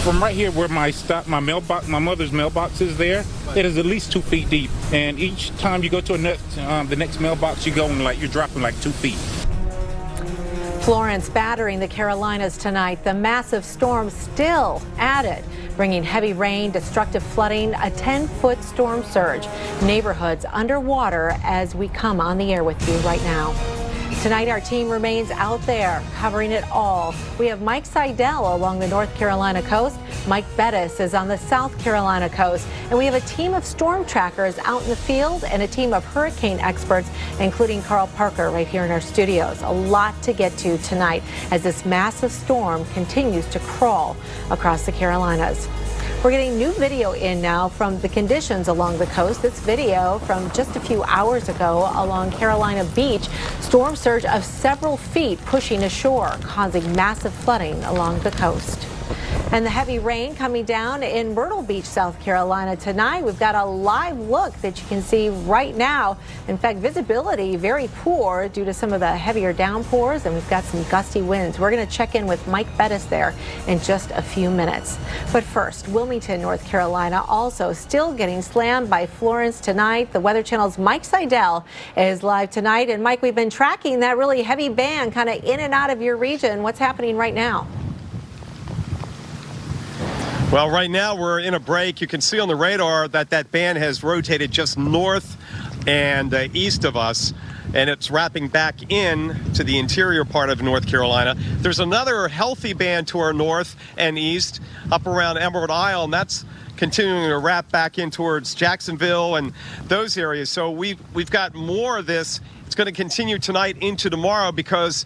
From right here where my mailbox, my mother's mailbox is there, it is at least 2 feet deep. And each time you go to the next mailbox, you're dropping like 2 feet. Florence battering the Carolinas tonight. The massive storm still at it, bringing heavy rain, destructive flooding, a 10-foot storm surge. Neighborhoods underwater as we come on the air with you right now. Tonight, our team remains out there covering it all. We have Mike Seidel along the North Carolina coast. Mike Bettis is on the South Carolina coast. And we have a team of storm trackers out in the field and a team of hurricane experts, including Carl Parker right here in our studios. A lot to get to tonight as this massive storm continues to crawl across the Carolinas. We're getting new video in now from the conditions along the coast. This video from just a few hours ago along Carolina Beach. Storm surge of several feet pushing ashore, causing massive flooding along the coast. And the heavy rain coming down in Myrtle Beach, South Carolina tonight. We've got a live look that you can see right now. In fact, visibility very poor due to some of the heavier downpours, and we've got some gusty winds. We're going to check in with Mike Bettis there in just a few minutes. But first, Wilmington, North Carolina, also still getting slammed by Florence tonight. The Weather Channel's Mike Seidel is live tonight. And Mike, we've been tracking that really heavy band kind of in and out of your region. What's happening right now? Well, right now we're in a break. You can see on the radar that band has rotated just north and east of us, and it's wrapping back in to the interior part of North Carolina. There's another healthy band to our north and east up around Emerald Isle, and that's continuing to wrap back in towards Jacksonville and those areas. So we've got more of this. It's going to continue tonight into tomorrow because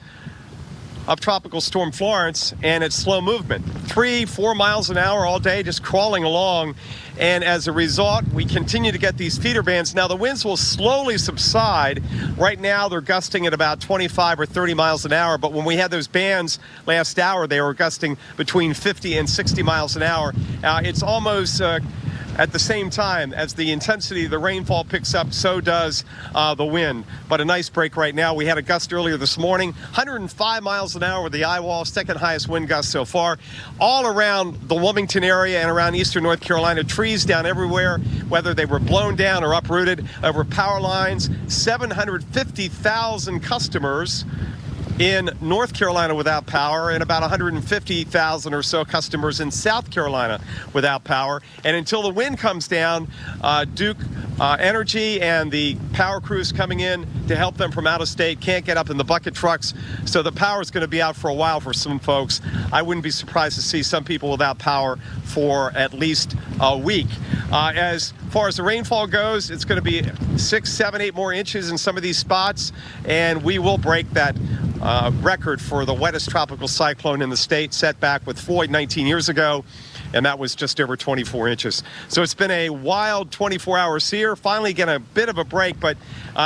of Tropical Storm Florence and its slow movement. 3-4 miles an hour all day, just crawling along. And as a result, we continue to get these feeder bands. Now, the winds will slowly subside. Right now, they're gusting at about 25 or 30 miles an hour. But when we had those bands last hour, they were gusting between 50 and 60 miles an hour. It's almost at the same time as the intensity of the rainfall picks up, so does the wind. But a nice break right now. We had a gust earlier this morning, 105 miles an hour with the eye wall, second highest wind gust so far. All around the Wilmington area and around eastern North Carolina, trees down everywhere, whether they were blown down or uprooted over power lines. 750,000 customers in North Carolina without power, and about 150,000 or so customers in South Carolina without power. And until the wind comes down, Duke Energy and the power crews coming in to help them from out of state can't get up in the bucket trucks. So the power is going to be out for a while for some folks. I wouldn't be surprised to see some people without power for at least a week. As far as the rainfall goes, it's going to be 6, 7, 8 more inches in some of these spots, and we will break that record for the wettest tropical cyclone in the state, set back with Floyd 19 years ago, and that was just over 24 inches. So it's been a wild 24 hours here. Finally getting a bit of a break, but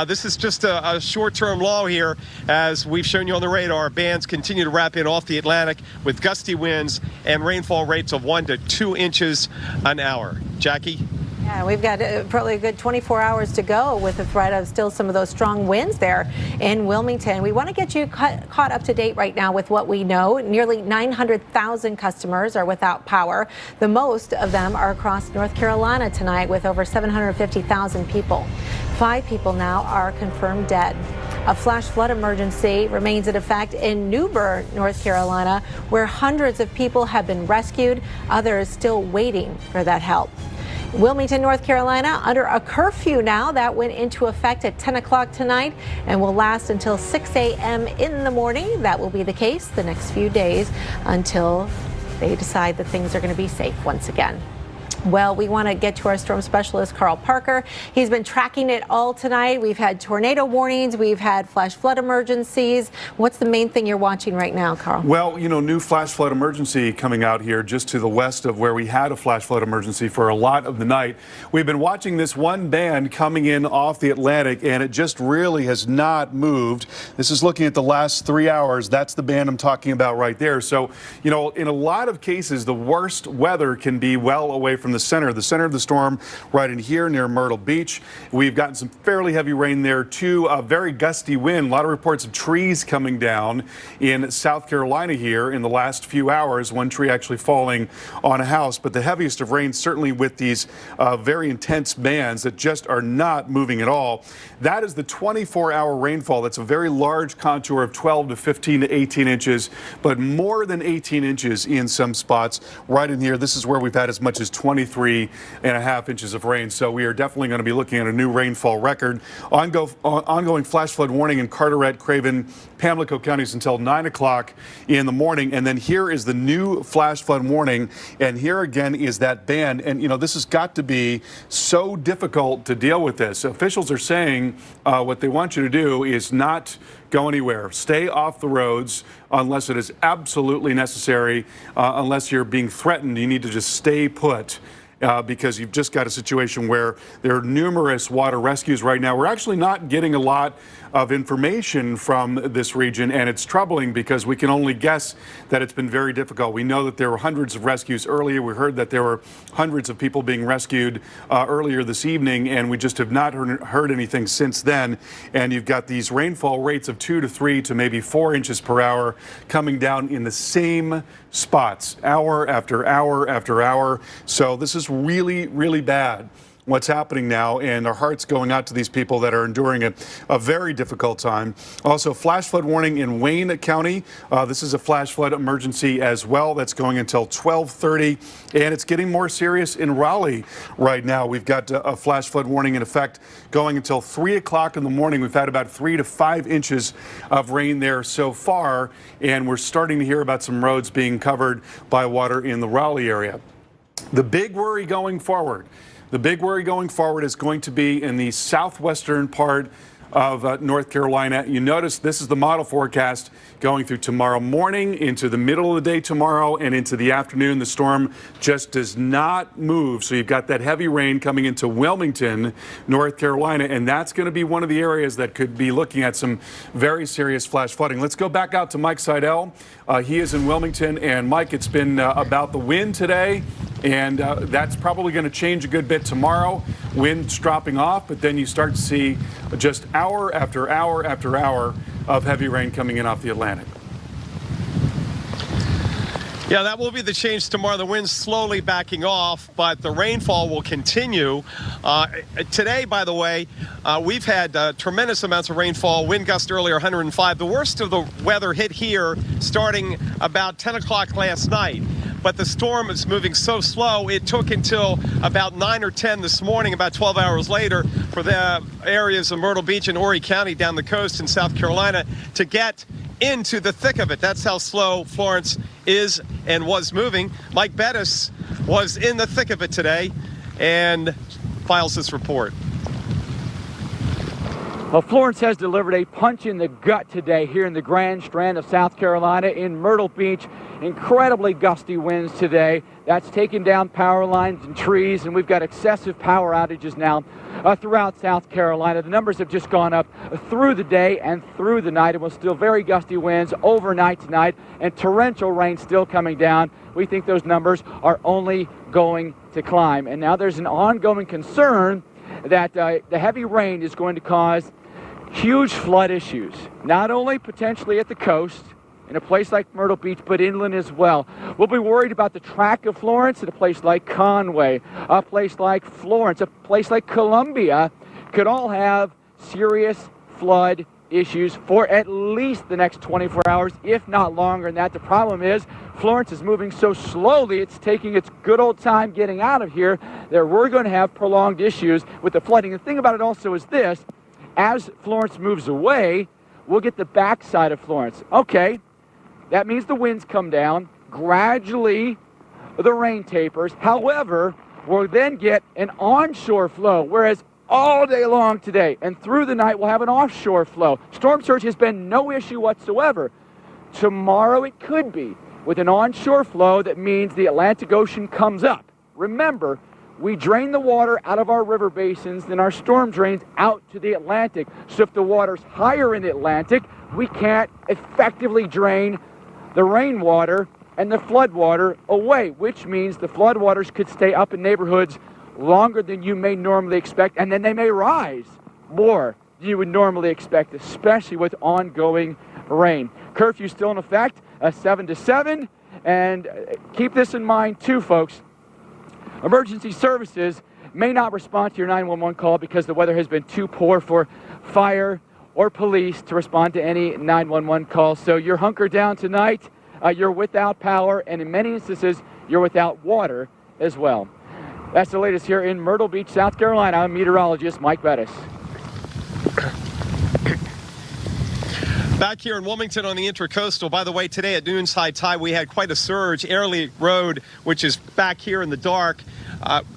this is just a short-term lull here. As we've shown you on the radar, bands continue to wrap in off the Atlantic with gusty winds and rainfall rates of 1 to 2 inches an hour. Jackie? Yeah, we've got probably a good 24 hours to go with the threat of still some of those strong winds there in Wilmington. We want to get you caught up to date right now with what we know. Nearly 900,000 customers are without power. The most of them are across North Carolina tonight with over 750,000 people. 5 people now are confirmed dead. A flash flood emergency remains in effect in New Bern, North Carolina, where hundreds of people have been rescued, others still waiting for that help. Wilmington, North Carolina, under a curfew now that went into effect at 10 o'clock tonight and will last until 6 a.m. in the morning. That will be the case the next few days until they decide that things are going to be safe once again. Well, we want to get to our storm specialist, Carl Parker. He's been tracking it all tonight. We've had tornado warnings. We've had flash flood emergencies. What's the main thing you're watching right now, Carl? Well, you know, new flash flood emergency coming out here just to the west of where we had a flash flood emergency for a lot of the night. We've been watching this one band coming in off the Atlantic, and it just really has not moved. This is looking at the last 3 hours. That's the band I'm talking about right there. So, you know, in a lot of cases, the worst weather can be well away from from the center of the storm right in here near Myrtle Beach. We've gotten some fairly heavy rain there too, a very gusty wind. A lot of reports of trees coming down in South Carolina here in the last few hours, one tree actually falling on a house. But the heaviest of rain certainly with these very intense bands that just are not moving at all. That is the 24-hour rainfall. That's a very large contour of 12 to 15 to 18 inches, but more than 18 inches in some spots. Right in here, this is where we've had as much as 23.5 inches of rain. So we are definitely going to be looking at a new rainfall record. Ongoing flash flood warning in Carteret, Craven, Pamlico counties until 9 o'clock in the morning. And then here is the new flash flood warning. And here again is that band. And, you know, this has got to be so difficult to deal with this. Officials are saying what they want you to do is not go anywhere. Stay off the roads unless it is absolutely necessary. Unless you're being threatened, you need to just stay put. Because you've just got a situation where there are numerous water rescues right now. We're actually not getting a lot of information from this region, and it's troubling because we can only guess that it's been very difficult. We know that there were hundreds of rescues earlier. We heard that there were hundreds of people being rescued earlier this evening, and we just have not heard anything since then. And you've got these rainfall rates of 2 to 3 to maybe 4 inches per hour coming down in the same spots, hour after hour after hour. So this is really, really bad what's happening now, and our hearts going out to these people that are enduring a very difficult time. Also, flash flood warning in Wayne County. This is a flash flood emergency as well. That's going until 12:30, and it's getting more serious in Raleigh right now. We've got a flash flood warning in effect going until 3 o'clock in the morning. We've had about 3 to 5 inches of rain there so far, and we're starting to hear about some roads being covered by water in the Raleigh area. The big worry going forward is going to be in the southwestern part of North Carolina. You notice this is the model forecast going through tomorrow morning into the middle of the day tomorrow and into the afternoon. The storm just does not move. So you've got that heavy rain coming into Wilmington, North Carolina, and that's going to be one of the areas that could be looking at some very serious flash flooding. Let's go back out to Mike Seidel. He is in Wilmington, and Mike, it's been about the wind today, and that's probably going to change a good bit tomorrow. Wind's dropping off, but then you start to see just hour after hour after hour of heavy rain coming in off the Atlantic. Yeah, that will be the change tomorrow. The wind's slowly backing off, but the rainfall will continue. Today, by the way, we've had tremendous amounts of rainfall. Wind gust earlier, 105. The worst of the weather hit here starting about 10 o'clock last night. But the storm is moving so slow, it took until about 9 or 10 this morning, about 12 hours later, for the areas of Myrtle Beach and Horry County down the coast in South Carolina to get into the thick of it. That's how slow Florence is and was moving. Mike Bettis was in the thick of it today and files this report. Well, Florence has delivered a punch in the gut today here in the Grand Strand of South Carolina in Myrtle Beach. Incredibly gusty winds today. That's taken down power lines and trees, and we've got excessive power outages now throughout South Carolina. The numbers have just gone up through the day and through the night. It was still very gusty winds overnight tonight, and torrential rain still coming down. We think those numbers are only going to climb. And now there's an ongoing concern that the heavy rain is going to cause huge flood issues, not only potentially at the coast, in a place like Myrtle Beach, but inland as well. We'll be worried about the track of Florence at a place like Conway, a place like Florence, a place like Columbia, could all have serious flood issues for at least the next 24 hours, if not longer than that. The problem is Florence is moving so slowly, it's taking its good old time getting out of here, that we're going to have prolonged issues with the flooding. The thing about it also is this: as Florence moves away, we'll get the backside of Florence. Okay, that means the winds come down. Gradually, the rain tapers. However, we'll then get an onshore flow, whereas all day long today and through the night, we'll have an offshore flow. Storm surge has been no issue whatsoever. Tomorrow it could be with an onshore flow. That means the Atlantic Ocean comes up. Remember, we drain the water out of our river basins, then our storm drains out to the Atlantic. So if the water's higher in the Atlantic, we can't effectively drain the rainwater and the floodwater away, which means the floodwaters could stay up in neighborhoods longer than you may normally expect, and then they may rise more than you would normally expect, especially with ongoing rain. Curfew still in effect, 7 to 7, and keep this in mind too, folks. Emergency services may not respond to your 911 call because the weather has been too poor for fire or police to respond to any 911 calls. So you're hunkered down tonight, you're without power, and in many instances, you're without water as well. That's the latest here in Myrtle Beach, South Carolina. I'm meteorologist Mike Bettis. Back here in Wilmington on the Intracoastal, by the way, today at noon's high tide, we had quite a surge. Airlie Road, which is back here in the dark,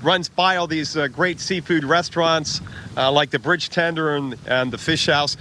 runs by all these great seafood restaurants like the Bridge Tender and the Fish House.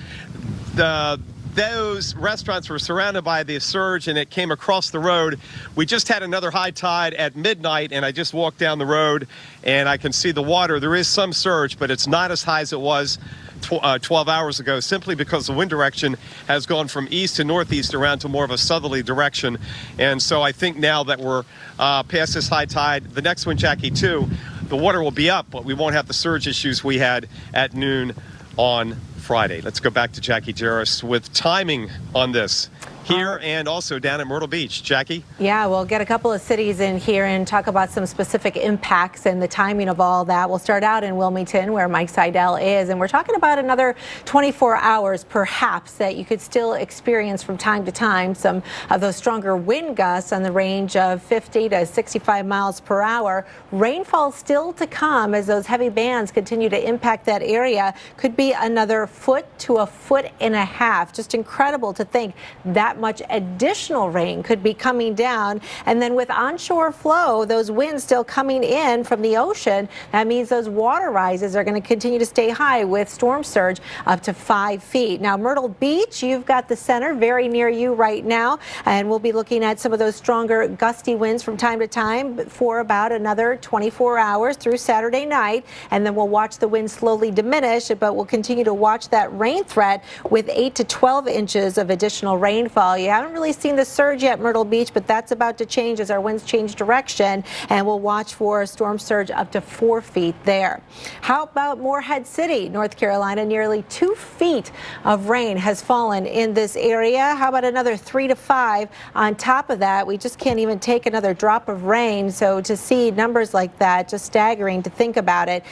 Those restaurants were surrounded by the surge, and it came across the road. We just had another high tide at midnight, and I just walked down the road, and I can see the water. There is some surge, but it's not as high as it was 12 hours ago, simply because the wind direction has gone from east to northeast around to more of a southerly direction. And so I think now that we're past this high tide, the next one, Jackie, too, the water will be up, but we won't have the surge issues we had at noon on Friday. Let's go back to Jackie Jarris with timing on this here and also down at Myrtle Beach. Jackie? Yeah, we'll get a couple of cities in here and talk about some specific impacts and the timing of all that. We'll start out in Wilmington, where Mike Seidel is, and we're talking about another 24 hours perhaps that you could still experience from time to time some of those stronger wind gusts on the range of 50 to 65 miles per hour. Rainfall still to come as those heavy bands continue to impact that area. Could be another foot to a foot and a half. Just incredible to think that much additional rain could be coming down. And then with onshore flow, those winds still coming in from the ocean, that means those water rises are going to continue to stay high with storm surge up to 5 feet. Now, Myrtle Beach, you've got the center very near you right now, and we'll be looking at some of those stronger gusty winds from time to time for about another 24 hours through Saturday night, and then we'll watch the wind slowly diminish, but we'll continue to watch that rain threat with 8 to 12 inches of additional rainfall. You haven't really seen the surge yet, Myrtle Beach, but that's about to change as our winds change direction, and we'll watch for a storm surge up to 4 feet there. How about Morehead City, North Carolina? Nearly 2 feet of rain has fallen in this area. How about another 3 to 5 on top of that? We just can't even take another drop of rain, so to see numbers like that, just staggering to think about it.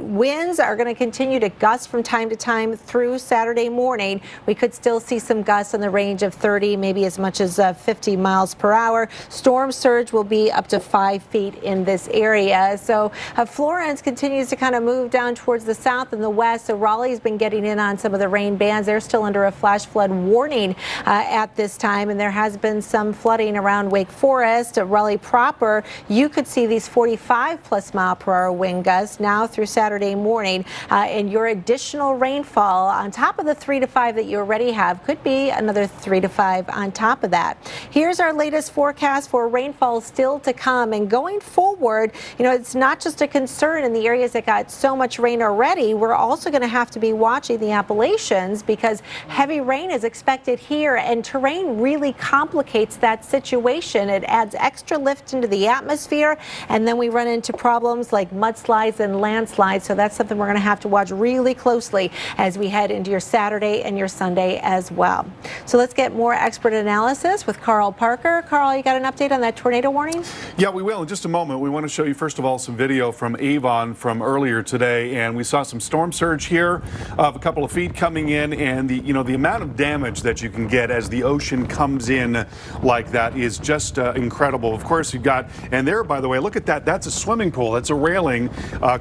Winds are going to continue to gust from time to time through Saturday morning. We could still see some gusts in the range of 30, maybe as much as 50 miles per hour. Storm surge will be up to 5 feet in this area. So Florence continues to kind of move down towards the south and the west. So Raleigh's been getting in on some of the rain bands. They're still under a flash flood warning at this time, and there has been some flooding around Wake Forest. Raleigh proper, you could see these 45+ mile per hour wind gusts now through Saturday morning, and your additional rainfall on top of the 3 to 5 that you already have could be another 3 to 5 on top of that. Here's our latest forecast for rainfall still to come, and going forward, it's not just a concern in the areas that got so much rain already. We're also going to have to be watching the Appalachians because heavy rain is expected here, and terrain really complicates that situation. It adds extra lift into the atmosphere, and then we run into problems like mudslides and landslides. So that's something we're going to have to watch really closely as we head into your Saturday and your Sunday as well. So let's get more expert analysis with Carl Parker. Carl, you got an update on that tornado warning? Yeah, we will in just a moment. We want to show you, first of all, some video from Avon from earlier today, and we saw some storm surge here of a couple of feet coming in, and the amount of damage that you can get as the ocean comes in like that is just incredible. Of course, you've got, and there, by the way, look at that. That's a swimming pool. That's a railing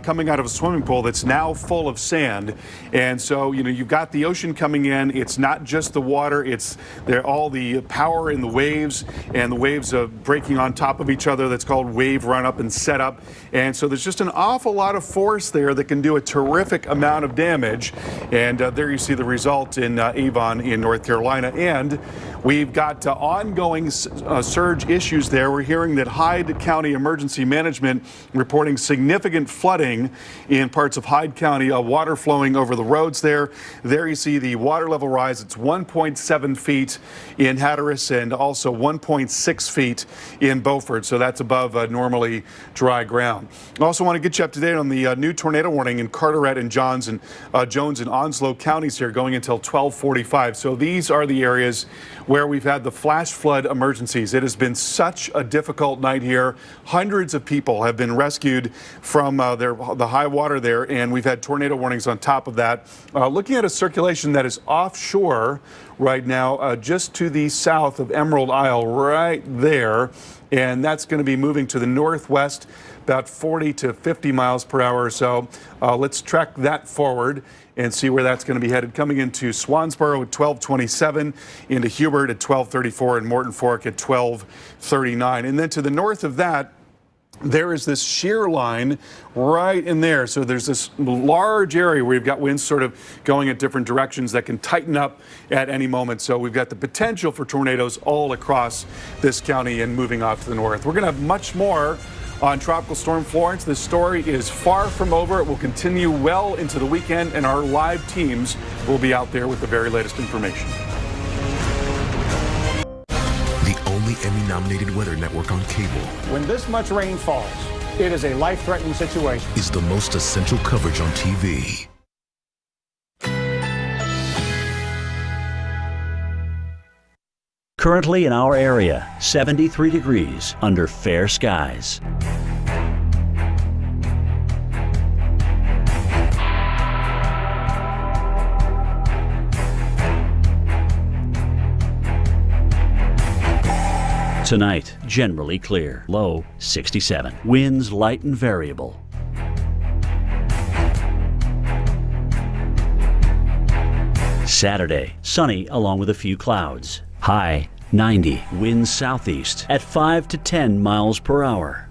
coming out of a swimming pool that's now full of sand, and so you've got the ocean coming in. It's not just the water. It's all the power in the waves, and the waves breaking on top of each other. That's called wave run up and set up. And so there's just an awful lot of force there that can do a terrific amount of damage. And there you see the result in Avon in North Carolina. And we've got ongoing surge issues there. We're hearing that Hyde County Emergency Management reporting significant flooding in parts of Hyde County, water flowing over the roads there. There you see the water level rise. It's 1.7 feet in Hatteras and also 1.6 feet in Beaufort. So that's above normally dry ground. I also want to get you up to date on the new tornado warning in Carteret and Jones and Onslow counties here going until 12:45. So these are the areas where we've had the flash flood emergencies. It has been such a difficult night here. Hundreds of people have been rescued from the high water there, and we've had tornado warnings on top of that. Looking at a circulation that is offshore right now, just to the south of Emerald Isle, right there, and that's going to be moving to the northwest, about 40 to 50 miles per hour or so. Let's track that forward and see where that's going to be headed. Coming into Swansboro at 12:27, into Hubert at 12:34, and Morton Fork at 12:39. And then to the north of that, there is this shear line right in there. So there's this large area where you've got winds sort of going at different directions that can tighten up at any moment. So we've got the potential for tornadoes all across this county and moving off to the north. We're going to have much more on Tropical Storm Florence. This story is far from over. It will continue well into the weekend, and our live teams will be out there with the very latest information. The only Emmy-nominated weather network on cable. When this much rain falls, it is a life-threatening situation. Is the most essential coverage on TV. Currently in our area, 73 degrees under fair skies. Tonight, generally clear. Low 67. Winds light and variable. Saturday, sunny along with a few clouds. High 90. Winds southeast at 5 to 10 miles per hour.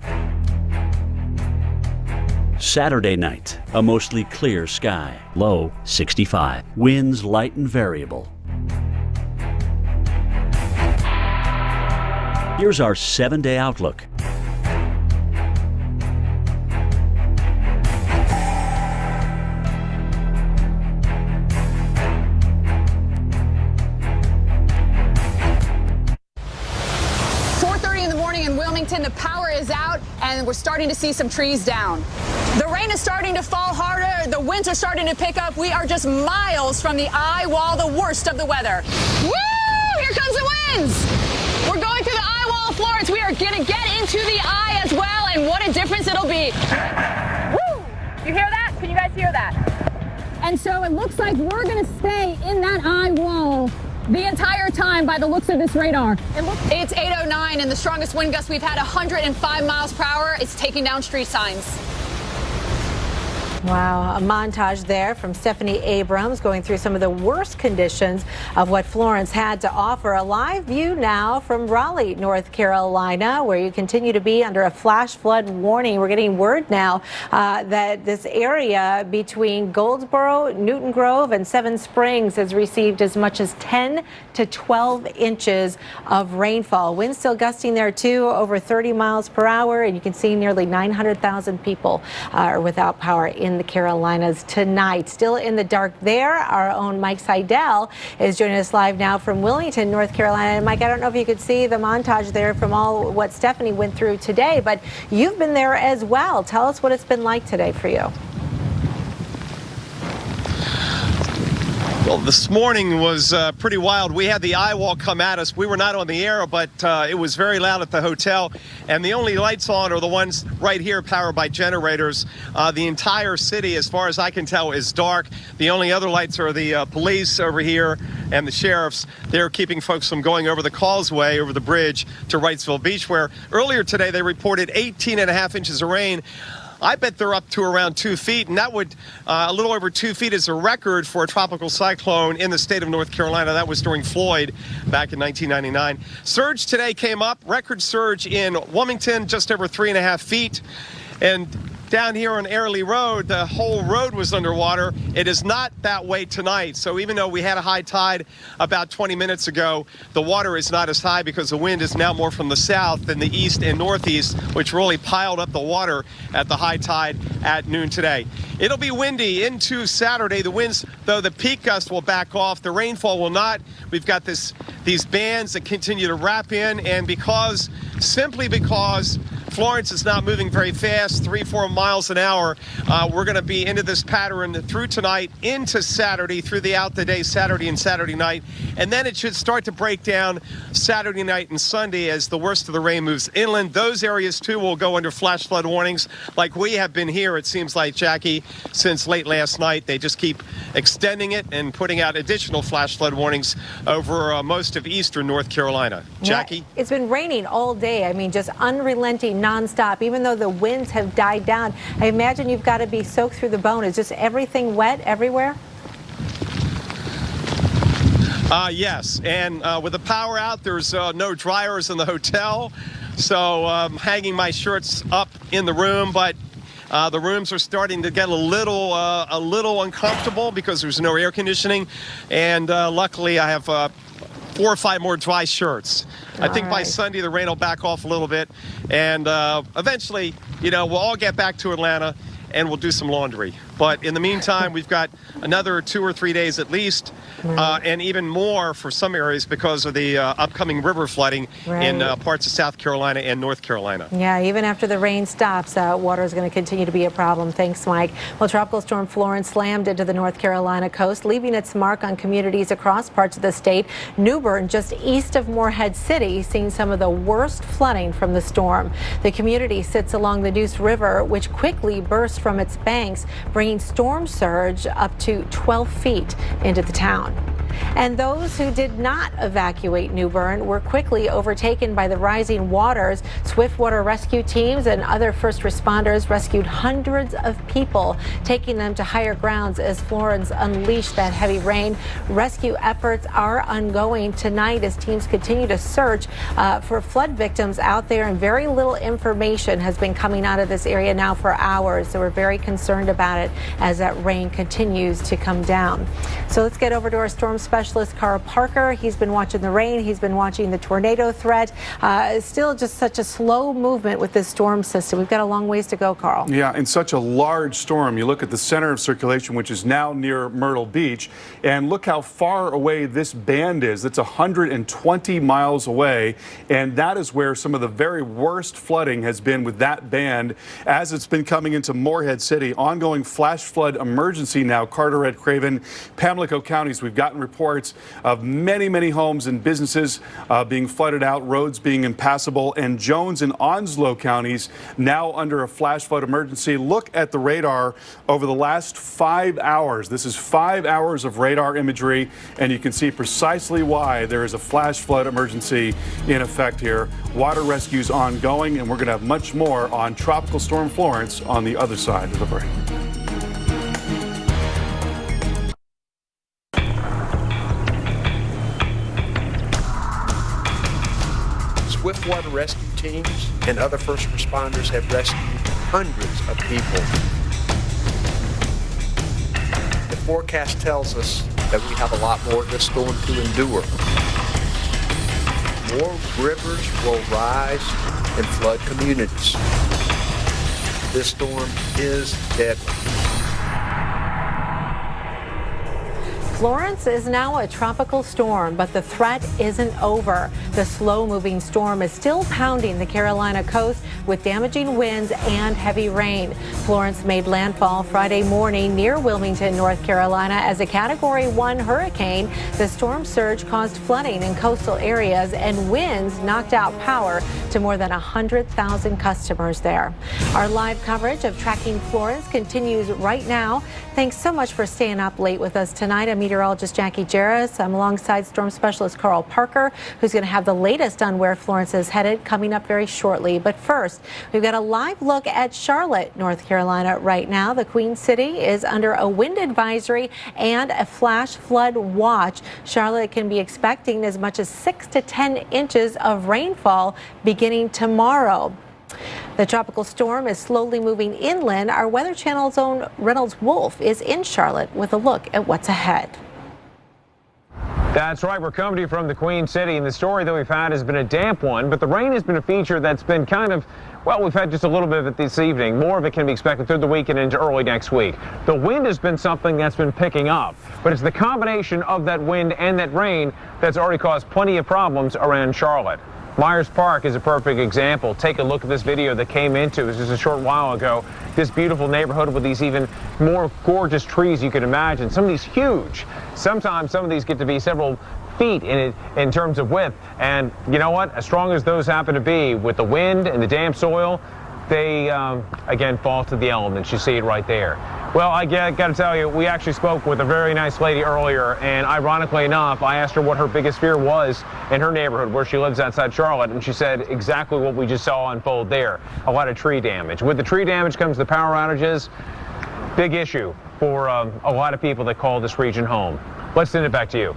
Saturday night, a mostly clear sky. Low 65. Winds light and variable. Here's our 7-day outlook. The power is out and we're starting to see some trees down. The rain is starting to fall harder. The winds are starting to pick up. We are just miles from the eye wall, the worst of the weather. Woo! Here comes the winds. We're going through the eye wall of Florence. We are going to get into the eye as well, and what a difference it'll be. Woo! You hear that? Can you guys hear that? And so it looks like we're going to stay in that eye wall the entire time by the looks of this radar. It's 8:09 and the strongest wind gust we've had, 105 miles per hour. It's taking down street signs. Wow, a montage there from Stephanie Abrams going through some of the worst conditions of what Florence had to offer. A live view now from Raleigh, North Carolina, where you continue to be under a flash flood warning. We're getting word now that this area between Goldsboro, Newton Grove, and Seven Springs has received as much as 10 to 12 inches of rainfall. Winds still gusting there too, over 30 miles per hour, and you can see nearly 900,000 people are without power in the Carolinas tonight. Still in the dark there, our own Mike Seidel is joining us live now from Wilmington, North Carolina. And Mike, I don't know if you could see the montage there from all what Stephanie went through today, but you've been there as well. Tell us what it's been like today for you. Well, this morning was pretty wild. We had the eye wall come at us. We were not on the air, but it was very loud at the hotel. And the only lights on are the ones right here powered by generators. The entire city, as far as I can tell, is dark. The only other lights are the police over here and the sheriffs. They're keeping folks from going over the causeway, over the bridge to Wrightsville Beach, where earlier today they reported 18.5 inches of rain. I bet they're up to around 2 feet, and that would, a little over 2 feet is a record for a tropical cyclone in the state of North Carolina. That was during Floyd back in 1999. Surge today came up, record surge in Wilmington, just over 3.5 feet. And down here on Airlie Road, the whole road was underwater. It is not that way tonight. So even though we had a high tide about 20 minutes ago, the water is not as high because the wind is now more from the south than the east and northeast, which really piled up the water at the high tide at noon today. It'll be windy into Saturday. The winds, though, the peak gust will back off. The rainfall will not. We've got these bands that continue to wrap in, and simply because Florence is not moving very fast, 3-4 miles an hour. We're going to be into this pattern through tonight, into Saturday, throughout the day, Saturday and Saturday night. And then it should start to break down Saturday night and Sunday as the worst of the rain moves inland. Those areas, too, will go under flash flood warnings like we have been here, it seems like, Jackie, since late last night. They just keep extending it and putting out additional flash flood warnings over most of eastern North Carolina. Jackie? Yeah, it's been raining all day. I mean, just unrelenting, nonstop. Even though the winds have died down, I imagine you've got to be soaked through the bone. Is just everything wet everywhere? Yes, and with the power out, there's no dryers in the hotel, so I'm hanging my shirts up in the room, but the rooms are starting to get a little uncomfortable because there's no air conditioning, and luckily I have 4 or 5 more dry shirts. I think by Sunday the rain will back off a little bit, and eventually, we'll all get back to Atlanta and we'll do some laundry. But in the meantime, we've got another 2 or 3 days at least, and even more for some areas because of the upcoming river flooding in parts of South Carolina and North Carolina. Yeah, even after the rain stops, water is going to continue to be a problem. Thanks, Mike. Well, Tropical Storm Florence slammed into the North Carolina coast, leaving its mark on communities across parts of the state. New Bern, just east of Morehead City, seeing some of the worst flooding from the storm. The community sits along the Neuse River, which quickly burst from its banks, bringing storm surge up to 12 feet into the town. And those who did not evacuate New Bern were quickly overtaken by the rising waters. Swiftwater rescue teams and other first responders rescued hundreds of people, taking them to higher grounds as Florence unleashed that heavy rain. Rescue efforts are ongoing tonight as teams continue to search for flood victims out there, and very little information has been coming out of this area now for hours. So we're very concerned about it as that rain continues to come down. So let's get over to our storm specialist, Carl Parker. He's been watching the rain. He's been watching the tornado threat. Still just such a slow movement with this storm system. We've got a long ways to go, Carl. Yeah, in such a large storm, you look at the center of circulation, which is now near Myrtle Beach, and look how far away this band is. It's 120 miles away, and that is where some of the very worst flooding has been with that band as it's been coming into Morehead City. Ongoing flash flood emergency now. Carteret, Craven, Pamlico counties, we've gotten reports of many homes and businesses being flooded out, roads being impassable, and Jones and Onslow counties now under a flash flood emergency. Look at the radar over the last 5 hours. This is 5 hours of radar imagery, and you can see precisely why there is a flash flood emergency in effect here. Water rescues ongoing, and we're going to have much more on Tropical Storm Florence on the other side of the break. Swiftwater rescue teams and other first responders have rescued hundreds of people. The forecast tells us that we have a lot more of this storm to endure. More rivers will rise and flood communities. This storm is deadly. Florence is now a tropical storm, but the threat isn't over. The slow-moving storm is still pounding the Carolina coast with damaging winds and heavy rain. Florence made landfall Friday morning near Wilmington, North Carolina as a Category 1 hurricane. The storm surge caused flooding in coastal areas, and winds knocked out power to more than 100,000 customers there. Our live coverage of Tracking Florence continues right now. Thanks so much for staying up late with us tonight. I'm meteorologist Jackie Jarris. I'm alongside storm specialist Carl Parker, who's going to have the latest on where Florence is headed coming up very shortly. But first, we've got a live look at Charlotte, North Carolina right now. The Queen City is under a wind advisory and a flash flood watch. Charlotte can be expecting as much as 6 to 10 inches of rainfall beginning tomorrow. The tropical storm is slowly moving inland. Our Weather Channel's own Reynolds Wolf is in Charlotte with a look at what's ahead. That's right. We're coming to you from the Queen City, and the story that we've had has been a damp one, but the rain has been a feature that's been kind of, well, we've had just a little bit of it this evening. More of it can be expected through the weekend into early next week. The wind has been something that's been picking up, but it's the combination of that wind and that rain that's already caused plenty of problems around Charlotte. Myers Park is a perfect example. Take a look at this video that came into us just a short while ago. This beautiful neighborhood with these even more gorgeous trees you can imagine. Some of these huge. Sometimes some of these get to be several feet in terms of width. And you know what? As strong as those happen to be, with the wind and the damp soil, they, again, fall to the elements. You see it right there. Well, I got to tell you, we actually spoke with a very nice lady earlier, and ironically enough, I asked her what her biggest fear was in her neighborhood where she lives outside Charlotte, and she said exactly what we just saw unfold there, a lot of tree damage. With the tree damage comes the power outages. Big issue for a lot of people that call this region home. Let's send it back to you.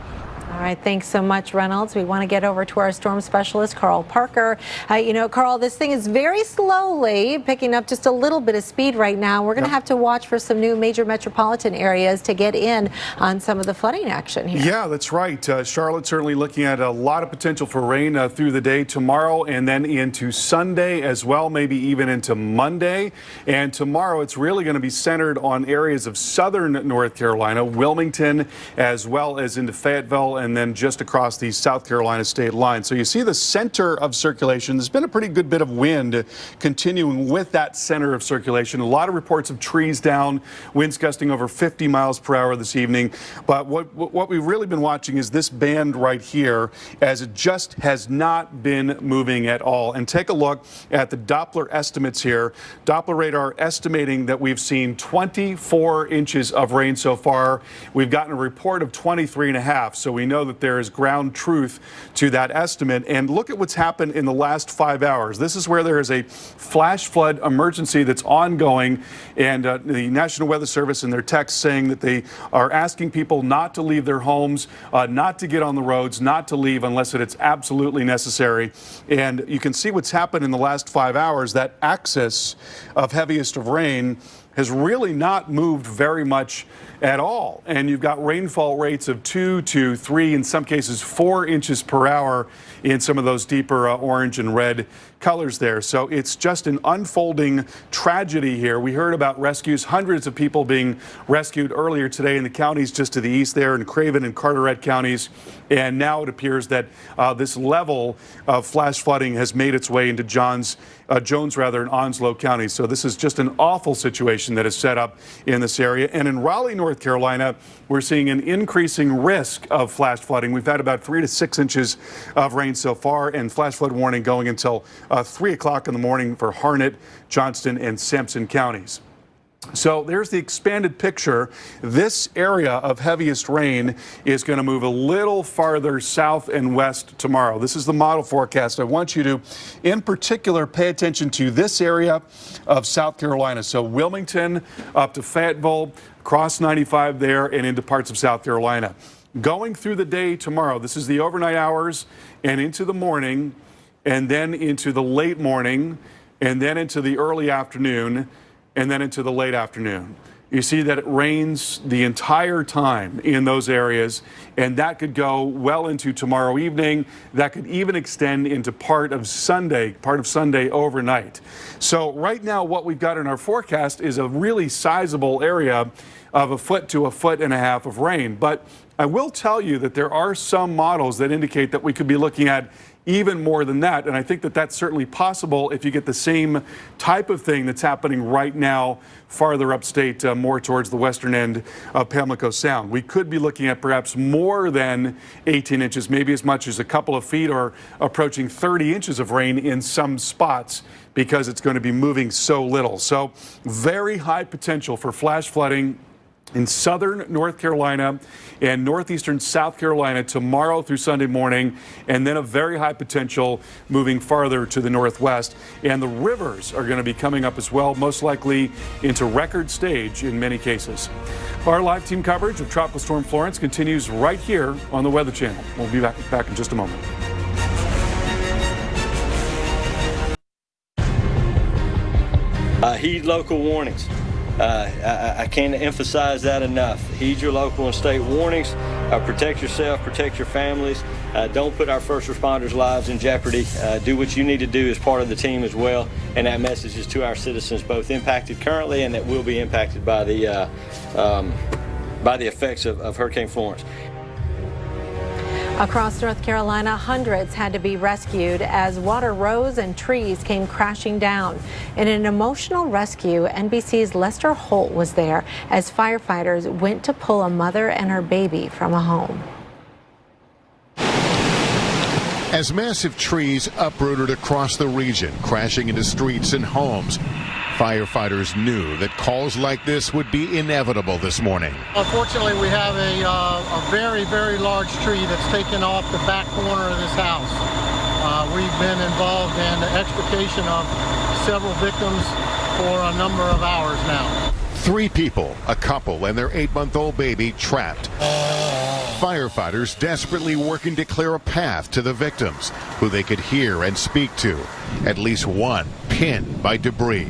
All right, thanks so much, Reynolds. We want to get over to our storm specialist, Carl Parker. You know, Carl, this thing is very slowly picking up just a little bit of speed right now. We're going to have to watch for some new major metropolitan areas to get in on some of the flooding action here. Yeah, that's right. Charlotte certainly looking at a lot of potential for rain through the day tomorrow and then into Sunday as well, maybe even into Monday. And tomorrow it's really going to be centered on areas of southern North Carolina, Wilmington, as well as into Fayetteville, and then just across the South Carolina state line. So you see the center of circulation. There's been a pretty good bit of wind continuing with that center of circulation. A lot of reports of trees down, winds gusting over 50 miles per hour this evening. But what we've really been watching is this band right here, as it just has not been moving at all. And take a look at the Doppler estimates here. Doppler radar estimating that we've seen 24 inches of rain so far. We've gotten a report of 23.5, so we know that there is ground truth to that estimate. And look at what's happened in the last 5 hours. This is where there is a flash flood emergency that's ongoing, and the National Weather Service in their text saying that they are asking people not to leave their homes, not to get on the roads, not to leave unless it's absolutely necessary. And you can see what's happened in the last 5 hours. That axis of heaviest of rain has really not moved very much at all. And you've got rainfall rates of 2 to 3, in some cases 4 inches per hour in some of those deeper orange and red colors there. So it's just an unfolding tragedy here. We heard about rescues, hundreds of people being rescued earlier today in the counties just to the east there in Craven and Carteret counties. And now it appears that this level of flash flooding has made its way into Jones and Onslow counties. So this is just an awful situation that is set up in this area. And in Raleigh, North Carolina, we're seeing an increasing risk of flash flooding. We've had about 3 to 6 inches of rain so far, and flash flood warning going until 3 o'clock in the morning for Harnett, Johnston, and Sampson counties. So there's the expanded picture. This area of heaviest rain is going to move a little farther south and west tomorrow. This is the model forecast. I want you to, in particular, pay attention to this area of South Carolina. So Wilmington up to Fayetteville, across 95 there, and into parts of South Carolina. Going through the day tomorrow, this is the overnight hours and into the morning, and then into the late morning, and then into the early afternoon, and then into the late afternoon. You see that it rains the entire time in those areas, and that could go well into tomorrow evening. That could even extend into part of Sunday overnight. So right now what we've got in our forecast is a really sizable area of 1 foot to 1.5 foot of rain. But I will tell you that there are some models that indicate that we could be looking at even more than that. And I think that that's certainly possible if you get the same type of thing that's happening right now farther upstate, more towards the western end of Pamlico Sound. We could be looking at perhaps more than 18 inches, maybe as much as a couple of feet, or approaching 30 inches of rain in some spots, because it's going to be moving so little. So very high potential for flash flooding in southern North Carolina and northeastern South Carolina tomorrow through Sunday morning, and then a very high potential moving farther to the northwest. And the rivers are going to be coming up as well, most likely into record stage in many cases. Our live team coverage of Tropical Storm Florence continues right here on the Weather Channel. We'll be back in just a moment. Heed local warnings. I can't emphasize that enough. Heed your local and state warnings. Protect yourself, protect your families. Don't put our first responders' lives in jeopardy. Do what you need to do as part of the team as well. And that message is to our citizens, both impacted currently and that will be impacted by the effects of Hurricane Florence. Across North Carolina, hundreds had to be rescued as water rose and trees came crashing down. In an emotional rescue, NBC's Lester Holt was there as firefighters went to pull a mother and her baby from a home. As massive trees uprooted across the region, crashing into streets and homes, firefighters knew that calls like this would be inevitable this morning. Unfortunately, we have a very, very large tree that's taken off the back corner of this house. We've been involved in the extrication of several victims for a number of hours now. 3 people, a couple and their 8-month-old baby, trapped. Firefighters desperately working to clear a path to the victims, who they could hear and speak to. At least one pinned by debris.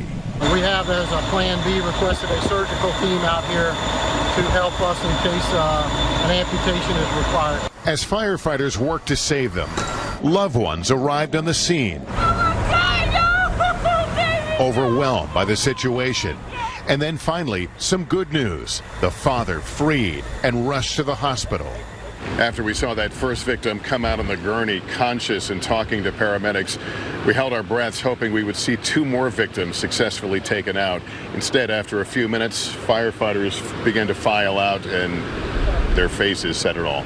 We have, as a Plan B, requested a surgical team out here to help us in case an amputation is required. As firefighters worked to save them, loved ones arrived on the scene, overwhelmed by the situation. And then finally, some good news. The father freed and rushed to the hospital. After we saw that first victim come out on the gurney, conscious and talking to paramedics, we held our breaths hoping we would see 2 more victims successfully taken out. Instead, after a few minutes, firefighters began to file out and their faces said it all.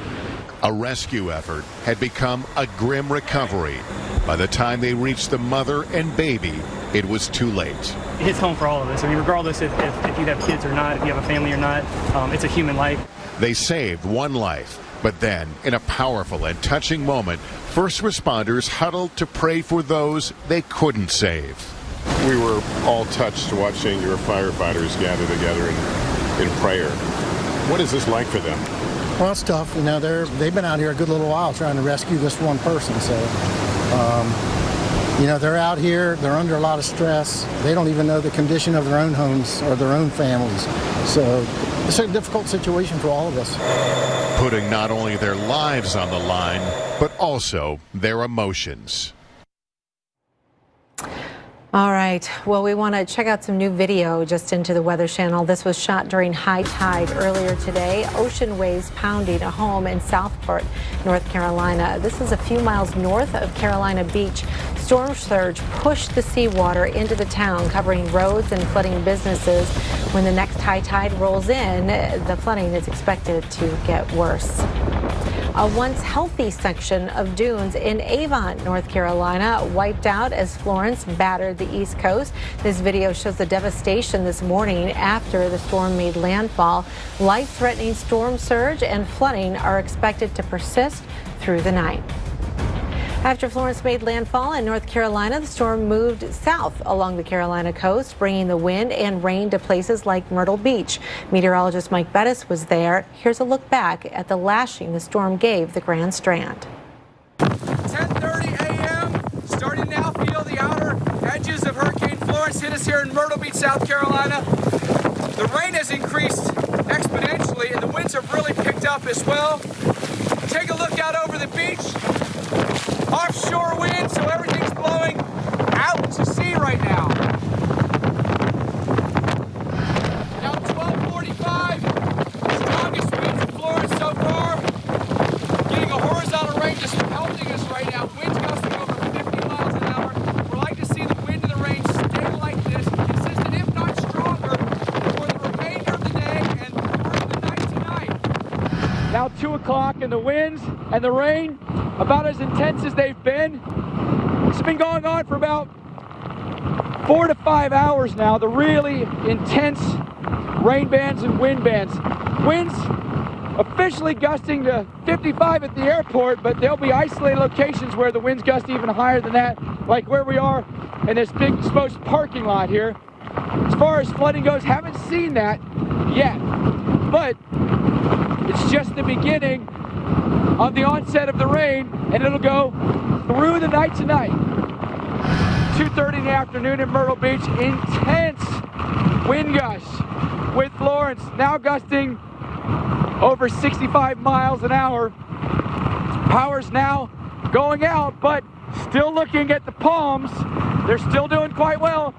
A rescue effort had become a grim recovery. By the time they reached the mother and baby, it was too late. It hits home for all of us. I mean, regardless if you have kids or not, if you have a family or not, it's a human life. They saved one life, but then, in a powerful and touching moment, first responders huddled to pray for those they couldn't save. We were all touched watching your firefighters gather together in prayer. What is this like for them? Well, it's tough. You know, they've been out here a good little while trying to rescue this one person. So, you know, they're out here. They're under a lot of stress. They don't even know the condition of their own homes or their own families. So it's a difficult situation for all of us. Putting not only their lives on the line, but also their emotions. All right. Well, we want to check out some new video just into the Weather Channel. This was shot during high tide earlier today. Ocean waves pounding a home in Southport, North Carolina. This is a few miles north of Carolina Beach. Storm surge pushed the seawater into the town, covering roads and flooding businesses. When the next high tide rolls in, the flooding is expected to get worse. A once healthy section of dunes in Avon, North Carolina, wiped out as Florence battered the East Coast. This video shows the devastation this morning after the storm made landfall. Life-threatening storm surge and flooding are expected to persist through the night. After Florence made landfall in North Carolina, the storm moved south along the Carolina coast, bringing the wind and rain to places like Myrtle Beach. Meteorologist Mike Bettis was there. Here's a look back at the lashing the storm gave the Grand Strand. 10:30 a.m. Starting now, feel the outer edges of Hurricane Florence hit us here in Myrtle Beach, South Carolina. The rain has increased exponentially and the winds have really picked up as well. Take a look out over the beach. Offshore wind, so everything's blowing out to sea right now. Now 12:45, strongest winds in Florence so far. Getting a horizontal rain just pelting us right now. Winds gusting over 50 miles an hour. We'd like to see the wind and the rain stay like this, consistent if not stronger, for the remainder of the day and through the night tonight. Now 2 o'clock and the winds and the rain about as intense as they've been. It's been going on for about 4 to 5 hours now. The really intense rain bands and wind bands. Winds officially gusting to 55 at the airport, but there'll be isolated locations where the winds gust even higher than that, like where we are in this big exposed parking lot here. As far as flooding goes, haven't seen that yet, but it's just the beginning of the onset of the rain, and it'll go through the night tonight. 2:30 in the afternoon in Myrtle Beach. Intense wind gusts with Florence now gusting over 65 miles an hour. Power's now going out, but still looking at the palms. They're still doing quite well.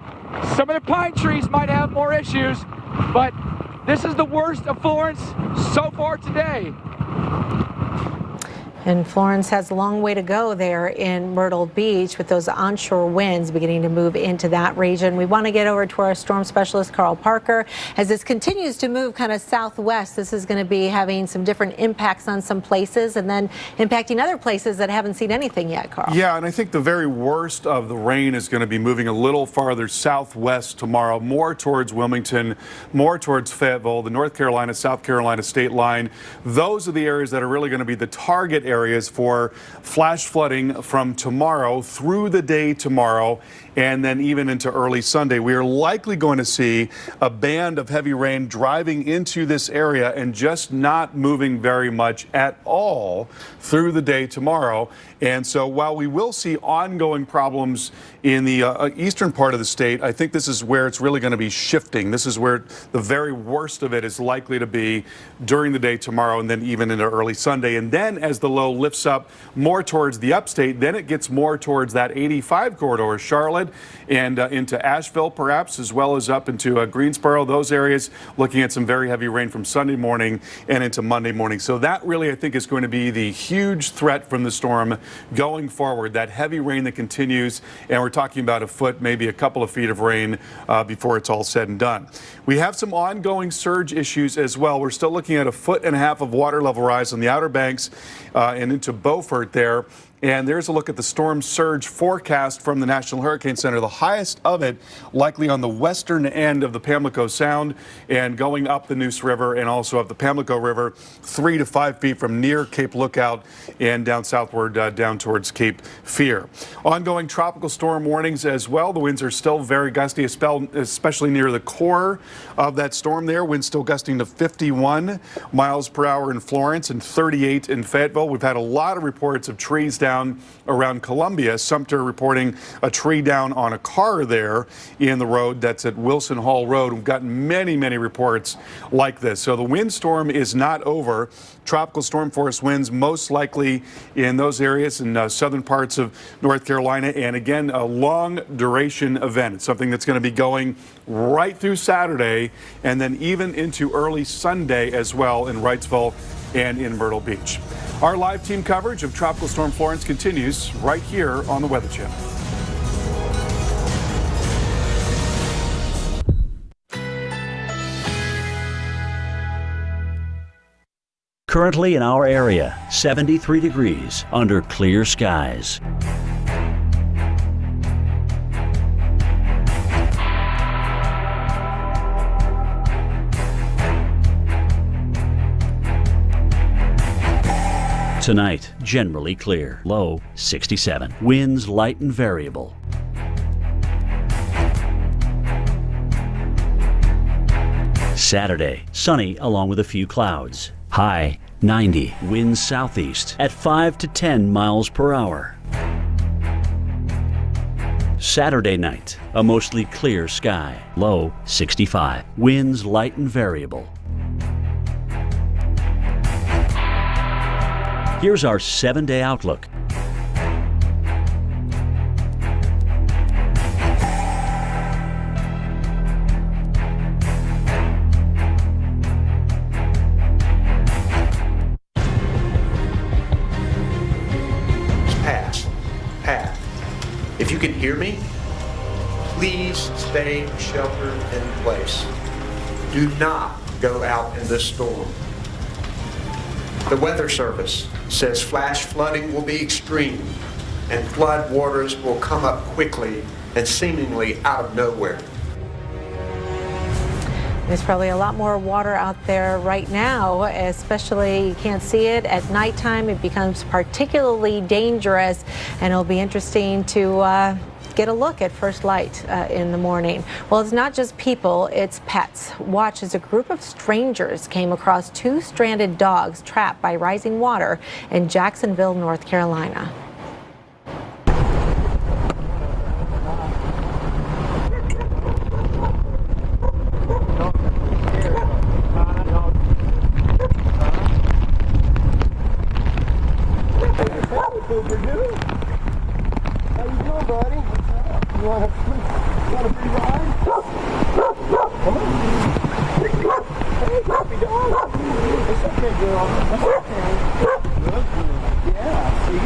Some of the pine trees might have more issues, but this is the worst of Florence so far today. And Florence has a long way to go there in Myrtle Beach with those onshore winds beginning to move into that region. We want to get over to our storm specialist, Carl Parker. As this continues to move kind of southwest, this is going to be having some different impacts on some places and then impacting other places that haven't seen anything yet, Carl. Yeah, and I think the very worst of the rain is going to be moving a little farther southwest tomorrow, more towards Wilmington, more towards Fayetteville, the North Carolina, South Carolina state line. Those are the areas that are really going to be the target areas for flash flooding from tomorrow through the day tomorrow and then even into early Sunday. We are likely going to see a band of heavy rain driving into this area and just not moving very much at all through the day tomorrow. And so while we will see ongoing problems in the eastern part of the state, I think this is where it's really going to be shifting. This is where the very worst of it is likely to be during the day tomorrow and then even into early Sunday. And then as the low lifts up more towards the upstate, then it gets more towards that 85 corridor, Charlotte and into Asheville perhaps, as well as up into Greensboro, those areas, looking at some very heavy rain from Sunday morning and into Monday morning. So that really, I think, is going to be the huge threat from the storm going forward, that heavy rain that continues, and we're talking about a foot, maybe a couple of feet of rain before it's all said and done. We have some ongoing surge issues as well. We're still looking at 1.5 feet of water level rise on the Outer Banks and into Beaufort there. And there's a look at the storm surge forecast from the National Hurricane Center. The highest of it likely on the western end of the Pamlico Sound and going up the Neuse River and also up the Pamlico River, 3 to 5 feet from near Cape Lookout and down southward down towards Cape Fear. Ongoing tropical storm warnings as well. The winds are still very gusty, especially near the core of that storm there. Winds still gusting to 51 miles per hour in Florence and 38 in Fayetteville. We've had a lot of reports of trees down around Columbia. Sumter reporting a tree down on a car there in the road that's at Wilson Hall Road. We've gotten many reports like this. So the windstorm is not over. Tropical storm force winds most likely in those areas in southern parts of North Carolina. And again, a long duration event. It's something that's going to be going right through Saturday and then even into early Sunday as well in Wrightsville and in Myrtle Beach. Our live team coverage of Tropical Storm Florence continues right here on the Weather Channel. Currently in our area, 73 degrees under clear skies. Tonight, generally clear, low 67. Winds light and variable. Saturday, sunny along with a few clouds. High 90. Winds southeast at 5 to 10 miles per hour. Saturday night, a mostly clear sky. Low 65. Winds light and variable. Here's our 7-day outlook. Path. If you can hear me, please stay sheltered in place. Do not go out in this storm. The Weather Service says flash flooding will be extreme and flood waters will come up quickly and seemingly out of nowhere. There's probably a lot more water out there right now, especially you can't see it at nighttime. It becomes particularly dangerous, and it'll be interesting to get a look at first light in the morning. Well, it's not just people, it's pets. Watch as a group of strangers came across 2 stranded dogs trapped by rising water in Jacksonville, North Carolina. okay, girl. That's okay. Good, good. Yeah, see?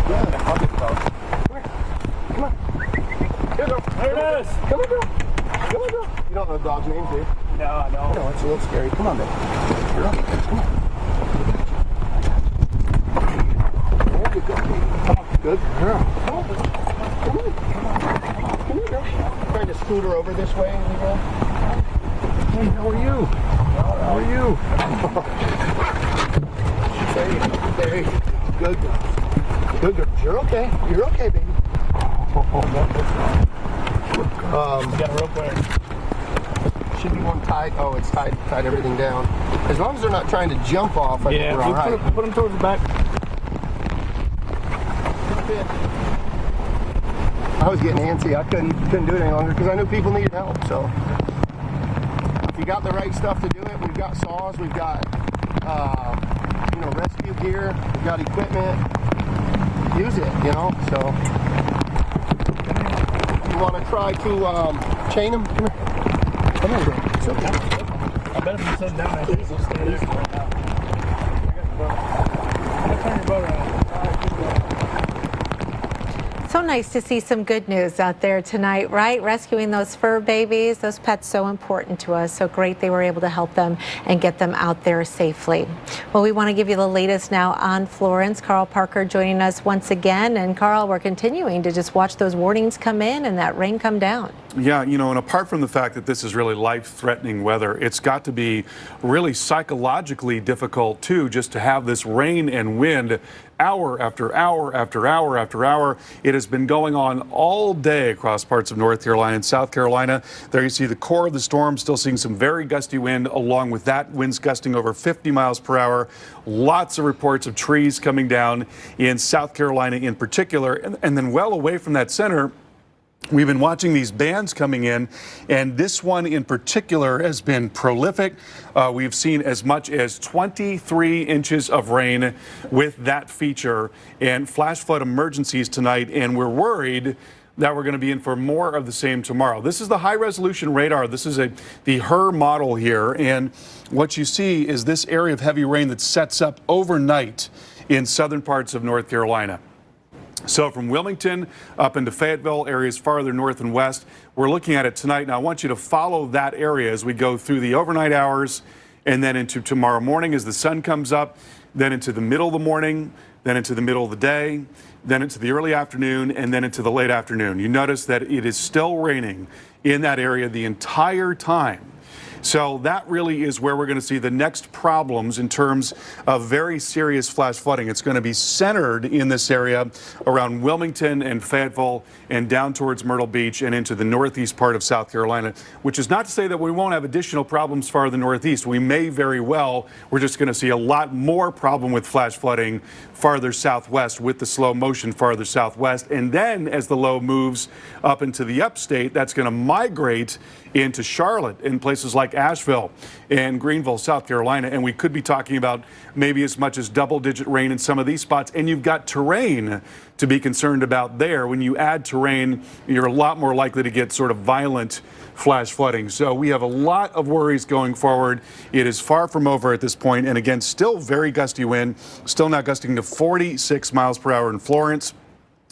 Good. I'll get close. Come on. Here, girl. There it is. Come on, girl. Come on, girl. You don't know the dog's name, do you? No, I don't. No, it's a little scary. Come on, baby. Girl, come on. There you go, baby. Come on. Good girl. Come on, baby. Come on. Come here, girl. Trying to scoot her over this way. Hey, how are you? How are you? Hey, good girl. Good girl. You're okay. You're okay, baby. Got a rope there. Should be one tied. Oh, it's tied everything down. As long as they're not trying to jump off, I think we're all right. Put them towards the back. I was getting antsy. I couldn't do it any longer because I knew people needed help. So if you got the right stuff to do it, we've got saws, we've got rescue gear, we've got equipment. Use it, So you want to try to chain them? Come here. Come on, bro. It's okay. I bet if you sit down, I think he'll stay there right now. I'm gonna turn your boat around. So nice to see some good news out there tonight, right? Rescuing those fur babies, those pets so important to us. So great they were able to help them and get them out there safely. Well, we want to give you the latest now on Florence. Carl Parker joining us once again. And Carl, we're continuing to just watch those warnings come in and that rain come down. Yeah, and apart from the fact that this is really life-threatening weather, it's got to be really psychologically difficult, too, just to have this rain and wind hour after hour after hour after hour. It has been going on all day across parts of North Carolina and South Carolina. There you see the core of the storm, still seeing some very gusty wind. Along with that, winds gusting over 50 miles per hour. Lots of reports of trees coming down in South Carolina in particular. And then well away from that center, we've been watching these bands coming in, and this one in particular has been prolific. We've seen as much as 23 inches of rain with that feature and flash flood emergencies tonight, and we're worried that we're going to be in for more of the same tomorrow. This is the high-resolution radar. This is the HER model here, and what you see is this area of heavy rain that sets up overnight in southern parts of North Carolina. So from Wilmington up into Fayetteville, areas farther north and west, we're looking at it tonight. Now I want you to follow that area as we go through the overnight hours and then into tomorrow morning as the sun comes up, then into the middle of the morning, then into the middle of the day, then into the early afternoon, and then into the late afternoon. You notice that it is still raining in that area the entire time. So that really is where we're going to see the next problems in terms of very serious flash flooding. It's going to be centered in this area around Wilmington and Fayetteville and down towards Myrtle Beach and into the northeast part of South Carolina, which is not to say that we won't have additional problems farther northeast. We may very well. We're just going to see a lot more problem with flash flooding farther southwest with the slow motion farther southwest. And then as the low moves up into the upstate, that's going to migrate into Charlotte and places like Asheville and Greenville, South Carolina. And we could be talking about maybe as much as double-digit rain in some of these spots. And you've got terrain to be concerned about there. When you add terrain, you're a lot more likely to get sort of violent flash flooding. So we have a lot of worries going forward. It is far from over at this point. And again, still very gusty wind, still now gusting to 46 miles per hour in Florence.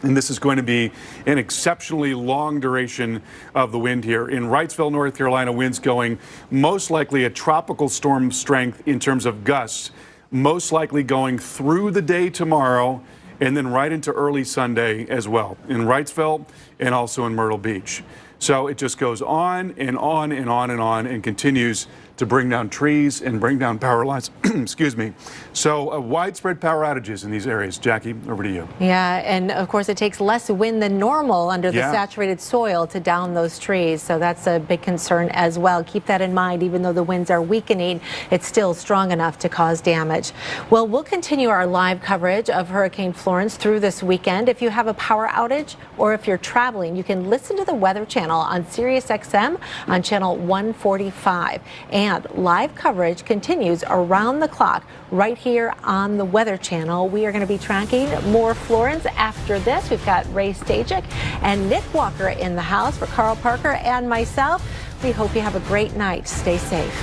And this is going to be an exceptionally long duration of the wind here. In Wrightsville, North Carolina, winds going most likely at tropical storm strength in terms of gusts, most likely going through the day tomorrow and then right into early Sunday as well in Wrightsville and also in Myrtle Beach. So it just goes on and on and on and on and continues to bring down trees and bring down power lines. Excuse me. So widespread power outages in these areas. Jackie, over to you. Yeah, and of course it takes less wind than normal under the saturated soil to down those trees. So that's a big concern as well. Keep that in mind. Even though the winds are weakening, it's still strong enough to cause damage. Well, we'll continue our live coverage of Hurricane Florence through this weekend. If you have a power outage or if you're traveling, you can listen to the Weather Channel on Sirius XM on channel 145. And live coverage continues around the clock right here on the Weather Channel. We are going to be tracking more Florence after this. We've got Ray Stajic and Nick Walker in the house for Carl Parker and myself. We hope you have a great night. Stay safe.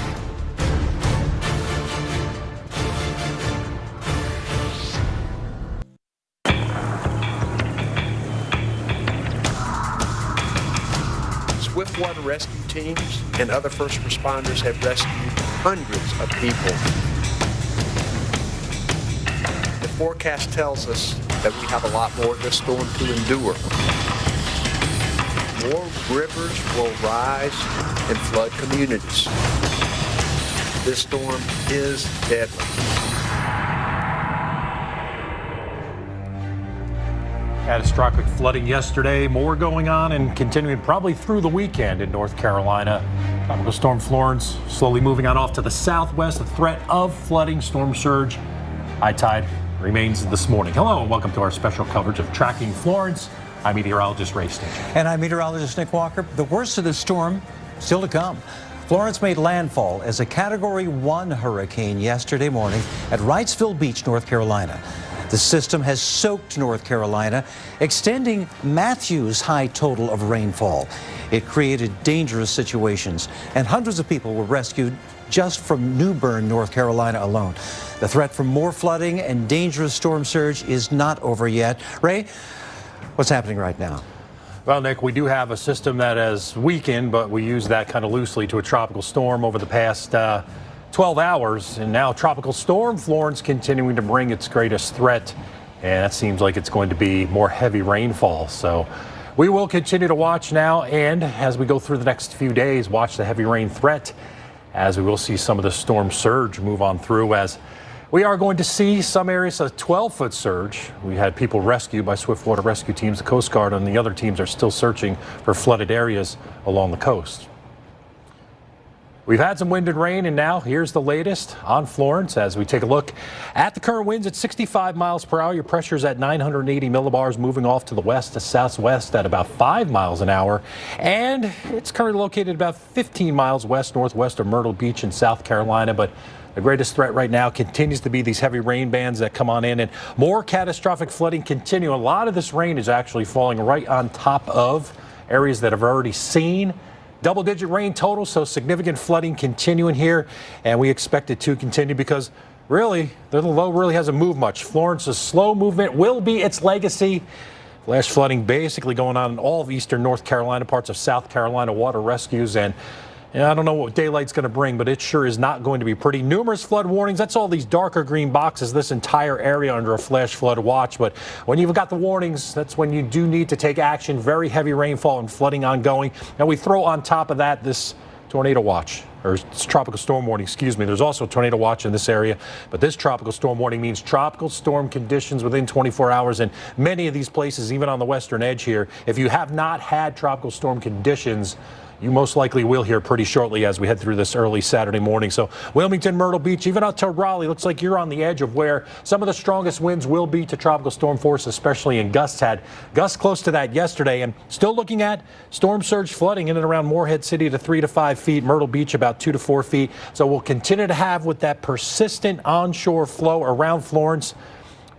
swiftwater rescue teams and other first responders have rescued hundreds of people. The forecast tells us that we have a lot more of this storm to endure. More rivers will rise and flood communities. This storm is deadly. Catastrophic flooding yesterday, more going on and continuing probably through the weekend in North Carolina. Tropical Storm Florence slowly moving on off to the southwest. The threat of flooding, storm surge, high tide remains this morning. Hello and welcome to our special coverage of Tracking Florence. I'm meteorologist Ray Stinch. And I'm meteorologist Nick Walker. The worst of the storm still to come. Florence made landfall as a Category 1 hurricane yesterday morning at Wrightsville Beach, North Carolina. The system has soaked North Carolina, extending Matthew's high total of rainfall. It created dangerous situations, and hundreds of people were rescued just from New Bern, North Carolina alone. The threat from more flooding and dangerous storm surge is not over yet. Ray, what's happening right now? Well, Nick, we do have a system that has weakened, but we use that kind of loosely to a tropical storm over the past 12 hours. And now Tropical Storm Florence continuing to bring its greatest threat. And that seems like it's going to be more heavy rainfall. So we will continue to watch now. And as we go through the next few days, watch the heavy rain threat as we will see some of the storm surge move on through, as we are going to see some areas a 12-foot surge. We had people rescued by swiftwater rescue teams, the Coast Guard, and the other teams are still searching for flooded areas along the coast. We've had some wind and rain, and now here's the latest on Florence as we take a look at the current winds at 65 miles per hour. Your pressure's at 980 millibars, moving off to the west to southwest at about 5 miles an hour. And it's currently located about 15 miles west-northwest of Myrtle Beach in South Carolina. But the greatest threat right now continues to be these heavy rain bands that come on in, and more catastrophic flooding continue. A lot of this rain is actually falling right on top of areas that have already seen double-digit rain total, so significant flooding continuing here, and we expect it to continue because really the low really hasn't moved much. Florence's slow movement will be its legacy. Flash flooding basically going on in all of eastern North Carolina, parts of South Carolina, water rescues, and I don't know what daylight's going to bring, but it sure is not going to be pretty. Numerous flood warnings. That's all these darker green boxes, this entire area under a flash flood watch. But when you've got the warnings, that's when you do need to take action. Very heavy rainfall and flooding ongoing. And we throw on top of that this tornado watch, or tropical storm warning, excuse me. There's also a tornado watch in this area, but this tropical storm warning means tropical storm conditions within 24 hours in many of these places, even on the western edge here. If you have not had tropical storm conditions, you most likely will hear pretty shortly as we head through this early Saturday morning. So Wilmington, Myrtle Beach, even out to Raleigh, looks like you're on the edge of where some of the strongest winds will be to tropical storm force, especially in gusts. Had gusts close to that yesterday, and still looking at storm surge flooding in and around Morehead City to 3 to 5 feet, Myrtle Beach about 2 to 4 feet. So we'll continue to have with that persistent onshore flow around Florence.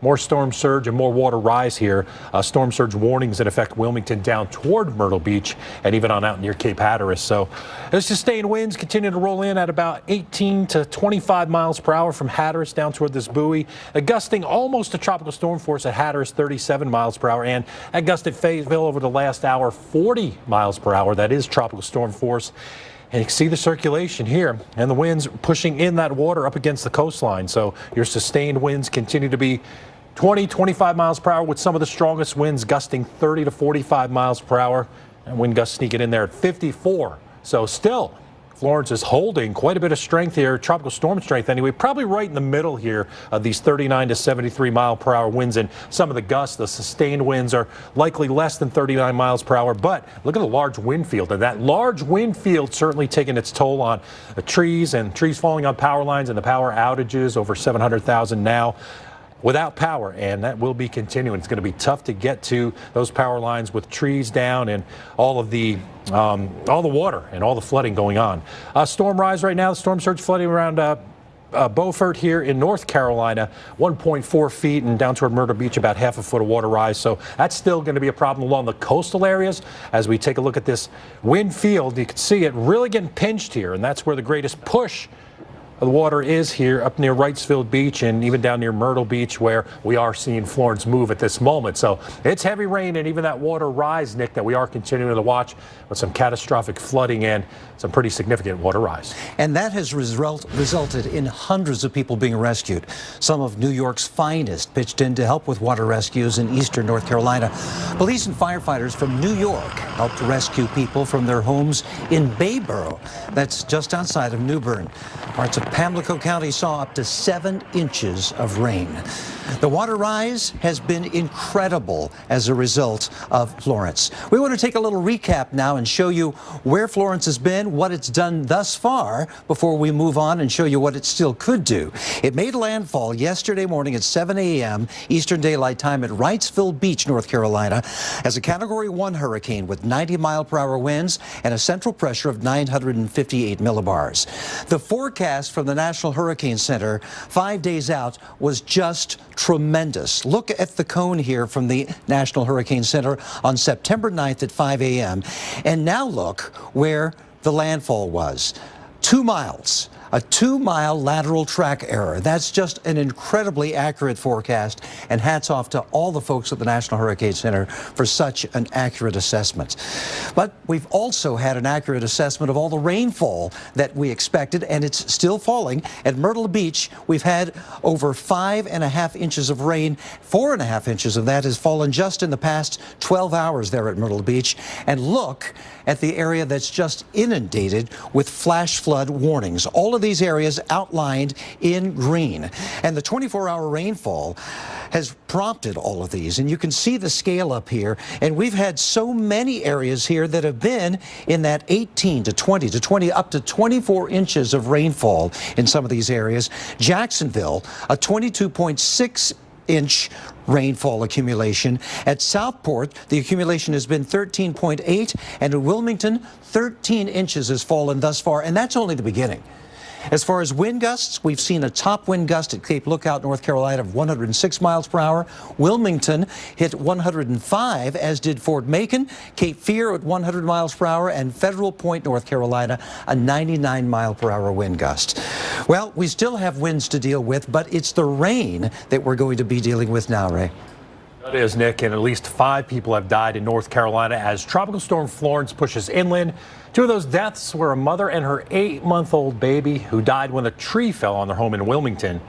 More storm surge and more water rise here. Storm surge warnings that affect Wilmington down toward Myrtle Beach and even on out near Cape Hatteras. So the sustained winds continue to roll in at about 18 to 25 miles per hour from Hatteras down toward this buoy. Gusting almost to tropical storm force at Hatteras, 37 miles per hour. And at gust at Fayetteville over the last hour, 40 miles per hour. That is tropical storm force. And you can see the circulation here and the winds pushing in that water up against the coastline. So your sustained winds continue to be 20, 25 miles per hour with some of the strongest winds gusting 30 to 45 miles per hour, and wind gusts sneaking in there at 54. So still, Florence is holding quite a bit of strength here, tropical storm strength anyway, probably right in the middle here of these 39 to 73 mile per hour winds, and some of the gusts, the sustained winds are likely less than 39 miles per hour. But look at the large wind field, and that large wind field certainly taking its toll on the trees, and trees falling on power lines and the power outages, over 700,000 now without power, and that will be continuing. It's going to be tough to get to those power lines with trees down and all the water and all the flooding going on. Storm rise right now, the storm surge flooding around Beaufort here in North Carolina, 1.4 feet, and down toward Myrtle Beach about half a foot of water rise. So that's still going to be a problem along the coastal areas. As we take a look at this wind field, you can see it really getting pinched here, and that's where the greatest push The water is here up near Wrightsville Beach and even down near Myrtle Beach, where we are seeing Florence move at this moment. So it's heavy rain and even that water rise, Nick, that we are continuing to watch with some catastrophic flooding and some pretty significant water rise. And that has resulted in hundreds of people being rescued. Some of New York's finest pitched in to help with water rescues in eastern North Carolina. Police and firefighters from New York helped rescue people from their homes in Bayboro. That's just outside of New Bern. Parts of Pamlico County saw up to 7 inches of rain. The water rise has been incredible as a result of Florence. We want to take a little recap now and show you where Florence has been, what it's done thus far, before we move on and show you what it still could do. It made landfall yesterday morning at 7 a.m. Eastern Daylight Time at Wrightsville Beach, North Carolina, as a Category 1 hurricane with 90-mile-per-hour winds and a central pressure of 958 millibars. The forecast from the National Hurricane Center 5 days out was just tremendous. Look at the cone here from the National Hurricane Center on September 9th at 5 a.m. And now look where the landfall was. 2 miles. A 2-mile lateral track error. That's just an incredibly accurate forecast, and hats off to all the folks at the National Hurricane Center for such an accurate assessment. But we've also had an accurate assessment of all the rainfall that we expected, and it's still falling. At Myrtle Beach, we've had over 5.5 inches of rain. 4.5 inches of that has fallen just in the past 12 hours there at Myrtle Beach. And look at the area that's just inundated with flash flood warnings. All of these areas outlined in green. And the 24-hour rainfall has prompted all of these. And you can see the scale up here. And we've had so many areas here that have been in that 18 to 20 up to 24 inches of rainfall in some of these areas. Jacksonville, a 22.6-inch rainfall accumulation. At Southport, the accumulation has been 13.8, and in Wilmington, 13 inches has fallen thus far, and that's only the beginning. As far as wind gusts, we've seen a top wind gust at Cape Lookout, North Carolina of 106 miles per hour. Wilmington hit 105, as did Fort Macon, Cape Fear at 100 miles per hour, and Federal Point, North Carolina, a 99 mile per hour wind gust. Well, we still have winds to deal with, but it's the rain that we're going to be dealing with now, Ray. It is, Nick, and at least 5 people have died in North Carolina as Tropical Storm Florence pushes inland. 2 of those deaths were a mother and her 8-month-old baby who died when a tree fell on their home in Wilmington.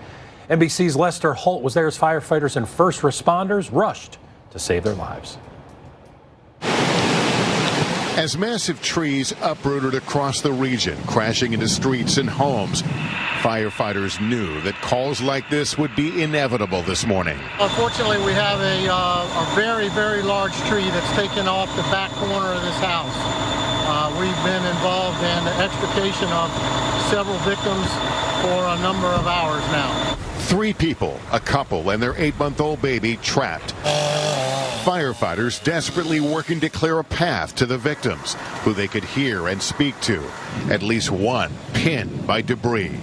NBC's Lester Holt was there as firefighters and first responders rushed to save their lives. As massive trees uprooted across the region, crashing into streets and homes, firefighters knew that calls like this would be inevitable this morning. Unfortunately, we have a very, very large tree that's taken off the back corner of this house. We've been involved in the extrication of several victims for a number of hours now. 3 people, a couple and their 8-month-old baby, trapped. Firefighters desperately working to clear a path to the victims, who they could hear and speak to. At least one pinned by debris.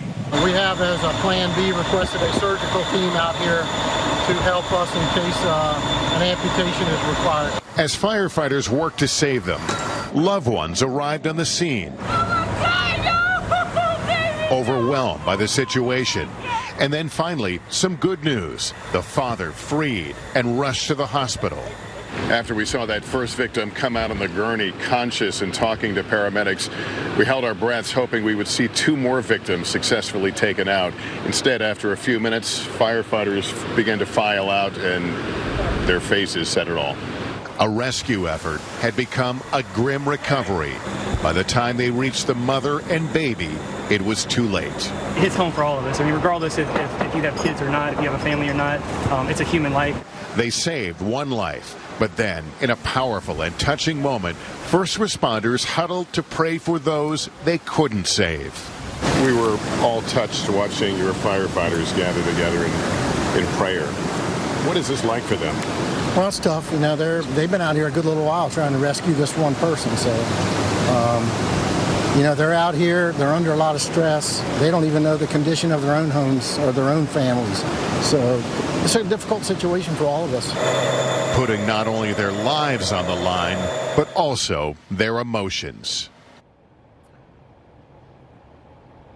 We have, as a Plan B, requested a surgical team out here to help us in case an amputation is required. As firefighters work to save them, loved ones arrived on the scene. Overwhelmed by the situation. And then finally, some good news. The father freed and rushed to the hospital. After we saw that first victim come out on the gurney conscious and talking to paramedics, we held our breaths hoping we would see 2 more victims successfully taken out. Instead, after a few minutes, firefighters began to file out and their faces said it all. A rescue effort had become a grim recovery. By the time they reached the mother and baby, it was too late. It hits home for all of us. I mean, regardless if you have kids or not, if you have a family or not, it's a human life. They saved one life, but then, in a powerful and touching moment, first responders huddled to pray for those they couldn't save. We were all touched watching your firefighters gather together in prayer. What is this like for them? Well, it's tough. You know, they've been out here a good little while trying to rescue this one person. So, you know, they're out here. They're under a lot of stress. They don't even know the condition of their own homes or their own families. So it's a difficult situation for all of us. Putting not only their lives on the line, but also their emotions.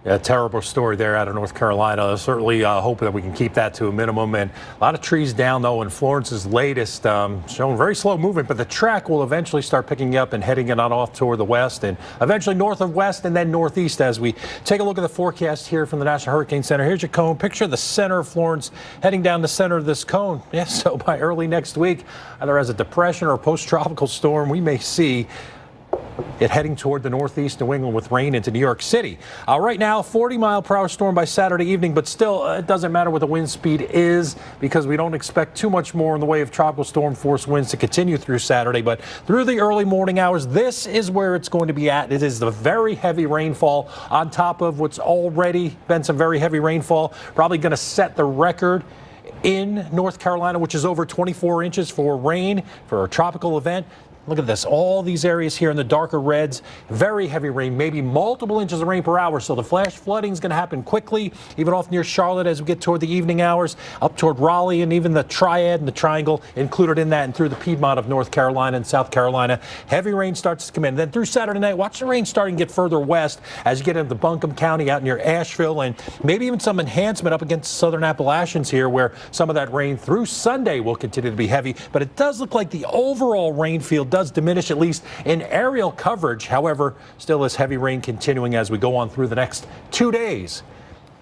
A terrible story there out of North Carolina. Certainly hope that we can keep that to a minimum. And a lot of trees down, though, in Florence's latest, showing very slow movement. But the track will eventually start picking up and heading it on off toward the west and eventually north of west and then northeast as we take a look at the forecast here from the National Hurricane Center. Here's your cone. Picture the center of Florence heading down the center of this cone. Yeah, so by early next week, either as a depression or a post-tropical storm, we may see it heading toward the northeast New England with rain into New York City. Right now, 40-mile-per-hour storm by Saturday evening, but still, it doesn't matter what the wind speed is because we don't expect too much more in the way of tropical storm force winds to continue through Saturday. But through the early morning hours, this is where it's going to be at. It is the very heavy rainfall on top of what's already been some very heavy rainfall, probably going to set the record in North Carolina, which is over 24 inches for rain for a tropical event. Look at this. All these areas here in the darker reds, very heavy rain, maybe multiple inches of rain per hour. So the flash flooding is going to happen quickly, even off near Charlotte as we get toward the evening hours, up toward Raleigh and even the Triad and the Triangle included in that and through the Piedmont of North Carolina and South Carolina. Heavy rain starts to come in. Then through Saturday night, watch the rain starting to get further west as you get into Buncombe County out near Asheville and maybe even some enhancement up against southern Appalachians here where some of that rain through Sunday will continue to be heavy. But it does look like the overall rain field does diminish, at least in aerial coverage. However, still is heavy rain continuing as we go on through the next 2 days.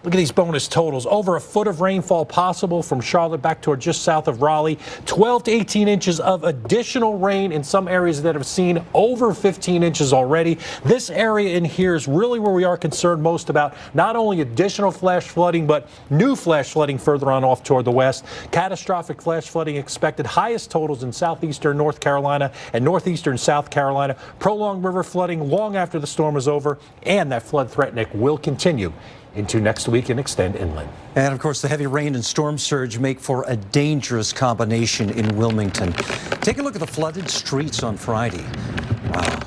Look at these bonus totals. Over a foot of rainfall possible from Charlotte back toward just south of Raleigh. 12 to 18 inches of additional rain in some areas that have seen over 15 inches already. This area in here is really where we are concerned most about not only additional flash flooding, but new flash flooding further on off toward the west. Catastrophic flash flooding expected. Highest totals in southeastern North Carolina and northeastern South Carolina. Prolonged river flooding long after the storm is over, and that flood threat will continue into next week and extend inland. And of course, the heavy rain and storm surge make for a dangerous combination in Wilmington. Take a look at the flooded streets on Friday. Wow.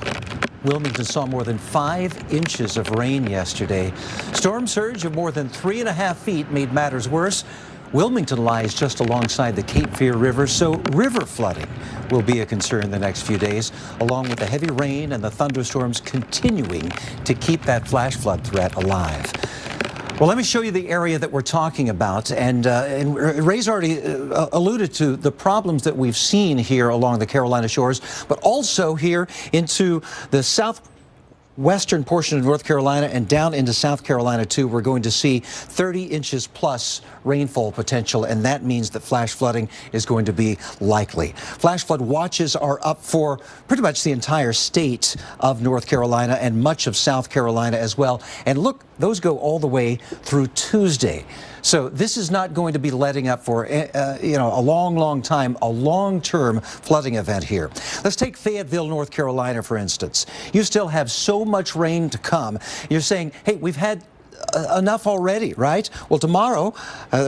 Wilmington saw more than 5 inches of rain yesterday. Storm surge of more than 3.5 feet made matters worse. Wilmington lies just alongside the Cape Fear River, so river flooding will be a concern the next few days, along with the heavy rain and the thunderstorms continuing to keep that flash flood threat alive. Well, let me show you the area that we're talking about. And Ray's already alluded to the problems that we've seen here along the Carolina shores, but also here into the southwestern portion of North Carolina and down into South Carolina, too. We're going to see 30 inches plus rainfall potential, and that means that flash flooding is going to be likely. Flash flood watches are up for pretty much the entire state of North Carolina and much of South Carolina as well. And look, those go all the way through Tuesday. So this is not going to be letting up for a long time, a long-term flooding event here. Let's take Fayetteville, North Carolina, for instance. You still have so much rain to come. You're saying, hey, we've had enough already, right? Well, tomorrow,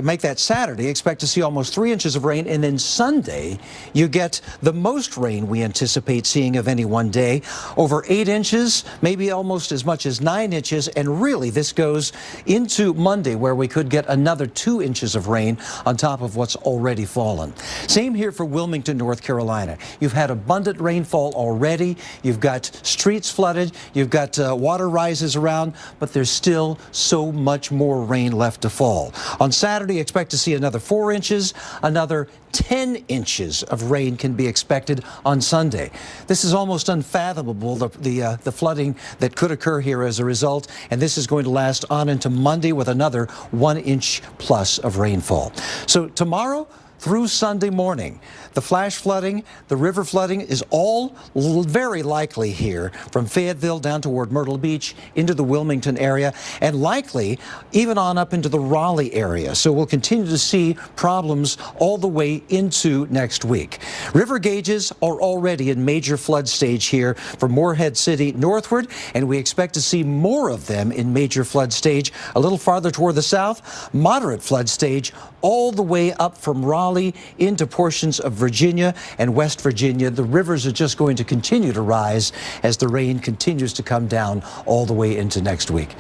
make that Saturday, expect to see almost 3 inches of rain, and then Sunday, you get the most rain we anticipate seeing of any one day, over 8 inches, maybe almost as much as 9 inches, and really this goes into Monday, where we could get another 2 inches of rain on top of what's already fallen. Same here for Wilmington, North Carolina. You've had abundant rainfall already. You've got streets flooded. You've got water rises around, but there's still so much more rain left to fall. On Saturday, expect to see another 4 inches, another 10 inches of rain can be expected on Sunday. This is almost unfathomable, the flooding that could occur here as a result, and this is going to last on into Monday with another 1 inch plus of rainfall. So tomorrow through Sunday morning, the flash flooding, the river flooding is all very likely here from Fayetteville down toward Myrtle Beach into the Wilmington area, and likely even on up into the Raleigh area. So we'll continue to see problems all the way into next week. River gauges are already in major flood stage here from Morehead City northward, and we expect to see more of them in major flood stage a little farther toward the south. Moderate flood stage all the way up from Raleigh into portions of Virginia and West Virginia. The rivers are just going to continue to rise as the rain continues to come down all the way into next week.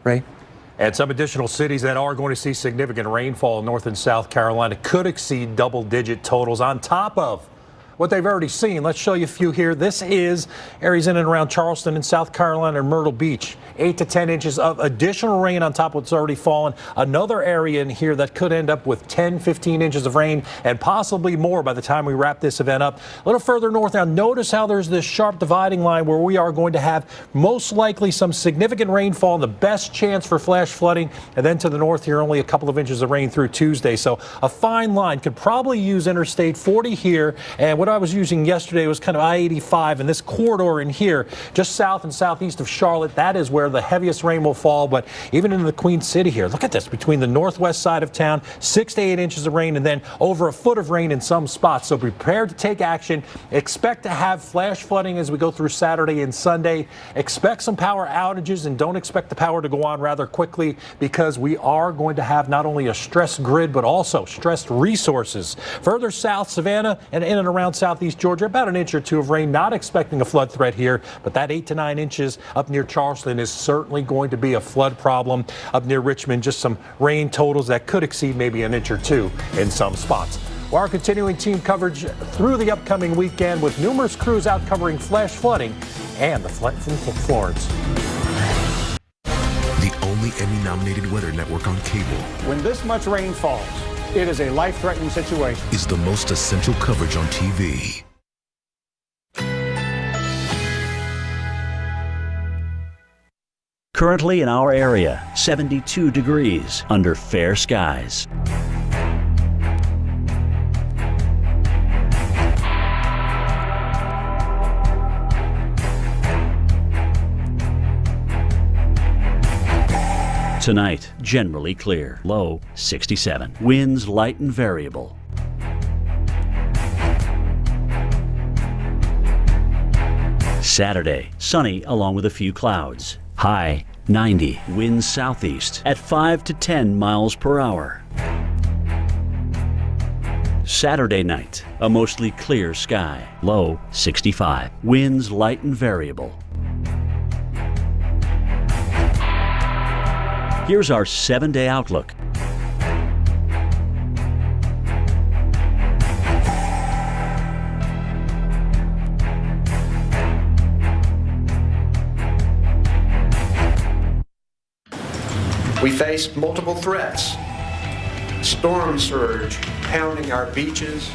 Ray? And some additional cities that are going to see significant rainfall in North and South Carolina could exceed double-digit totals on top of what they've already seen. Let's show you a few here. This is areas in and around Charleston and South Carolina and Myrtle Beach. 8 to 10 inches of additional rain on top of what's already fallen. Another area in here that could end up with 10, 15 inches of rain and possibly more by the time we wrap this event up. A little further north now, notice how there's this sharp dividing line where we are going to have most likely some significant rainfall and the best chance for flash flooding. And then to the north here, only a couple of inches of rain through Tuesday. So a fine line. Could probably use Interstate 40 here. And what I was using yesterday was kind of I-85 and this corridor in here, just south and southeast of Charlotte. That is where the heaviest rain will fall. But even in the Queen City here, look at this, between the northwest side of town, 6 to 8 inches of rain and then over a foot of rain in some spots. So prepare to take action. Expect to have flash flooding as we go through Saturday and Sunday. Expect some power outages and don't expect the power to go on rather quickly because we are going to have not only a stressed grid but also stressed resources. Further south, Savannah and in and around southeast Georgia, about an inch or two of rain. Not expecting a flood threat here, but that 8 to 9 inches up near Charleston is certainly going to be a flood problem. Up near Richmond, just some rain totals that could exceed maybe an inch or two in some spots. Well, our continuing team coverage through the upcoming weekend with numerous crews out covering flash flooding and the flood from Florence. The only Emmy-nominated weather network on cable. When this much rain falls, it is a life-threatening situation. Is the most essential coverage on TV. Currently in our area, 72 degrees under fair skies. Tonight, generally clear. Low 67. Winds light and variable. Saturday, sunny along with a few clouds. High 90. Winds southeast at 5 to 10 miles per hour. Saturday night, a mostly clear sky. Low 65. Winds light and variable. Here's our 7-day outlook. We face multiple threats. Storm surge pounding our beaches,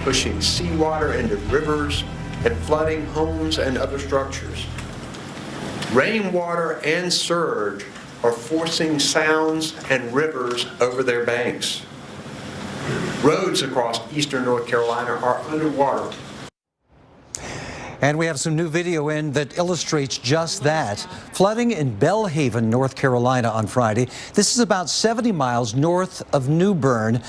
pushing seawater into rivers, and flooding homes and other structures. Rainwater and surge are forcing sounds and rivers over their banks. Roads across eastern North Carolina are underwater. And we have some new video in that illustrates just that. Flooding in Belhaven, North Carolina on Friday. This is about 70 miles north of New Bern,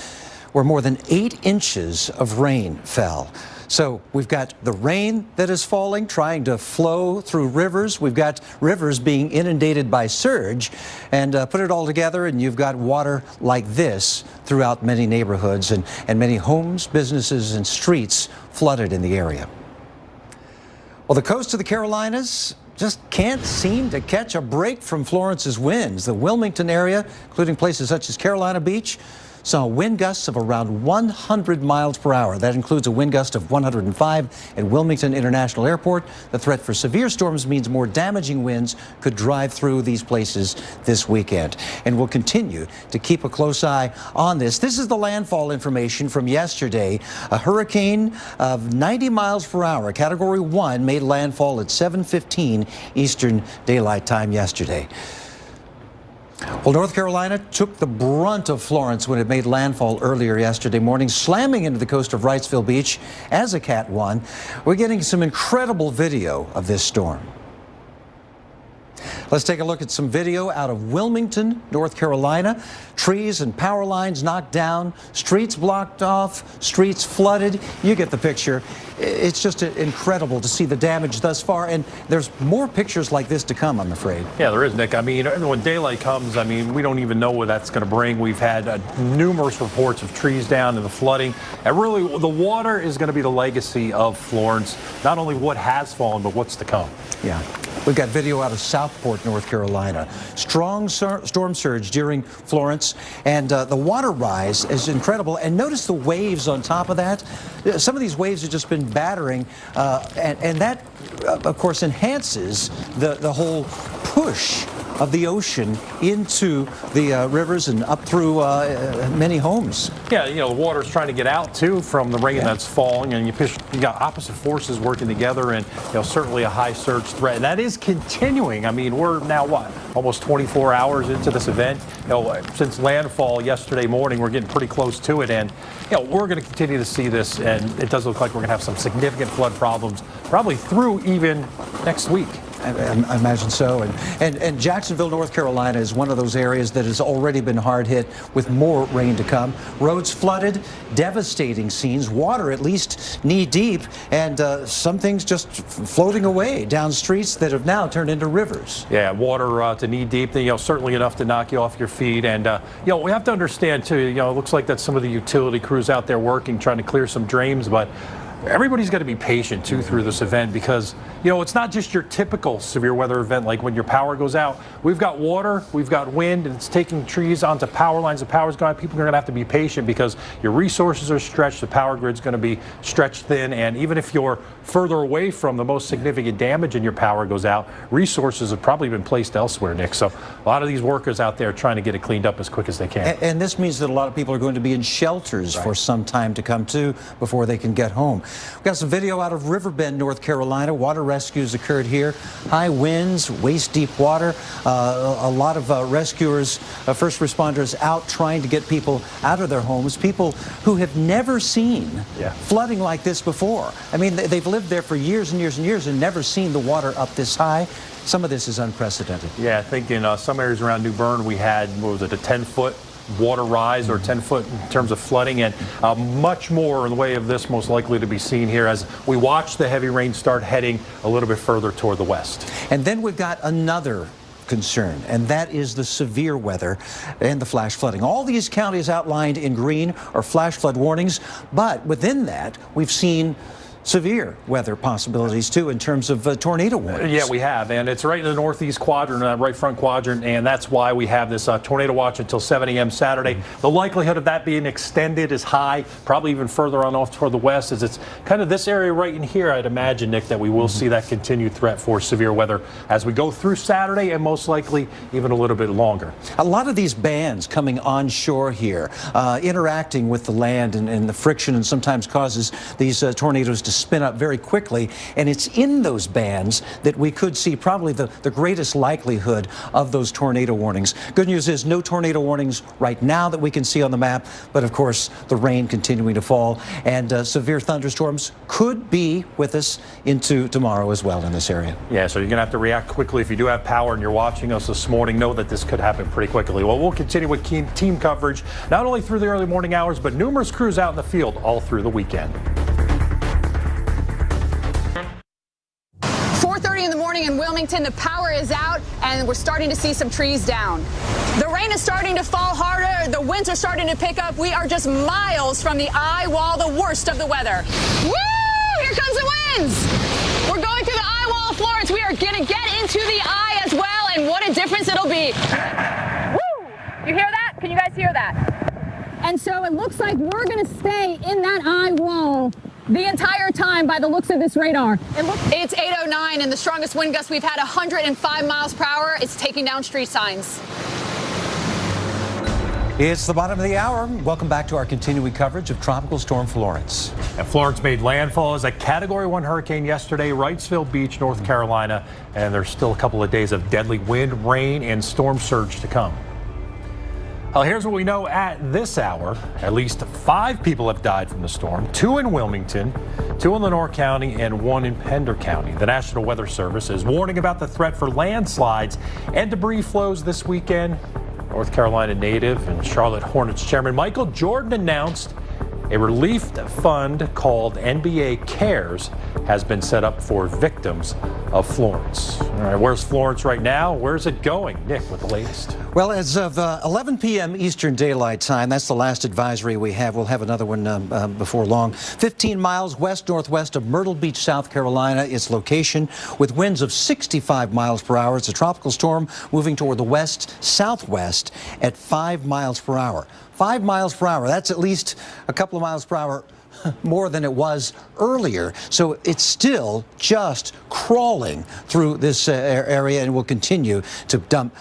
where more than 8 inches of rain fell. So we've got the rain that is falling, trying to flow through rivers. We've got rivers being inundated by surge. And put it all together, and you've got water like this throughout many neighborhoods and many homes, businesses, and streets flooded in the area. Well, the coast of the Carolinas just can't seem to catch a break from Florence's winds. The Wilmington area, including places such as Carolina Beach, saw wind gusts of around 100 miles per hour. That includes a wind gust of 105 at Wilmington International Airport. The threat for severe storms means more damaging winds could drive through these places this weekend. And we'll continue to keep a close eye on this. This is the landfall information from yesterday. A hurricane of 90 miles per hour, Category 1, made landfall at 7:15 Eastern Daylight Time yesterday. Well, North Carolina took the brunt of Florence when it made landfall earlier yesterday morning, slamming into the coast of Wrightsville Beach as a Cat 1. We're getting some incredible video of this storm. Let's take a look at some video out of Wilmington, North Carolina. Trees and power lines knocked down, streets blocked off, streets flooded. You get the picture. It's just incredible to see the damage thus far, and there's more pictures like this to come, I'm afraid. Yeah, there is, Nick. I mean, when daylight comes, I mean, we don't even know what that's going to bring. We've had numerous reports of trees down and the flooding, and really the water is going to be the legacy of Florence, not only what has fallen, but what's to come. Yeah. We've got video out of Southport Charlotte, North Carolina. Strong storm surge during Florence, and the water rise is incredible. And notice the waves on top of that. Some of these waves have just been battering, and that, of course, enhances the whole push of the ocean into the rivers and up through many homes. Yeah, you know, the water's trying to get out too from the rain that's falling, and you got opposite forces working together, and you know, certainly a high surge threat. And that is continuing. I mean, we're now what, almost 24 hours into this event. You know, since landfall yesterday morning, we're getting pretty close to it, and you know, we're going to continue to see this, and it does look like we're going to have some significant flood problems probably through even next week. I imagine so. And Jacksonville, North Carolina is one of those areas that has already been hard hit with more rain to come. Roads flooded, devastating scenes, water at least knee deep, and some things just floating away down streets that have now turned into rivers. Yeah, water to knee deep, you know, certainly enough to knock you off your feet. And, you know, we have to understand too, you know, it looks like that some of the utility crews out there working, trying to clear some drains, but everybody's got to be patient too through this event, because you know, it's not just your typical severe weather event like when your power goes out. We've got water, we've got wind, and it's taking trees onto power lines. The power's going. People are going to have to be patient because your resources are stretched. The power grid's going to be stretched thin, and even if you're further away from the most significant damage and your power goes out, resources have probably been placed elsewhere, Nick. So a lot of these workers out there are trying to get it cleaned up as quick as they can. And this means that a lot of people are going to be in shelters for some time to come too before they can get home. We've got some video out of Riverbend, North Carolina. Water rescues occurred here. High winds, waist-deep water. A lot of rescuers, first responders out trying to get people out of their homes. People who have never seen flooding like this before. I mean, they've lived there for years and years and years and never seen the water up this high. Some of this is unprecedented. Yeah, I think in some areas around New Bern we had, what was it, a 10-foot water rise or 10 foot in terms of flooding, and much more in the way of this most likely to be seen here as we watch the heavy rain start heading a little bit further toward the west. And then we've got another concern, and that is the severe weather and the flash flooding. All these counties outlined in green are flash flood warnings, but within that we've seen severe weather possibilities too in terms of tornado warnings. Yeah, we have, and it's right in the northeast quadrant, right front quadrant, and that's why we have this tornado watch until 7 a.m. Saturday. The likelihood of that being extended is high, probably even further on off toward the west, as it's kind of this area right in here. I'd imagine, Nick, that we will see that continued threat for severe weather as we go through Saturday, and most likely even a little bit longer. A lot of these bands coming onshore here, interacting with the land and the friction, and sometimes causes these tornadoes to spin up very quickly, and it's in those bands that we could see probably the greatest likelihood of those tornado warnings. Good news is no tornado warnings right now that we can see on the map, but of course the rain continuing to fall, and severe thunderstorms could be with us into tomorrow as well in this area. Yeah, so you're going to have to react quickly. If you do have power and you're watching us this morning, know that this could happen pretty quickly. Well, we'll continue with team coverage, not only through the early morning hours, but numerous crews out in the field all through the weekend. 4:30 in the morning in Wilmington, the power is out and we're starting to see some trees down. The rain is starting to fall harder. The winds are starting to pick up. We are just miles from the eye wall, the worst of the weather. Woo! Here comes the winds. We're going through the eye wall of Florence. We are going to get into the eye as well, and what a difference it'll be. Woo! You hear that? Can you guys hear that? And so it looks like we're going to stay in that eye wall the entire time by the looks of this radar. It's 8:09 and the strongest wind gust we've had, 105 miles per hour. It's taking down street signs. It's the bottom of the hour. Welcome back to our continuing coverage of Tropical Storm Florence. And Florence made landfall as a Category 1 hurricane yesterday, Wrightsville Beach, North Carolina, and there's still a couple of days of deadly wind, rain, and storm surge to come. Well, here's what we know at this hour. At least 5 people have died from the storm, 2 in Wilmington, 2 in Lenore County, and 1 in Pender County. The National Weather Service is warning about the threat for landslides and debris flows this weekend. North Carolina native and Charlotte Hornets chairman Michael Jordan announced A relief fund called NBA Cares has been set up for victims of Florence. All right, where's Florence right now? Where's it going? Nick with the latest. Well, as of 11 p.m. Eastern Daylight Time, that's the last advisory we have. We'll have another one before long. 15 miles west-northwest of Myrtle Beach, South Carolina, its location, with winds of 65 miles per hour. It's a tropical storm moving toward the west-southwest at 5 miles per hour. 5 miles per hour. That's at least a couple of miles per hour more than it was earlier. So it's still just crawling through this area and will continue to dump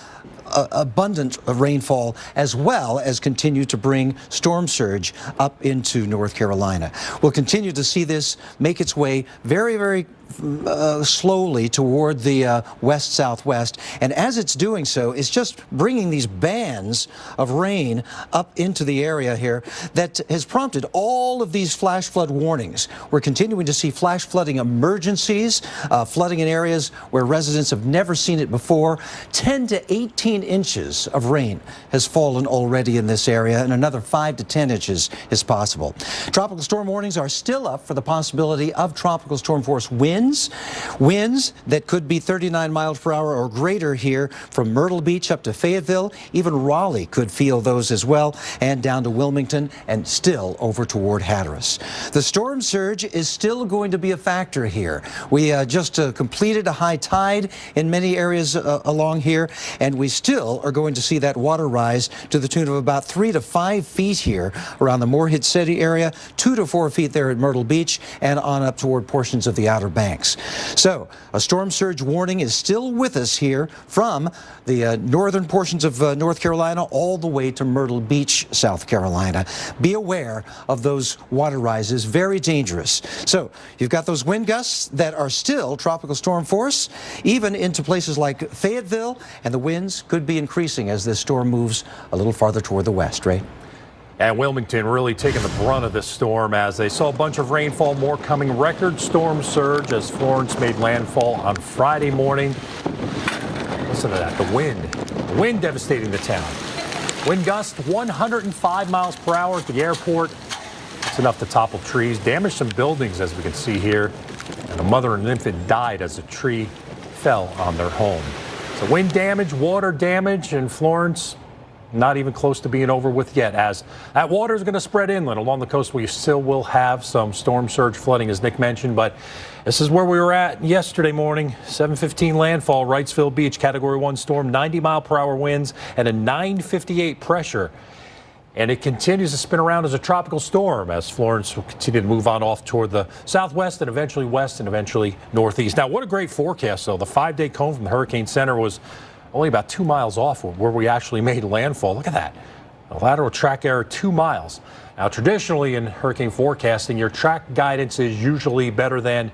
abundant rainfall, as well as continue to bring storm surge up into North Carolina. We'll continue to see this make its way very, very slowly toward the west-southwest, and as it's doing so, it's just bringing these bands of rain up into the area here that has prompted all of these flash flood warnings. We're continuing to see flash flooding emergencies, flooding in areas where residents have never seen it before. 10 to 18 inches of rain has fallen already in this area, and another 5 to 10 inches is possible. Tropical storm warnings are still up for the possibility of tropical storm force winds that could be 39 miles per hour or greater here from Myrtle Beach up to Fayetteville. Even Raleigh could feel those as well, and down to Wilmington and still over toward Hatteras. The storm surge is still going to be a factor here. We just completed a high tide in many areas along here, and we still are going to see that water rise to the tune of about 3 to 5 feet here around the Morehead City area, 2 to 4 feet there at Myrtle Beach, and on up toward portions of the Outer Banks. So a storm surge warning is still with us here from the northern portions of North Carolina all the way to Myrtle Beach, South Carolina. Be aware of those water rises, very dangerous. So you've got those wind gusts that are still tropical storm force, even into places like Fayetteville, and the winds could be increasing as this storm moves a little farther toward the west, Ray. And Wilmington really taking the brunt of this storm as they saw a bunch of rainfall, more coming. Record storm surge as Florence made landfall on Friday morning. Listen to that, the wind devastating the town. Wind gust 105 miles per hour at the airport. It's enough to topple trees, damage some buildings as we can see here. And a mother and an infant died as a tree fell on their home. So wind damage, water damage in Florence, not even close to being over with yet, as that water is going to spread inland along the coast. We still will have some storm surge flooding, as Nick mentioned, but this is where we were at yesterday morning. 7:15 landfall, Wrightsville Beach, Category 1 storm, 90 mile per hour winds and a 958 pressure. And it continues to spin around as a tropical storm as Florence will continue to move on off toward the southwest and eventually west and eventually northeast. Now, what a great forecast, though. The 5-day cone from the Hurricane Center was only about 2 miles off where we actually made landfall. Look at that. A lateral track error 2 miles. Now, traditionally in hurricane forecasting, your track guidance is usually better than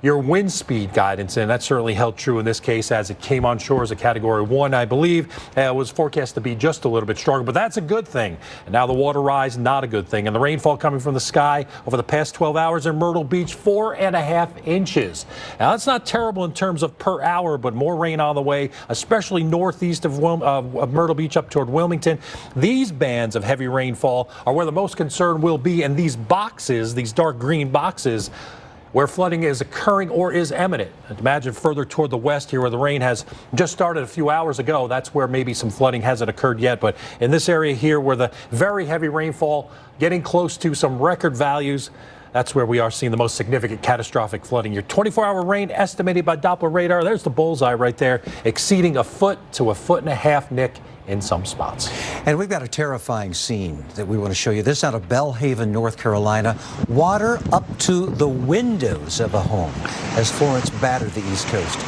your wind speed guidance, and that certainly held true in this case as it came on shore as a Category 1, I believe. Was forecast to be just a little bit stronger, but that's a good thing. And now the water rise, not a good thing. And the rainfall coming from the sky over the past 12 hours in Myrtle Beach, 4.5 inches. Now, that's not terrible in terms of per hour, but more rain on the way, especially northeast of Myrtle Beach up toward Wilmington. These bands of heavy rainfall are where the most concern will be, and these boxes, these dark green boxes, where flooding is occurring or is imminent. Imagine further toward the west here where the rain has just started a few hours ago. That's where maybe some flooding hasn't occurred yet. But in this area here where the very heavy rainfall getting close to some record values, that's where we are seeing the most significant catastrophic flooding. Your 24-hour rain estimated by Doppler radar, there's the bullseye right there, exceeding 1 foot to 1.5 foot, Nick, in some spots. And we've got a terrifying scene that we want to show you. This out of Belhaven, North Carolina. Water up to the windows of a home as Florence battered the East Coast.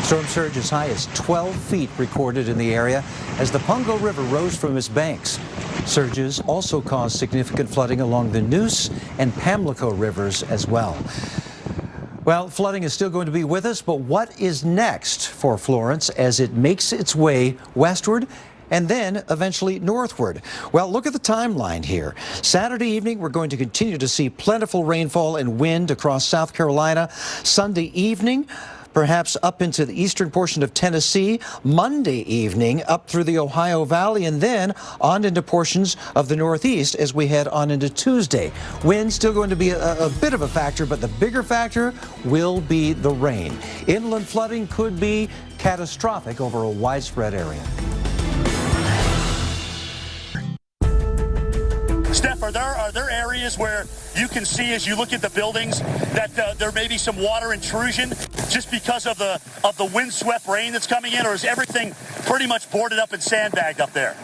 Storm surge as high as 12 feet recorded in the area as the Pungo River rose from its banks. Surges also caused significant flooding along the Neuse and Pamlico rivers as well. Well, flooding is still going to be with us, but what is next for Florence as it makes its way westward and then eventually northward? Well, look at the timeline here. Saturday evening, we're going to continue to see plentiful rainfall and wind across South Carolina. Sunday evening, perhaps up into the eastern portion of Tennessee Monday evening, up through the Ohio Valley, and then on into portions of the Northeast as we head on into Tuesday. Wind still going to be a bit of a factor, but the bigger factor will be the rain. Inland flooding could be catastrophic over a widespread area. Steph, are there areas where you can see as you look at the buildings that there may be some water intrusion just because of the windswept rain that's coming in, or is everything pretty much boarded up and sandbagged up there?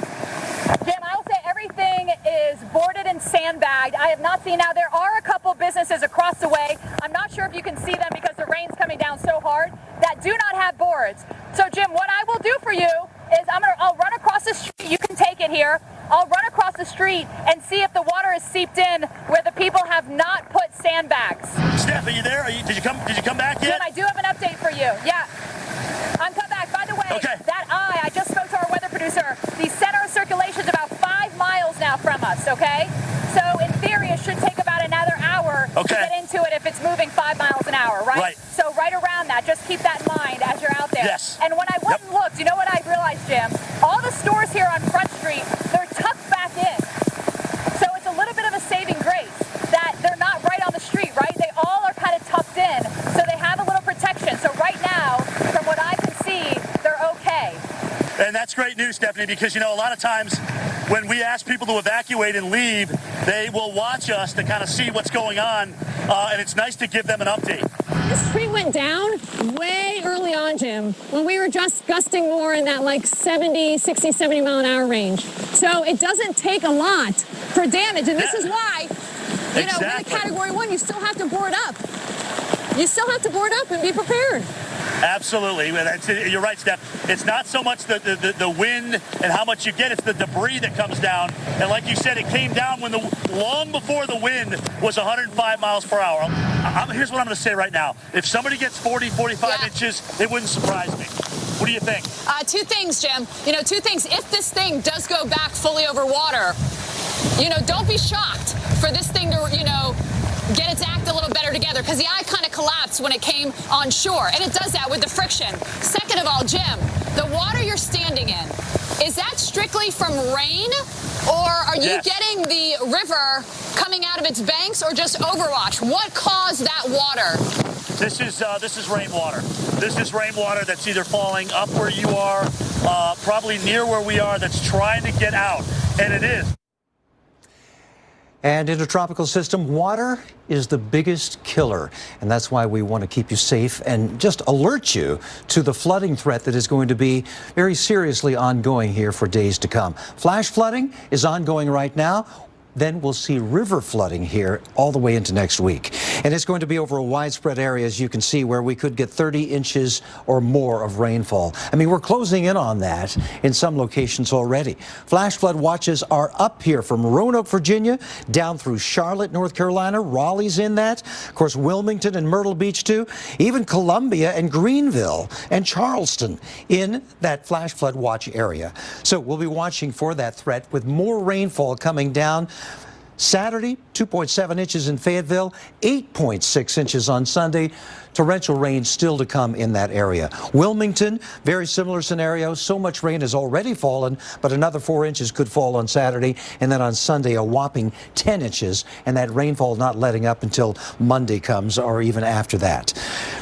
Jim, I will say everything is boarded and sandbagged. I have not seen, now there are a couple businesses across the way. I'm not sure if you can see them because the rain's coming down so hard that do not have boards. So Jim, what I will do for you is I'll run across the street. You can take it here. I'll run across the street and see if the water is seeped in where the people have not put sandbags. Steph, are you there? Did you come back yet? Jim, I do have an update for you. Yeah, I'm come back. By the way, that I just spoke to our weather producer. The center of circulation is about 5 miles now from us, okay? So in theory, it should take about another hour to get into it if it's moving 5 miles an hour, right? So right around that, just keep that in mind as you're out there. Yes. And when I went and looked, you know what I realized, Jim? All the stores here on Front Street, they're tucked back in. So it's a little bit of a saving grace that they're not right on the street, right? They all are kind of tucked in, so they have a little protection. So right now, from what I can see, they're okay. And that's great news, Stephanie, because, you know, a lot of times when we ask people to evacuate and leave, they will watch us to kind of see what's going on, and it's nice to give them an update. This tree went down way early on, Jim, when we were just gusting more in that like 60, 70 mile an hour range. So it doesn't take a lot for damage, and this is why, you know, with a Category 1, you still have to board up. You still have to board up and be prepared. Absolutely. You're right, Steph. It's not so much the wind and how much you get, it's the debris that comes down. And like you said, it came down long before the wind was 105 miles per hour. Here's what I'm going to say right now. If somebody gets 40, 45 inches, it wouldn't surprise me. What do you think? Two things, Jim. You know, two things. If this thing does go back fully over water, you know, don't be shocked for this thing to, you know, get its act a little better together, because the eye kind of collapsed when it came on shore, and it does that with the friction. Second of all, Jim, the water you're standing in, is that strictly from rain, or are you getting the river coming out of its banks, or just overwash? What caused that water? This is rainwater. This is rainwater that's either falling up where you are, probably near where we are, that's trying to get out, and it is. And in a tropical system, water is the biggest killer. And that's why we want to keep you safe and just alert you to the flooding threat that is going to be very seriously ongoing here for days to come. Flash flooding is ongoing right now. Then we'll see river flooding here all the way into next week. And it's going to be over a widespread area, as you can see, where we could get 30 inches or more of rainfall. I mean, we're closing in on that in some locations already. Flash flood watches are up here from Roanoke, Virginia, down through Charlotte, North Carolina. Raleigh's in that. Of course, Wilmington and Myrtle Beach, too. Even Columbia and Greenville and Charleston in that flash flood watch area. So we'll be watching for that threat with more rainfall coming down. Saturday, 2.7 inches in Fayetteville, 8.6 inches on Sunday. Torrential rain still to come in that area. Wilmington, very similar scenario. So much rain has already fallen, but another 4 inches could fall on Saturday. And then on Sunday, a whopping 10 inches. And that rainfall not letting up until Monday comes or even after that.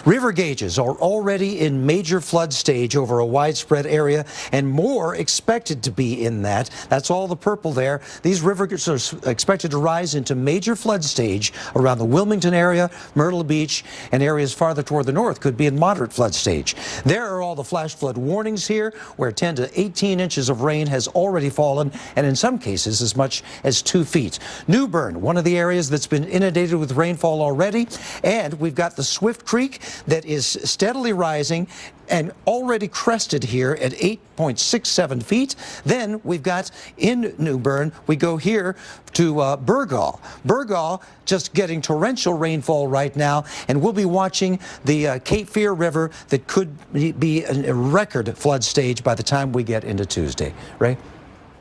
River gauges are already in major flood stage over a widespread area, and more expected to be in that. That's all the purple there. These rivers are expected to rise into major flood stage around the Wilmington area, Myrtle Beach, and areas farther toward the north could be in moderate flood stage. There are all the flash flood warnings here, where 10 to 18 inches of rain has already fallen, and in some cases as much as 2 feet. New Bern, one of the areas that's been inundated with rainfall already, and we've got the Swift Creek that is steadily rising and already crested here at 8.67 feet. Then we've got in New Bern, we go here to Burgaw. Burgaw just getting torrential rainfall right now, and we'll be watching the Cape Fear River that could be a record flood stage by the time we get into Tuesday. Ray?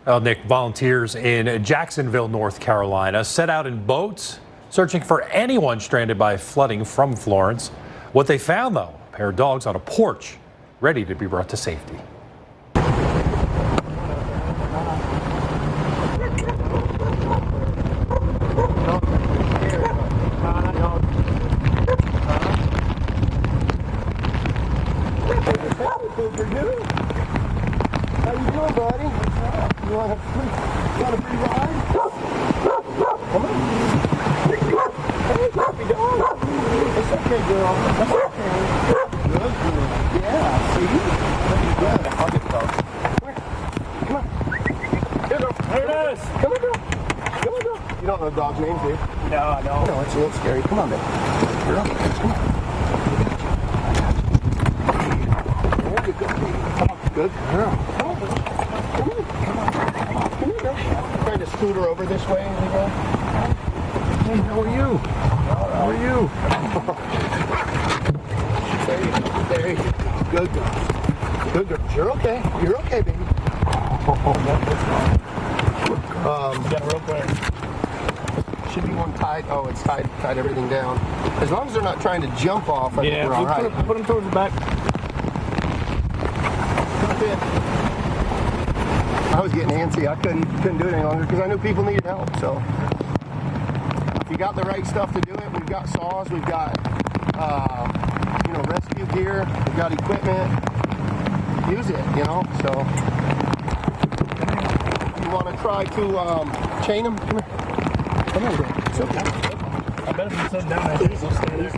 Well, Nick, volunteers in Jacksonville, North Carolina, set out in boats searching for anyone stranded by flooding from Florence. What they found, though, pair of dogs on a porch, ready to be brought to safety. How you doing, buddy? You want a free ride? Come on. Hey, puppy dog. It's okay, girl. That's okay. Good girl. Yeah, see? Good. I'll get the dog. Come on. Here, girl. There it is. Come on, girl. Come on, girl. You don't know the dog's name, do you? No, I don't. No, it's a little scary. Come on, baby. Girl, come on. There you go, baby. Come on. Good girl. Come on. Come on. Come on. Come here, girl. Trying to scoot her over this way. There you go. Hey, how are you? How are you? There you go. Good girl. Good girl. You're okay. You're okay, baby. Yeah, real quick. Should be one tied. Oh, it's tied everything down. As long as they're not trying to jump off, I think we're all right. Put them towards the back. I was getting antsy. I couldn't do it any longer because I knew people needed help. So if you got the right stuff to do it, we've got saws, we've got rescue gear, we've got equipment. Use it, So you want to try to chain them? Come here. Come here, bro. It's okay. I bet if you sit down, they'll stay there.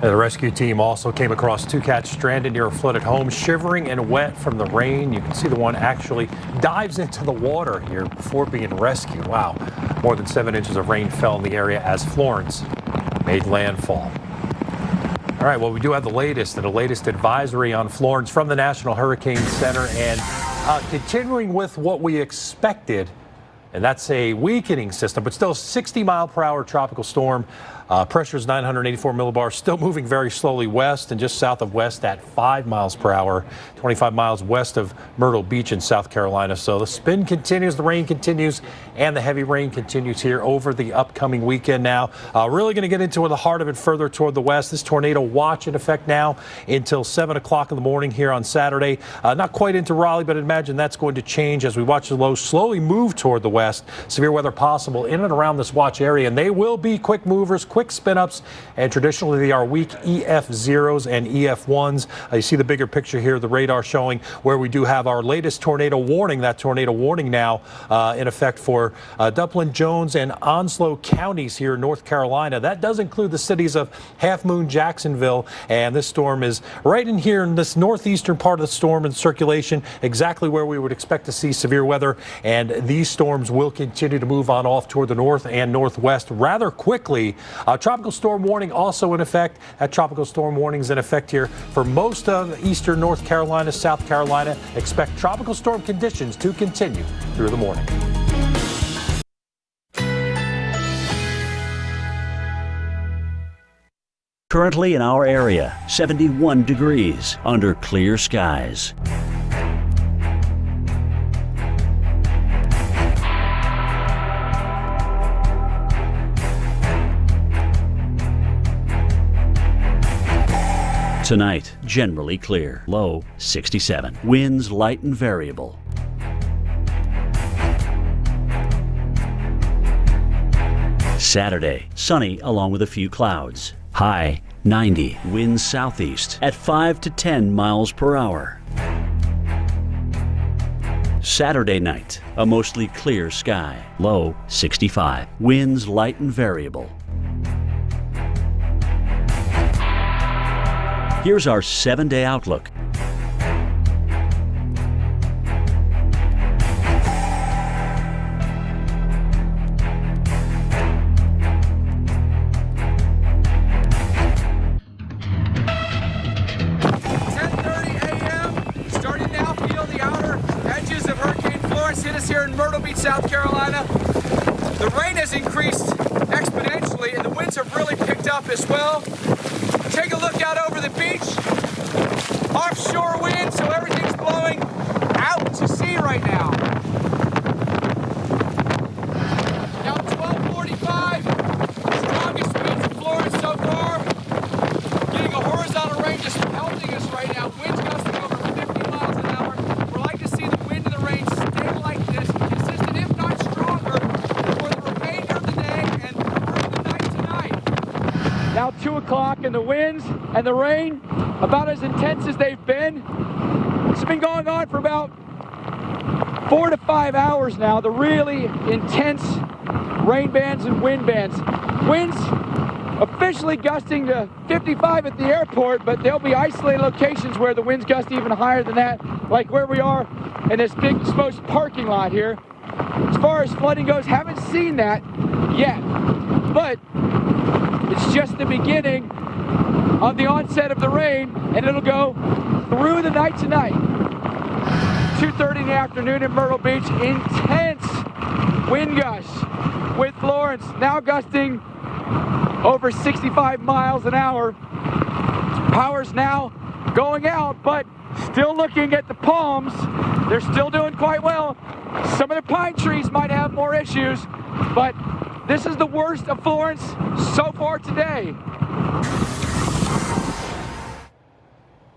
The rescue team also came across two cats stranded near a flooded home, shivering and wet from the rain. You can see the one actually dives into the water here before being rescued. Wow. More than 7 inches of rain fell in the area as Florence made landfall. All right, well, we do have the latest advisory on Florence from the National Hurricane Center, and continuing with what we expected, and that's a weakening system, but still 60-mile-per-hour tropical storm. Pressure is 984 millibars, still moving very slowly west and just south of west at 5 miles per hour, 25 miles west of Myrtle Beach in South Carolina. So the spin continues, the rain continues, and the heavy rain continues here over the upcoming weekend now. Really going to get into the heart of it further toward the west. This tornado watch in effect now until 7 o'clock in the morning here on Saturday. Not quite into Raleigh, but I imagine that's going to change as we watch the low slowly move toward the west. Severe weather possible in and around this watch area, and they will be quick movers, quick spin-ups, and traditionally they are weak EF0s and EF1s. You see the bigger picture here, the radar showing where we do have our latest tornado warning. That tornado warning now in effect for Duplin, Jones, and Onslow counties here in North Carolina. That does include the cities of Half Moon, Jacksonville, and this storm is right in here in this northeastern part of the storm and circulation, exactly where we would expect to see severe weather, and these storms will continue to move on off toward the north and northwest rather quickly. Tropical storm warning also in effect. That tropical storm warning is in effect here for most of eastern North Carolina, South Carolina. Expect tropical storm conditions to continue through the morning. Currently in our area, 71 degrees under clear skies. Tonight, generally clear. Low 67. Winds light and variable. Saturday, sunny along with a few clouds. High 90. Winds southeast at 5 to 10 miles per hour. Saturday night, a mostly clear sky. Low 65. Winds light and variable. Here's our 7-day outlook. Here in Myrtle Beach, South Carolina. The rain has increased exponentially and the winds have really picked up as well. Take a look out over the beach. Offshore wind, so everything's blowing out to sea right now. Now 12:45, strongest winds in Florence so far. 2 o'clock, and the winds and the rain about as intense as they've been. It's been going on for about 4 to 5 hours now, the really intense rain bands and wind bands. Winds officially gusting to 55 at the airport, but there'll be isolated locations where the winds gust even higher than that, like where we are in this big exposed parking lot here. As far as flooding goes, haven't seen that yet, but it's just the beginning of the onset of the rain, and it'll go through the night tonight. 2:30 in the afternoon in Myrtle Beach, intense wind gusts with Florence now gusting over 65 miles an hour. Power's now going out, but still looking at the palms. They're still doing quite well. Some of the pine trees might have more issues, but this is the worst of Florence so far today.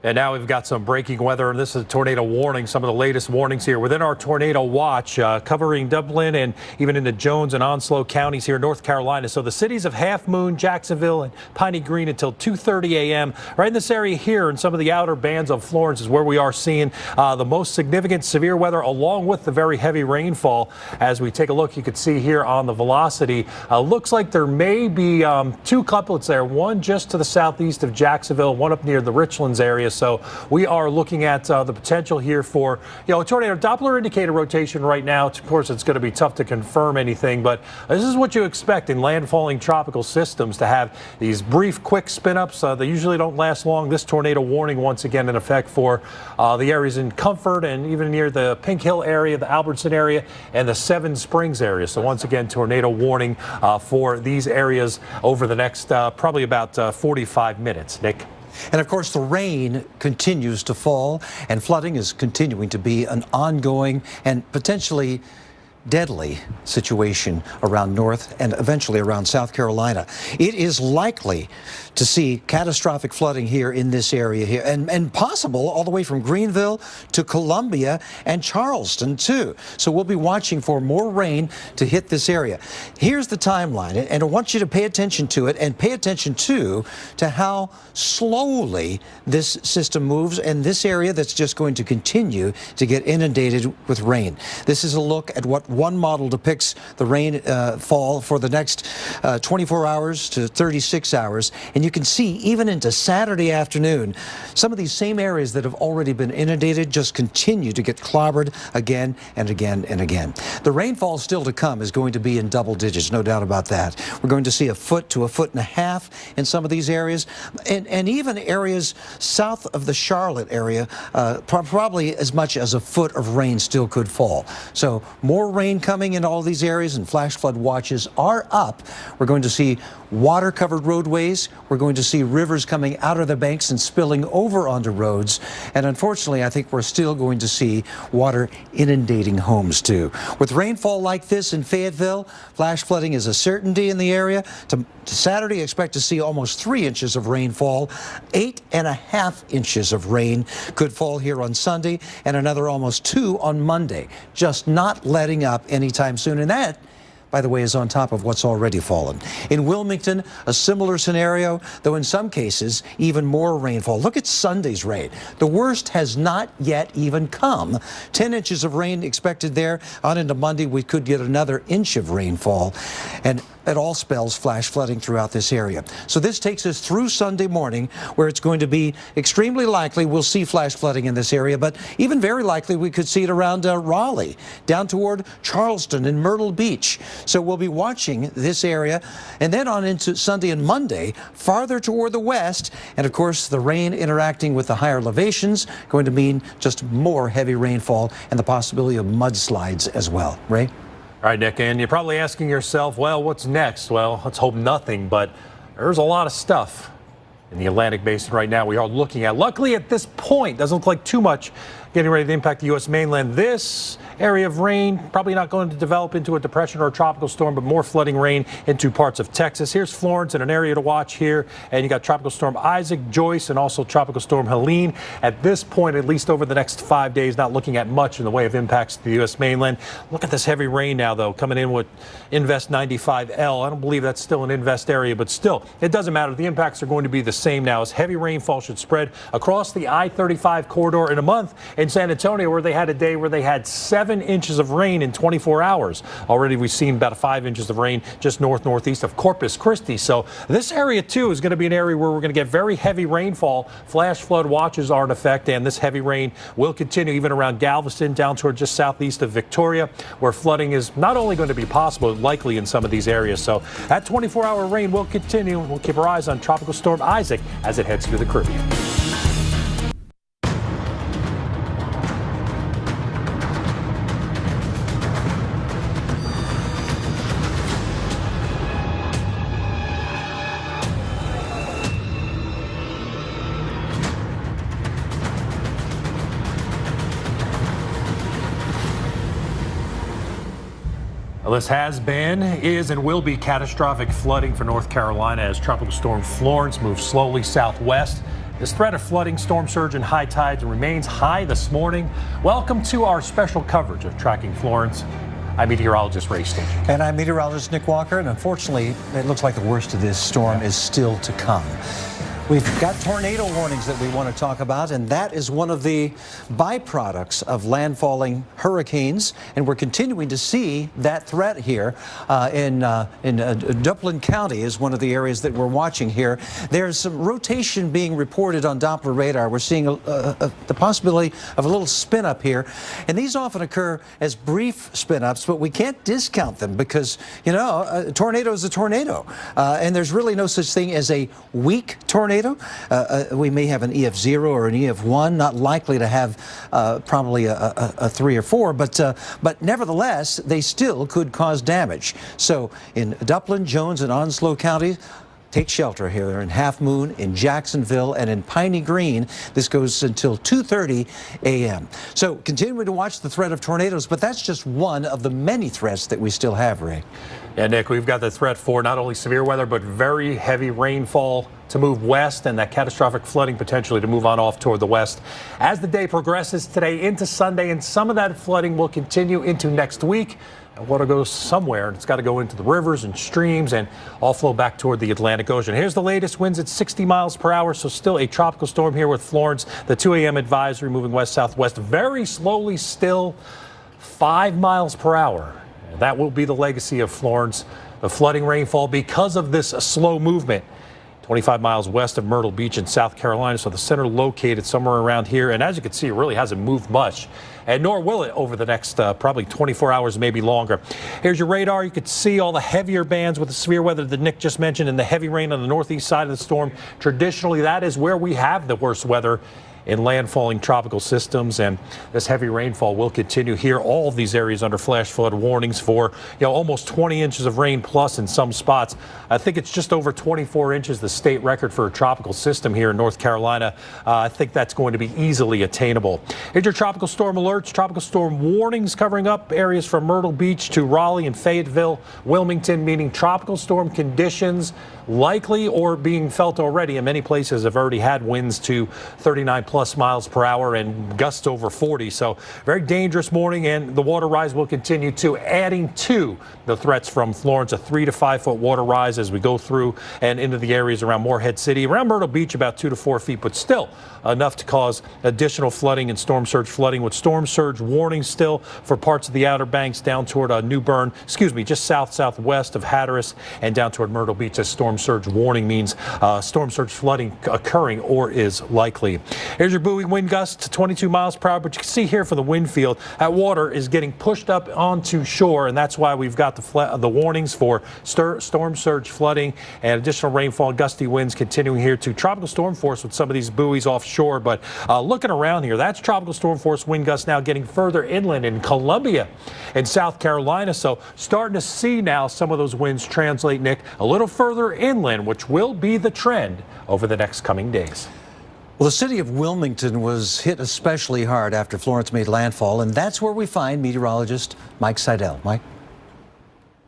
And now we've got some breaking weather, and this is a tornado warning. Some of the latest warnings here within our tornado watch, covering Dublin and even into Jones and Onslow counties here in North Carolina. So the cities of Half Moon, Jacksonville, and Piney Green until 2:30 a.m. Right in this area here, and some of the outer bands of Florence is where we are seeing the most significant severe weather, along with the very heavy rainfall. As we take a look, you can see here on the velocity, looks like there may be 2 couplets there, one just to the southeast of Jacksonville, one up near the Richlands area. So we are looking at the potential here for, a tornado Doppler indicator rotation right now. Of course, it's going to be tough to confirm anything, but this is what you expect in landfalling tropical systems, to have these brief, quick spin-ups. They usually don't last long. This tornado warning once again in effect for the areas in Comfort and even near the Pink Hill area, the Albertson area, and the Seven Springs area. So once again, tornado warning for these areas over the next probably about 45 minutes. Nick? And of course, the rain continues to fall, and flooding is continuing to be an ongoing and potentially deadly situation around North and eventually around South Carolina. It is likely to see catastrophic flooding here in this area here, and possible all the way from Greenville to Columbia and Charleston too. So we'll be watching for more rain to hit this area. Here's the timeline, and I want you to pay attention to it, and pay attention to how slowly this system moves, and this area that's just going to continue to get inundated with rain. This is a look at what one model depicts the rain fall for the next 24 hours to 36 hours. And you can see even into Saturday afternoon, some of these same areas that have already been inundated just continue to get clobbered again and again and again. The rainfall still to come is going to be in double digits, no doubt about that. We're going to see 1 foot to 1.5 feet in some of these areas, and even areas south of the Charlotte area, probably as much as 1 foot of rain still could fall. So more rain coming in all these areas, and flash flood watches are up. We're going to see water-covered roadways. We're going to see rivers coming out of the banks and spilling over onto roads. And unfortunately, I think we're still going to see water inundating homes too. With rainfall like this in Fayetteville, flash flooding is a certainty in the area. To Saturday, expect to see almost 3 inches of rainfall. 8.5 inches of rain could fall here on Sunday, and another almost 2 on Monday. Just not letting up anytime soon. And that, by the way, is on top of what's already fallen. In Wilmington, a similar scenario, though in some cases, even more rainfall. Look at Sunday's rain. The worst has not yet even come. 10 inches of rain expected there. On into Monday, we could get another inch of rainfall. And it all spells flash flooding throughout this area. So this takes us through Sunday morning, where it's going to be extremely likely we'll see flash flooding in this area, but even very likely we could see it around Raleigh, down toward Charleston and Myrtle Beach. So we'll be watching this area, and then on into Sunday and Monday, farther toward the west, and of course the rain interacting with the higher elevations going to mean just more heavy rainfall and the possibility of mudslides as well. Ray? All right, Nick, and you're probably asking yourself, well, what's next? Well, let's hope nothing, but there's a lot of stuff in the Atlantic Basin right now we are looking at. Luckily, at this point, doesn't look like too much getting ready to impact the U.S. mainland. This area of rain probably not going to develop into a depression or a tropical storm, but more flooding rain into parts of Texas. Here's Florence and an area to watch here. And you got Tropical Storm Isaac, Joyce, and also Tropical Storm Helene. At this point, at least over the next 5 days, not looking at much in the way of impacts to the U.S. mainland. Look at this heavy rain now, though, coming in with Invest 95L. I don't believe that's still an Invest area, but still, it doesn't matter. The impacts are going to be the same now, as heavy rainfall should spread across the I-35 corridor in a month in San Antonio, where they had a day where they had 7 inches of rain in 24 hours. Already we've seen about 5 inches of rain just northeast of Corpus Christi. So this area, too, is going to be an area where we're going to get very heavy rainfall. Flash flood watches are in effect, and this heavy rain will continue even around Galveston down toward just southeast of Victoria, where flooding is not only going to be possible, likely in some of these areas. So that 24-hour rain will continue. We'll keep our eyes on Tropical Storm Isaac as it heads through the Caribbean. This has been, is, and will be catastrophic flooding for North Carolina as Tropical Storm Florence moves slowly southwest. This threat of flooding, storm surge, and high tides remains high this morning. Welcome to our special coverage of tracking Florence. I'm meteorologist Ray Stinchik. And I'm meteorologist Nick Walker. And unfortunately, it looks like the worst of this storm is still to come. We've got tornado warnings that we want to talk about, and that is one of the byproducts of landfalling hurricanes. And we're continuing to see that threat here in Duplin County is one of the areas that we're watching here. There's some rotation being reported on Doppler radar. We're seeing the possibility of a little spin up here. And these often occur as brief spin ups, but we can't discount them because, you know, a tornado is a tornado. And there's really no such thing as a weak tornado. We may have an EF0 or an EF1, not likely to have probably a 3 or 4, but nevertheless, they still could cause damage. So in Duplin, Jones, and Onslow counties, take shelter here in Half Moon, in Jacksonville, and in Piney Green. This goes until 2:30 a.m. So continuing to watch the threat of tornadoes, but that's just one of the many threats that we still have, Ray. Yeah, Nick, we've got the threat for not only severe weather, but very heavy rainfall to move west, and that catastrophic flooding potentially to move on off toward the west as the day progresses today into Sunday, and some of that flooding will continue into next week. Water goes somewhere, and it's got to go into the rivers and streams and all flow back toward the Atlantic Ocean. Here's the latest winds at 60 miles per hour, so still a tropical storm here with Florence. The 2 a.m. advisory moving west-southwest very slowly, still 5 miles per hour. That will be the legacy of Florence, the flooding rainfall because of this slow movement. 25 miles west of Myrtle Beach in South Carolina, so the center located somewhere around here. And as you can see, it really hasn't moved much, and nor will it over the next probably 24 hours, maybe longer. Here's your radar. You could see all the heavier bands with the severe weather that Nick just mentioned and the heavy rain on the northeast side of the storm. Traditionally, that is where we have the worst weather in landfalling tropical systems, and this heavy rainfall will continue here. All of these areas under flash flood warnings for, you know, almost 20 inches of rain plus in some spots. I think it's just over 24 inches, the state record for a tropical system here in North Carolina. I think that's going to be easily attainable. Here's your tropical storm alerts, tropical storm warnings covering up areas from Myrtle Beach to Raleigh and Fayetteville, Wilmington, meaning tropical storm conditions likely or being felt already. In many places have already had winds to 39 plus miles per hour and gusts over 40. So very dangerous morning, and the water rise will continue to, adding to the threats from Florence, a 3 to 5 foot water rise as we go through and into the areas around Morehead City, around Myrtle Beach, about 2 to 4 feet, but still enough to cause additional flooding and storm surge flooding, with storm surge warnings still for parts of the Outer Banks down toward New Bern, just southwest of Hatteras and down toward Myrtle Beach, as storm surge warning means storm surge flooding occurring or is likely. Here's your buoy wind gusts to 22 miles per hour, but you can see here for the wind field, that water is getting pushed up onto shore, and that's why we've got the warnings for storm surge flooding and additional rainfall, gusty winds continuing here to tropical storm force with some of these buoys offshore. But looking around here, that's tropical storm force wind gusts now getting further inland in Columbia and South Carolina. So starting to see now some of those winds translate, Nick, a little further inland, which will be the trend over the next coming days. Well, the city of Wilmington was hit especially hard after Florence made landfall, and that's where we find meteorologist Mike Seidel. Mike?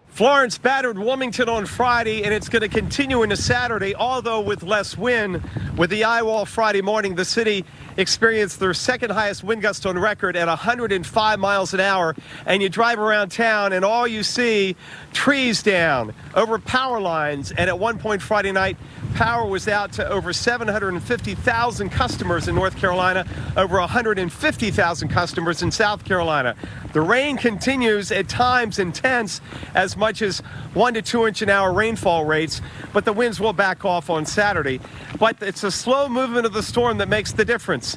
Florence battered Wilmington on Friday, and it's going to continue into Saturday, although with less wind. With the eye wall Friday morning, the city experienced their second highest wind gust on record at 105 miles an hour. And you drive around town, and all you see, trees down, over power lines. And at one point Friday night, power was out to over 750,000 customers in North Carolina, over 150,000 customers in South Carolina. The rain continues, at times intense, as much as 1 to 2 inch an hour rainfall rates, but the winds will back off on Saturday. But it's a slow movement of the storm that makes the difference.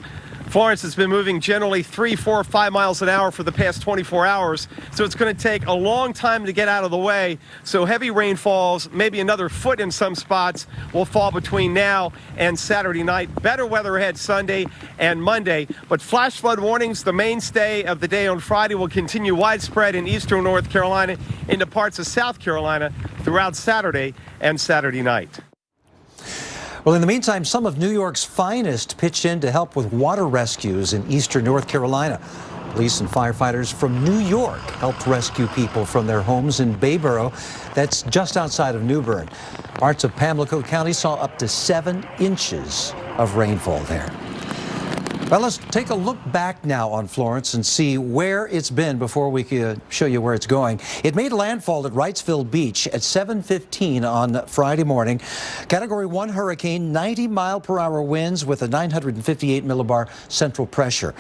Florence has been moving generally 3, 4, 5 miles an hour for the past 24 hours, so it's going to take a long time to get out of the way. So heavy rainfalls, maybe another foot in some spots, will fall between now and Saturday night. Better weather ahead Sunday and Monday, but flash flood warnings, the mainstay of the day on Friday, will continue widespread in eastern North Carolina into parts of South Carolina throughout Saturday and Saturday night. Well, in the meantime, some of New York's finest pitched in to help with water rescues in eastern North Carolina. Police and firefighters from New York helped rescue people from their homes in Bayboro. That's just outside of New Bern. Parts of Pamlico County saw up to 7 inches of rainfall there. Well, let's take a look back now on Florence and see where it's been before we can show you where it's going. It made landfall at Wrightsville Beach at 7:15 on Friday morning. Category 1 hurricane, 90-mile-per-hour winds with a 958 millibar central pressure.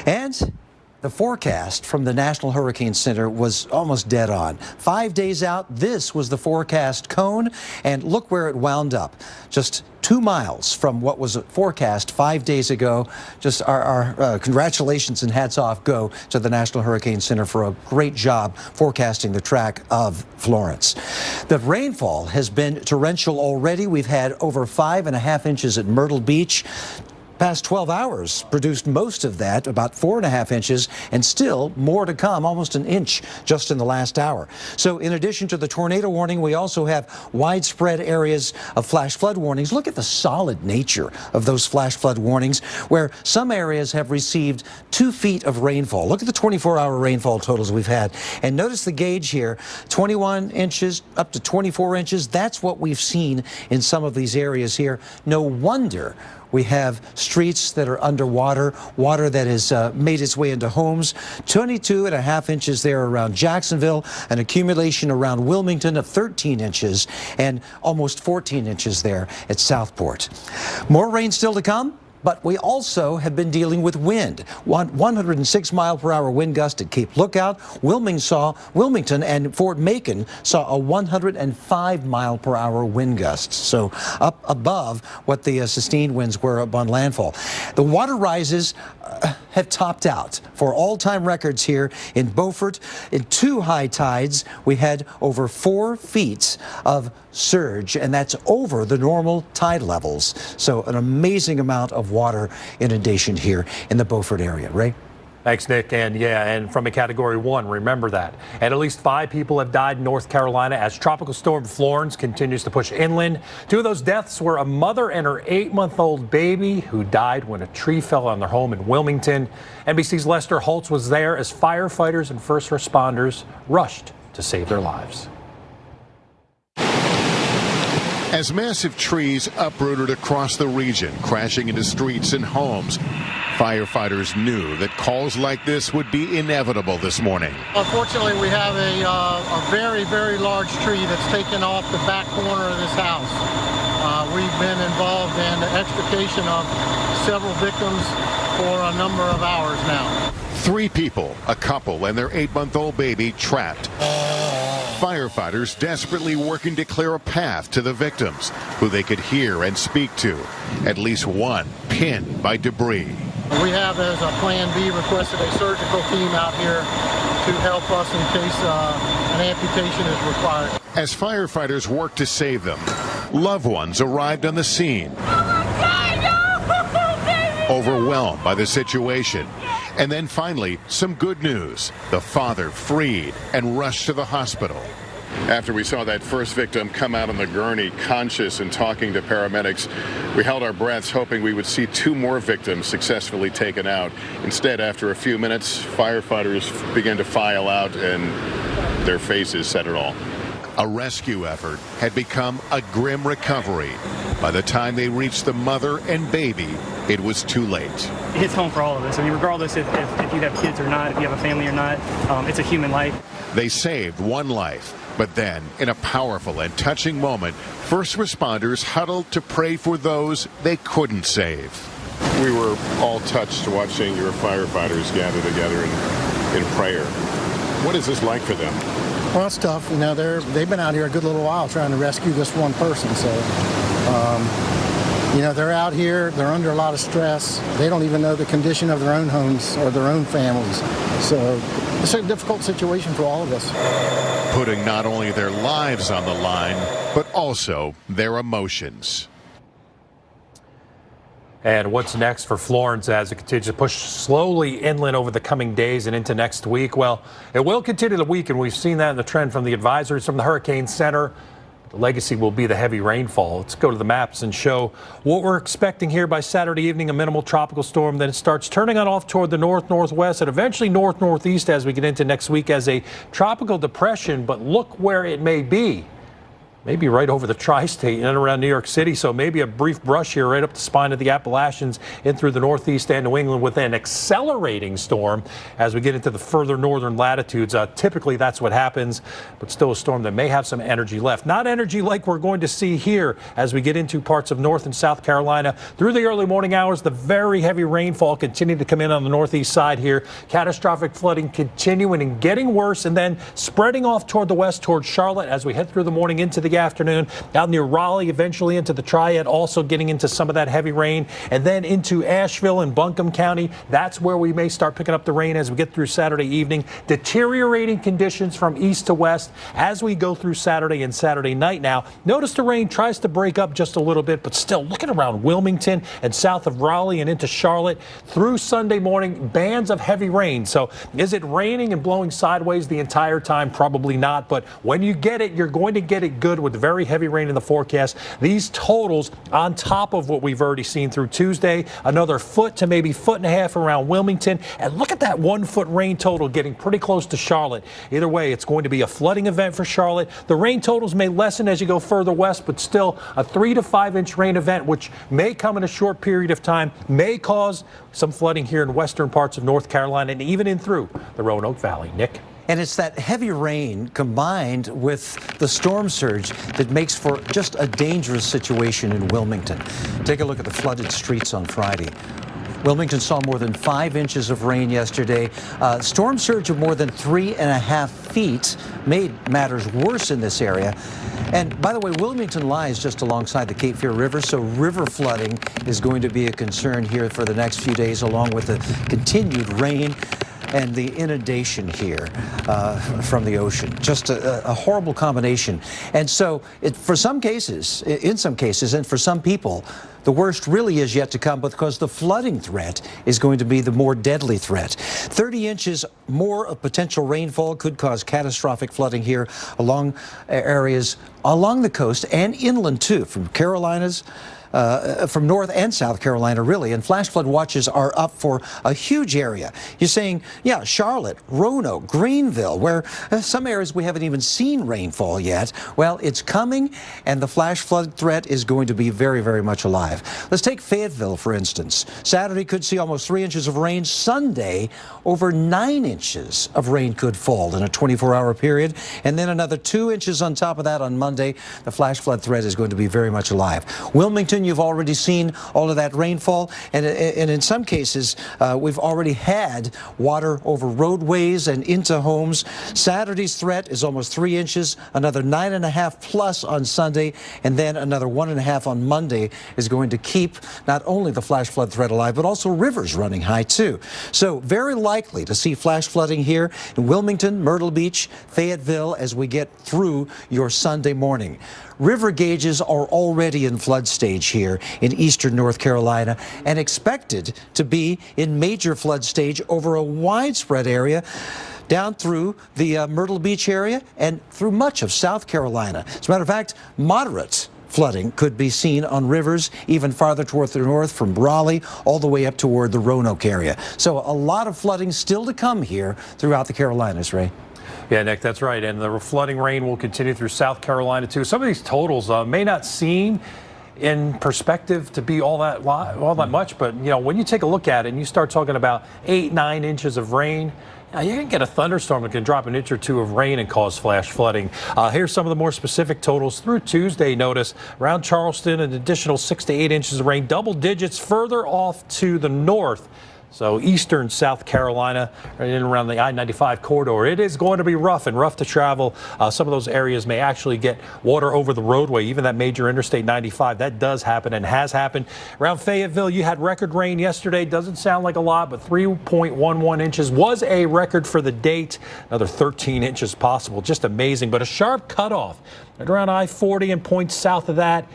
And the forecast from the National Hurricane Center was almost dead on. 5 days out, this was the forecast cone, and look where it wound up. Just 2 miles from what was forecast 5 days ago. Just our congratulations and hats off go to the National Hurricane Center for a great job forecasting the track of Florence. The rainfall has been torrential already. We've had over 5.5 inches at Myrtle Beach. Past 12 hours produced most of that, about 4.5 inches, and still more to come, almost an inch just in the last hour. So in addition to the tornado warning, we also have widespread areas of flash flood warnings. Look at the solid nature of those flash flood warnings, where some areas have received 2 feet of rainfall. Look at the 24-hour rainfall totals we've had. And notice the gauge here, 21 inches up to 24 inches. That's what we've seen in some of these areas here. No wonder we have streets that are underwater, water that has made its way into homes. 22.5 inches there around Jacksonville, an accumulation around Wilmington of 13 inches, and almost 14 inches there at Southport. More rain still to come. But we also have been dealing with wind. 106-mile-per-hour wind gust at Cape Lookout. Wilmington and Fort Macon saw a 105-mile-per-hour wind gust, so up above what the sustained winds were upon landfall. The water rises have topped out for all-time records here in Beaufort. In 2 high tides, we had over 4 feet of surge, and that's over the normal tide levels. So an amazing amount of water inundation here in the Beaufort area. Ray? Thanks, Nick. And from a Category 1, remember that. And at least 5 people have died in North Carolina as Tropical Storm Florence continues to push inland. 2 of those deaths were a mother and her 8-month-old baby who died when a tree fell on their home in Wilmington. NBC's Lester Holtz was there as firefighters and first responders rushed to save their lives. As massive trees uprooted across the region, crashing into streets and homes, firefighters knew that calls like this would be inevitable this morning. Unfortunately, we have a very, very large tree that's taken off the back corner of this house. We've been involved in the extrication of several victims for a number of hours now. 3 people, a couple and their 8-month-old baby, trapped. Firefighters desperately working to clear a path to the victims, who they could hear and speak to. At least one pinned by debris. We have, as a Plan B, requested a surgical team out here to help us in case an amputation is required. As firefighters work to save them, loved ones arrived on the scene. Overwhelmed by the situation. And then finally, some good news. The father freed and rushed to the hospital. After we saw that first victim come out on the gurney conscious and talking to paramedics, we held our breaths hoping we would see 2 more victims successfully taken out. Instead, after a few minutes, firefighters began to file out and their faces said it all. A rescue effort had become a grim recovery. By the time they reached the mother and baby, it was too late. It hits home for all of us. I mean, regardless if you have kids or not, if you have a family or not, it's a human life. They saved one life, but then, in a powerful and touching moment, first responders huddled to pray for those they couldn't save. We were all touched watching your firefighters gather together in prayer. What is this like for them? Well, it's tough. You know, they've been out here a good little while trying to rescue this one person. So, you know, they're out here. They're under a lot of stress. They don't even know the condition of their own homes or their own families. So it's a difficult situation for all of us. Putting not only their lives on the line, but also their emotions. And what's next for Florence as it continues to push slowly inland over the coming days and into next week? Well, it will continue the week, and we've seen that in the trend from the advisories from the Hurricane Center. The legacy will be the heavy rainfall. Let's go to the maps and show what we're expecting here by Saturday evening, a minimal tropical storm. Then it starts turning on off toward the north-northwest and eventually north-northeast as we get into next week as a tropical depression. But look where it may be. Maybe right over the tri-state and around New York City. So maybe a brief brush here right up the spine of the Appalachians in through the northeast and New England with an accelerating storm as we get into the further northern latitudes. Typically that's what happens, but still a storm that may have some energy left. Not energy like we're going to see here as we get into parts of North and South Carolina through the early morning hours. The very heavy rainfall continuing to come in on the northeast side here. Catastrophic flooding continuing and getting worse and then spreading off toward the west toward Charlotte as we head through the morning into the afternoon, out near Raleigh, eventually into the Triad, also getting into some of that heavy rain, and then into Asheville and Buncombe County. That's where we may start picking up the rain as we get through Saturday evening. Deteriorating conditions from east to west as we go through Saturday and Saturday night. Now, notice the rain tries to break up just a little bit, but still looking around Wilmington and south of Raleigh and into Charlotte through Sunday morning, bands of heavy rain. So is it raining and blowing sideways the entire time? Probably not, but when you get it, you're going to get it good with very heavy rain in the forecast. These totals on top of what we've already seen through Tuesday, another foot to maybe foot and a half around Wilmington. And look at that 1 foot rain total getting pretty close to Charlotte. Either way, it's going to be a flooding event for Charlotte. The rain totals may lessen as you go further west, but still a 3 to 5 inch rain event, which may come in a short period of time, may cause some flooding here in western parts of North Carolina and even in through the Roanoke Valley. Nick? And it's that heavy rain combined with the storm surge that makes for just a dangerous situation in Wilmington. Take a look at the flooded streets on Friday. Wilmington saw more than 5 inches of rain yesterday. Storm surge of more than 3.5 feet made matters worse in this area. And by the way, Wilmington lies just alongside the Cape Fear River, so river flooding is going to be a concern here for the next few days, along with the continued rain and the inundation here from the ocean. Just a horrible combination. And so for some cases, in some cases, and for some people, the worst really is yet to come because the flooding threat is going to be the more deadly threat. 30 inches more of potential rainfall could cause catastrophic flooding here along areas along the coast and inland too, from Carolinas, from North and South Carolina, really. And flash flood watches are up for a huge area. You're saying, yeah, Charlotte, Roanoke, Greenville, where some areas we haven't even seen rainfall yet. Well, it's coming, and the flash flood threat is going to be very, very much alive. Let's take Fayetteville, for instance. Saturday could see almost 3 inches of rain. Sunday, over 9 inches of rain could fall in a 24-hour period. And then another 2 inches on top of that on Monday. The flash flood threat is going to be very much alive. Wilmington, you've already seen all of that rainfall, and in some cases we've already had water over roadways and into homes. Saturday's threat is almost 3 inches, another 9.5 plus on Sunday, and then another 1.5 on Monday is going going to keep not only the flash flood threat alive, but also rivers running high too. So very likely to see flash flooding here in Wilmington, Myrtle Beach, Fayetteville as we get through your Sunday morning. River gauges are already in flood stage here in eastern North Carolina and expected to be in major flood stage over a widespread area down through the Myrtle Beach area and through much of South Carolina. As a matter of fact, moderate flooding could be seen on rivers even farther toward the north from Raleigh all the way up toward the Roanoke area. So a lot of flooding still to come here throughout the Carolinas, Ray. Yeah, Nick, that's right. And the flooding rain will continue through South Carolina, too. Some of these totals may not seem in perspective to be all that much. But, you know, when you take a look at it and you start talking about 8-9 inches of rain, you can get a thunderstorm that can drop an inch or two of rain and cause flash flooding. Here's some of the more specific totals through Tuesday. Notice around Charleston, an additional 6 to 8 inches of rain, double digits further off to the north. So eastern South Carolina, right in around the I-95 corridor, it is going to be rough to travel. Some of those areas may actually get water over the roadway, even that major Interstate 95. That does happen and has happened. Around Fayetteville, you had record rain yesterday. Doesn't sound like a lot, but 3.11 inches was a record for the date. Another 13 inches possible. Just amazing. But a sharp cutoff right around I-40 and points south of that.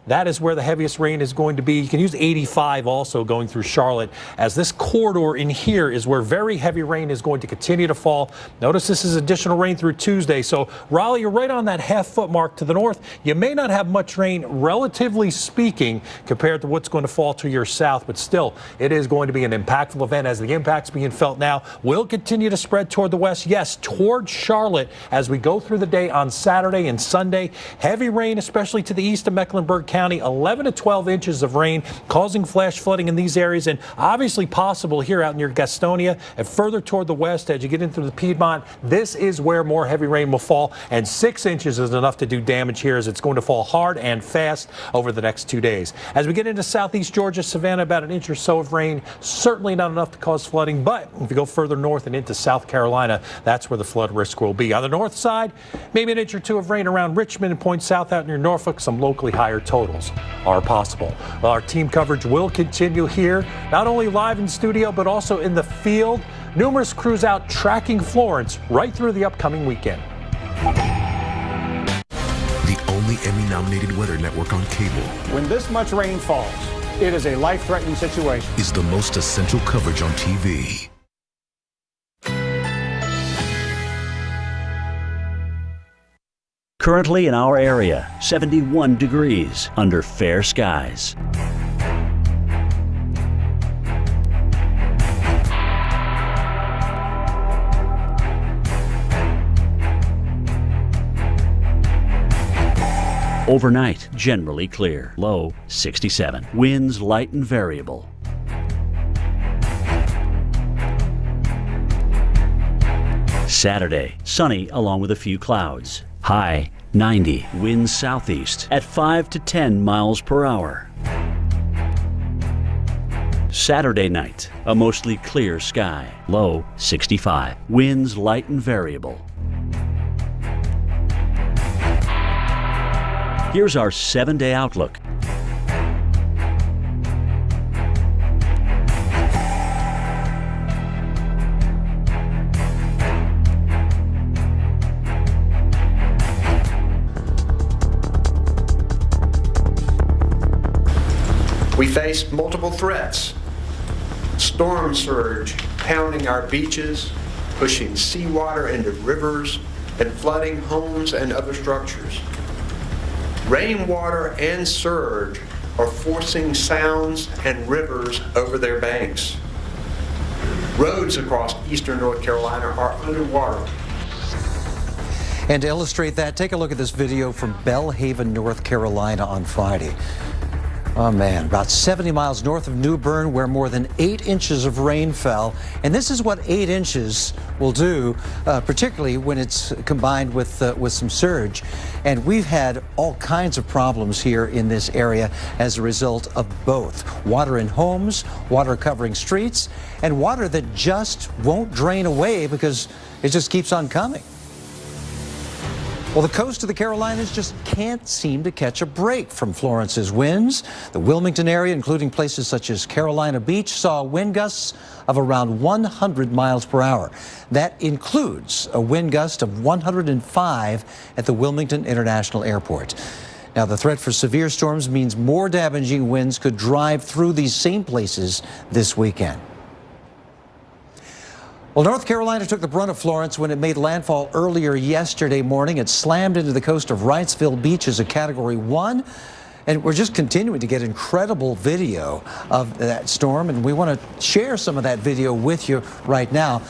That is where the heaviest rain is going to be. You can use 85 also going through Charlotte, as this corridor in here is where very heavy rain is going to continue to fall. Notice this is additional rain through Tuesday. So Raleigh, you're right on that half-foot mark to the north. You may not have much rain, relatively speaking, compared to what's going to fall to your south, but still, it is going to be an impactful event as the impacts being felt now will continue to spread toward the west. Yes, toward Charlotte as we go through the day on Saturday and Sunday. Heavy rain, especially to the east of Mecklenburg County, 11 to 12 inches of rain causing flash flooding in these areas, and obviously possible here out near Gastonia and further toward the west as you get into the Piedmont. This is where more heavy rain will fall, and 6 inches is enough to do damage here as it's going to fall hard and fast over the next 2 days. As we get into southeast Georgia, Savannah, about an inch or so of rain, certainly not enough to cause flooding, but if you go further north and into South Carolina, that's where the flood risk will be. On the north side, maybe an inch or two of rain around Richmond and points south out near Norfolk. Some locally higher totals are possible. Well, our team coverage will continue here, not only live in studio, but also in the field. Numerous crews out tracking Florence right through the upcoming weekend. The only Emmy-nominated weather network on cable. When this much rain falls, it is a life-threatening situation. Is the most essential coverage on TV. Currently in our area, 71 degrees under fair skies. Overnight, generally clear. Low 67. Winds light and variable. Saturday, sunny along with a few clouds. High 90. Winds southeast at 5 to 10 miles per hour. Saturday night, a mostly clear sky. Low 65. Winds light and variable. Here's our 7-day outlook. We face multiple threats. Storm surge pounding our beaches, pushing seawater into rivers, and flooding homes and other structures. Rainwater and surge are forcing sounds and rivers over their banks. Roads across eastern North Carolina are underwater. And to illustrate that, take a look at this video from Belhaven, North Carolina on Friday. Oh man, about 70 miles north of New Bern, where more than 8 inches of rain fell. And this is what 8 inches will do, particularly when it's combined with some surge. And we've had all kinds of problems here in this area as a result of both. Water in homes, water covering streets, and water that just won't drain away because it just keeps on coming. Well, the coast of the Carolinas just can't seem to catch a break from Florence's winds. The Wilmington area, including places such as Carolina Beach, saw wind gusts of around 100 miles per hour. That includes a wind gust of 105 at the Wilmington International Airport. Now, the threat for severe storms means more damaging winds could drive through these same places this weekend. Well, North Carolina took the brunt of Florence when it made landfall earlier yesterday morning. It slammed into the coast of Wrightsville Beach as a Category 1. And we're just continuing to get incredible video of that storm, and we want to share some of that video with you right now.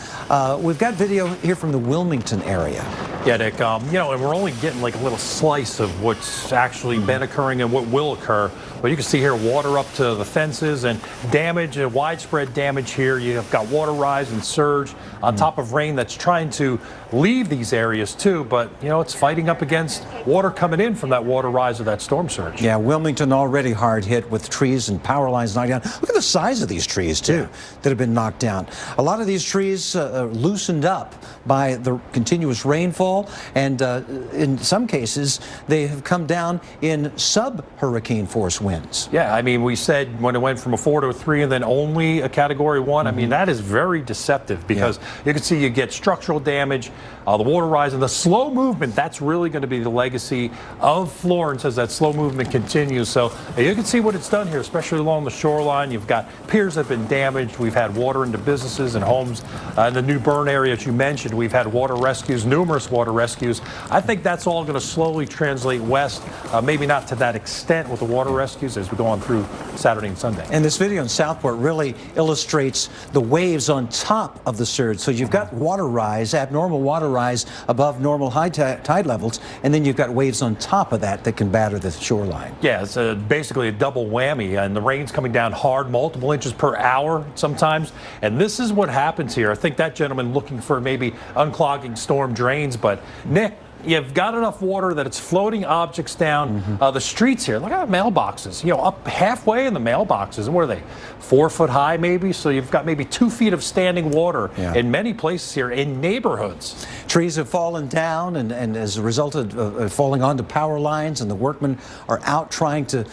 We've got video here from the Wilmington area. Yeah, Nick, and we're only getting like a little slice of what's actually been occurring and what will occur. But you can see here water up to the fences and damage, widespread damage here. You've got water rise and surge on top of rain that's trying to leave these areas too. But, it's fighting up against water coming in from that water rise of that storm surge. Yeah, Wilmington already hard hit with trees and power lines knocked down. Look at the size of these trees, too, that have been knocked down. A lot of these trees loosened up by the continuous rainfall, and in some cases, they have come down in sub-hurricane force winds. Yeah, I mean, we said when it went from a 4 to a 3 and then only a Category 1, I mean, that is very deceptive because you can see you get structural damage, the water rise, and the slow movement. That's really going to be the legacy of Florence as that slow movement continues. So you can see what it's done here, especially along the shoreline. You've got piers that have been damaged. We've had water into businesses and homes. In the New Bern area that you mentioned, we've had water rescues, numerous water rescues. I think that's all going to slowly translate west, maybe not to that extent with the water rescues as we go on through Saturday and Sunday. And this video in Southport really illustrates the waves on top of the surge. So you've got water rise, abnormal water rise above normal high tide levels, and then you've got waves on top of that that can batter the shoreline. Yeah, it's basically a double whammy, and the rain's coming down hard, multiple inches per hour sometimes. And this is what happens here. I think that gentleman looking for maybe unclogging storm drains, but Nick, you've got enough water that it's floating objects down the streets here. Look at the mailboxes, up halfway in the mailboxes. And what are they, 4 foot high maybe? So you've got maybe 2 feet of standing water in many places here in neighborhoods. Trees have fallen down, and as a result of falling onto power lines, and the workmen are out trying to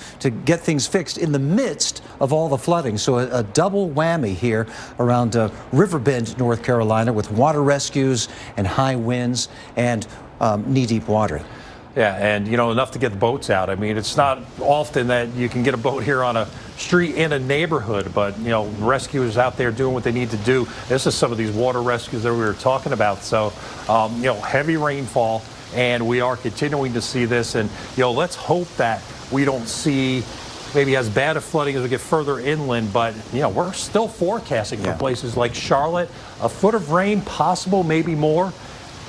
get things fixed in the midst of all the flooding. So a double whammy here around Riverbend, North Carolina, with water rescues and high winds and knee-deep water. Yeah, and enough to get the boats out. I mean, it's not often that you can get a boat here on a street in a neighborhood, but rescuers out there doing what they need to do. This is some of these water rescues that we were talking about. So, heavy rainfall, and we are continuing to see this. And let's hope that we don't see maybe as bad of flooding as we get further inland, but we're still forecasting for places like Charlotte, a foot of rain possible, maybe more.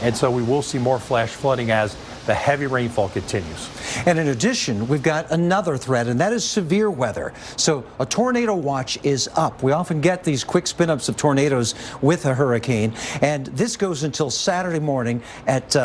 And so we will see more flash flooding as the heavy rainfall continues. And in addition, we've got another threat, and that is severe weather. So a tornado watch is up. We often get these quick spin-ups of tornadoes with a hurricane, and this goes until Saturday morning at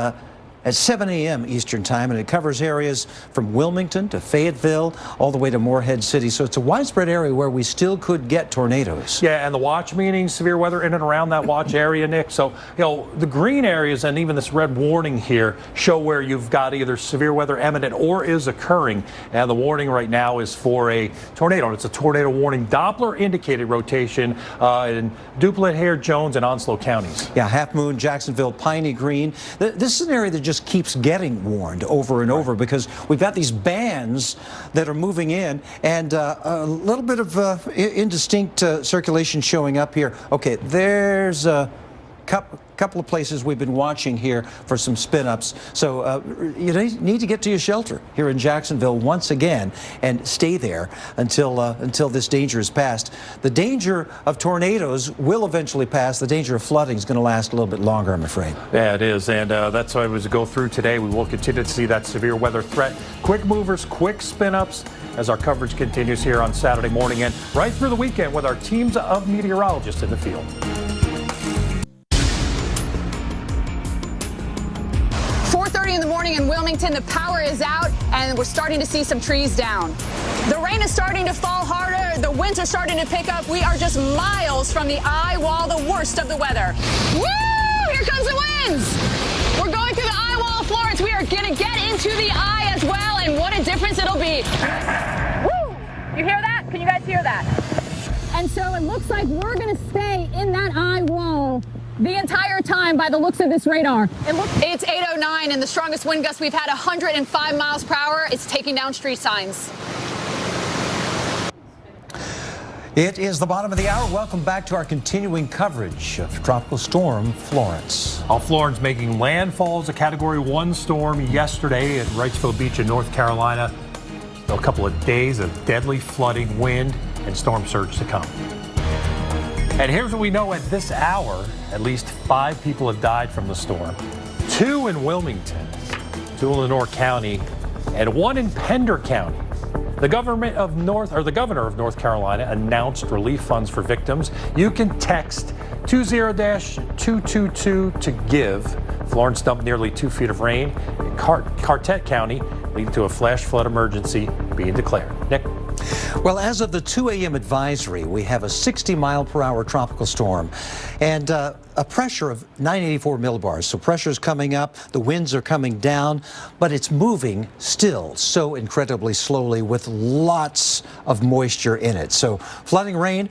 7 a.m. Eastern Time, and it covers areas from Wilmington to Fayetteville all the way to Morehead City. So it's a widespread area where we still could get tornadoes. Yeah, and the watch meaning severe weather in and around that watch area, Nick. So, the green areas and even this red warning here show where you've got either severe weather imminent or is occurring. And the warning right now is for a tornado. It's a tornado warning Doppler indicated rotation in Duplin, Hare, Jones, and Onslow counties. Yeah, Half Moon, Jacksonville, Piney Green. This is an area that just keeps getting warned over and over because we've got these bands that are moving in, and a little bit of indistinct circulation showing up here. Okay, there's a couple of places we've been watching here for some spin-ups. So you need to get to your shelter here in Jacksonville once again and stay there until this danger is past. The danger of tornadoes will eventually pass. The danger of flooding is going to last a little bit longer, I'm afraid. Yeah, it is, and that's why as we go through today, we will continue to see that severe weather threat. Quick movers, quick spin-ups as our coverage continues here on Saturday morning and right through the weekend with our teams of meteorologists in the field. 4:30 in the morning in Wilmington, the power is out and we're starting to see some trees down. The rain is starting to fall harder. The winds are starting to pick up. We are just miles from the eye wall, the worst of the weather. Woo! Here comes the winds. We're going through the eye wall Florence, we are going to get into the eye as well, and what a difference it'll be. Woo! You hear that? Can you guys hear that? And so it looks like we're going to stay in that eye wall the entire time by the looks of this radar. It's 8:09 and the strongest wind gust we've had, 105 miles per hour. It's taking down street signs. It is the bottom of the hour. Welcome back to our continuing coverage of Tropical Storm Florence. All Florence making landfall as a Category 1 storm yesterday at Wrightsville Beach in North Carolina. Still a couple of days of deadly flooding, wind, and storm surge to come. And here's what we know at this hour. At least 5 people have died from the storm. 2 in Wilmington, 2 in Lenore County, and 1 in Pender County. The governor of North Carolina announced relief funds for victims. You can text 20-222 to give. Florence dumped nearly 2 feet of rain in Carteret County, leading to a flash flood emergency being declared. Nick? Well, as of the 2 a.m. advisory, we have a 60-mile-per-hour tropical storm and a pressure of 984 millibars. So pressure is coming up, the winds are coming down, but it's moving still so incredibly slowly with lots of moisture in it. So flooding rain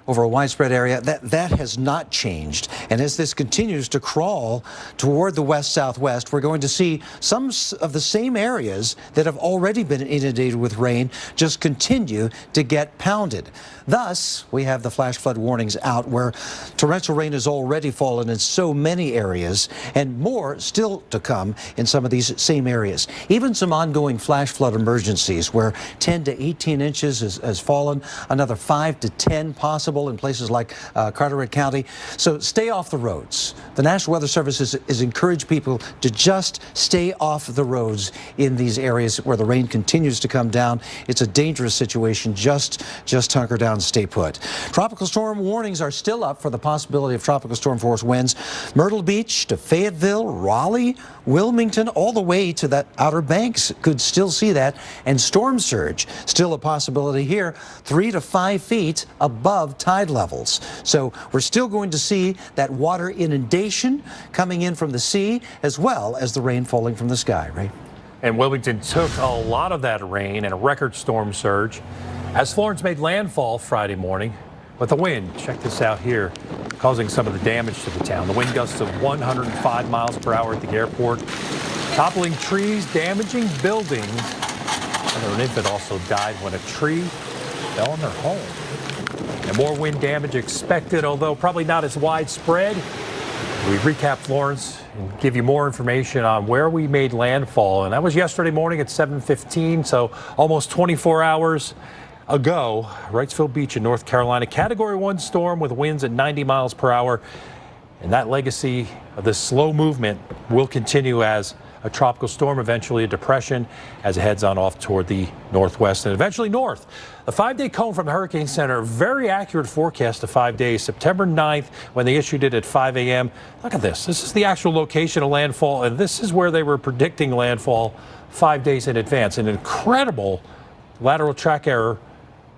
over a widespread area, that has not changed. And as this continues to crawl toward the west-southwest, we're going to see some of the same areas that have already been inundated with rain just continue to get pounded. Thus, we have the flash flood warnings out where torrential rain has already fallen in so many areas and more still to come in some of these same areas. Even some ongoing flash flood emergencies where 10 to 18 inches has fallen, another 5 to 10 possible in places like Carteret County. So stay off the roads. The National Weather Service has encouraged people to just stay off the roads in these areas where the rain continues to come down. It's a dangerous situation. Just hunker down, stay put. Tropical storm warnings are still up for the possibility of tropical storm force winds. Myrtle Beach to Fayetteville, Raleigh, Wilmington, all the way to that Outer Banks could still see that. And storm surge, still a possibility here, 3 to 5 feet above tide levels. So we're still going to see that water inundation coming in from the sea as well as the rain falling from the sky, right? And Wilmington took a lot of that rain and a record storm surge as Florence made landfall Friday morning. But the wind, check this out here, causing some of the damage to the town. The wind gusts of 105 miles per hour at the airport, toppling trees, damaging buildings. An infant also died when a tree fell on their home. And more wind damage expected, although probably not as widespread. We recap Florence and give you more information on where we made landfall. And that was yesterday morning at 7:15, so almost 24 hours ago. Wrightsville Beach in North Carolina, Category 1 storm with winds at 90 miles per hour. And that legacy of this slow movement will continue as a tropical storm, eventually a depression, as it heads on off toward the northwest and eventually north. The 5-day cone from the Hurricane Center, very accurate forecast of 5 days. September 9th, when they issued it at 5 a.m. Look at this. This is the actual location of landfall, and this is where they were predicting landfall 5 days in advance. An incredible lateral track error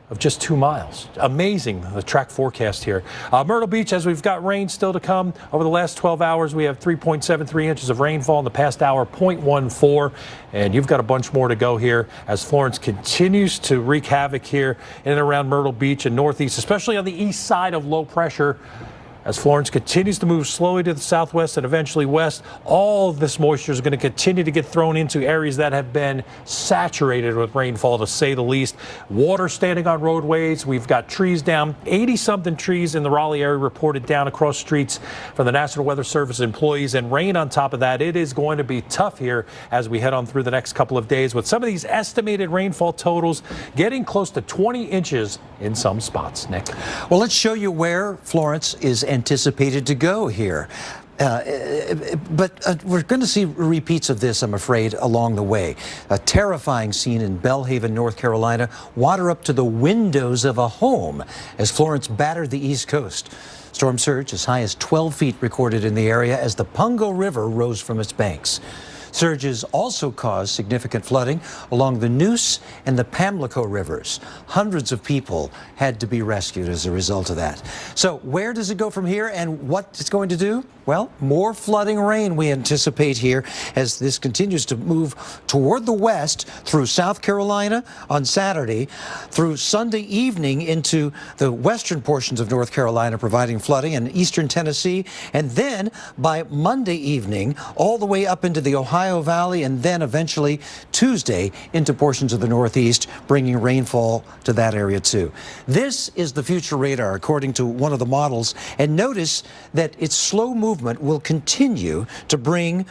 of just 2 miles. Amazing, the track forecast here. Myrtle Beach, as we've got rain still to come over the last 12 hours, we have 3.73 inches of rainfall in the past hour, 0.14, and you've got a bunch more to go here as Florence continues to wreak havoc here in and around Myrtle Beach and northeast, especially on the east side of low pressure. As Florence continues to move slowly to the southwest and eventually west, all of this moisture is going to continue to get thrown into areas that have been saturated with rainfall, to say the least. Water standing on roadways. We've got trees down. 80-something trees in the Raleigh area reported down across streets from the National Weather Service employees, and rain on top of that. It is going to be tough here as we head on through the next couple of days, with some of these estimated rainfall totals getting close to 20 inches in some spots. Nick? Well, let's show you where Florence is anticipated to go here. But we're going to see repeats of this, I'm afraid, along the way. A terrifying scene in Belhaven, North Carolina. Water up to the windows of a home as Florence battered the East Coast. Storm surge as high as 12 feet recorded in the area as the Pungo River rose from its banks. Surges also caused significant flooding along the Neuse and the Pamlico rivers. Hundreds of people had to be rescued as a result of that. So where does it go from here and what it's going to do? Well, more flooding rain we anticipate here as this continues to move toward the west through South Carolina on Saturday, through Sunday evening into the western portions of North Carolina, providing flooding, and eastern Tennessee, and then by Monday evening all the way up into the Ohio Valley, and then eventually Tuesday into portions of the Northeast, bringing rainfall to that area too. This is the future radar according to one of the models, and notice that its slow movement will continue to bring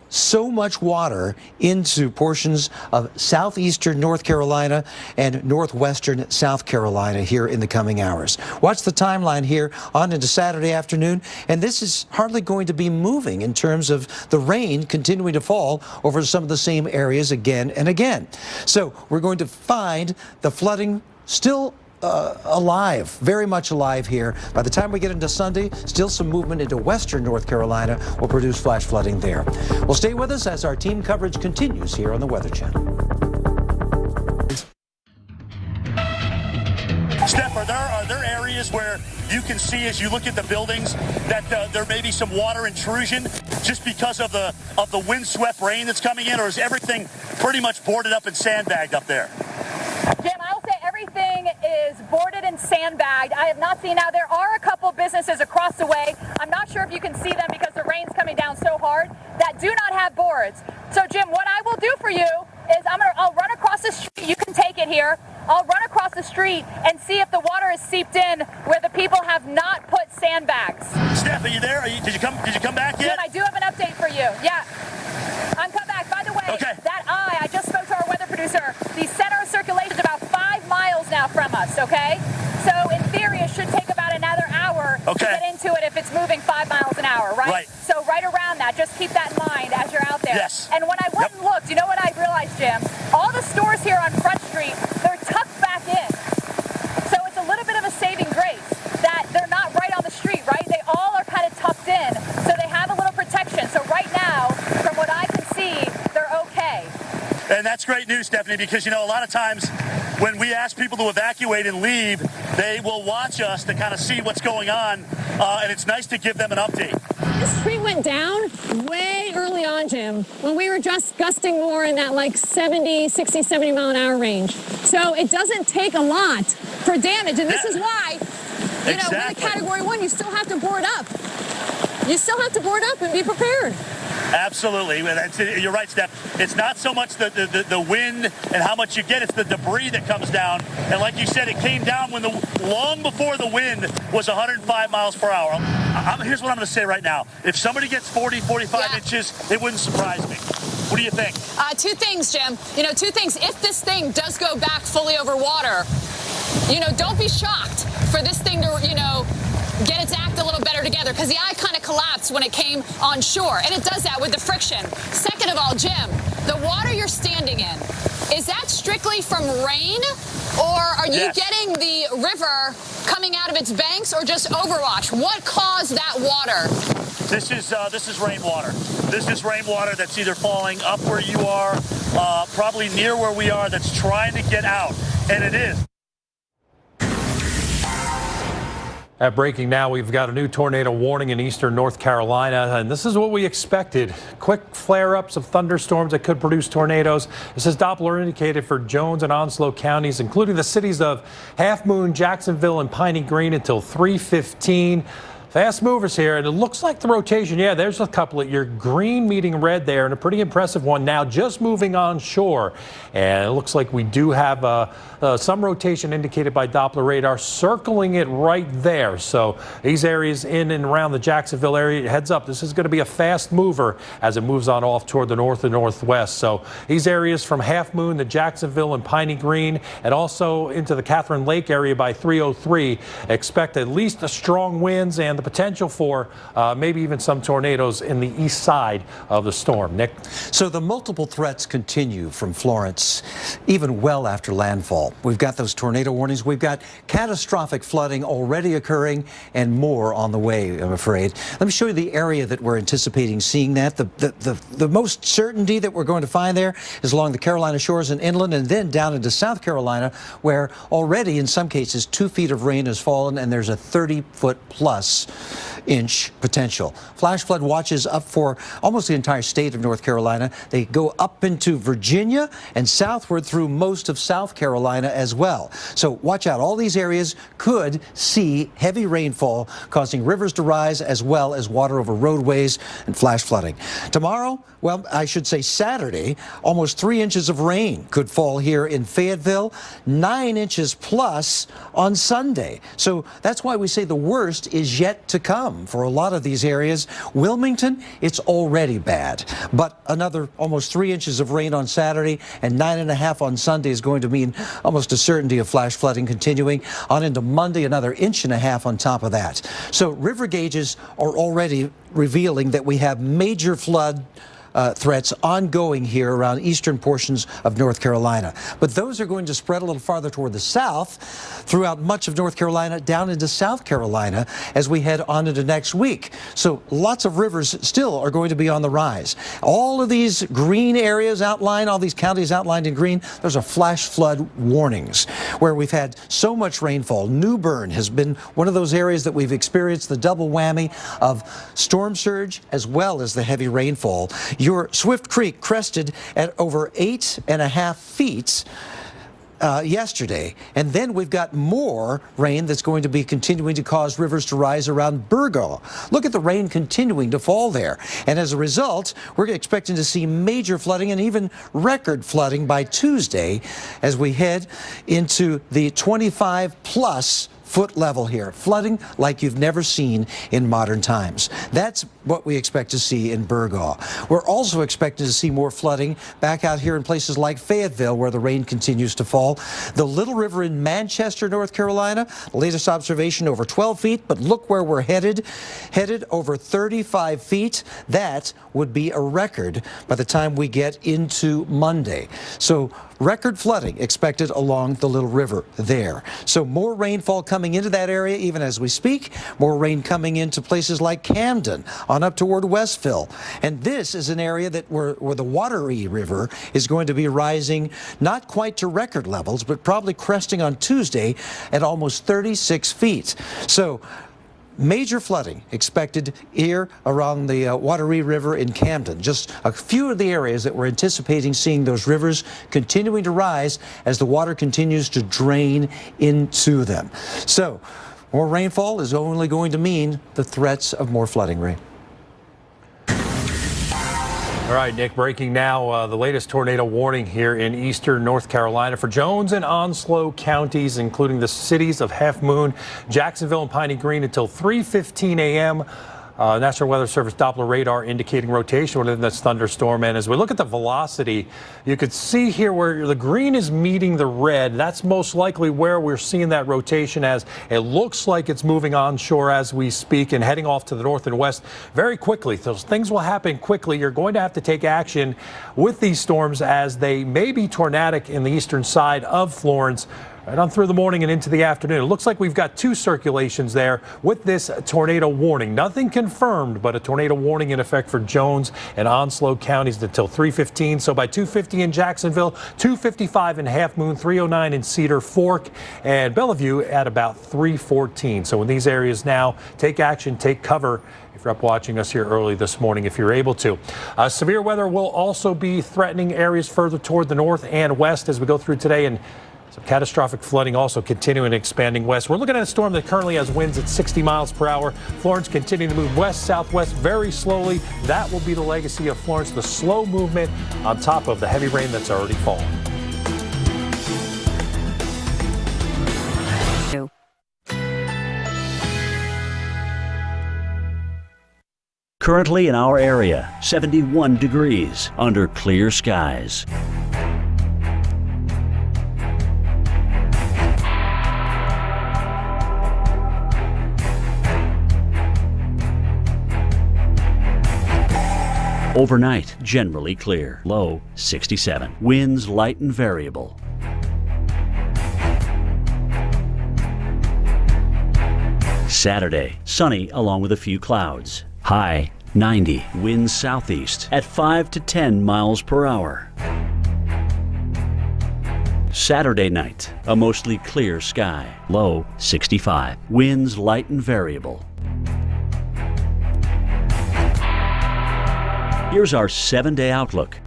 so much water into portions of southeastern North Carolina and northwestern South Carolina here in the coming hours. Watch the timeline here on into Saturday afternoon, and this is hardly going to be moving in terms of the rain continuing to fall over some of the same areas again and again. So we're going to find the flooding still alive, very much alive here. By the time we get into Sunday, still some movement into western North Carolina will produce flash flooding there. Well, stay with us as our team coverage continues here on the Weather Channel. Steph, are there areas where you can see as you look at the buildings that there may be some water intrusion just because of the windswept rain that's coming in, or is everything pretty much boarded up and sandbagged up there? Jim, I'll say everything is boarded and sandbagged. I have not seen, now there are a couple businesses across the way. I'm not sure if you can see them because the rain's coming down so hard that do not have boards. So Jim, what I will do for you is I'll run across the street. You can take it here. I'll run across the street and see if the water is seeped in where the people have not put sandbags. Steph, are you there? Did you come back yet? Jim, I do have an update for you. Yeah. I'm come back. By the way, I just spoke to our weather producer. The center of circulation is about 5 miles now from us, okay? So in theory, it should take about another hour to get into it if it's moving 5 miles an hour, right? Right. So right around that, just keep that in mind as you're out there. Yes. And when I went and looked, you know what I realized, Jim? All the stores here on Front Street, they're tucked back in. So it's a little bit of a saving grace that they're not right on the street, right? They all are kind of tucked in, so they have a little protection. So right now, from what I can see, they're okay. And that's great news, Stephanie, because, you know, a lot of times when we ask people to evacuate and leave, they will watch us to kind of see what's going on, and it's nice to give them an update. This tree went down way early on, Jim, when we were just gusting more in that like 70 mile an hour range. So it doesn't take a lot for damage, and this is why, you know, with a Category 1, you still have to board up. You still have to board up and be prepared. Absolutely. You're right, Steph. It's not so much the wind and how much you get, it's the debris that comes down. And like you said, it came down long before the wind was 105 miles per hour. Here's what I'm going to say right now. If somebody gets 40, 45 inches, it wouldn't surprise me. What do you think? Two things, Jim. You know, two things. If this thing does go back fully over water, you know, don't be shocked for this thing to, you know, get its act a little better together, because the eye kind of collapsed when it came on shore, and it does that with the friction. Second of all, Jim, the water you're standing in, is that strictly from rain, or are you getting the river coming out of its banks, or just overwash? What caused that water? This is rainwater. This is rainwater that's either falling up where you are, probably near where we are, that's trying to get out, and it is. At breaking now, we've got a new tornado warning in eastern North Carolina, and this is what we expected. Quick flare-ups of thunderstorms that could produce tornadoes. This is Doppler indicated for Jones and Onslow counties, including the cities of Half Moon, Jacksonville, and Piney Green until 3:15. Fast movers here, and it looks like the rotation. Yeah, there's a couple of your green meeting red there, and a pretty impressive one now just moving on shore. And it looks like we do have some rotation indicated by Doppler radar circling it right there. So these areas in and around the Jacksonville area, heads up, this is going to be a fast mover as it moves on off toward the north and northwest. So these areas from Half Moon to Jacksonville and Piney Green, and also into the Catherine Lake area by 303, expect at least the strong winds and the potential for maybe even some tornadoes in the east side of the storm. Nick? So the multiple threats continue from Florence, even well after landfall. We've got those tornado warnings. We've got catastrophic flooding already occurring and more on the way, I'm afraid. Let me show you the area that we're anticipating seeing that. The most certainty that we're going to find there is along the Carolina shores and inland, and then down into South Carolina, where already in some cases 2 feet of rain has fallen and there's a 30-foot plus inch potential. Flash flood watches up for almost the entire state of North Carolina. They go up into Virginia and southward through most of South Carolina as well. So watch out. All these areas could see heavy rainfall causing rivers to rise as well as water over roadways and flash flooding. Tomorrow, well, I should say Saturday, almost 3 inches of rain could fall here in Fayetteville, 9 inches plus on Sunday. So that's why we say the worst is yet to come for a lot of these areas. Wilmington, it's already bad, but another almost 3 inches of rain on Saturday and 9.5 on Sunday is going to mean almost a certainty of flash flooding continuing on into Monday, another 1.5 inches on top of that. So river gauges are already revealing that we have major flood threats ongoing here around eastern portions of North Carolina. But those are going to spread a little farther toward the south throughout much of North Carolina down into South Carolina as we head on into next week. So lots of rivers still are going to be on the rise. All of these green areas outlined, all these counties outlined in green, those are flash flood warnings where we've had so much rainfall. New Bern has been one of those areas that we've experienced the double whammy of storm surge as well as the heavy rainfall. Your Swift Creek crested at over 8.5 feet yesterday. And then we've got more rain that's going to be continuing to cause rivers to rise around Burgo. Look at the rain continuing to fall there. And as a result, we're expecting to see major flooding and even record flooding by Tuesday as we head into the 25-plus foot level here, flooding like you've never seen in modern times. That's what we expect to see in Burgaw. We're also expecting to see more flooding back out here in places like Fayetteville, where the rain continues to fall. The Little River in Manchester, North Carolina, the latest observation over 12 feet, but look where we're headed over 35 feet. That would be a record by the time we get into Monday. So record flooding expected along the Little River there. So more rainfall coming into that area even as we speak. More rain coming into places like Camden on up toward Westville. And this is an area that where the Wateree River is going to be rising not quite to record levels, but probably cresting on Tuesday at almost 36 feet. So major flooding expected here around the Wateree River in Camden. Just a few of the areas that we're anticipating seeing those rivers continuing to rise as the water continues to drain into them. So more rainfall is only going to mean the threats of more flooding rain. All right, Nick, breaking now, the latest tornado warning here in eastern North Carolina for Jones and Onslow counties, including the cities of Half Moon, Jacksonville, and Piney Green until 3:15 a.m. National Weather Service Doppler radar indicating rotation within this thunderstorm. And as we look at the velocity, you could see here where the green is meeting the red. That's most likely where we're seeing that rotation, as it looks like it's moving onshore as we speak and heading off to the north and west very quickly. Those things will happen quickly. You're going to have to take action with these storms as they may be tornadic in the eastern side of Florence right on through the morning and into the afternoon. It looks like we've got two circulations there with this tornado warning. Nothing confirmed, but a tornado warning in effect for Jones and Onslow counties until 3:15. So by 2:50 in Jacksonville, 2:55 in Half Moon, 3:09 in Cedar Fork, and Bellevue at about 3:14. So in these areas now, take action, take cover. If you're up watching us here early this morning, if you're able to. Severe weather will also be threatening areas further toward the north and west as we go through today, and some catastrophic flooding also continuing expanding west. We're looking at a storm that currently has winds at 60 miles per hour. Florence continuing to move west, southwest very slowly. That will be the legacy of Florence, the slow movement on top of the heavy rain that's already fallen. Currently in our area, 71 degrees under clear skies. Overnight, generally clear. Low 67. Winds light and variable. Saturday, sunny along with a few clouds. High 90. Winds southeast at 5 to 10 miles per hour. Saturday night, a mostly clear sky. Low 65. Winds light and variable. Here's our 7-day outlook.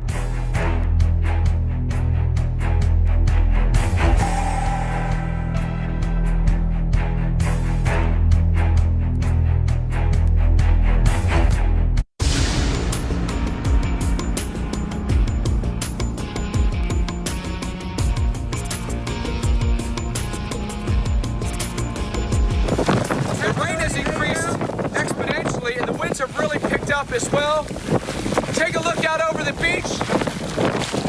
The rain has increased exponentially and the winds have really picked up as well. Take a look out over the beach.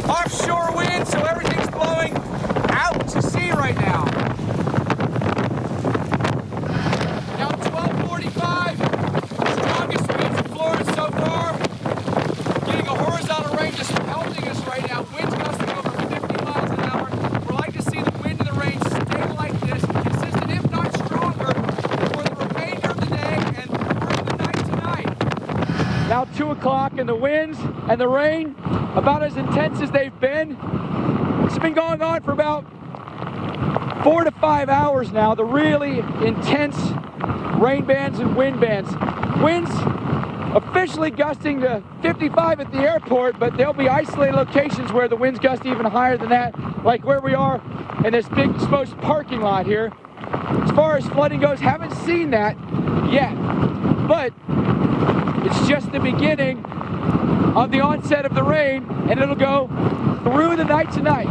Offshore wind, so everything's blowing out to sea right now. Now 12:45, strongest winds in Florence so far. Getting a horizontal rain just pelting us right now. Winds gusting over 50 miles an hour. We'd like to see the wind and the rain stay like this, consistent if not stronger, for the remainder of the day and through the night tonight. Now 2 o'clock and the winds and the rain about as intense as they've been. It's been going on for about 4 to 5 hours now. The really intense rain bands and wind bands. Winds officially gusting to 55 at the airport, but there'll be isolated locations where the winds gust even higher than that, like where we are in this big exposed parking lot here. As far as flooding goes, haven't seen that yet, but it's just the beginning of the onset of the rain, and it'll go through the night tonight.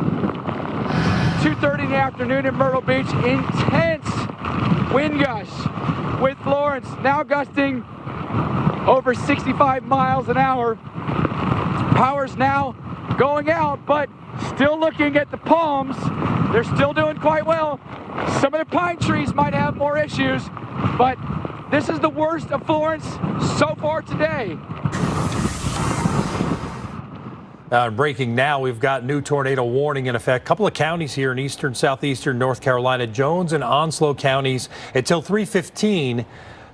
2:30 in the afternoon in Myrtle Beach, intense wind gusts with Florence now gusting over 65 miles an hour. Power's now going out, but still looking at the palms. They're still doing quite well. Some of the pine trees might have more issues, but this is the worst of Florence so far today. Breaking now, we've got new tornado warning in effect. A couple of counties here in eastern, southeastern North Carolina, Jones and Onslow counties until 3:15.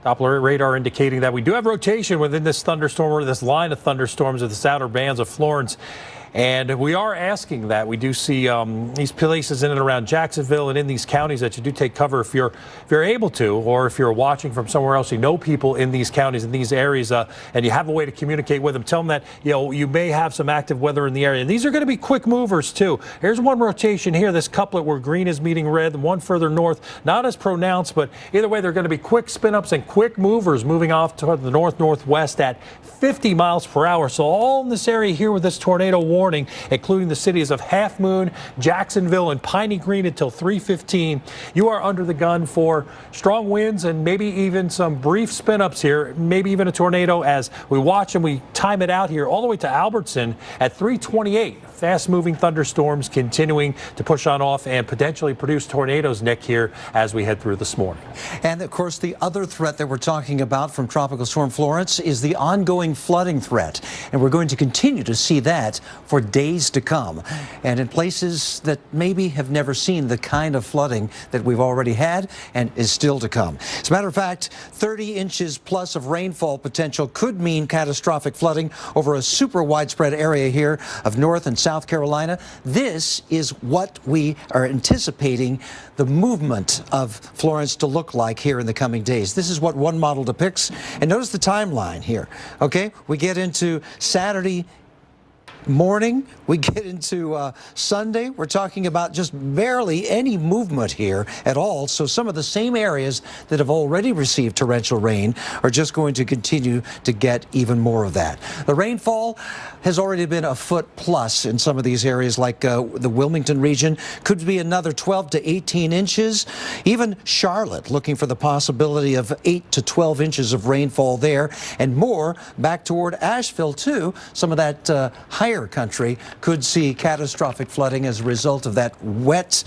Doppler radar indicating that we do have rotation within this thunderstorm or this line of thunderstorms of the outer bands of Florence. And we are asking that. We do see these places in and around Jacksonville and in these counties that you do take cover if you're able to, or if you're watching from somewhere else, you know people in these counties, in these areas, and you have a way to communicate with them. Tell them that you may have some active weather in the area. And these are going to be quick movers too. Here's one rotation here, this couplet where green is meeting red, and one further north, not as pronounced, but either way, they're going to be quick spin ups and quick movers moving off toward the north-northwest at 50 miles per hour. So all in this area here with this tornado warning, including the cities of Half Moon, Jacksonville, and Piney Green until 3:15. You are under the gun for strong winds and maybe even some brief spin-ups here, maybe even a tornado as we watch and we time it out here all the way to Albertson at 3:28. Fast-moving thunderstorms continuing to push on off and potentially produce tornadoes, Nick, here as we head through this morning. And of course, the other threat that we're talking about from Tropical Storm Florence is the ongoing flooding threat. And we're going to continue to see that for days to come. And in places that maybe have never seen the kind of flooding that we've already had and is still to come. As a matter of fact, 30 inches plus of rainfall potential could mean catastrophic flooding over a super widespread area here of North and South Carolina. This is what we are anticipating the movement of Florence to look like here in the coming days. This is what one model depicts. And notice the timeline here. Okay, we get into Saturday morning, we get into Sunday. We're talking about just barely any movement here at all. So some of the same areas that have already received torrential rain are just going to continue to get even more of that. The rainfall has already been a foot plus in some of these areas, like the Wilmington region. Could be another 12 to 18 inches. Even Charlotte looking for the possibility of 8 to 12 inches of rainfall there, and more back toward Asheville too. Some of that higher country could see catastrophic flooding as a result of that wet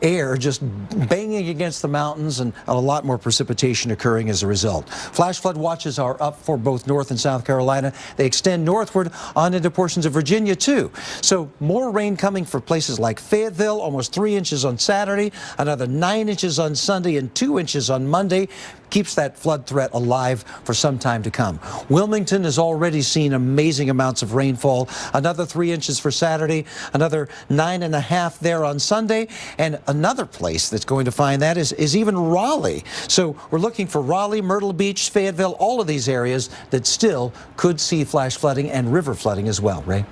air just banging against the mountains and a lot more precipitation occurring as a result. Flash flood watches are up for both North and South Carolina. They extend northward on into portions of Virginia too. So more rain coming for places like Fayetteville, almost 3 inches on Saturday, another 9 inches on Sunday and 2 inches on Monday. Keeps that flood threat alive for some time to come. Wilmington has already seen amazing amounts of rainfall. Another 3 inches for Saturday, another 9.5 there on Sunday, and another place that's going to find that is even Raleigh. So we're looking for Raleigh, Myrtle Beach, Fayetteville, all of these areas that still could see flash flooding and river flooding as well, Ray.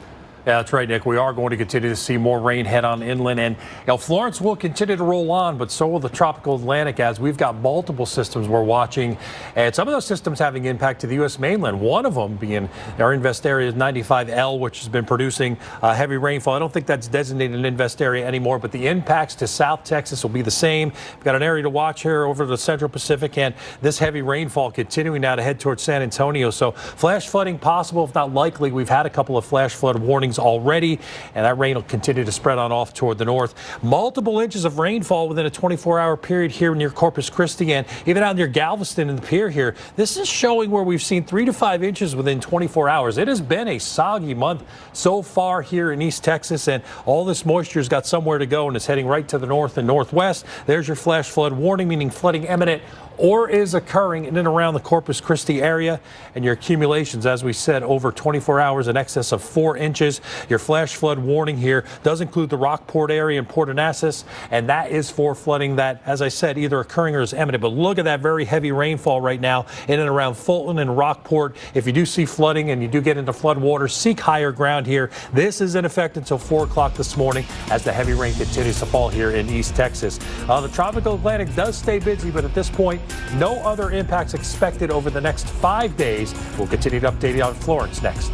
Yeah, that's right, Nick. We are going to continue to see more rain head on inland, and Florence will continue to roll on, but so will the tropical Atlantic, as we've got multiple systems we're watching, and some of those systems having impact to the U.S. mainland. One of them being our invest area is 95L, which has been producing heavy rainfall. I don't think that's designated an invest area anymore, but the impacts to South Texas will be the same. We've got an area to watch here over the Central Pacific, and this heavy rainfall continuing now to head towards San Antonio. So flash flooding possible, if not likely. We've had a couple of flash flood warnings already, and that rain will continue to spread on off toward the north. Multiple inches of rainfall within a 24-hour period here near Corpus Christi, and even out near Galveston and the pier here. This is showing where we've seen 3 to 5 inches within 24 hours. It has been a soggy month so far here in East Texas, and all this moisture's got somewhere to go, and it's heading right to the north and northwest. There's your flash flood warning, meaning flooding imminent or is occurring in and around the Corpus Christi area, and your accumulations, as we said, over 24 hours in excess of 4 inches. Your flash flood warning here does include the Rockport area and Port Anasas, and that is for flooding that, as I said, either occurring or is imminent. But look at that very heavy rainfall right now in and around Fulton and Rockport. If you do see flooding and you do get into flood waters, seek higher ground here. This is in effect until 4 o'clock this morning as the heavy rain continues to fall here in East Texas. The tropical Atlantic does stay busy, but at this point, no other impacts expected over the next 5 days. We'll continue to update you on Florence next.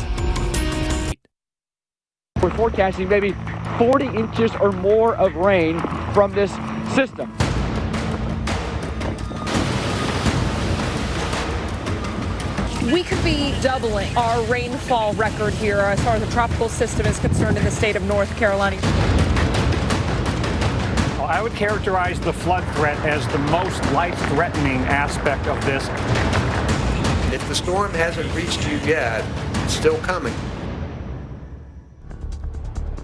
We're forecasting maybe 40 inches or more of rain from this system. We could be doubling our rainfall record here as far as the tropical system is concerned in the state of North Carolina. I would characterize the flood threat as the most life-threatening aspect of this. If the storm hasn't reached you yet, it's still coming.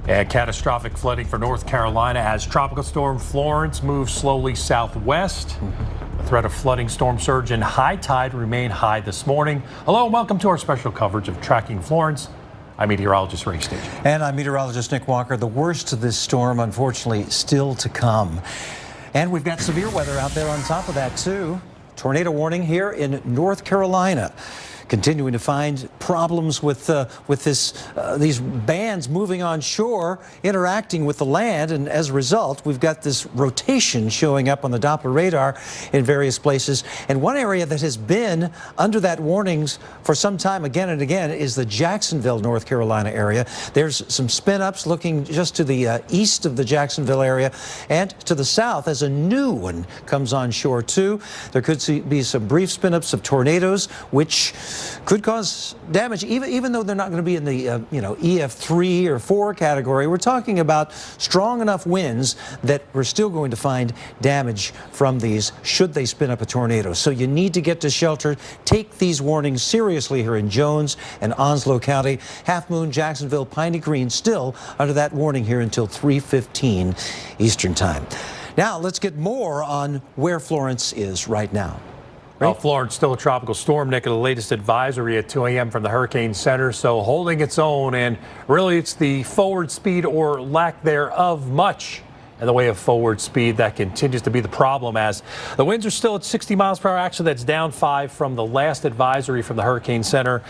And catastrophic flooding for North Carolina as Tropical Storm Florence moves slowly southwest. The threat of flooding, storm surge, and high tide remain high this morning. Hello and welcome to our special coverage of Tracking Florence. I'm meteorologist Ray Stage. And I'm meteorologist Nick Walker. The worst of this storm, unfortunately, still to come. And we've got severe weather out there on top of that, too. Tornado warning here in North Carolina. Continuing to find problems with these bands moving on shore, interacting with the land, and as a result, we've got this rotation showing up on the Doppler radar in various places. And one area that has been under that warnings for some time, again and again, is the Jacksonville, North Carolina area. There's some spin-ups looking just to the east of the Jacksonville area, and to the south as a new one comes on shore too. There could be some brief spin-ups of tornadoes, which could cause damage, even though they're not going to be in the EF3 or 4 category. We're talking about strong enough winds that we're still going to find damage from these should they spin up a tornado. So you need to get to shelter. Take these warnings seriously here in Jones and Onslow County. Half Moon, Jacksonville, Piney Green still under that warning here until 3:15 Eastern Time. Now let's get more on where Florence is right now. Well, Florence still a tropical storm, Nick, the latest advisory at 2 a.m. from the Hurricane Center, so holding its own, and really it's the forward speed or lack thereof much in the way of forward speed that continues to be the problem, as the winds are still at 60 miles per hour. Actually, that's down 5 from the last advisory from the Hurricane Center.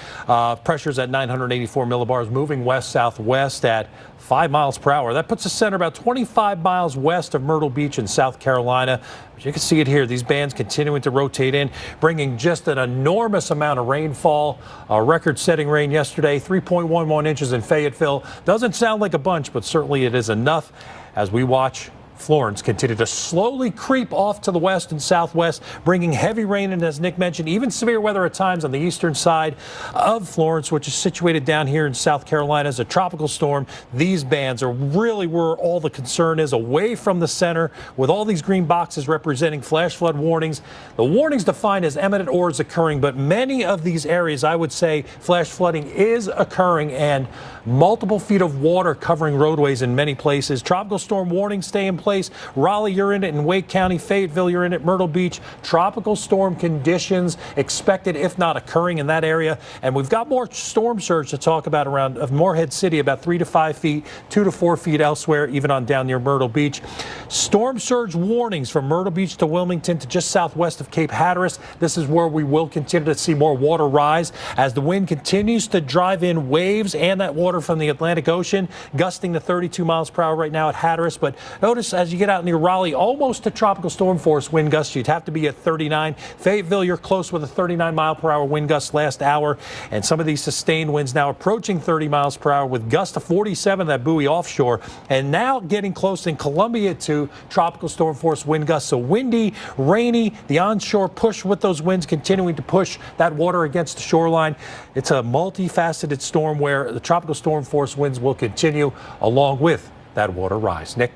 Pressures at 984 millibars, moving west-southwest at 5 miles per hour. That puts the center about 25 miles west of Myrtle Beach in South Carolina. But you can see it here. These bands continuing to rotate in, bringing just an enormous amount of rainfall. Record-setting rain yesterday, 3.11 inches in Fayetteville. Doesn't sound like a bunch, but certainly it is enough as we watch Florence continue to slowly creep off to the west and southwest, bringing heavy rain and, as Nick mentioned, even severe weather at times on the eastern side of Florence, which is situated down here in South Carolina as a tropical storm. These bands are really where all the concern is, away from the center, with all these green boxes representing flash flood warnings. The warnings defined as imminent or is occurring, but many of these areas, I would say, flash flooding is occurring, and multiple feet of water covering roadways in many places. Tropical storm warnings stay in place. Raleigh, you're in it. In Wake County, Fayetteville, you're in it. Myrtle Beach, tropical storm conditions expected, if not occurring, in that area. And we've got more storm surge to talk about around Morehead City, about 3 to 5 feet, 2 to 4 feet elsewhere, even on down near Myrtle Beach. Storm surge warnings from Myrtle Beach to Wilmington to just southwest of Cape Hatteras. This is where we will continue to see more water rise as the wind continues to drive in waves and that water from the Atlantic Ocean, gusting to 32 miles per hour right now at Hatteras. But notice as you get out near Raleigh, almost to tropical storm force wind gusts. You'd have to be at 39. Fayetteville, you're close with a 39 mile per hour wind gust last hour. And some of these sustained winds now approaching 30 miles per hour with gusts to 47, that buoy offshore. And now getting close in Columbia to tropical storm force wind gusts. So windy, rainy, the onshore push with those winds continuing to push that water against the shoreline. It's a multifaceted storm where the tropical storm force winds will continue along with that water rise. Nick?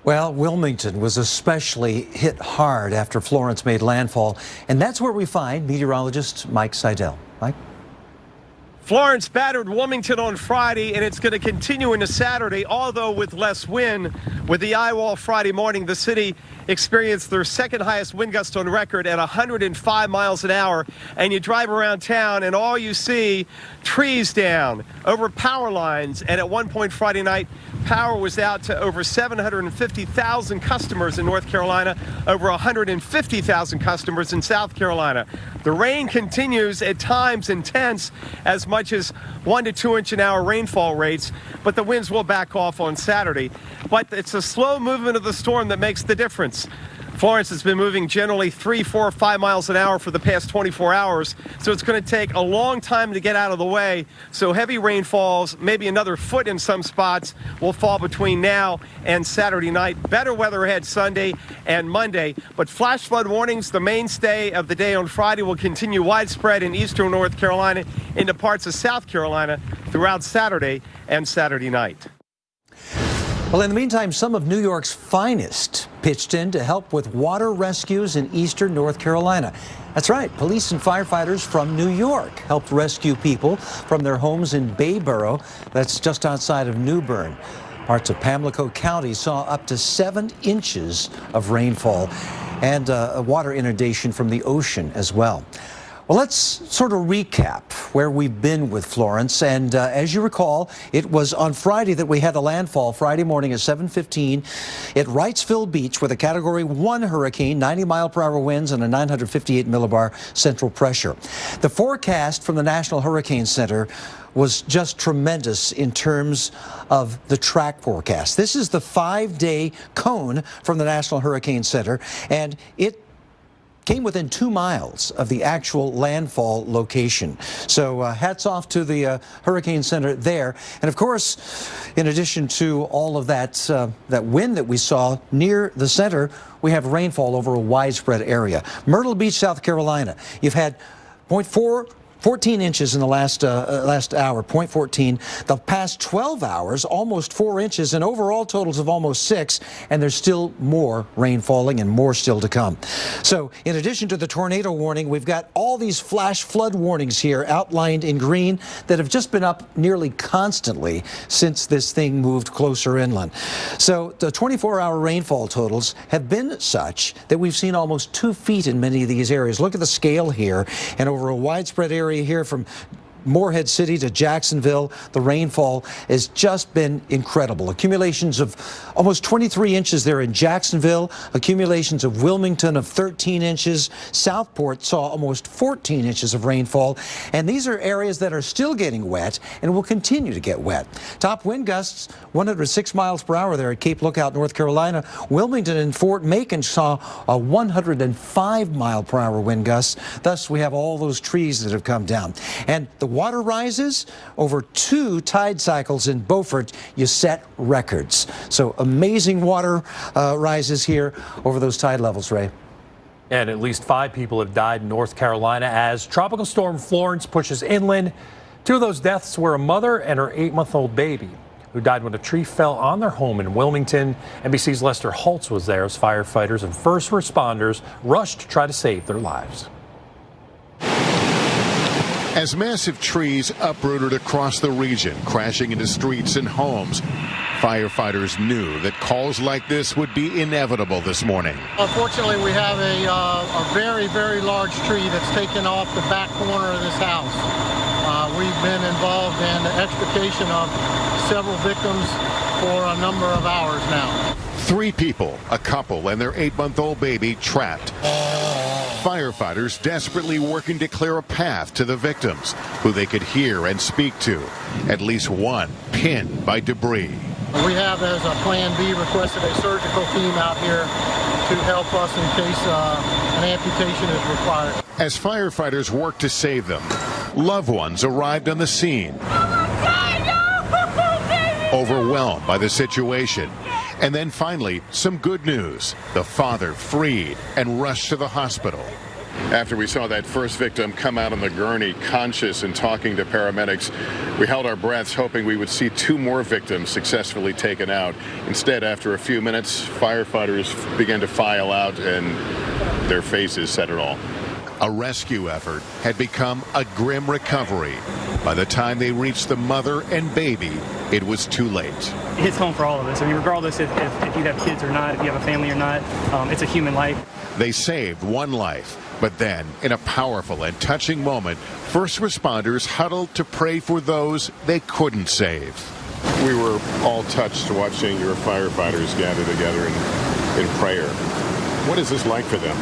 Well, Wilmington was especially hit hard after Florence made landfall, and that's where we find meteorologist Mike Seidel. Mike? Florence battered Wilmington on Friday, and it's going to continue into Saturday, although with less wind. With the eye wall Friday morning, the city experienced their second highest wind gust on record at 105 miles an hour. And you drive around town, and all you see, trees down, over power lines. And at one point Friday night, power was out to over 750,000 customers in North Carolina, over 150,000 customers in South Carolina. The rain continues, at times intense, as much as 1 to 2 inch an hour rainfall rates, but the winds will back off on Saturday. But it's a slow movement of the storm that makes the difference. Florence has been moving generally 3, 4, 5 miles an hour for the past 24 hours, so it's going to take a long time to get out of the way. So heavy rainfalls, maybe another foot in some spots, will fall between now and Saturday night. Better weather ahead Sunday and Monday, but flash flood warnings, the mainstay of the day on Friday, will continue widespread in eastern North Carolina into parts of South Carolina throughout Saturday and Saturday night. Well, in the meantime, some of New York's finest pitched in to help with water rescues in eastern North Carolina. That's right, police and firefighters from New York helped rescue people from their homes in Bayboro, that's just outside of New Bern. Parts of Pamlico County saw up to 7 inches of rainfall and a water inundation from the ocean as well. Well, let's sort of recap where we've been with Florence. And as you recall, it was on Friday that we had a landfall, Friday morning at 7:15 at Wrightsville Beach with a Category 1 hurricane, 90 mile per hour winds and a 958 millibar central pressure. The forecast from the National Hurricane Center was just tremendous in terms of the track forecast. This is the 5-day cone from the National Hurricane Center, and it came within 2 miles of the actual landfall location. So hats off to the Hurricane Center there. And of course, in addition to all of that, that wind that we saw near the center, we have rainfall over a widespread area. Myrtle Beach, South Carolina, you've had 14 inches in the last hour, 0.14. The past 12 hours, almost 4 inches, and overall totals of almost 6, and there's still more rain falling and more still to come. So in addition to the tornado warning, we've got all these flash flood warnings here outlined in green that have just been up nearly constantly since this thing moved closer inland. So the 24-hour rainfall totals have been such that we've seen almost 2 feet in many of these areas. Look at the scale here, and over a widespread area here from Morehead City to Jacksonville, the rainfall has just been incredible. Accumulations of almost 23 inches there in Jacksonville, accumulations of Wilmington of 13 inches. Southport saw almost 14 inches of rainfall, and these are areas that are still getting wet and will continue to get wet. Top wind gusts, 106 miles per hour there at Cape Lookout, North Carolina. Wilmington and Fort Macon saw a 105 mile per hour wind gust. Thus, we have all those trees that have come down. And the water rises over 2 tide cycles in Beaufort, you set records. So amazing water rises here over those tide levels, Ray. And at least 5 people have died in North Carolina as Tropical Storm Florence pushes inland. 2 of those deaths were a mother and her 8-month-old baby, who died when a tree fell on their home in Wilmington. NBC's Lester Holtz was there as firefighters and first responders rushed to try to save their lives. As massive trees uprooted across the region, crashing into streets and homes, firefighters knew that calls like this would be inevitable this morning. Unfortunately, we have a very, very large tree that's taken off the back corner of this house. We've been involved in the extrication of several victims for a number of hours now. 3 people, a couple and their 8-month-old baby, trapped. Firefighters desperately working to clear a path to the victims, who they could hear and speak to. At least one pinned by debris. We have, as a Plan B, requested a surgical team out here to help us in case an amputation is required. As firefighters work to save them, loved ones arrived on the scene, overwhelmed by the situation. And then finally, some good news. The father freed and rushed to the hospital. After we saw that first victim come out on the gurney conscious and talking to paramedics, we held our breaths hoping we would see 2 more victims successfully taken out. Instead, after a few minutes, firefighters began to file out and their faces said it all. A rescue effort had become a grim recovery. By the time they reached the mother and baby, it was too late. It hits home for all of us. I mean, regardless if you have kids or not, if you have a family or not, it's a human life. They saved one life, but then, in a powerful and touching moment, first responders huddled to pray for those they couldn't save. We were all touched watching your firefighters gather together in prayer. What is this like for them?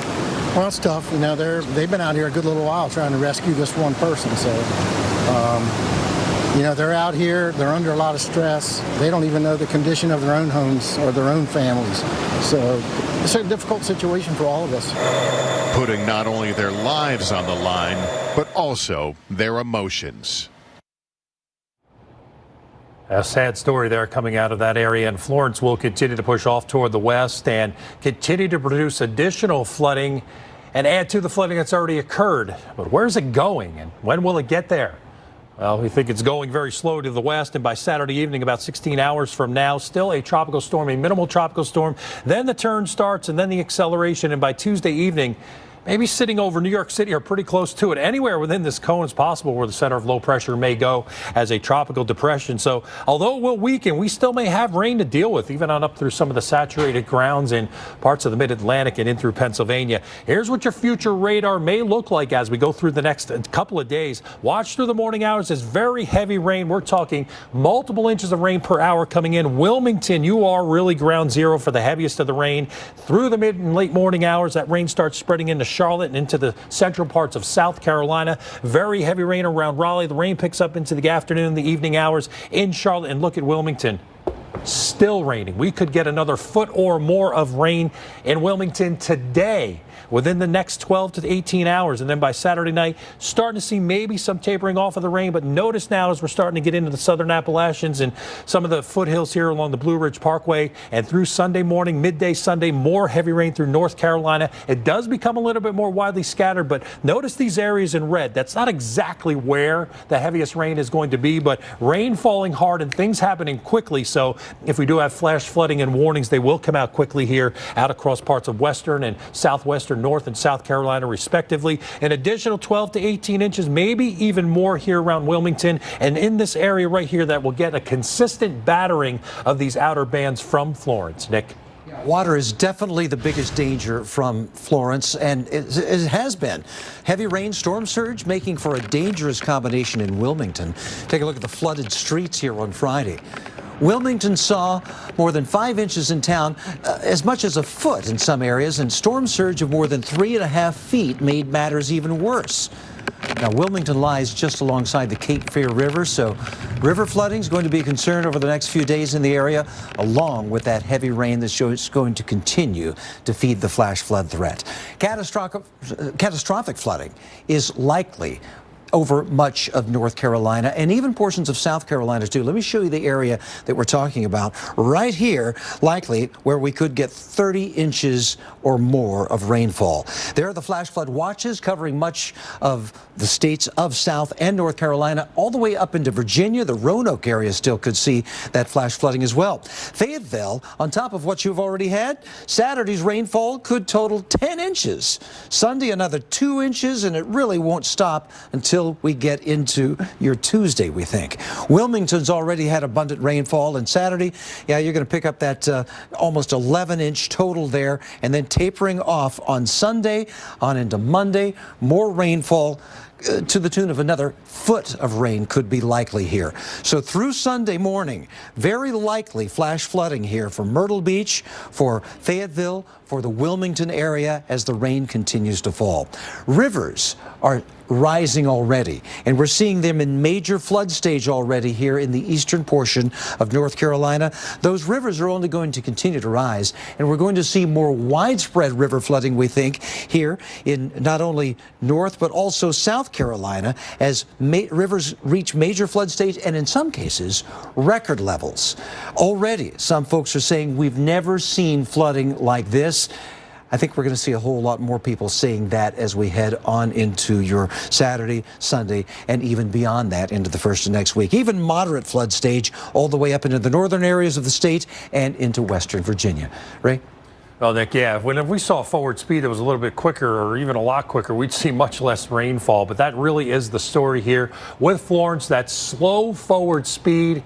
Well, it's tough. You know, they've been out here a good little while trying to rescue this one person. So, you know, they're out here. They're under a lot of stress. They don't even know the condition of their own homes or their own families. So it's a difficult situation for all of us. Putting not only their lives on the line, but also their emotions. A sad story there coming out of that area, and Florence will continue to push off toward the west and continue to produce additional flooding and add to the flooding that's already occurred. But where's it going and when will it get there? Well, we think it's going very slow to the west, and by Saturday evening, about 16 hours from now, still a tropical storm, a minimal tropical storm. Then the turn starts and then the acceleration, and by Tuesday evening, maybe sitting over New York City or pretty close to it. Anywhere within this cone is possible where the center of low pressure may go as a tropical depression. So although it will weaken, we still may have rain to deal with, even on up through some of the saturated grounds in parts of the mid-Atlantic and in through Pennsylvania. Here's what your future radar may look like as we go through the next couple of days. Watch through the morning hours. It's very heavy rain. We're talking multiple inches of rain per hour coming in. Wilmington, you are really ground zero for the heaviest of the rain. Through the mid and late morning hours, that rain starts spreading into Charlotte and into the central parts of South Carolina. Very heavy rain around Raleigh. The rain picks up into the afternoon, the evening hours in Charlotte. And look at Wilmington. Still raining. We could get another foot or more of rain in Wilmington today within the next 12 to 18 hours. And then by Saturday night, starting to see maybe some tapering off of the rain. But notice now as we're starting to get into the southern Appalachians and some of the foothills here along the Blue Ridge Parkway and through Sunday morning, midday Sunday, more heavy rain through North Carolina. It does become a little bit more widely scattered, but notice these areas in red. That's not exactly where the heaviest rain is going to be, but rain falling hard and things happening quickly. So if we do have flash flooding and warnings, they will come out quickly here out across parts of western and southwestern North and South Carolina, respectively. An additional 12 to 18 inches, maybe even more here around Wilmington and in this area right here that will get a consistent battering of these outer bands from Florence. Nick. Water is definitely the biggest danger from Florence, and it has been. Heavy rain, storm surge, making for a dangerous combination in Wilmington. Take a look at the flooded streets here on Friday. Wilmington saw more than 5 inches in town, as much as a foot in some areas, and storm surge of more than 3.5 feet made matters even worse. Now, Wilmington lies just alongside the Cape Fear River, so river flooding is going to be a concern over the next few days in the area, along with that heavy rain that's going to continue to feed the flash flood threat. Catastrophic flooding is likely over much of North Carolina and even portions of South Carolina too. Let me show you the area that we're talking about. Right here, likely where we could get 30 inches or more of rainfall. There are the flash flood watches covering much of the states of South and North Carolina, all the way up into Virginia. The Roanoke area still could see that flash flooding as well. Fayetteville, on top of what you've already had, Saturday's rainfall could total 10 inches. Sunday, another 2 inches, and it really won't stop until we get into your Tuesday, we think. Wilmington's already had abundant rainfall, and Saturday, yeah, you're going to pick up that almost 11-inch total there, and then tapering off on Sunday, on into Monday, more rainfall to the tune of another foot of rain could be likely here. So through Sunday morning, very likely flash flooding here for Myrtle Beach, for Fayetteville, for the Wilmington area as the rain continues to fall. Rivers are rising already, and we're seeing them in major flood stage already here in the eastern portion of North Carolina. Those rivers are only going to continue to rise, and we're going to see more widespread river flooding, we think, here in not only North but also South Carolina as rivers reach major flood stage and in some cases record levels. Already some folks are saying we've never seen flooding like this. I think we're going to see a whole lot more people saying that as we head on into your Saturday, Sunday, and even beyond that into the first of next week. Even moderate flood stage all the way up into the northern areas of the state and into western Virginia. Ray? Well, Nick, yeah, if we saw forward speed that was a little bit quicker or even a lot quicker, we'd see much less rainfall. But that really is the story here with Florence, that slow forward speed.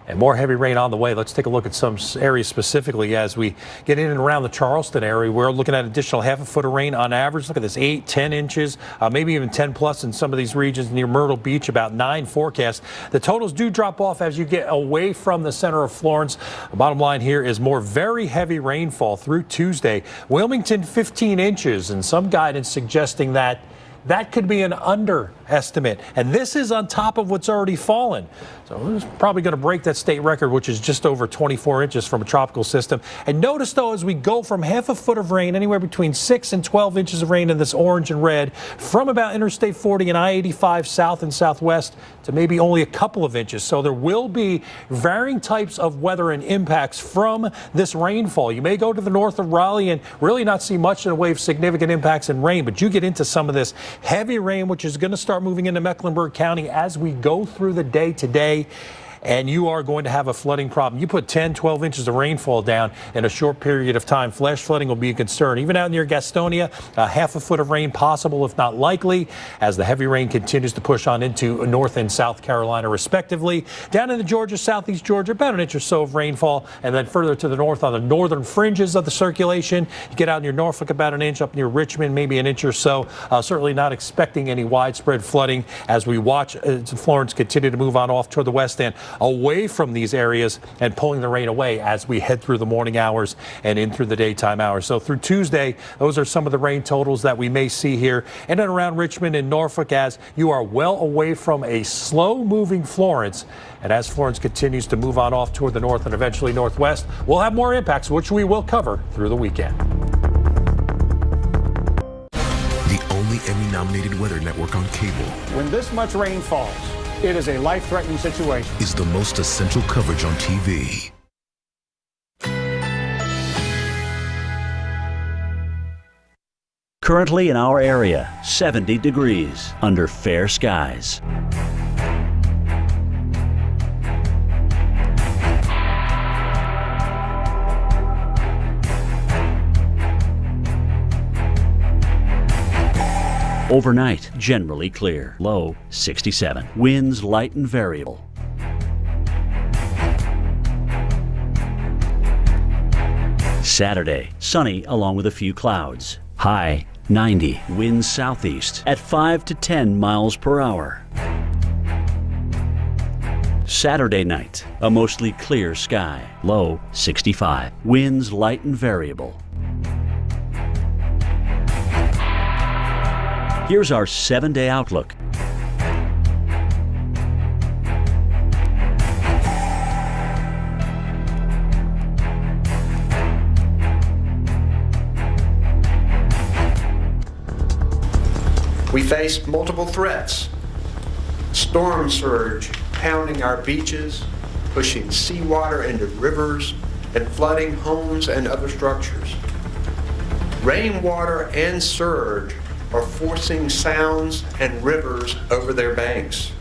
And more heavy rain on the way. Let's take a look at some areas specifically as we get in and around the Charleston area. We're looking at additional half a foot of rain on average. Look at this, 8, 10 inches, maybe even 10 plus in some of these regions near Myrtle Beach, about 9 forecast. The totals do drop off as you get away from the center of Florence. The bottom line here is more very heavy rainfall through Tuesday. Wilmington, 15 inches, and some guidance suggesting that could be an underestimate. And this is on top of what's already fallen. So it's probably going to break that state record, which is just over 24 inches from a tropical system. And notice, though, as we go from half a foot of rain, anywhere between 6 and 12 inches of rain in this orange and red, from about Interstate 40 and I-85 south and southwest to maybe only a couple of inches. So there will be varying types of weather and impacts from this rainfall. You may go to the north of Raleigh and really not see much in the way of significant impacts in rain, but you get into some of this heavy rain, which is going to start moving into Mecklenburg County as we go through the day today. And you are going to have a flooding problem. You put 10, 12 inches of rainfall down in a short period of time. Flash flooding will be a concern. Even out near Gastonia, half a foot of rain possible, if not likely, as the heavy rain continues to push on into North and South Carolina, respectively. Down into Georgia, southeast Georgia, about an inch or so of rainfall. And then further to the north on the northern fringes of the circulation. You get out near Norfolk, about an inch. Up near Richmond, maybe an inch or so. Certainly not expecting any widespread flooding as we watch Florence continue to move on off toward the west end, away from these areas and pulling the rain away as we head through the morning hours and in through the daytime hours. So through Tuesday, those are some of the rain totals that we may see here in and around Richmond and Norfolk as you are well away from a slow moving Florence. And as Florence continues to move on off toward the north and eventually northwest, we'll have more impacts, which we will cover through the weekend. The only Emmy-nominated weather network on cable. When this much rain falls, it is a life-threatening situation. Is the most essential coverage on TV. Currently in our area, 70 degrees under fair skies. Overnight, generally clear. Low 67. Winds light and variable. Saturday, sunny along with a few clouds. High 90. Winds southeast at 5 to 10 miles per hour. Saturday night, a mostly clear sky. Low 65. Winds light and variable. Here's our 7-day outlook. We faced multiple threats Storm surge pounding our beaches, pushing seawater into rivers, and flooding homes and other structures. Rainwater and surge are forcing sounds and rivers over their banks.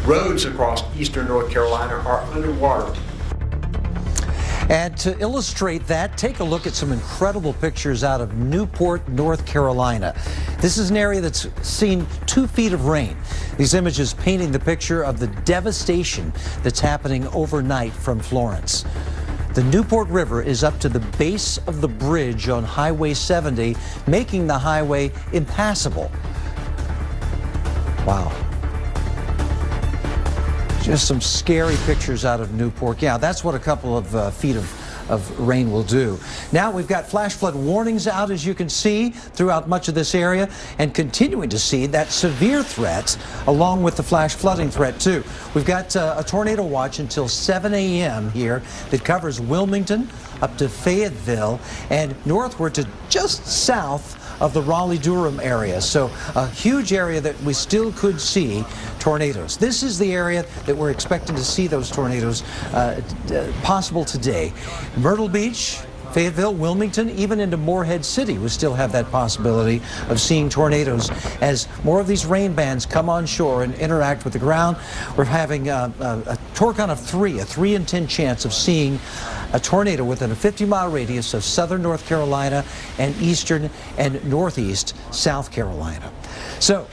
Roads across eastern North Carolina are underwater. And to illustrate that, take a look at some incredible pictures out of Newport, North Carolina. This is an area that's seen 2 feet of rain. These images painting the picture of the devastation that's happening overnight from Florence. The Newport River is up to the base of the bridge on Highway 70, making the highway impassable. Wow. Just some scary pictures out of Newport. Yeah, that's what a couple of feet of rain will do. Now we've got flash flood warnings out, as you can see, throughout much of this area, and continuing to see that severe threat along with the flash flooding threat too. We've got a tornado watch until 7 a.m. here that covers Wilmington up to Fayetteville and northward to just south of the Raleigh-Durham area. So a huge area that we still could see tornadoes. This is the area that we're expecting to see those tornadoes possible today. Myrtle Beach, Fayetteville, Wilmington, even into Morehead City, we still have that possibility of seeing tornadoes as more of these rain bands come on shore and interact with the ground. We're having a torque-on of 3, a 3 in 10 chance of seeing a tornado within a 50-mile radius of southern North Carolina and eastern and northeast South Carolina. So,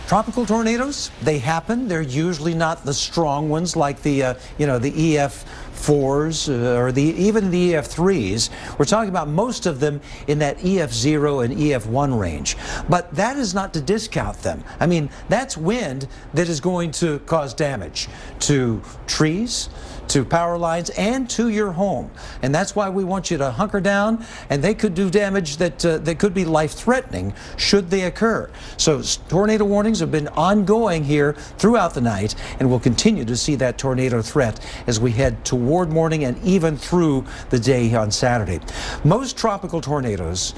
tropical tornadoes, they happen. They're usually not the strong ones like the the EF4s or even the EF3s. We're talking about most of them in that EF0 and EF1 range. But that is not to discount them. I mean, that's wind that is going to cause damage to trees, to power lines, and to your home. And that's why we want you to hunker down, and they could do damage that could be life-threatening should they occur. So tornado warnings have been ongoing here throughout the night, and we'll continue to see that tornado threat as we head toward morning and even through the day on Saturday. Most tropical tornadoes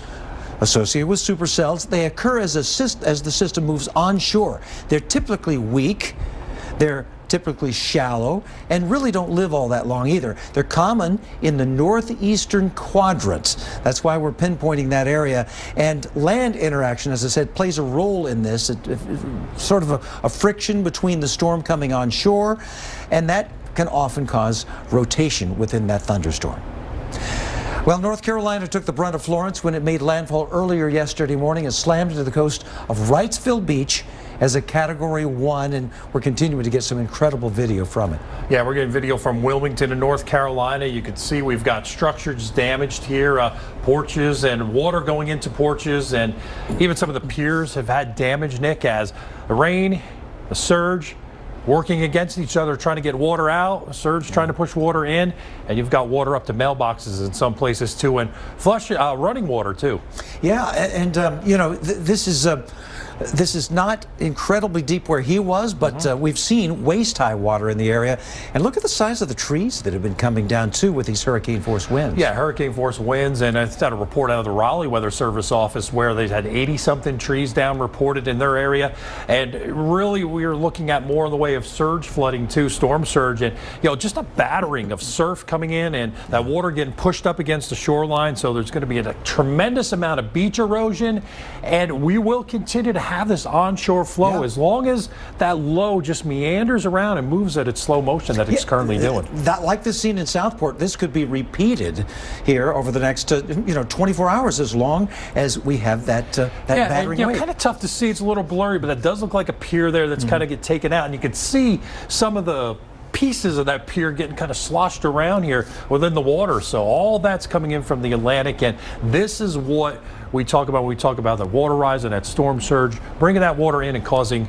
associated with supercells, they occur as the system moves onshore. They're typically weak. They're typically shallow and really don't live all that long either. They're common in the northeastern quadrant. That's why we're pinpointing that area. And land interaction, as I said, plays a role in this. Sort of a friction between the storm coming onshore, and that can often cause rotation within that thunderstorm. Well, North Carolina took the brunt of Florence when it made landfall earlier yesterday morning and slammed into the coast of Wrightsville Beach as a Category 1, and we're continuing to get some incredible video from it. Yeah, we're getting video from Wilmington in North Carolina. You can see we've got structures damaged here, porches and water going into porches, and even some of the piers have had damage, Nick, as the rain, the surge, working against each other, trying to get water out, surge trying to push water in, and you've got water up to mailboxes in some places too, and flush running water too. Yeah, and this is not incredibly deep where he was, but we've seen waist-high water in the area. And look at the size of the trees that have been coming down, too, with these hurricane-force winds. Yeah, hurricane-force winds, and I had a report out of the Raleigh Weather Service office where they had 80-something trees down reported in their area. And really, we are looking at more in the way of surge flooding, too, storm surge, and, just a battering of surf coming in and that water getting pushed up against the shoreline. So there's going to be a tremendous amount of beach erosion, and we will continue to have this onshore flow as long as that low just meanders around and moves at its slow motion that it's currently doing. That, like this scene in Southport, this could be repeated here over the next 24 hours, as long as we have that battering wave. Kind of tough to see. It's a little blurry, but that does look like a pier there that's kind of get taken out, and you can see some of the pieces of that pier getting kind of sloshed around here within the water. So all that's coming in from the Atlantic, and this is what we talk about when we talk about the water rise and that storm surge, bringing that water in and causing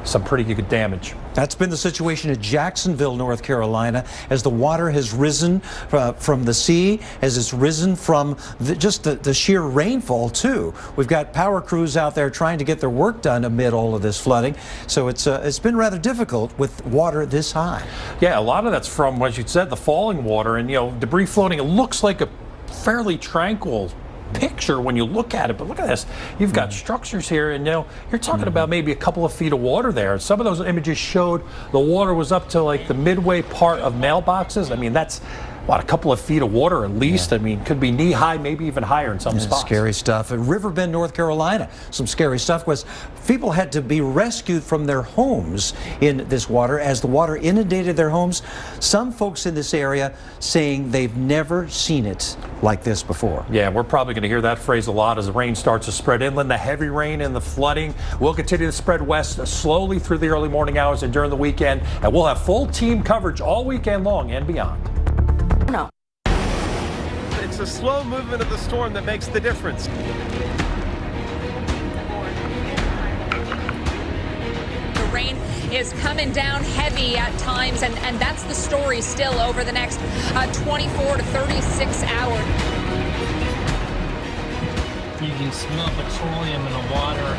some pretty good damage. That's been the situation at Jacksonville, North Carolina, as the water has risen from the sea, as it's risen from the sheer rainfall, too. We've got power crews out there trying to get their work done amid all of this flooding. So it's been rather difficult with water this high. Yeah, a lot of that's from, as you said, the falling water and, debris floating. It looks like a fairly tranquil picture when you look at it, but look at this. You've got structures here, and now you're talking about maybe a couple of feet of water there. Some of those images showed the water was up to like the midway part of mailboxes. I mean, that's what, a couple of feet of water at least. I mean, could be knee high, maybe even higher in some spots. Scary stuff. At Riverbend, North Carolina, some scary stuff was people had to be rescued from their homes in this water as the water inundated their homes. Some folks in this area saying they've never seen it like this before. Yeah, we're probably going to hear that phrase a lot as the rain starts to spread inland. The heavy rain and the flooding will continue to spread west slowly through the early morning hours and during the weekend. And we'll have full team coverage all weekend long and beyond. No. It's the slow movement of the storm that makes the difference. The rain is coming down heavy at times, and that's the story still over the next 24 to 36 hours. You can smell petroleum in the water.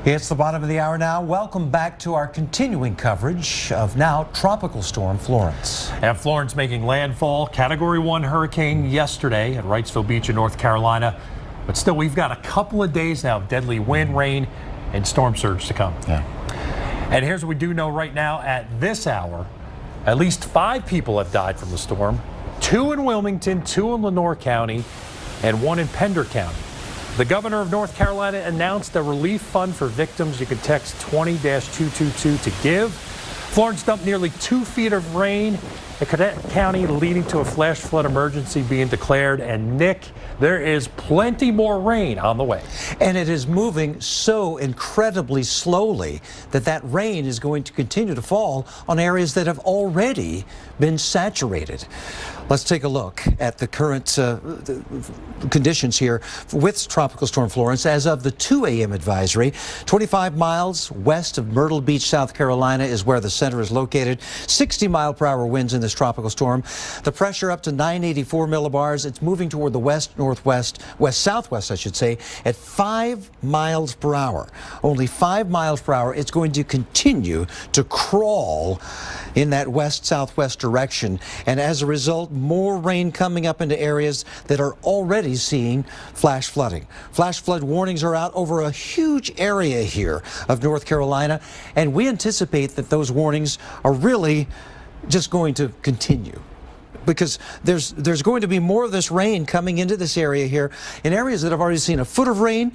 It's the bottom of the hour now. Welcome back to our continuing coverage of now Tropical Storm Florence. And Florence making landfall, Category 1 hurricane yesterday at Wrightsville Beach in North Carolina. But still, we've got a couple of days now of deadly wind, rain, and storm surge to come. Yeah. And here's what we do know right now at this hour. At least 5 people have died from the storm. 2 in Wilmington, 2 in Lenoir County, and 1 in Pender County. The governor of North Carolina announced a relief fund for victims. You can text 20-222 to give. Florence dumped nearly 2 feet of rain in Cadet County, leading to a flash flood emergency being declared. And Nick, there is plenty more rain on the way. And it is moving so incredibly slowly that rain is going to continue to fall on areas that have already been saturated. Let's take a look at the current conditions here with Tropical Storm Florence as of the 2 a.m. advisory. 25 miles west of Myrtle Beach, South Carolina is where the center is located. 60-mile-per-hour winds in this tropical storm. The pressure up to 984 millibars. It's moving toward the west-southwest, I should say, at 5 miles per hour. Only 5 miles per hour. It's going to continue to crawl in that west-southwest direction. And as a result, more rain coming up into areas that are already seeing flash flooding. Flash flood warnings are out over a huge area here of North Carolina, and we anticipate that those warnings are really just going to continue, because there's going to be more of this rain coming into this area here in areas that have already seen a foot of rain.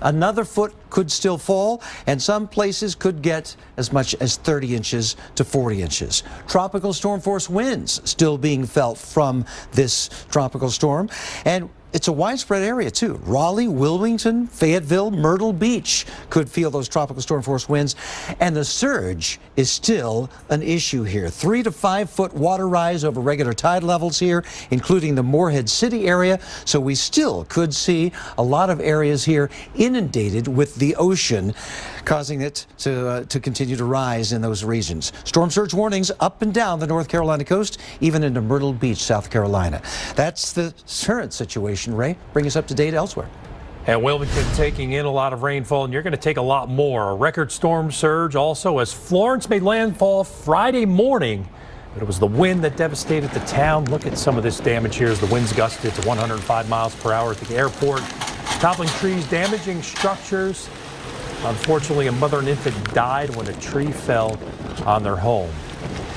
Another foot could still fall, and some places could get as much as 30 inches to 40 inches. Tropical storm force winds still being felt from this tropical storm, and it's a widespread area too. Raleigh, Wilmington, Fayetteville, Myrtle Beach could feel those tropical storm force winds, and the surge is still an issue here. 3 to 5 foot water rise over regular tide levels here, including the Morehead City area. So we still could see a lot of areas here inundated with the ocean, causing it to continue to rise in those regions. Storm surge warnings up and down the North Carolina coast, even into Myrtle Beach, South Carolina. That's the current situation. Ray, bring us up to date elsewhere. And Wilmington taking in a lot of rainfall, and you're going to take a lot more. A record storm surge also as Florence made landfall Friday morning. But it was the wind that devastated the town. Look at some of this damage here as the winds gusted to 105 miles per hour at the airport. Toppling trees, damaging structures. Unfortunately, a mother and infant died when a tree fell on their home.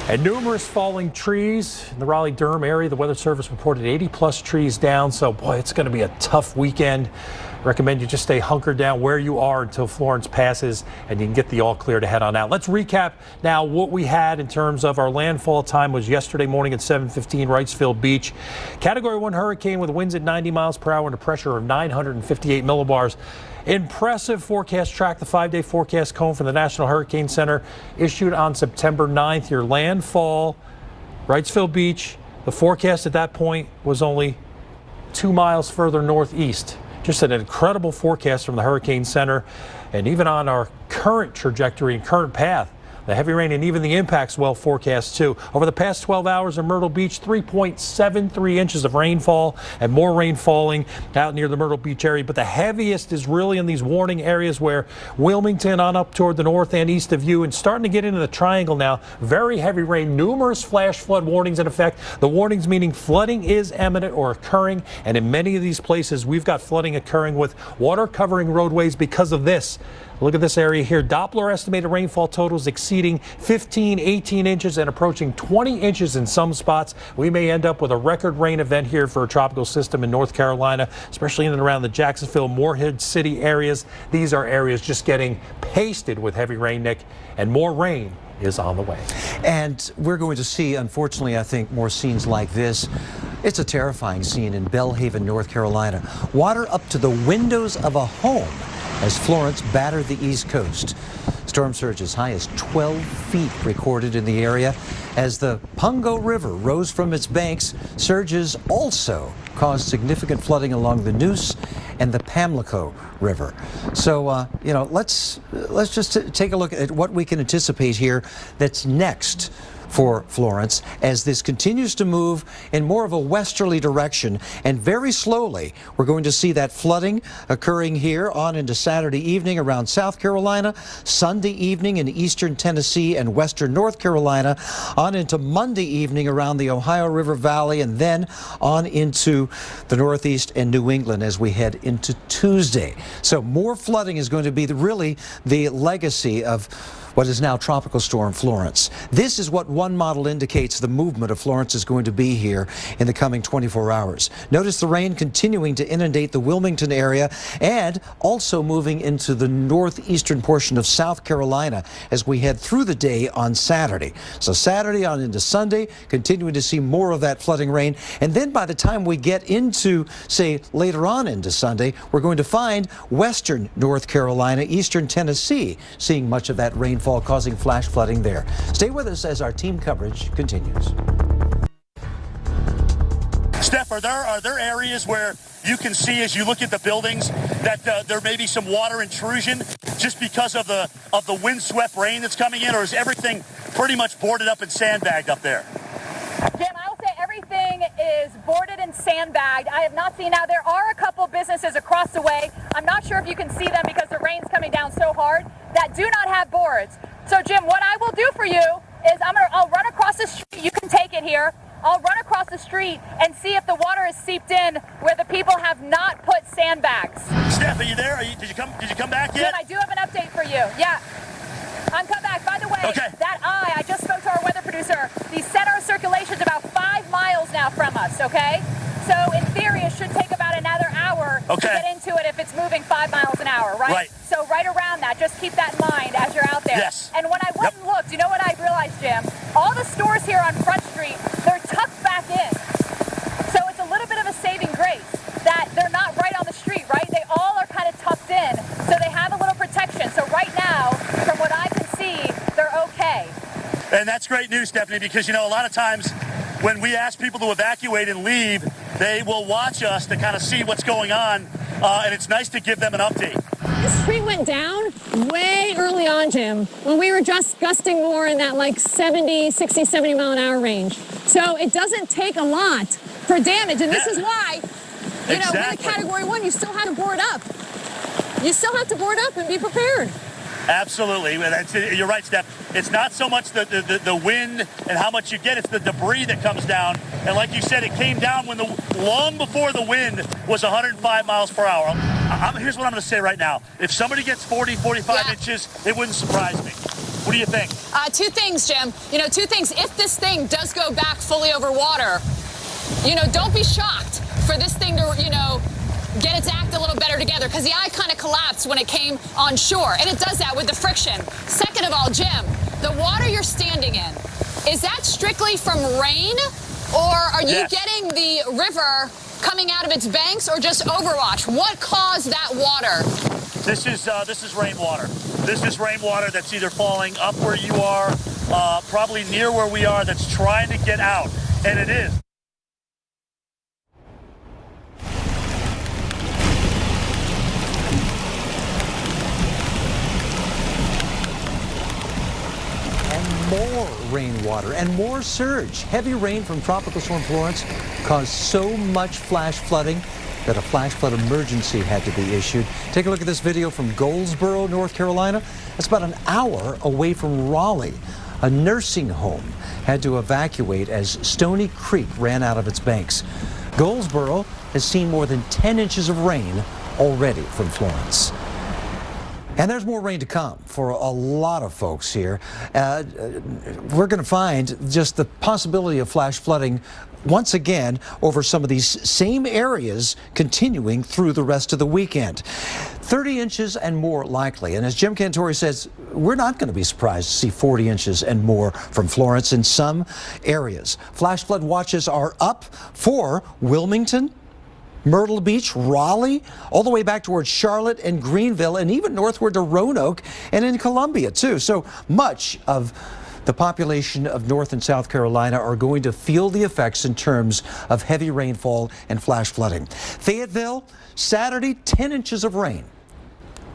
And numerous falling trees in the Raleigh-Durham area. The Weather Service reported 80-plus trees down. So, boy, it's going to be a tough weekend. Recommend you just stay hunkered down where you are until Florence passes and you can get the all clear to head on out. Let's recap now what we had in terms of our landfall time was yesterday morning at 7:15, Wrightsville Beach. Category 1 hurricane with winds at 90 miles per hour and a pressure of 958 millibars. Impressive forecast track, the 5-day forecast cone from the National Hurricane Center issued on September 9th. Your landfall, Wrightsville Beach, the forecast at that point was only 2 miles further northeast. Just an incredible forecast from the Hurricane Center. And even on our current trajectory and current path, The heavy rain and even the impacts well forecast too. Over the past 12 hours in Myrtle Beach, 3.73 inches of rainfall and more rain falling out near the Myrtle Beach area. But the heaviest is really in these warning areas where Wilmington on up toward the north and east of you, and starting to get into the triangle now. Very heavy rain, numerous flash flood warnings in effect. The warnings meaning flooding is imminent or occurring. And in many of these places, we've got flooding occurring with water covering roadways because of this. Look at this area here. Doppler estimated rainfall totals exceeding 15, 18 inches and approaching 20 inches in some spots. We may end up with a record rain event here for a tropical system in North Carolina, especially in and around the Jacksonville, Morehead City areas. These are areas just getting pasted with heavy rain, Nick, and more rain is on the way. And we're going to see, unfortunately, I think, more scenes like this. It's a terrifying scene in Belhaven, North Carolina. Water up to the windows of a home as Florence battered the East Coast. Storm surge as high as 12 feet recorded in the area. As the Pungo River rose from its banks, surges also caused significant flooding along the Neuse and the Pamlico River. So, let's just take a look at what we can anticipate here that's next for Florence as this continues to move in more of a westerly direction, and very slowly we're going to see that flooding occurring here on into Saturday evening around South Carolina, Sunday evening in eastern Tennessee and western North Carolina, on into Monday evening around the Ohio River Valley, and then on into the Northeast and New England as we head into Tuesday. So more flooding is going to be really the legacy of what is now Tropical Storm Florence. This is what one model indicates the movement of Florence is going to be here in the coming 24 hours. Notice the rain continuing to inundate the Wilmington area and also moving into the northeastern portion of South Carolina as we head through the day on Saturday. So Saturday on into Sunday, continuing to see more of that flooding rain. And then by the time we get into, say, later on into Sunday, we're going to find western North Carolina, eastern Tennessee, seeing much of that rainfall causing flash flooding there. Stay with us as our team coverage continues. Steph, are there areas where you can see as you look at the buildings that there may be some water intrusion just because of the windswept rain that's coming in, or is everything pretty much boarded up and sandbagged up there? Jim, I will say everything is boarded and sandbagged. I have not seen, now there are a couple businesses across the way. I'm not sure if you can see them because the rain's coming down so hard that do not have boards. So Jim, what I will do for you is I'll run across the street. You can take it here. I'll run across the street and see if the water is seeped in where the people have not put sandbags. Steph, are you there? Did you come back yet? Jim, I do have an update for you. Yeah. I'm come back. By the way, that I just spoke to our weather producer. The center of circulation is about 5 miles now from us, okay? So in theory, it should take about another hour to get into it if it's moving 5 miles an hour, right? So right around that, just keep that in mind as you're out there. Yes. And when I went and looked, you know what I realized, Jim? All the stores here on Front Street, they're tucked back in. So it's a little bit of a saving grace that they're not right on the street, right? They all are kind of tucked in, so they have a little protection. So right now, from what I can see, they're okay. And that's great news, Stephanie, because, a lot of times when we ask people to evacuate and leave, they will watch us to kind of see what's going on, and it's nice to give them an update. This tree went down way early on, Jim, when we were just gusting more in that 60, 70 mile an hour range. So it doesn't take a lot for damage, and this is why, with a Category 1, you still have to board up. You still have to board up and be prepared. Absolutely. You're right, Steph. It's not so much the wind and how much you get, it's the debris that comes down. And like you said, it came down long before the wind was 105 miles per hour. Here's what I'm going to say right now. If somebody gets 40, 45 inches, it wouldn't surprise me. What do you think? Two things, Jim. Two things. If this thing does go back fully over water, don't be shocked for this thing to, get its act a little better together, because the eye kind of collapsed when it came on shore, and it does that with the friction. Second of all, Jim, the water you're standing in, is that strictly from rain, or are you getting the river coming out of its banks, or just overwash? What caused that water? This is rainwater. This is rainwater that's either falling up where you are, probably near where we are, that's trying to get out, and it is. more rainwater and more surge. Heavy rain from Tropical Storm Florence caused so much flash flooding that a flash flood emergency had to be issued. Take a look at this video from Goldsboro, North Carolina. That's about an hour away from Raleigh. A nursing home had to evacuate as Stony Creek ran out of its banks. Goldsboro has seen more than 10 inches of rain already from Florence. And there's more rain to come for a lot of folks here. We're going to find just the possibility of flash flooding once again over some of these same areas continuing through the rest of the weekend. 30 inches and more likely. And as Jim Cantori says, we're not going to be surprised to see 40 inches and more from Florence in some areas. Flash flood watches are up for Wilmington, Myrtle Beach, Raleigh, all the way back towards Charlotte and Greenville, and even northward to Roanoke and in Columbia, too. So much of the population of North and South Carolina are going to feel the effects in terms of heavy rainfall and flash flooding. Fayetteville, Saturday, 10 inches of rain.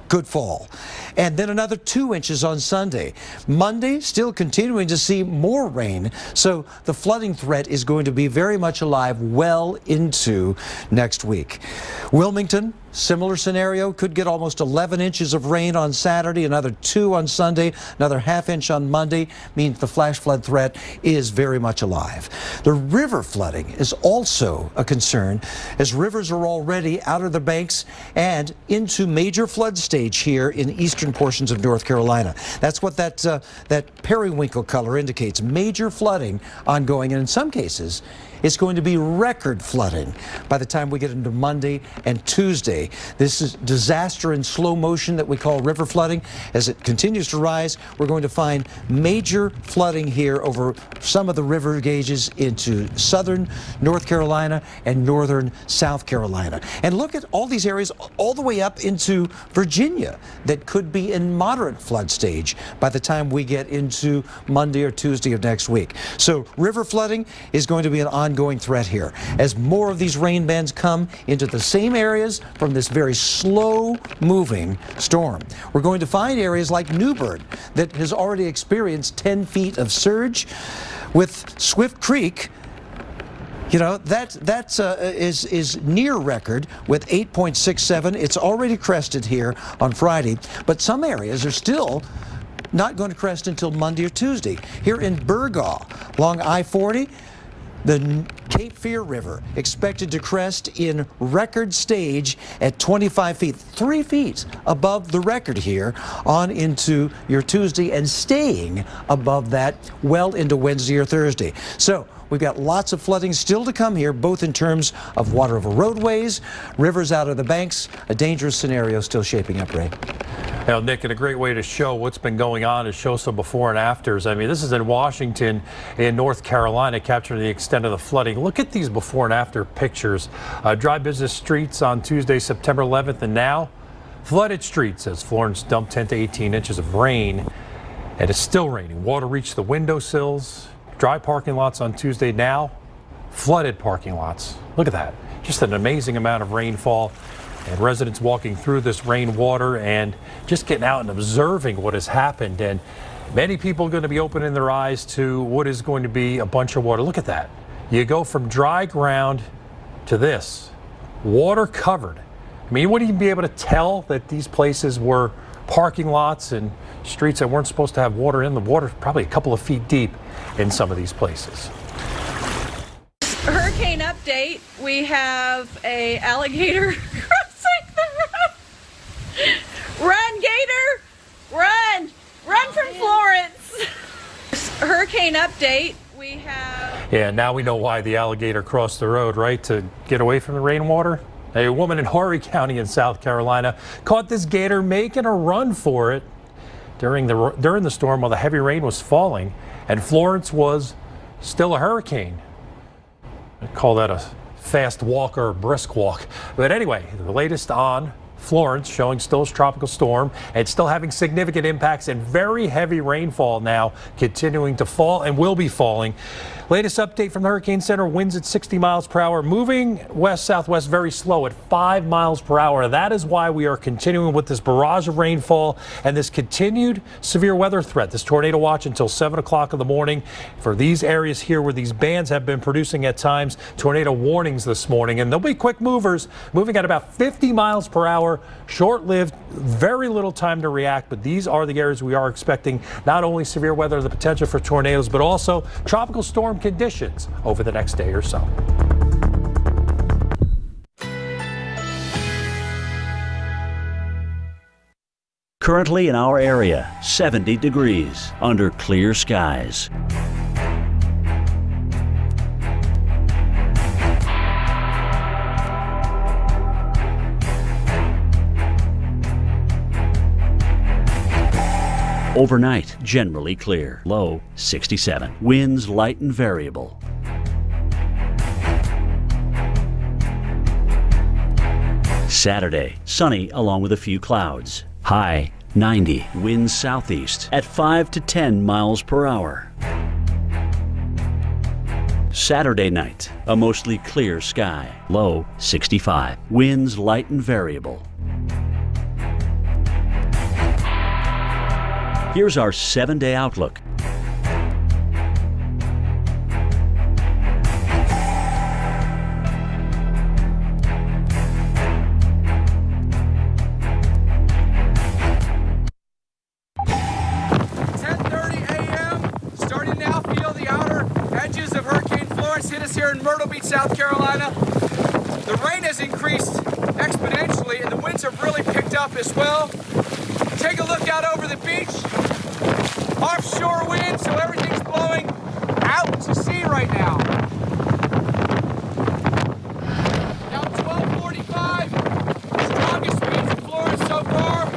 Good fall. And then another 2 inches on Sunday. Monday, still continuing to see more rain. So the flooding threat is going to be very much alive well into next week. Wilmington, similar scenario, could get almost 11 inches of rain on Saturday, another 2 on Sunday, another ½ inch on Monday. Means the flash flood threat is very much alive. The river flooding is also a concern as rivers are already out of the banks and into major flood stage here in eastern portions of North Carolina. That's what that periwinkle color indicates. Major flooding ongoing, and in some cases, it's going to be record flooding by the time we get into Monday and Tuesday. This is disaster in slow motion that we call river flooding. As it continues to rise, we're going to find major flooding here over some of the river gauges into southern North Carolina and northern South Carolina. And look at all these areas all the way up into Virginia that could be in moderate flood stage by the time we get into Monday or Tuesday of next week. So river flooding is going to be an ongoing threat here as more of these rain bands come into the same areas from this very slow moving storm. We're going to find areas like Newbern that has already experienced 10 feet of surge. With Swift Creek, you know, that is near record with 8.67. It's already crested here on Friday, but some areas are still not going to crest until Monday or Tuesday. Here in Burgaw, along I-40, the Cape Fear River expected to crest in record stage at 25 feet, 3 feet above the record here on into your Tuesday and staying above that well into Wednesday or Thursday. So we've got lots of flooding still to come here, both in terms of water over roadways, rivers out of the banks, a dangerous scenario still shaping up, Ray. Now, Nick, and a great way to show what's been going on is show some before and afters. I mean, this is in Washington, in North Carolina, capturing the extent of the flooding. Look at these before and after pictures. Dry business streets on Tuesday, September 11th, and now flooded streets as Florence dumped 10 to 18 inches of rain, and it's still raining. Water reached the windowsills. Dry parking lots on Tuesday, now flooded parking lots. Look at that. Just an amazing amount of rainfall. And residents walking through this rainwater and just getting out and observing what has happened. And many people are going to be opening their eyes to what is going to be a bunch of water. Look at that. You go from dry ground to this, water covered. I mean, you wouldn't even be able to tell that these places were parking lots and streets that weren't supposed to have water in. The water probably a couple of feet deep in some of these places. Hurricane update. We have a alligator crossing the road. Run, gator! Run! Run from Florence! Hurricane update. We have... Yeah, now we know why the alligator crossed the road, right? To get away from the rainwater. A woman in Horry County in South Carolina caught this gator making a run for it during the storm while the heavy rain was falling, and Florence was still a hurricane. I call that a fast walk or a brisk walk. But anyway, the latest on Florence showing still as tropical storm and still having significant impacts and very heavy rainfall now continuing to fall and will be falling. Latest update from the Hurricane Center, winds at 60 miles per hour, moving west-southwest very slow at 5 miles per hour. That is why we are continuing with this barrage of rainfall and this continued severe weather threat. This tornado watch until 7 o'clock in the morning for these areas here where these bands have been producing at times tornado warnings this morning. And they'll be quick movers, moving at about 50 miles per hour, short-lived, very little time to react. But these are the areas we are expecting not only severe weather, the potential for tornadoes, but also tropical storm conditions over the next day or so. Currently in our area, 70 degrees under clear skies. Overnight, generally clear. Low 67. Winds light and variable. Saturday, sunny along with a few clouds. High 90. Winds southeast at 5 to 10 miles per hour. Saturday night, a mostly clear sky. Low 65. Winds light and variable. Here's our 7-day outlook. Starting now, feel the outer edges of Hurricane Florence hit us here in Myrtle Beach, South Carolina. The rain has increased exponentially and the winds have really picked up as well. Take a look out over the beach. Offshore wind, so everything's blowing out to sea right now. Now 12:45, strongest winds in Florence so far.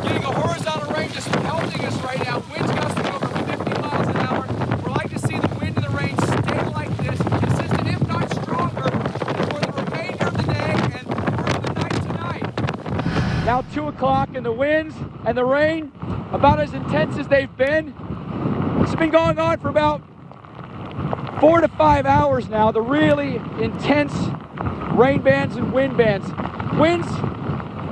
Getting a horizontal rain just pelting us right now. Winds gusting over 50 miles an hour. We'd like to see the wind and the rain stay like this, consistent if not stronger, for the remainder of the day and through the night tonight. Now 2 o'clock and the winds and the rain about as intense as they've been. It's been going on for about 4 to 5 hours now, the really intense rain bands and wind bands. Winds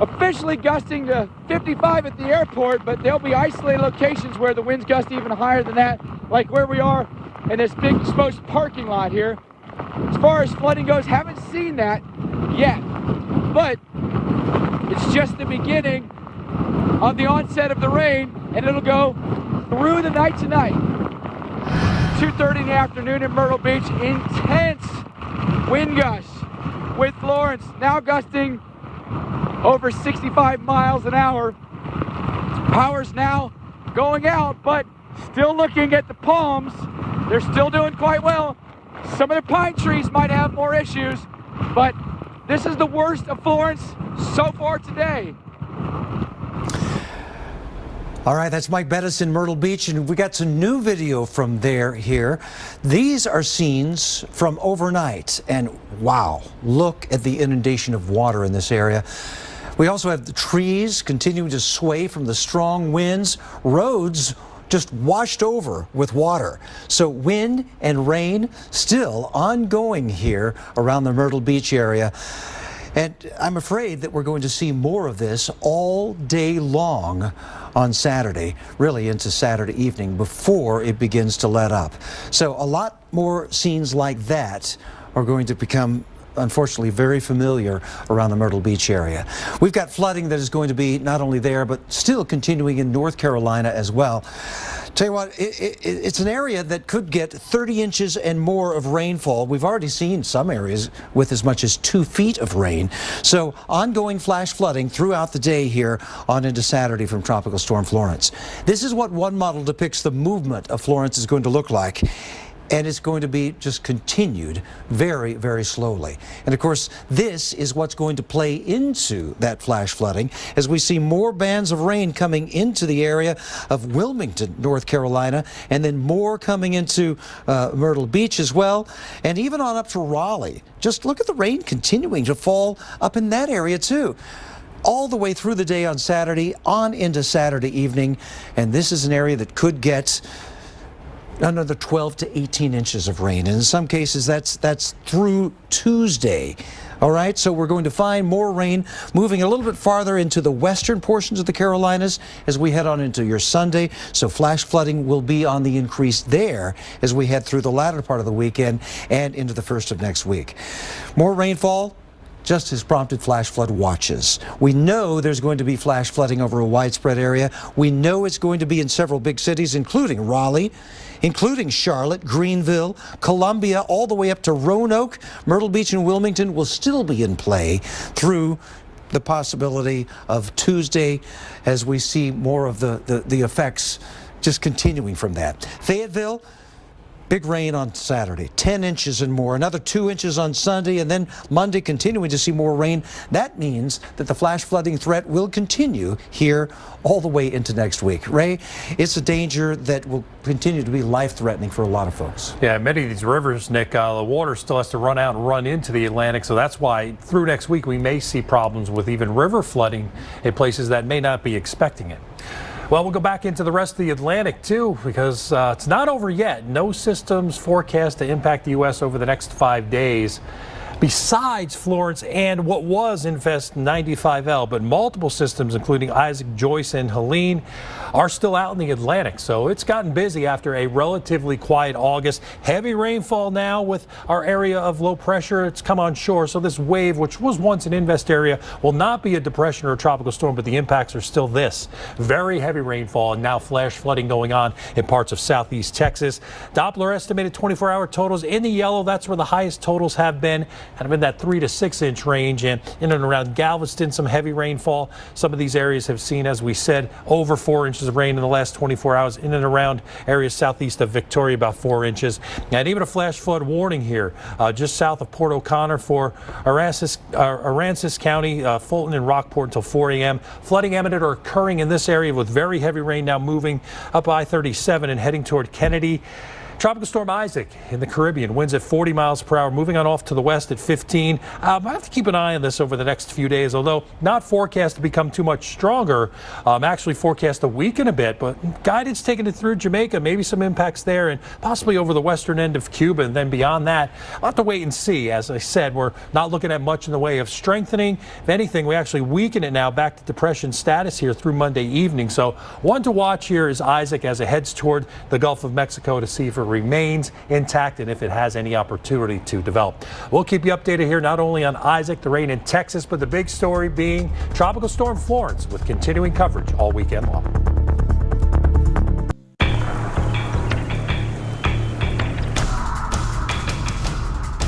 officially gusting to 55 at the airport, but there'll be isolated locations where the winds gust even higher than that, like where we are in this big exposed parking lot here. As far as flooding goes, haven't seen that yet, but it's just the beginning of the onset of the rain, and it'll go through the night tonight. 2:30 in the afternoon in Myrtle Beach, intense wind gusts with Florence now gusting over 65 miles an hour. Power's now going out, but still looking at the palms. They're still doing quite well. Some of the pine trees might have more issues, but this is the worst of Florence so far today. All right, that's Mike Bettis in Myrtle Beach, and we got some new video from there here. These are scenes from overnight, and wow, look at the inundation of water in this area. We also have the trees continuing to sway from the strong winds, roads just washed over with water. So wind and rain still ongoing here around the Myrtle Beach area. And I'm afraid that we're going to see more of this all day long on Saturday, really into Saturday evening before it begins to let up. So a lot more scenes like that are going to become, unfortunately, very familiar around the Myrtle Beach area. We've got flooding that is going to be not only there, but still continuing in North Carolina as well. Tell you what, it's an area that could get 30 inches and more of rainfall. We've already seen some areas with as much as 2 feet of rain. So ongoing flash flooding throughout the day here on into Saturday from Tropical Storm Florence. This is what one model depicts the movement of Florence is going to look like. And it's going to be just continued very, very slowly. And of course, this is what's going to play into that flash flooding as we see more bands of rain coming into the area of Wilmington, North Carolina, and then more coming into Myrtle Beach as well, and even on up to Raleigh. Just look at the rain continuing to fall up in that area too. all the way through the day on Saturday, on into Saturday evening. And this is an area that could get another 12 to 18 inches of rain. And in some cases, that's through Tuesday. All right, so we're going to find more rain moving a little bit farther into the western portions of the Carolinas as we head on into your Sunday. So flash flooding will be on the increase there as we head through the latter part of the weekend and into the first of next week. More rainfall just has prompted flash flood watches. We know there's going to be flash flooding over a widespread area. We know it's going to be in several big cities, including Raleigh, including Charlotte, Greenville, Columbia, all the way up to Roanoke. Myrtle Beach and Wilmington will still be in play through the possibility of Tuesday as we see more of the effects just continuing from that. Fayetteville, big rain on Saturday, 10 inches and more, another 2 inches on Sunday, and then Monday continuing to see more rain. That means that the flash flooding threat will continue here all the way into next week. Ray, it's a danger that will continue to be life-threatening for a lot of folks. Yeah, many of these rivers, Nick, the water still has to run out and run into the Atlantic, so that's why through next week we may see problems with even river flooding in places that may not be expecting it. Well, we'll go back into the rest of the Atlantic, too, because it's not over yet. No systems forecast to impact the U.S. over the next 5 days, besides Florence and what was Infest 95L. But multiple systems, including Isaac, Joyce, and Helene, are still out in the Atlantic. So it's gotten busy after a relatively quiet August. Heavy rainfall now with our area of low pressure. It's come on shore. So this wave, which was once an Invest area, will not be a depression or a tropical storm, but the impacts are still this. Very heavy rainfall and now flash flooding going on in parts of southeast Texas. Doppler estimated 24-hour totals in the yellow. That's where the highest totals have been, kind of in that 3 to 6 inch range. And in and around Galveston, some heavy rainfall. Some of these areas have seen, as we said, over 4 inches of rain in the last 24 hours. In and around areas southeast of Victoria, about 4 inches. And even a flash flood warning here just south of Port O'Connor for Aransas County, Fulton and Rockport until 4 a.m. Flooding imminent or occurring in this area with very heavy rain now moving up I-37 and heading toward Kennedy. Tropical Storm Isaac in the Caribbean, winds at 40 miles per hour, moving on off to the west at 15. I have to keep an eye on this over the next few days, although not forecast to become too much stronger. Actually forecast to weaken a bit, but guidance taking it through Jamaica, maybe some impacts there and possibly over the western end of Cuba. And then beyond that, I'll have to wait and see. As I said, we're not looking at much in the way of strengthening. If anything, we actually weaken it now back to depression status here through Monday evening. So one to watch here is Isaac as it heads toward the Gulf of Mexico to see if it remains intact and if it has any opportunity to develop. We'll keep you updated here not only on Isaac, the rain in Texas, but the big story being Tropical Storm Florence with continuing coverage all weekend long.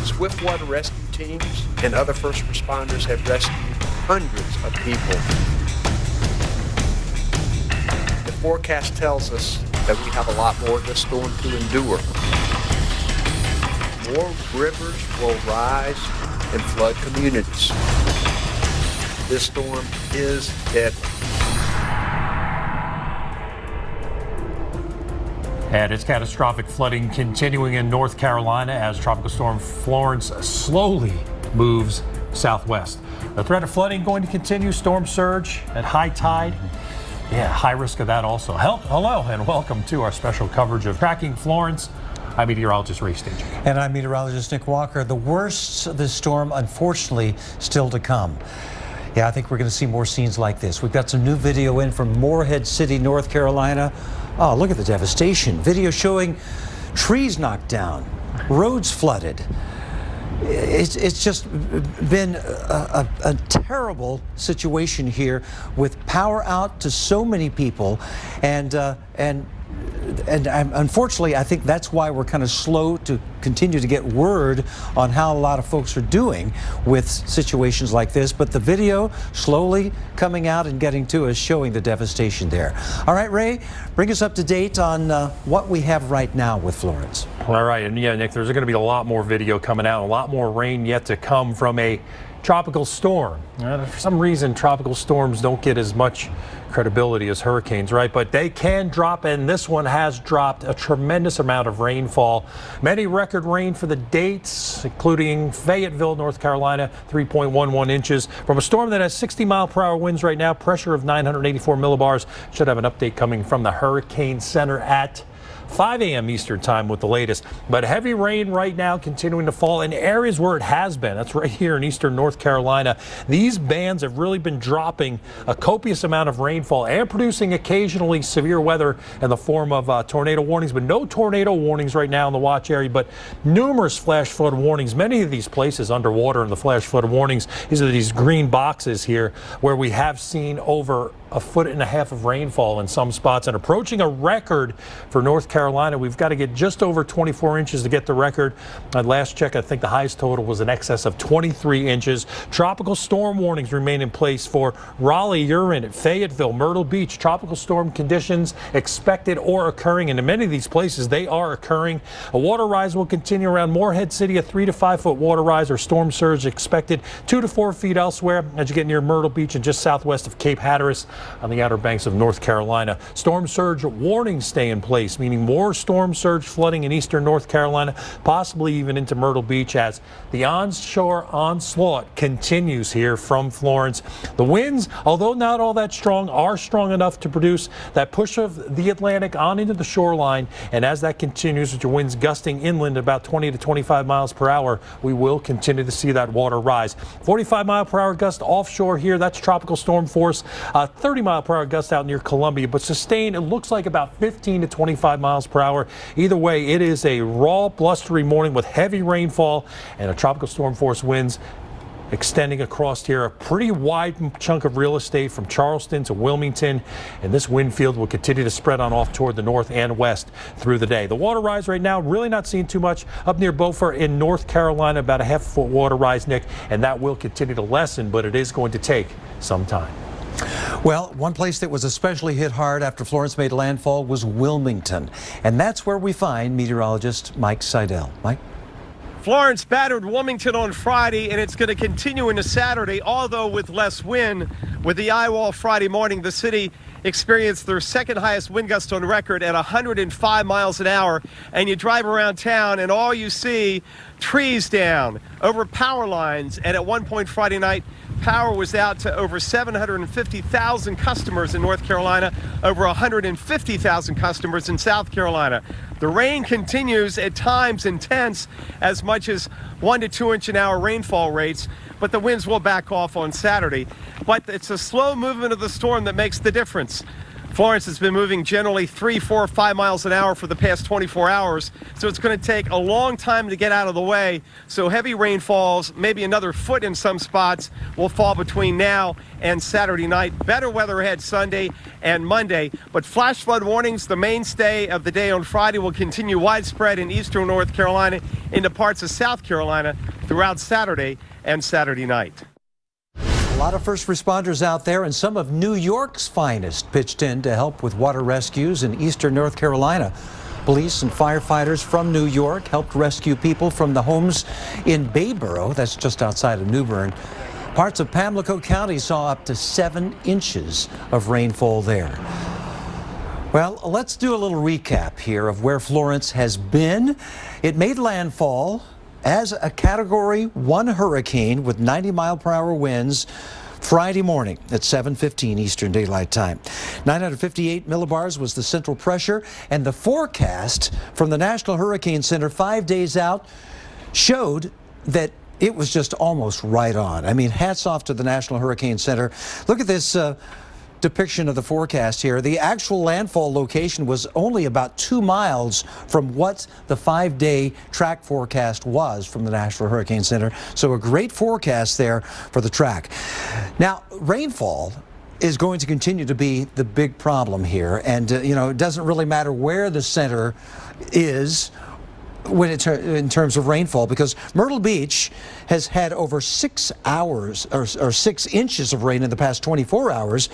Swiftwater rescue teams and other first responders have rescued hundreds of people. The forecast tells us that we have a lot more of this storm to endure. More rivers will rise and flood communities. This storm is deadly. And it's catastrophic flooding continuing in North Carolina as Tropical Storm Florence slowly moves southwest. The threat of flooding going to continue, storm surge at high tide. Yeah, high risk of that also. Hello and welcome to our special coverage of Tracking Florence. I'm meteorologist Ray Staging. And I'm meteorologist Nick Walker. The worst of this storm, unfortunately, still to come. Yeah, I think we're going to see more scenes like this. We've got some new video in from Morehead City, North Carolina. Oh, look at the devastation. Video showing trees knocked down, roads flooded. It's just been a terrible situation here with power out to so many people, and unfortunately, I think that's why we're kind of slow to continue to get word on how a lot of folks are doing with situations like this. But the video slowly coming out and getting to us, showing the devastation there. All right, Ray, bring us up to date on what we have right now with Florence. All right, and yeah, Nick, there's going to be a lot more video coming out, a lot more rain yet to come from a tropical storm. For some reason, tropical storms don't get as much credibility as hurricanes, right? But they can drop, and this one has dropped a tremendous amount of rainfall. Many record rain for the dates, including Fayetteville, North Carolina, 3.11 inches. From a storm that has 60-mile-per-hour winds right now, pressure of 984 millibars. Should have an update coming from the Hurricane Center at 5 a.m. Eastern time with the latest. But heavy rain right now continuing to fall in areas where it has been. That's right here in eastern North Carolina. These bands have really been dropping a copious amount of rainfall and producing occasionally severe weather in the form of tornado warnings, but no tornado warnings right now in the watch area, but numerous flash flood warnings. Many of these places underwater in the flash flood warnings. These are these green boxes here where we have seen over 1.5 feet of rainfall in some spots and approaching a record for North Carolina. We've got to get just over 24 inches to get the record. At last check, I think the highest total was in excess of 23 inches. Tropical storm warnings remain in place for Raleigh, you're in it, Fayetteville, Myrtle Beach. Tropical storm conditions expected or occurring, and in many of these places they are occurring. A water rise will continue around Morehead City, a 3 to 5 foot water rise or storm surge expected, 2 to 4 feet elsewhere as you get near Myrtle Beach and just southwest of Cape Hatteras on the outer banks of North Carolina. Storm surge warnings stay in place, meaning more storm surge flooding in eastern North Carolina, possibly even into Myrtle Beach as the onshore onslaught continues here from Florence. The winds, although not all that strong, are strong enough to produce that push of the Atlantic on into the shoreline, and as that continues with your winds gusting inland about 20 to 25 miles per hour, we will continue to see that water rise. 45-mile-per-hour gust offshore here, that's tropical storm force. 30-mile-per-hour gust out near Columbia, but sustained, it looks like about 15 to 25 miles per hour. Either way, it is a raw, blustery morning with heavy rainfall and a tropical storm force winds extending across here a pretty wide chunk of real estate from Charleston to Wilmington, and this wind field will continue to spread on off toward the north and west through the day. The water rise right now, really not seeing too much up near Beaufort in North Carolina, about a 1/2 foot water rise, Nick, and that will continue to lessen, but it is going to take some time. Well, one place that was especially hit hard after Florence made landfall was Wilmington, and that's where we find meteorologist Mike Seidel. Mike? Florence battered Wilmington on Friday, and it's going to continue into Saturday, although with less wind. With the eye wall Friday morning, the city experienced their second highest wind gust on record at 105 miles an hour. And you drive around town and all you see, trees down, over power lines. And at one point Friday night, power was out to over 750,000 customers in North Carolina, over 150,000 customers in South Carolina. The rain continues, at times intense, as much as 1 to 2 inch an hour rainfall rates, but the winds will back off on Saturday. But it's a slow movement of the storm that makes the difference. Florence has been moving generally 3, 4, 5 miles an hour for the past 24 hours, so it's going to take a long time to get out of the way. So heavy rainfalls, maybe another foot in some spots, will fall between now and Saturday night. Better weather ahead Sunday and Monday, but flash flood warnings, the mainstay of the day on Friday, will continue widespread in eastern North Carolina into parts of South Carolina throughout Saturday and Saturday night. A lot of first responders out there, and some of New York's finest pitched in to help with water rescues in eastern North Carolina. Police and firefighters from New York helped rescue people from the homes in Bayboro, that's just outside of New Bern. Parts of Pamlico County saw up to 7 inches of rainfall there. Well, let's do a little recap here of where Florence has been. It made landfall as a Category 1 hurricane with 90-mile-per-hour winds Friday morning at 7:15 Eastern Daylight Time. 958 millibars was the central pressure, and the forecast from the National Hurricane Center 5 days out showed that it was just almost right on. I mean, hats off to the National Hurricane Center. Look at this depiction of the forecast here. The actual landfall location was only about 2 miles from what the 5-day track forecast was from the National Hurricane Center. So a great forecast there for the track. Now, rainfall is going to continue to be the big problem here. And, you know, it doesn't really matter where the center is when in terms of rainfall, because Myrtle Beach has had over 6 hours or 6 inches of rain in the past 24 hours.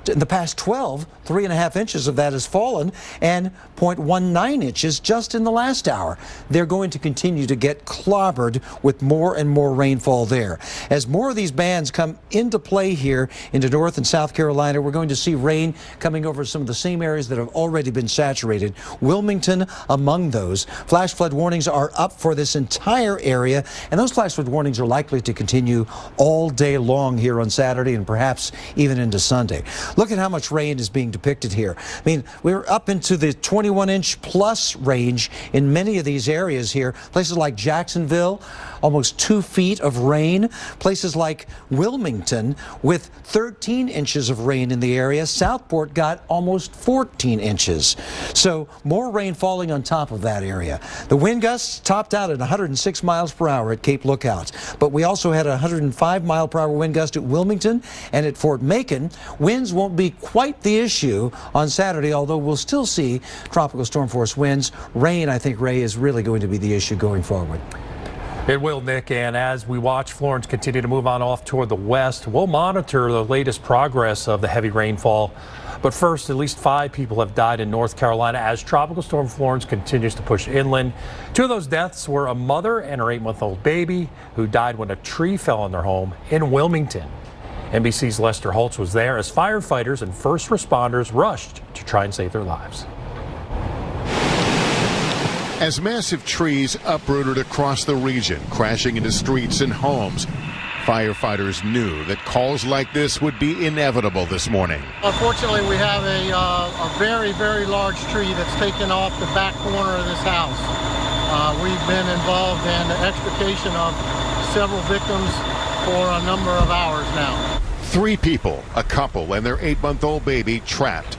In the past 12, 3.5 inches of that has fallen, and 0.19 inches just in the last hour. They're going to continue to get clobbered with more and more rainfall there. As more of these bands come into play here into North and South Carolina, we're going to see rain coming over some of the same areas that have already been saturated. Wilmington among those. Flash flood warnings are up for this entire area, and those flash flood warnings are likely to continue all day long here on Saturday and perhaps even into Sunday. Look at how much rain is being depicted here. I mean, we're up into the 21-inch plus range in many of these areas here. Places like Jacksonville, almost 2 feet of rain. Places like Wilmington with 13 inches of rain in the area. Southport got almost 14 inches. So more rain falling on top of that area. The wind gusts topped out at 106 miles per hour at Cape Lookout, but we also had a 105 mile per hour wind gust at Wilmington and at Fort Macon. Winds won't be quite the issue on Saturday, although we'll still see tropical storm force winds. Rain, I think, Ray, is really going to be the issue going forward. It will, Nick, and as we watch Florence continue to move on off toward the west, we'll monitor the latest progress of the heavy rainfall. But first, at least 5 people have died in North Carolina as Tropical Storm Florence continues to push inland. 2 of those deaths were a mother and her 8-month-old baby who died when a tree fell on their home in Wilmington. NBC's Lester Holtz was there as firefighters and first responders rushed to try and save their lives. As massive trees uprooted across the region, crashing into streets and homes, firefighters knew that calls like this would be inevitable this morning. Unfortunately, we have a very, very large tree that's taken off the back corner of this house. We've been involved in the extrication of several victims for a number of hours now. 3 people, a couple and their 8-month-old baby, trapped.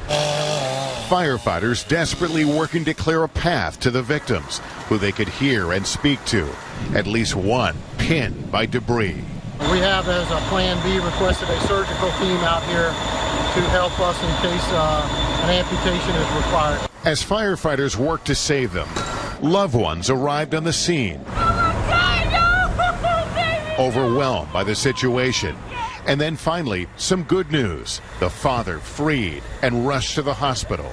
Firefighters desperately working to clear a path to the victims, who they could hear and speak to. At least one pinned by debris. We have, as a Plan B, requested a surgical team out here to help us in case an amputation is required. As firefighters work to save them, loved ones arrived on the scene. Overwhelmed by the situation. And then finally, some good news. The father freed and rushed to the hospital.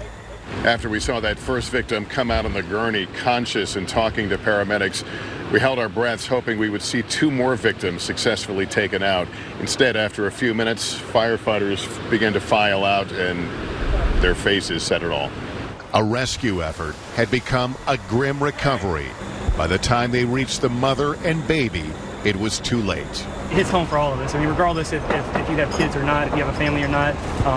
After we saw that first victim come out on the gurney conscious and talking to paramedics, we held our breaths hoping we would see 2 more victims successfully taken out. Instead, after a few minutes, firefighters began to file out and their faces said it all. A rescue effort had become a grim recovery. By the time they reached the mother and baby, it was too late. It hits home for all of us. I mean, regardless if you have kids or not, if you have a family or not,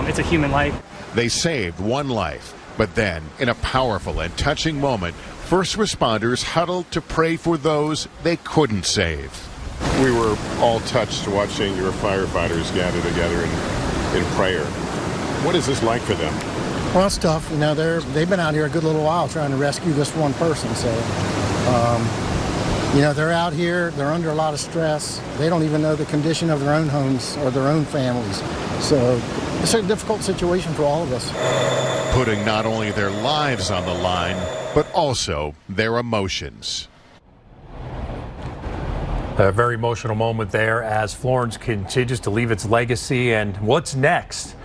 it's a human life. They saved one life, but then, in a powerful and touching moment, first responders huddled to pray for those they couldn't save. We were all touched watching your firefighters gather together in prayer. What is this like for them? Well, it's tough. You know, they've been out here a good little while trying to rescue this one person. So, you know, they're out here. They're under a lot of stress. They don't even know the condition of their own homes or their own families. So it's a difficult situation for all of us. Putting not only their lives on the line, but also their emotions. A very emotional moment there as Florence continues to leave its legacy. And what's next?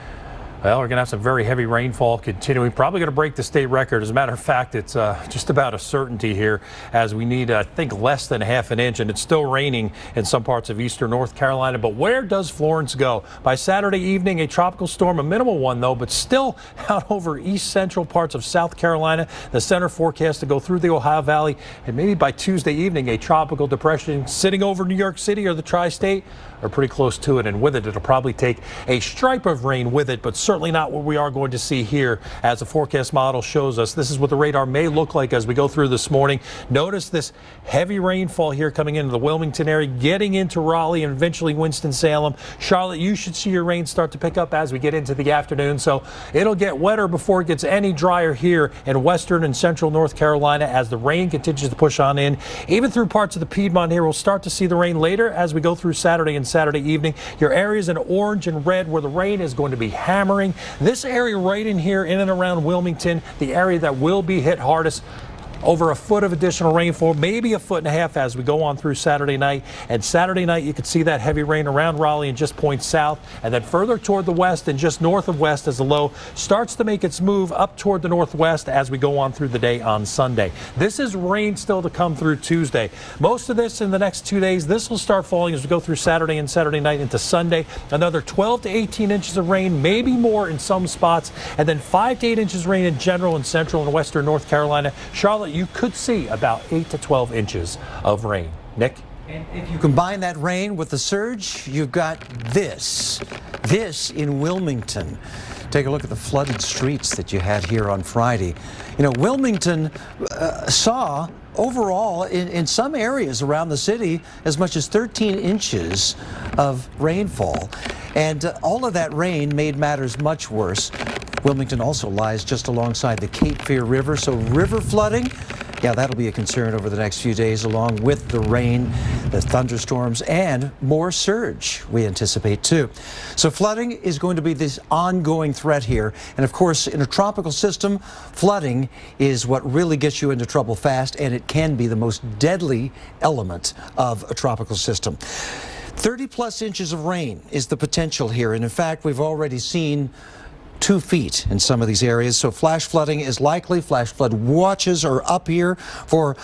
Well, we're going to have some very heavy rainfall continuing, probably going to break the state record. As a matter of fact, it's just about a certainty here as we need, I think, less than ½ an inch, and it's still raining in some parts of eastern North Carolina. But where does Florence go? By Saturday evening, a tropical storm, a minimal one, though, but still out over east central parts of South Carolina. The center forecast to go through the Ohio Valley, and maybe by Tuesday evening, a tropical depression sitting over New York City or the tri-state, or pretty close to it, and with it, it'll probably take a stripe of rain with it, but certainly not what we are going to see here. As the forecast model shows us, this is what the radar may look like as we go through this morning. Notice this heavy rainfall here coming into the Wilmington area, getting into Raleigh and eventually Winston-Salem. Charlotte, you should see your rain start to pick up as we get into the afternoon, so it'll get wetter before it gets any drier here in western and central North Carolina as the rain continues to push on in. Even through parts of the Piedmont here, we'll start to see the rain later as we go through Saturday and Saturday evening. Your areas in orange and red where the rain is going to be hammering. This area right in here in and around Wilmington, the area that will be hit hardest, over a foot of additional rainfall, maybe a foot and a half as we go on through Saturday night. And Saturday night, you could see that heavy rain around Raleigh and just points south, and then further toward the west and just north of west as the low starts to make its move up toward the northwest as we go on through the day on Sunday. This is rain still to come through Tuesday. Most of this in the next 2 days. This will start falling as we go through Saturday and Saturday night into Sunday. Another 12 to 18 inches of rain, maybe more in some spots, and then 5 to 8 inches of rain in general in central and western North Carolina. Charlotte, you could see about 8 to 12 inches of rain. Nick? And if you combine that rain with the surge, you've got this in Wilmington. Take a look at the flooded streets that you had here on Friday. You know, Wilmington saw overall in some areas around the city as much as 13 inches of rainfall. And all of that rain made matters much worse. Wilmington also lies just alongside the Cape Fear River, so river flooding, yeah, that'll be a concern over the next few days, along with the rain, the thunderstorms, and more surge we anticipate too. So flooding is going to be this ongoing threat here. And of course, in a tropical system, flooding is what really gets you into trouble fast, and it can be the most deadly element of a tropical system. 30+ inches of rain is the potential here. And in fact, we've already seen 2 feet in some of these areas, so flash flooding is likely. Flash flood watches are up here for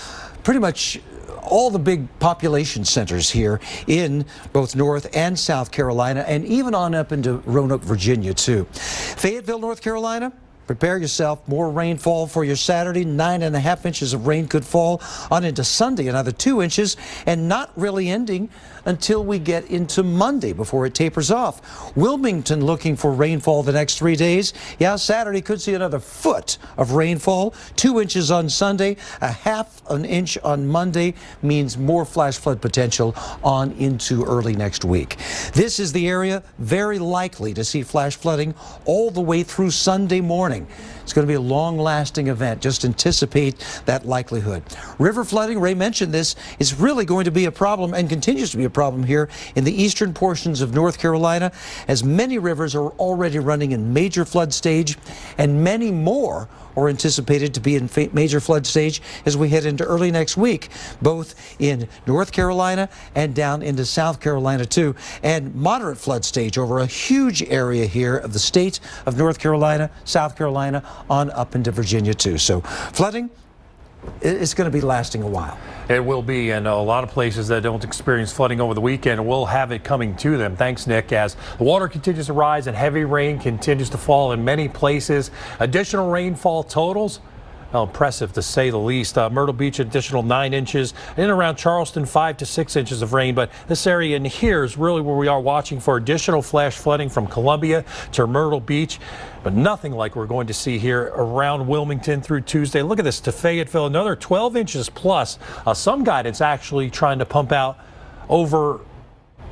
pretty much all the big population centers here in both North and South Carolina, and even on up into Roanoke, Virginia too. Fayetteville, North Carolina, prepare yourself. More rainfall for your Saturday. 9.5 inches of rain could fall on into Sunday, another 2 inches, and not really ending until we get into Monday before it tapers off. Wilmington looking for rainfall the next 3 days. Yeah, Saturday could see another foot of rainfall. 2 inches on Sunday, a half an inch on Monday means more flash flood potential on into early next week. This is the area very likely to see flash flooding all the way through Sunday morning. It's going to be a long-lasting event. Just anticipate that likelihood. River flooding, Ray mentioned this, is really going to be a problem and continues to be a problem here in the eastern portions of North Carolina, as many rivers are already running in major flood stage, and many more are anticipated to be in major flood stage as we head into early next week, both in North Carolina and down into South Carolina too, and moderate flood stage over a huge area here of the state of North Carolina, South Carolina, on up into Virginia too. So flooding, it's going to be lasting a while. It will be, and a lot of places that don't experience flooding over the weekend will have it coming to them. Thanks, Nick. As the water continues to rise and heavy rain continues to fall in many places, additional rainfall totals, well, impressive to say the least. Myrtle Beach, additional 9 inches. In and around Charleston, 5 to 6 inches of rain. But this area in here is really where we are watching for additional flash flooding from Columbia to Myrtle Beach. But nothing like we're going to see here around Wilmington through Tuesday. Look at this to Fayetteville, another 12 inches plus. Some guidance actually trying to pump out over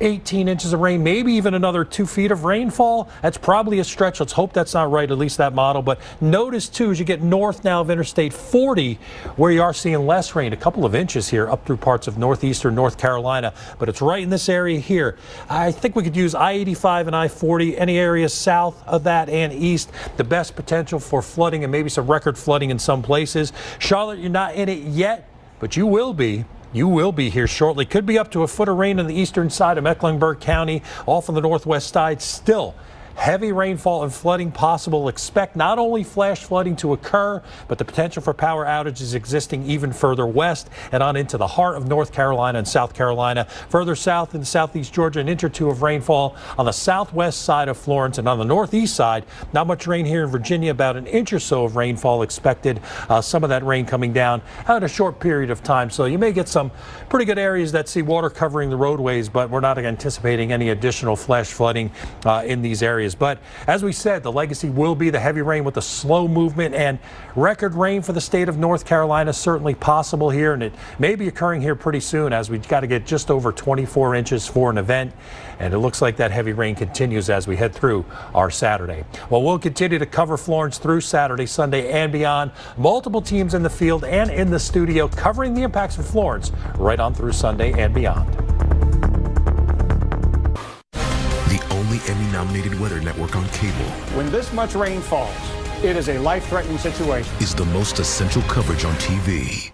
18 inches of rain, maybe even another 2 feet of rainfall. That's probably a stretch. Let's hope that's not right, at least that model. But notice too, as you get north now of Interstate 40, where you are seeing less rain, a couple of inches here up through parts of northeastern North Carolina. But it's right in this area here. I think we could use I-85 and I-40, any areas south of that and east, the best potential for flooding and maybe some record flooding in some places. Charlotte, you're not in it yet, but you will be. You will be here shortly. Could be up to a foot of rain on the eastern side of Mecklenburg County, off on the northwest side. Still heavy rainfall and flooding possible. Expect not only flash flooding to occur, but the potential for power outages existing even further west and on into the heart of North Carolina and South Carolina. Further south in southeast Georgia, an inch or two of rainfall on the southwest side of Florence, and on the northeast side, not much rain here in Virginia, about an inch or so of rainfall expected. Some of that rain coming down in a short period of time. So you may get some pretty good areas that see water covering the roadways, but we're not anticipating any additional flash flooding in these areas. But as we said, the legacy will be the heavy rain with the slow movement, and record rain for the state of North Carolina certainly possible here, and it may be occurring here pretty soon, as we've got to get just over 24 inches for an event. And it looks like that heavy rain continues as we head through our Saturday. Well, we'll continue to cover Florence through Saturday, Sunday, and beyond. Multiple teams in the field and in the studio covering the impacts of Florence right on through Sunday and beyond. The only Emmy-nominated weather network on cable. When this much rain falls, It is a life-threatening situation. Is the most essential coverage on TV.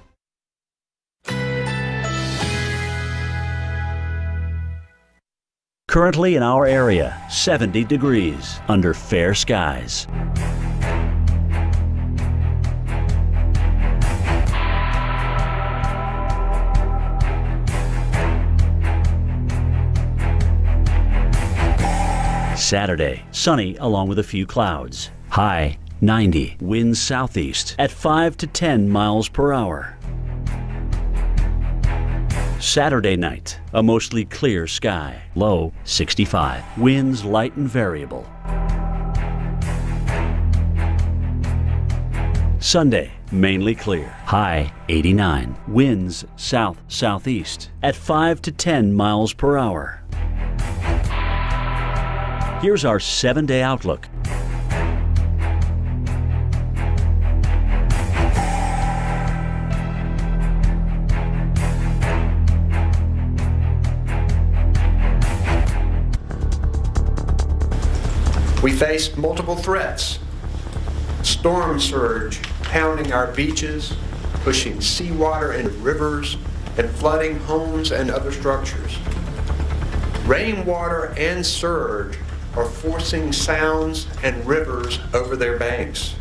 Currently in our area, 70 degrees under fair skies. Saturday, sunny along with a few clouds. High 90, winds southeast at 5 to 10 miles per hour. Saturday night, a mostly clear sky. Low 65, winds light and variable. Sunday, mainly clear. High 89, winds south-southeast at 5 to 10 miles per hour. Here's our 7-day outlook. We faced multiple threats. Storm surge pounding our beaches, pushing seawater into rivers, and flooding homes and other structures. Rainwater and surge are forcing sounds and rivers over their banks.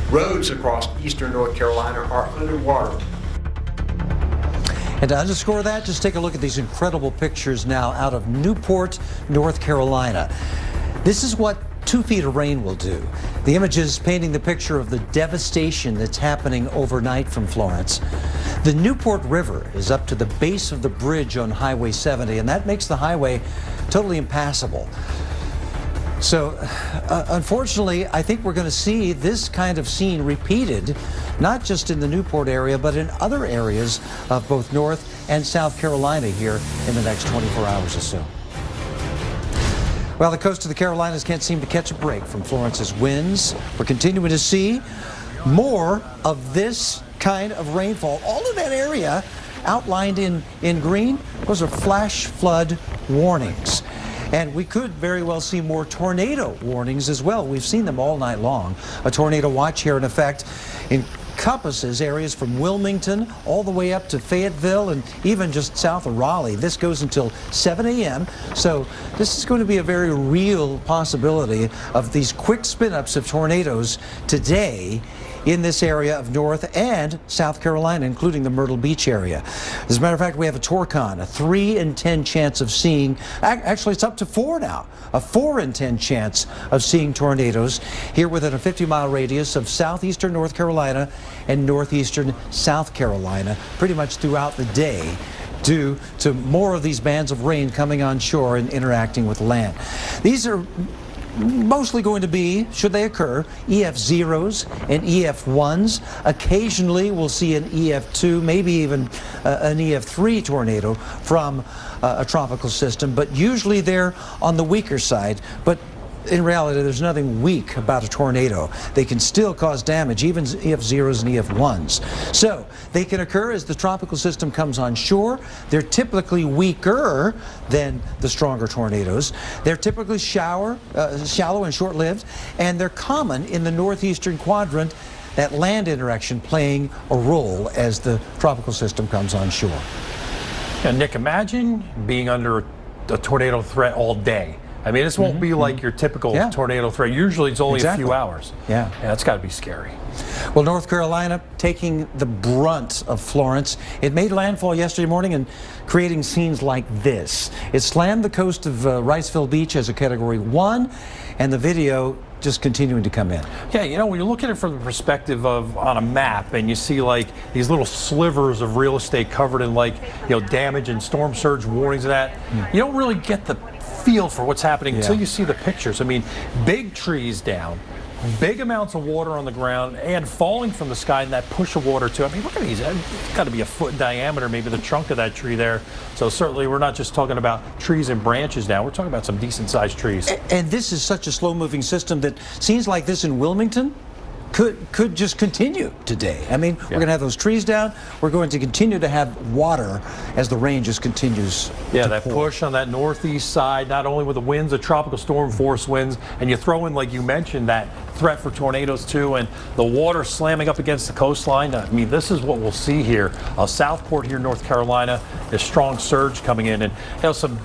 Roads across eastern North Carolina are underwater. And to underscore that, just take a look at these incredible pictures now out of Newport, North Carolina. This is what 2 feet of rain will do. The images painting the picture of the devastation that's happening overnight from Florence. The Newport River is up to the base of the bridge on Highway 70, and that makes the highway totally impassable. So, unfortunately, I think we're going to see this kind of scene repeated, not just in the Newport area, but in other areas of both North and South Carolina here in the next 24 hours or so. Well, the coast of the Carolinas can't seem to catch a break from Florence's winds. We're continuing to see more of this kind of rainfall. All of that area outlined in green, those are flash flood warnings. And we could very well see more tornado warnings as well. We've seen them all night long. A tornado watch here in effect encompasses areas from Wilmington all the way up to Fayetteville and even just south of Raleigh. This goes until 7 a.m. So this is going to be a very real possibility of these quick spin-ups of tornadoes today in this area of North and South Carolina, including the Myrtle Beach area. As a matter of fact, we have a Torcon, a 3 in 10 chance of seeing, actually it's up to 4 now, a 4 in 10 chance of seeing tornadoes here within a 50-mile radius of southeastern North Carolina and northeastern South Carolina pretty much throughout the day, due to more of these bands of rain coming on shore and interacting with land. These are mostly going to be, should they occur, EF0s and EF1s. Occasionally we'll see an EF2, maybe even an EF3 tornado from a tropical system, but usually they're on the weaker side. But in reality, there's nothing weak about a tornado. They can still cause damage, even EF0s and EF1s. So they can occur as the tropical system comes on shore. They're typically weaker than the stronger tornadoes. They're typically shallow and short-lived, and they're common in the northeastern quadrant, that land interaction playing a role as the tropical system comes on shore. Yeah, Nick, imagine being under a tornado threat all day. I mean, this won't be like your typical tornado threat. Usually it's only a few hours. Yeah, that's got to be scary. Well, North Carolina taking the brunt of Florence. It made landfall yesterday morning and creating scenes like this. It slammed the coast of Wrightsville Beach as a Category 1, and the video just continuing to come in. Yeah, you know, when you look at it from the perspective of on a map and you see like these little slivers of real estate covered in like, you know, damage and storm surge warnings and that, you don't really get the feel for what's happening until you see the pictures. I mean, big trees down, big amounts of water on the ground, and falling from the sky and that push of water too. I mean, look at these. It's got to be a foot in diameter, maybe the trunk of that tree there. So certainly we're not just talking about trees and branches now. We're talking about some decent sized trees. And this is such a slow moving system that scenes like this in Wilmington could just continue today. I mean, we're going to have those trees down. We're going to continue to have water as the rain just continues. Yeah, that push on that northeast side, not only with the winds, the tropical storm force winds, and you throw in, like you mentioned, that threat for tornadoes too, and the water slamming up against the coastline. I mean, this is what we'll see here. Southport here in North Carolina, a strong surge coming in, and some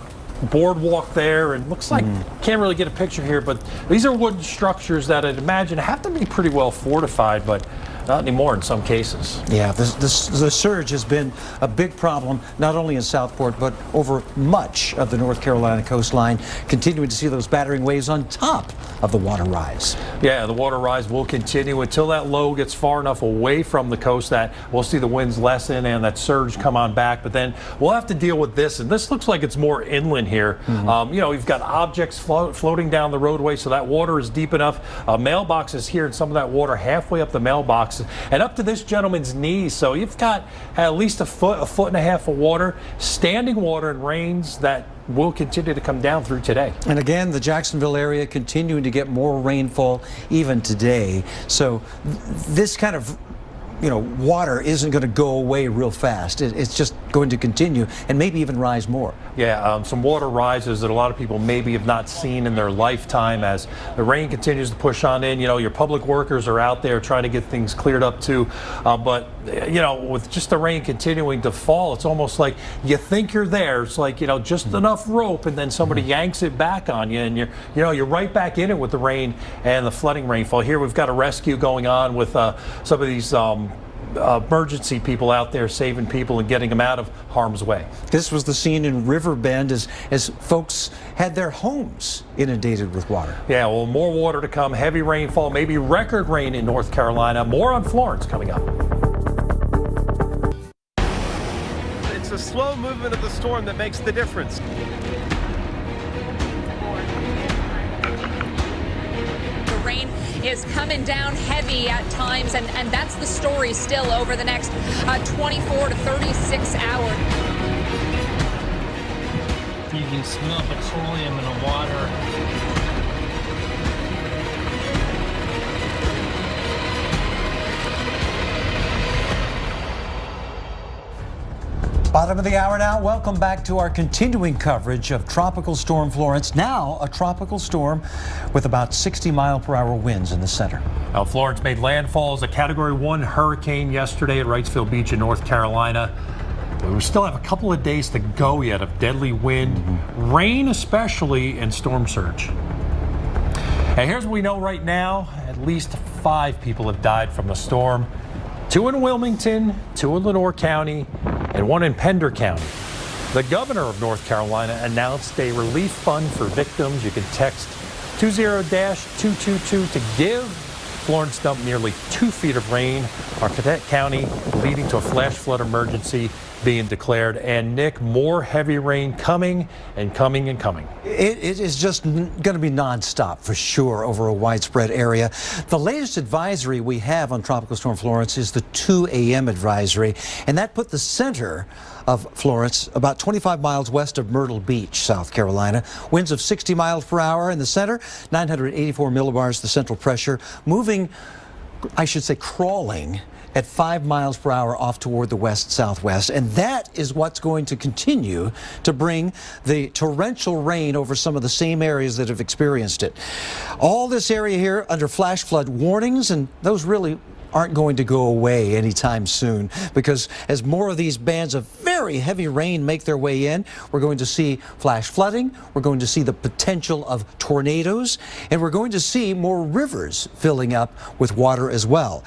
boardwalk there, and looks like can't really get a picture here, but these are wooden structures that I'd imagine have to be pretty well fortified, but not anymore in some cases. Yeah, the surge has been a big problem, not only in Southport, but over much of the North Carolina coastline, continuing to see those battering waves on top of the water rise. Yeah, the water rise will continue until that low gets far enough away from the coast that we'll see the winds lessen and that surge come on back, but then we'll have to deal with this, and this looks like it's more inland here. You know, you've got objects floating down the roadway, so that water is deep enough. Mailboxes here, and some of that water halfway up the mailbox and up to this gentleman's knees. So you've got at least a foot and a half of water, standing water and rains that will continue to come down through today. And again, the Jacksonville area continuing to get more rainfall even today. So this kind of water isn't going to go away real fast. It's just going to continue and maybe even rise more. Yeah, some water rises that a lot of people maybe have not seen in their lifetime as the rain continues to push on in. You know, your public workers are out there trying to get things cleared up too. But, with just the rain continuing to fall, it's almost like you think you're there. It's like, just enough rope, and then somebody yanks it back on you, and you're right back in it with the rain and the flooding rainfall. Here we've got a rescue going on with some of these emergency people out there saving people and getting them out of harm's way. This was the scene in Riverbend as folks had their homes inundated with water. Yeah, well, more water to come, heavy rainfall, maybe record rain in North Carolina. More on Florence coming up. It's a slow movement of the storm that makes the difference. Rain is coming down heavy at times, and that's the story still over the next 24 to 36 hours. You can smell petroleum in the water. Bottom of the hour now. Welcome back to our continuing coverage of Tropical Storm Florence. Now a tropical storm with about 60-mile-per-hour winds in the center. Now, Florence made landfall as a Category 1 hurricane yesterday at Wrightsville Beach in North Carolina. We still have a couple of days to go yet of deadly wind, rain especially, and storm surge. And here's what we know right now. At least 5 people have died from the storm. 2 in Wilmington, 2 in Lenoir County, and 1 in Pender County. The governor of North Carolina announced a relief fund for victims. You can text 20-222 to give. Florence dumped nearly 2 feet of rain on Cadet County, leading to a flash flood emergency being declared. And Nick, more heavy rain coming and coming and coming. It is just going to be nonstop for sure over a widespread area. The latest advisory we have on Tropical Storm Florence is the 2 a.m. advisory, and that put the center of Florence about 25 miles west of Myrtle Beach, South Carolina. Winds of 60 miles per hour in the center, 984 millibars the central pressure, moving, I should say crawling, at 5 miles per hour off toward the west-southwest. And that is what's going to continue to bring the torrential rain over some of the same areas that have experienced it. All this area here under flash flood warnings, and those really aren't going to go away anytime soon, because as more of these bands of very heavy rain make their way in, we're going to see flash flooding, we're going to see the potential of tornadoes, and we're going to see more rivers filling up with water as well.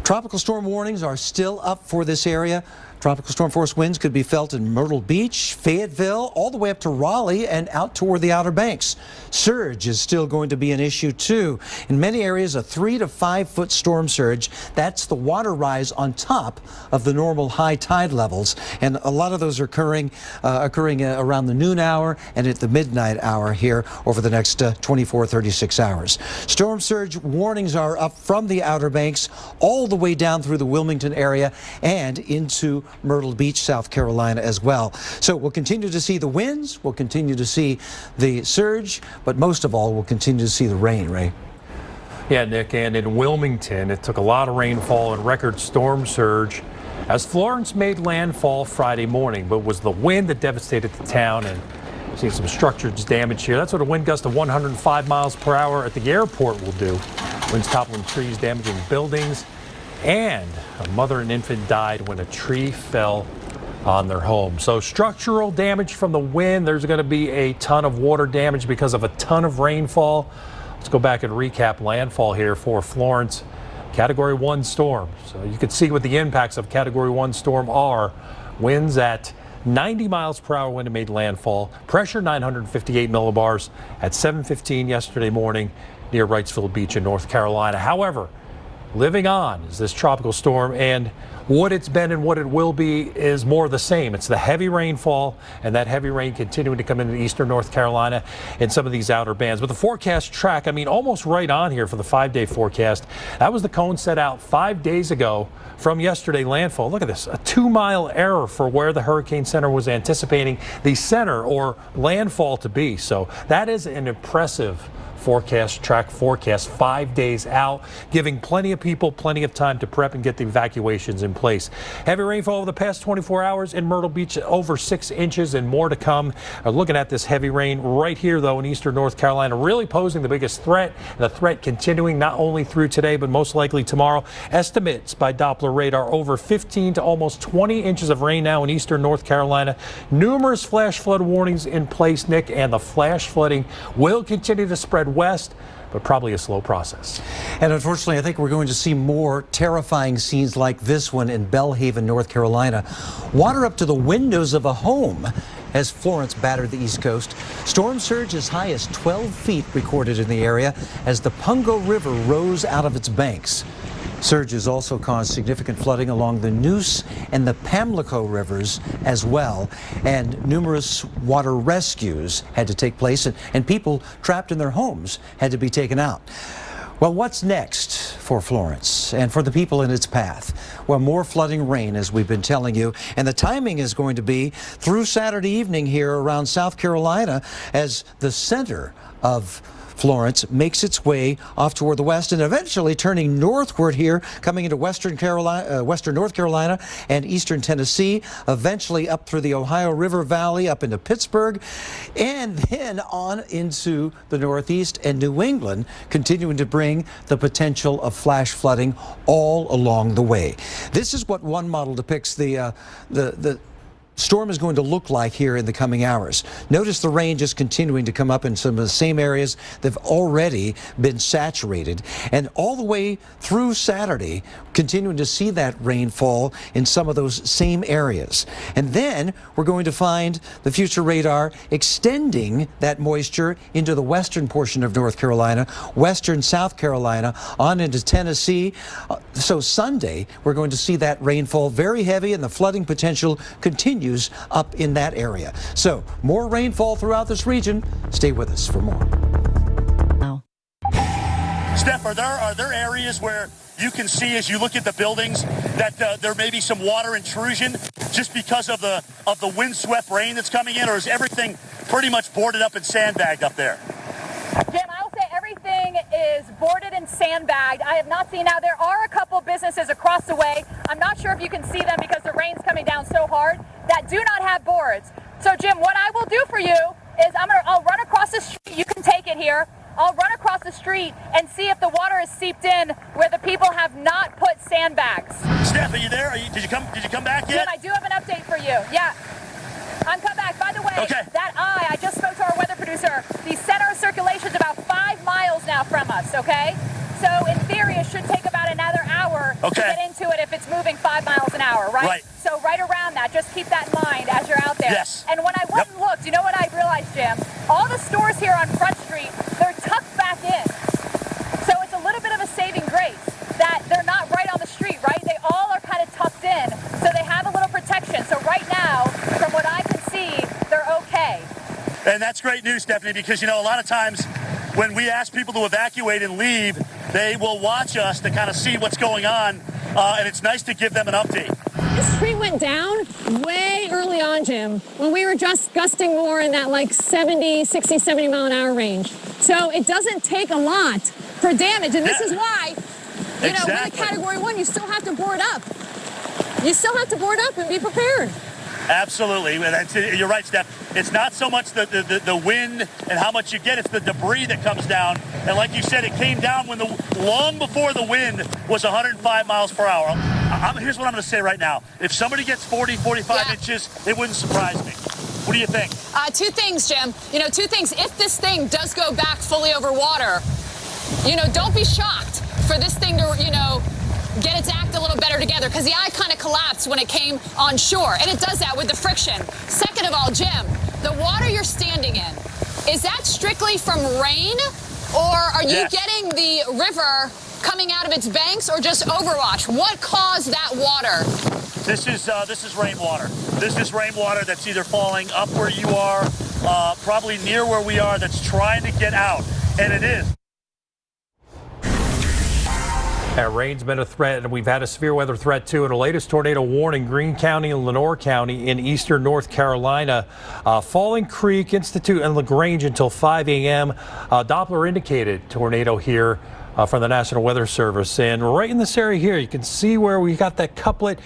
Tropical storm warnings are still up for this area. Tropical storm force winds could be felt in Myrtle Beach, Fayetteville, all the way up to Raleigh and out toward the Outer Banks. Surge is still going to be an issue too. In many areas, a 3 to 5 foot storm surge. That's the water rise on top of the normal high tide levels. And a lot of those are occurring around the noon hour and at the midnight hour here over the next 36 hours. Storm surge warnings are up from the Outer Banks all the way down through the Wilmington area and into Myrtle Beach, South Carolina as well. So we'll continue to see the winds, we'll continue to see the surge, but most of all, we'll continue to see the rain, Ray. Yeah, Nick, and in Wilmington, it took a lot of rainfall and record storm surge as Florence made landfall Friday morning, but it was the wind that devastated the town, and seeing some structures damage here. That's what a wind gust of 105 miles per hour at the airport will do. Winds toppling trees, damaging buildings, and a mother and infant died when a tree fell on their home. So structural damage from the wind. There's going to be a ton of water damage because of a ton of rainfall. Let's go back and recap landfall here for Florence. Category 1 storm. So you can see what the impacts of Category 1 storm are. Winds at 90 miles per hour when it made landfall. Pressure 958 millibars at 7:15 yesterday morning near Wrightsville Beach in North Carolina. However, living on is this tropical storm, and what it's been and what it will be is more of the same. It's the heavy rainfall, and that heavy rain continuing to come into eastern North Carolina and some of these outer bands. But the forecast track, I mean, almost right on here for the 5-day forecast. That was the cone set out 5 days ago from yesterday landfall. Look at this, a 2-mile error for where the Hurricane Center was anticipating the center or landfall to be. So that is an impressive forecast, track forecast 5 days out, giving plenty of people plenty of time to prep and get the evacuations in place. Heavy rainfall over the past 24 hours in Myrtle Beach, over 6 inches and more to come. Looking at this heavy rain right here, though, in eastern North Carolina, really posing the biggest threat. The threat continuing not only through today, but most likely tomorrow. Estimates by Doppler radar over 15 to almost 20 inches of rain now in eastern North Carolina. Numerous flash flood warnings in place, Nick, and the flash flooding will continue to spread west, but probably a slow process. And unfortunately, I think we're going to see more terrifying scenes like this one in Belhaven, North Carolina. Water up to the windows of a home as Florence battered the East Coast. Storm surge as high as 12 feet recorded in the area as the Pungo River rose out of its banks. Surges also caused significant flooding along the Neuse and the Pamlico rivers as well, and numerous water rescues had to take place, and people trapped in their homes had to be taken out. Well, what's next for Florence and for the people in its path? Well, more flooding rain, as we've been telling you, and the timing is going to be through Saturday evening here around South Carolina as the center of Florence makes its way off toward the west and eventually turning northward here, coming into western North Carolina and eastern Tennessee, eventually up through the Ohio River Valley, up into Pittsburgh, and then on into the Northeast and New England, continuing to bring the potential of flash flooding all along the way. This is what one model depicts the storm is going to look like here in the coming hours. Notice the rain just continuing to come up in some of the same areas that have already been saturated, and all the way through Saturday continuing to see that rainfall in some of those same areas. And then we're going to find the future radar extending that moisture into the western portion of North Carolina, western South Carolina, on into Tennessee. So Sunday we're going to see that rainfall very heavy, and the flooding potential continues up in that area. So more rainfall throughout this region. Stay with us for more. Steph, are there areas where you can see as you look at the buildings that there may be some water intrusion just because of the windswept rain that's coming in, or is everything pretty much boarded up and sandbagged up there? Jim, I'll say everything is boarded and sandbagged. I have not seen, now there are a couple businesses across the way. I'm not sure if you can see them because the rain's coming down so hard that do not have boards. So Jim, what I will do for you is I'll run across the street. You can take it here. I'll run across the street and see if the water is seeped in where the people have not put sandbags. Steph, are you there? Did you come back yet? Jim, I do have an update for you. Yeah. I'm come back. By the way, that I just spoke to our weather producer. The center of circulation is about 5 miles now from us, okay? So in theory, it should take about another hour to get into it if it's moving 5 miles an hour, right? So right around that, just keep that in mind as you're out there. Yes. And when I went and looked, you know what I realized, Jim? All the stores here on Front Street, they're tucked back in. So it's a little bit of a saving grace that they're not right on the street, right? They all are kind of tucked in, so they have a little protection. So right now, from what I can see, they're okay. And that's great news, Stephanie, because, you know, a lot of times when we ask people to evacuate and leave, they will watch us to kind of see what's going on, and it's nice to give them an update. This tree went down way early on, Jim, when we were just gusting more in that like 60, 70 mile an hour range. So it doesn't take a lot for damage. And this is why, you know, with a Exactly. Category 1, you still have to board up. You still have to board up and be prepared. Absolutely. You're right, Steph. It's not so much the wind and how much you get, it's the debris that comes down. And like you said, it came down when long before the wind was 105 miles per hour. Here's what I'm going to say right now. If somebody gets 40, 45 inches, it wouldn't surprise me. What do you think? Two things, Jim. You know, two things. If this thing does go back fully over water, you know, don't be shocked for this thing to, you know, get its act a little better together, because the eye kind of collapsed when it came on shore, and it does that with the friction. Second of all, Jim, the water you're standing in, is that strictly from rain, or are you getting the river coming out of its banks, or just overwash? What caused that water? This is rainwater. This is rainwater that's either falling up where you are, probably near where we are, that's trying to get out, and it is. Rain's been a threat, and we've had a severe weather threat too. And the latest tornado warning, Greene County and Lenoir County in eastern North Carolina. Falling Creek, Institute, and LaGrange until 5 a.m. Doppler indicated tornado here from the National Weather Service. And right in this area here, you can see where we got that couplet,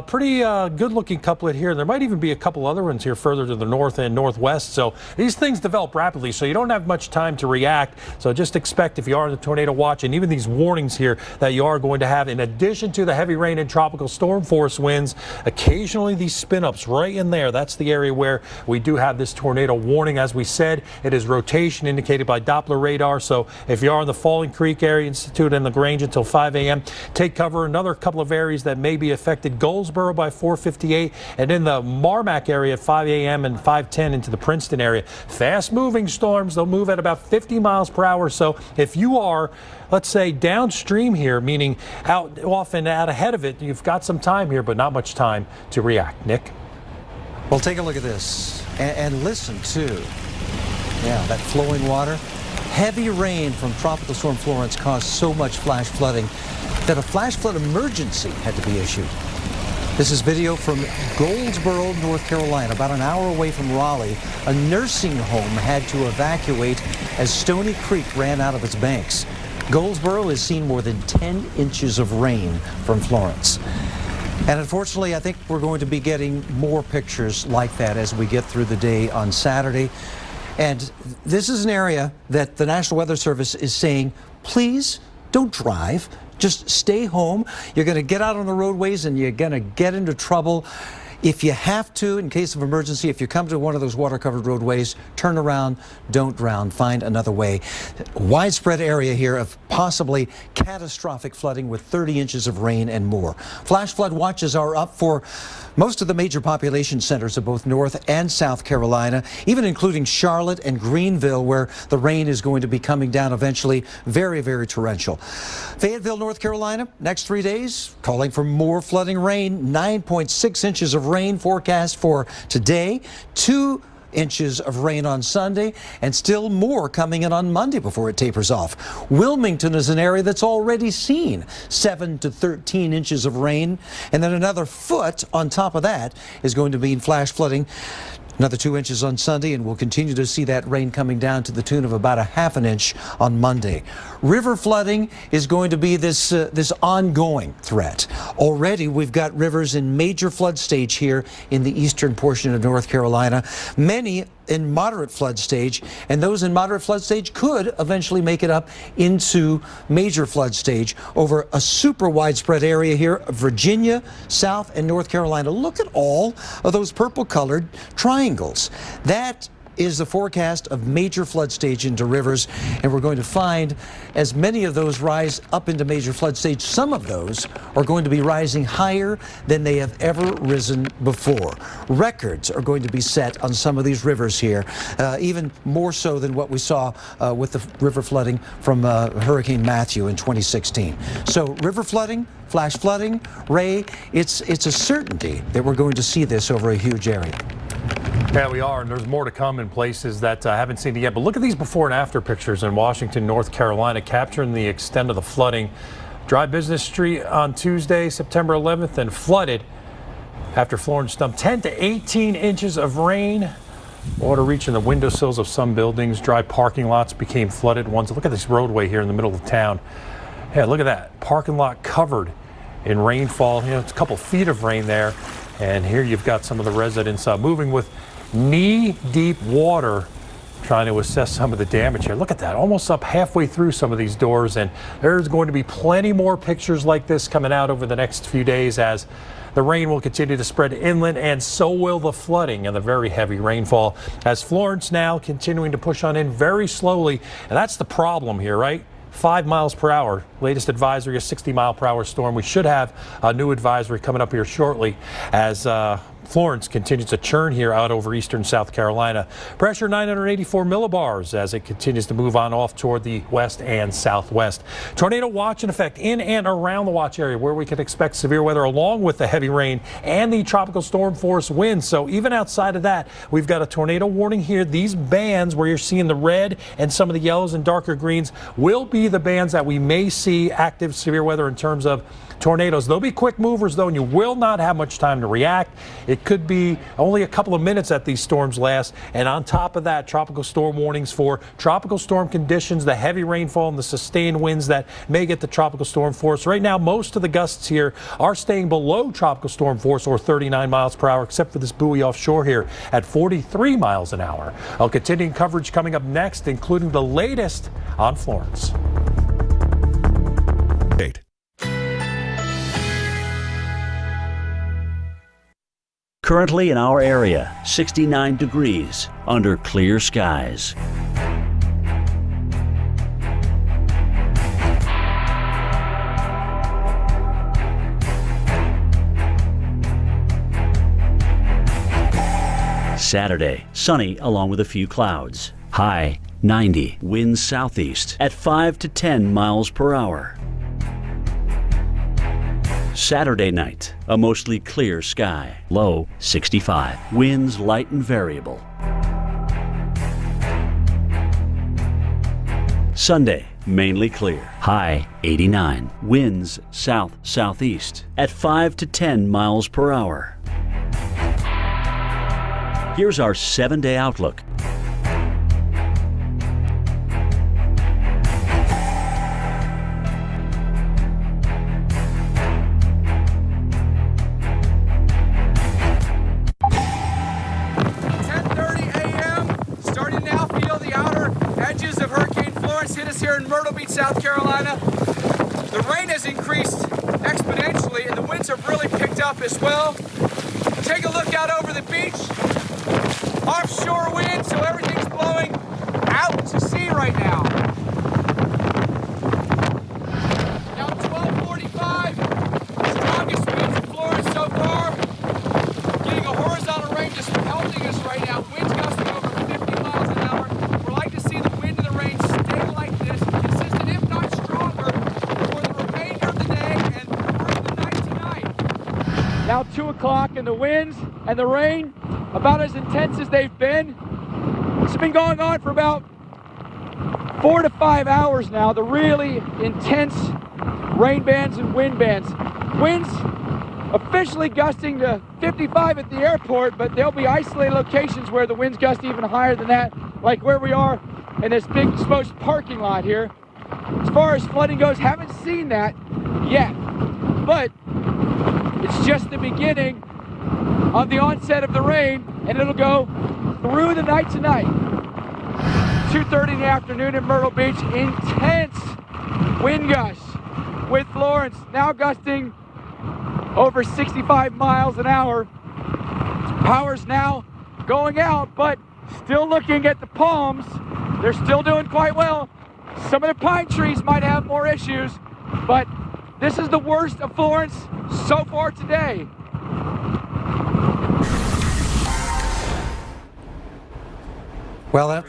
pretty good looking couplet here. There might even be a couple other ones here further to the north and northwest. So these things develop rapidly, so you don't have much time to react. So just expect, if you are in the tornado watch, and even these warnings here, that you are going to have, in addition to the heavy rain and tropical storm force winds, occasionally these spin ups right in there. That's the area where we do have this tornado warning. As we said, it is rotation indicated by Doppler radar. So if you are in the Falling Creek area, Institute, and LaGrange until 5 a.m. Take cover. Another couple of areas that may be affected: Goldsboro by 4:58, and in the Marmac area at 5 a.m. and 5:10 into the Princeton area. Fast moving storms. They'll move at about 50 miles per hour. So if you are, let's say, downstream here, meaning out off and out ahead of it, you've got some time here, but not much time to react. Nick? Well, take a look at this and listen to, that flowing water. Heavy rain from Tropical Storm Florence caused so much flash flooding that a flash flood emergency had to be issued. This is video from Goldsboro, North Carolina, about an hour away from Raleigh. A nursing home had to evacuate as Stony Creek ran out of its banks. Goldsboro has seen more than 10 inches of rain from Florence. And unfortunately, I think we're going to be getting more pictures like that as we get through the day on Saturday. And this is an area that the National Weather Service is saying, please don't drive. Just stay home. You're going to get out on the roadways and you're going to get into trouble. If you have to, in case of emergency, if you come to one of those water-covered roadways, turn around, don't drown, find another way. Widespread area here of possibly catastrophic flooding with 30 inches of rain and more. Flash flood watches are up for most of the major population centers of both North and South Carolina, even including Charlotte and Greenville, where the rain is going to be coming down eventually. Very, very torrential. Fayetteville, North Carolina, next 3 days, calling for more flooding rain. 9.6 inches of rain forecast for today. 2 inches of rain on Sunday, and still more coming in on Monday before it tapers off. Wilmington is an area that's already seen 7 to 13 inches of rain, and then another foot on top of that is going to mean flash flooding. Another 2 inches on Sunday, and we'll continue to see that rain coming down to the tune of about a ½ an inch on Monday. River flooding is going to be this ongoing threat. Already, we've got rivers in major flood stage here in the eastern portion of North Carolina. Many in moderate flood stage, and those in moderate flood stage could eventually make it up into major flood stage over a super widespread area here of Virginia, South, and North Carolina. Look at all of those purple colored triangles. That is the forecast of major flood stage into rivers, and we're going to find as many of those rise up into major flood stage. Some of those are going to be rising higher than they have ever risen before. Records are going to be set on some of these rivers here, even more so than what we saw with the river flooding from Hurricane Matthew in 2016. So river flooding, flash flooding, Ray, it's a certainty that we're going to see this over a huge area. Yeah, we are, and there's more to come in places that haven't seen it yet. But look at these before and after pictures in Washington, North Carolina, capturing the extent of the flooding. Dry Business Street on Tuesday, September 11th, and flooded after Florence dumped 10 to 18 inches of rain. Water reaching the windowsills of some buildings. Dry parking lots became flooded ones. Look at this roadway here in the middle of town. Yeah, look at that. Parking lot covered in rainfall. You know, it's a couple feet of rain there. And here you've got some of the residents moving with knee-deep water, trying to assess some of the damage here. Look at that, almost up halfway through some of these doors, and there's going to be plenty more pictures like this coming out over the next few days as the rain will continue to spread inland, and so will the flooding and the very heavy rainfall as Florence now continuing to push on in very slowly. And that's the problem here, right? 5 miles per hour. Latest advisory, a 60-mile-per-hour storm. We should have a new advisory coming up here shortly as Florence continues to churn here out over eastern South Carolina. Pressure 984 millibars as it continues to move on off toward the west and southwest. Tornado watch in effect in and around the watch area where we can expect severe weather along with the heavy rain and the tropical storm force winds. So even outside of that, we've got a tornado warning here. These bands where you're seeing the red and some of the yellows and darker greens will be the bands that we may see active severe weather in terms of tornadoes. They'll be quick movers, though, and you will not have much time to react. It could be only a couple of minutes that these storms last. And on top of that, tropical storm warnings for tropical storm conditions, the heavy rainfall and the sustained winds that may get the tropical storm force. Right now, most of the gusts here are staying below tropical storm force or 39 miles per hour, except for this buoy offshore here at 43 miles an hour. I'll continue coverage coming up next, including the latest on Florence. Currently in our area, 69 degrees under clear skies. Saturday, sunny along with a few clouds. High 90, winds southeast at 5 to 10 miles per hour. Saturday night, a mostly clear sky. Low 65, winds light and variable. Sunday, mainly clear. High 89, winds south-southeast at 5 to 10 miles per hour. Here's our 7-day outlook. South Carolina. The rain has increased exponentially and the winds have really picked up as well. Take a look out over the beach. Offshore wind, so everything's blowing out to sea right now. Now 12:45, strongest winds in Florence so far. Getting a horizontal rain just pelting us right now. Winds gusting over 50 miles an hour. We'd like to see the wind and the rain stay like this. Now 2 o'clock and the winds and the rain about as intense as they've been. It's been going on for about 4 to 5 hours now. The really intense rain bands and wind bands. Winds officially gusting to 55 at the airport, but there'll be isolated locations where the winds gust even higher than that, like where we are in this big exposed parking lot here. As far as flooding goes, haven't seen that yet, but it's just the beginning of the onset of the rain, and it'll go through the night tonight. 2:30 in the afternoon in Myrtle Beach, intense wind gusts with Florence now gusting over 65 miles an hour. Power's now going out, but still looking at the palms. They're still doing quite well. Some of the pine trees might have more issues, but this is the worst of Florence so far today. Well,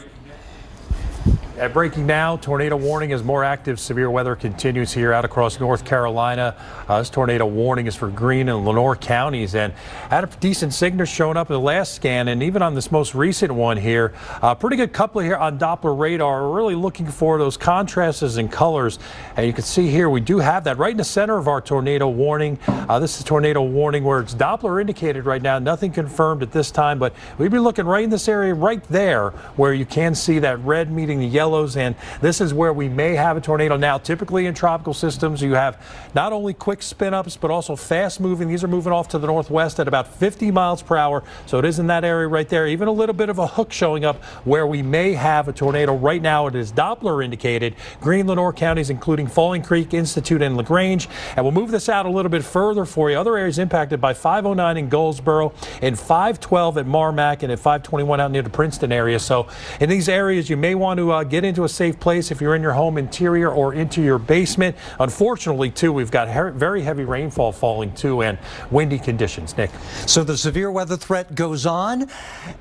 At breaking now, tornado warning as more active severe weather continues here out across North Carolina. This tornado warning is for Greene and Lenore counties, and had a decent signature showing up in the last scan, and even on this most recent one here. Pretty good couple here on Doppler radar. We're really looking for those contrasts and colors, and you can see here we do have that right in the center of our tornado warning. This is tornado warning where it's Doppler indicated right now. Nothing confirmed at this time, but we'd be looking right in this area right there where you can see that red meeting the yellow. And this is where we may have a tornado. Now, typically in tropical systems, you have not only quick spin ups, but also fast moving. These are moving off to the northwest at about 50 miles per hour. So it is in that area right there. Even a little bit of a hook showing up where we may have a tornado. Right now, it is Doppler indicated. Greene, Lenore counties, including Falling Creek, Institute, and LaGrange. And we'll move this out a little bit further for you. Other areas impacted by 509 in Goldsboro, and 512 at Marmac, and at 521 out near the Princeton area. So in these areas, you may want to get into a safe place if you're in your home interior or into your basement. Unfortunately, too, we've got very heavy rainfall falling, too, and windy conditions. Nick. So the severe weather threat goes on,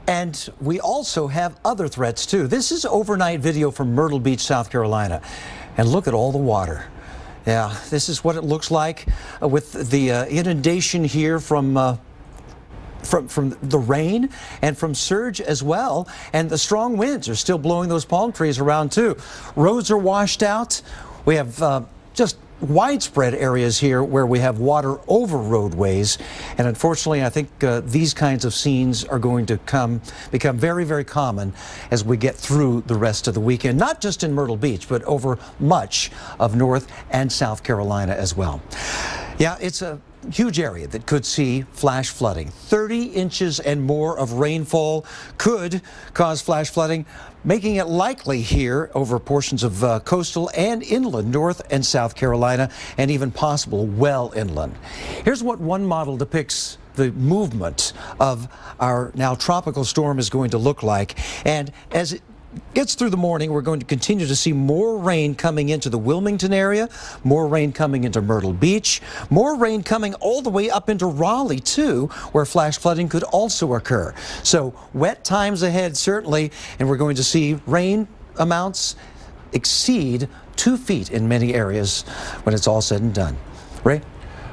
and we also have other threats, too. This is overnight video from Myrtle Beach, South Carolina. And look at all the water. Yeah, this is what it looks like with the inundation here from the rain and from surge as well, and the strong winds are still blowing those palm trees around too. Roads are washed out. We have just widespread areas here where we have water over roadways, and unfortunately I think these kinds of scenes are going to become very common as we get through the rest of the weekend, not just in Myrtle Beach but over much of North and South Carolina as well. Yeah, it's a huge area that could see flash flooding. 30 inches and more of rainfall could cause flash flooding, making it likely here over portions of coastal and inland North and South Carolina, and even possible well inland. Here's what one model depicts the movement of our now tropical storm is going to look like. And as it gets through the morning, we're going to continue to see more rain coming into the Wilmington area, more rain coming into Myrtle Beach, more rain coming all the way up into Raleigh too, where flash flooding could also occur. So wet times ahead certainly, and we're going to see rain amounts exceed 2 feet in many areas when it's all said and done. Ray?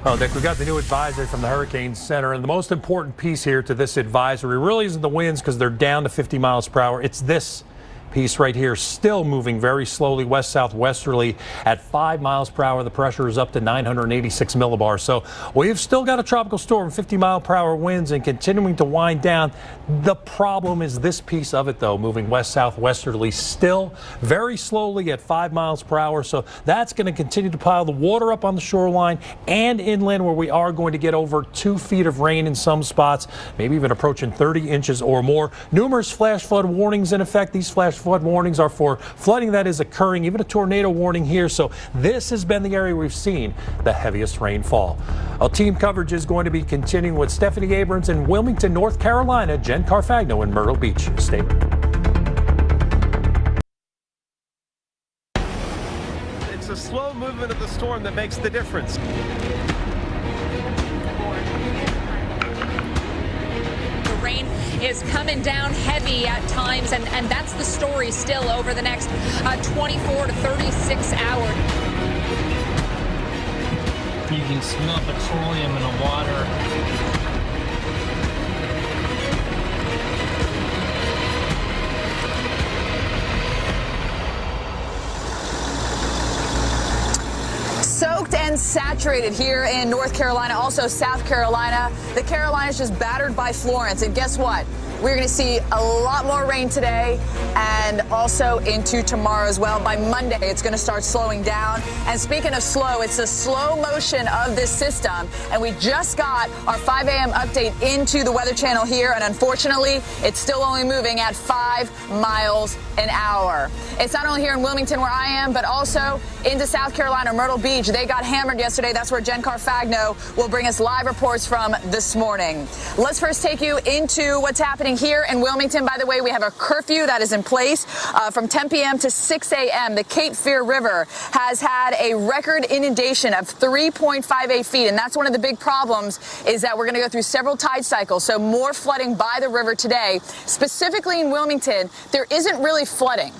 Oh, Nick, we got the new advisory from the Hurricane Center, and the most important piece here to this advisory really isn't the winds because they're down to 50 miles per hour. It's this piece right here, still moving very slowly west-southwesterly at 5 miles per hour. The pressure is up to 986 millibars. So we've still got a tropical storm, 50-mile-per-hour winds, and continuing to wind down. The problem is this piece of it, though, moving west-southwesterly, still very slowly at 5 miles per hour. So that's going to continue to pile the water up on the shoreline and inland, where we are going to get over 2 feet of rain in some spots, maybe even approaching 30 inches or more. Numerous flash flood warnings in effect. These flash flood warnings are for flooding that is occurring, even a tornado warning here. So this has been the area we've seen the heaviest rainfall. Our team coverage is going to be continuing with Stephanie Abrams in Wilmington, North Carolina, Jen Carfagno in Myrtle Beach. Stay. It's a slow movement of the storm that makes the difference. Rain is coming down heavy at times, and that's the story still over the next 24 to 36 hours. You can smell petroleum in the water. Soaked and saturated here in North Carolina, also South Carolina. The Carolinas just battered by Florence, and guess what? We're going to see a lot more rain today and also into tomorrow as well. By Monday, it's going to start slowing down. And speaking of slow, it's the slow motion of this system. And we just got our 5 a.m. update into the Weather Channel here. And unfortunately, it's still only moving at 5 miles an hour. It's not only here in Wilmington where I am, but also into South Carolina, Myrtle Beach. They got hammered yesterday. That's where Jen Carfagno will bring us live reports from this morning. Let's first take you into what's happening here in Wilmington. By the way, we have a curfew that is in place from 10 p.m. to 6 a.m. The Cape Fear River has had a record inundation of 3.58 feet. And that's one of the big problems, is that we're going to go through several tide cycles. So more flooding by the river today. Specifically in Wilmington, there isn't really flooding.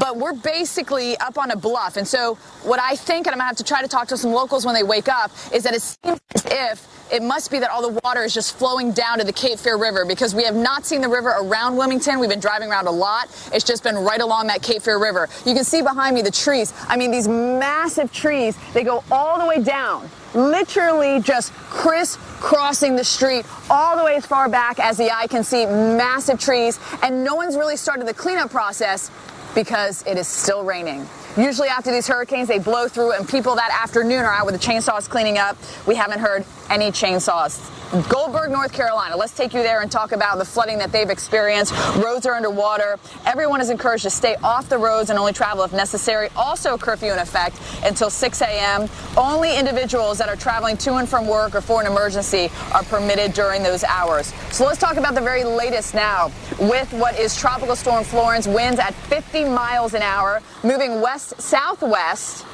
but we're basically up on a bluff. And so what I think, and I'm going to have to try to talk to some locals when they wake up, is that it seems as if it must be that all the water is just flowing down to the Cape Fear River, because we have not seen the river around Wilmington. We've been driving around a lot. It's just been right along that Cape Fear River. You can see behind me the trees. I mean, these massive trees, they go all the way down, literally just crisscrossing the street all the way as far back as the eye can see. Massive trees, and no one's really started the cleanup process because it is still raining. Usually after these hurricanes, they blow through, and people that afternoon are out with the chainsaws cleaning up. We haven't heard any chainsaws. Goldberg, North Carolina. Let's take you there and talk about the flooding that they've experienced. Roads are underwater. Everyone is encouraged to stay off the roads and only travel if necessary. Also, curfew in effect until 6 a.m. Only individuals that are traveling to and from work or for an emergency are permitted during those hours. So let's talk about the very latest now with what is Tropical Storm Florence. Winds at 50 miles an hour, moving west-southwest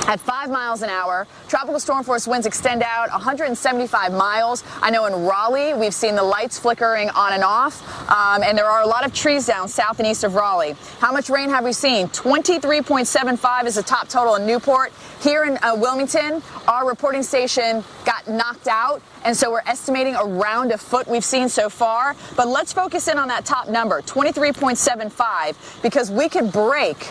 at 5 miles an hour. Tropical storm force winds extend out 175 miles. I know in Raleigh, we've seen the lights flickering on and off, and there are a lot of trees down south and east of Raleigh. How much rain have we seen? 23.75 is the top total in Newport. Here in Wilmington, our reporting station got knocked out, and so we're estimating around a foot we've seen so far. But let's focus in on that top number, 23.75, because we could break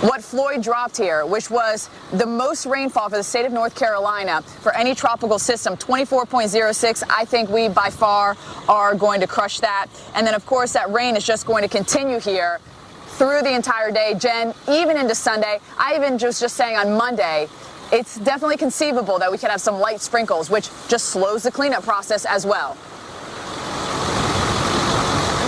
what Floyd dropped here, which was the most rainfall for the state of North Carolina for any tropical system, 24.06. I think we by far are going to crush that. And then, of course, that rain is just going to continue here through the entire day, Jen, even into Sunday. I even just saying on Monday, it's definitely conceivable that we could have some light sprinkles, which just slows the cleanup process as well.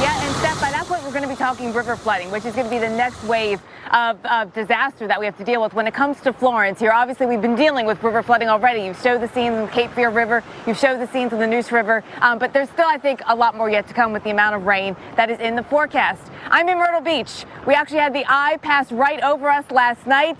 Yeah, and Steph, by that point, we're going to be talking river flooding, which is going to be the next wave of disaster that we have to deal with when it comes to Florence. Here, obviously, we've been dealing with river flooding already. You've showed the scenes in the Cape Fear River. You've showed the scenes in the Neuse River. But there's still, I think, a lot more yet to come with the amount of rain that is in the forecast. I'm in Myrtle Beach. We actually had the eye pass right over us last night.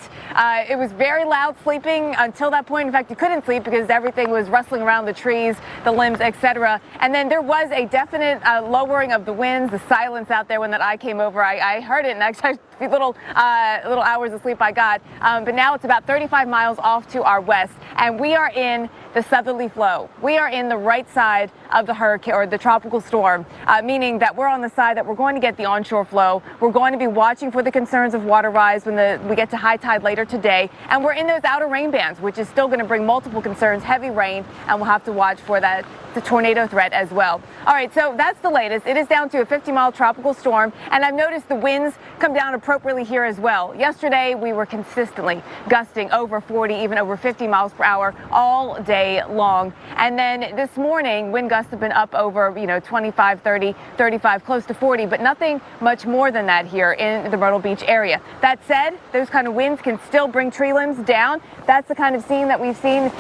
It was very loud sleeping until that point. In fact, you couldn't sleep because everything was rustling around the trees, the limbs, etc. And then there was a definite lowering of the winds, the silence out there when that eye came over. I heard it, and actually a few little hours of sleep I got. But now it's about 35 miles off to our west, and we are in the southerly flow. We are in the right side of the hurricane or the tropical storm, meaning that we're on the side that we're going to get the onshore flow. We're going to be watching for the concerns of water rise when we get to high tide later today, and we're in those outer rain bands, which is still going to bring multiple concerns, heavy rain, and we'll have to watch for that, the tornado threat as well. All right, so that's the latest. It is down to a 50-mile tropical storm, and I've noticed the winds come down appropriately here as well. Yesterday, we were consistently gusting over 40, even over 50 miles per hour all day long. And then this morning, wind gusts have been up over, 25, 30, 35, close to 40, but nothing much more than that here in the Myrtle Beach area. That said, those kind of winds can still bring tree limbs down. That's the kind of scene that we've seen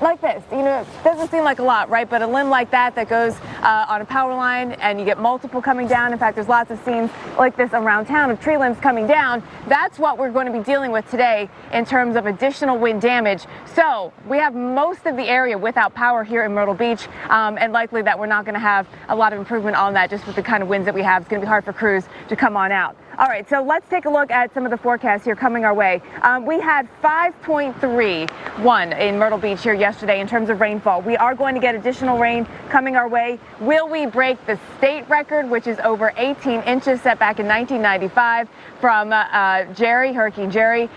like this. It doesn't seem like a lot, right? But a limb like that goes on a power line, and you get multiple coming down. In fact, there's lots of scenes like this around town of tree limbs coming down. That's what we're going to be dealing with today in terms of additional wind damage. So we have most of the area without power here in Myrtle Beach, and likely that we're not going to have a lot of improvement on that just with the kind of winds that we have. It's going to be hard for crews to come on out. All right, so let's take a look at some of the forecasts here coming our way. We had 5.31 in Myrtle Beach here yesterday in terms of rainfall. We are going to get additional rain coming our way. Will we break the state record, which is over 18 inches set back in 1995 from Hurricane Jerry?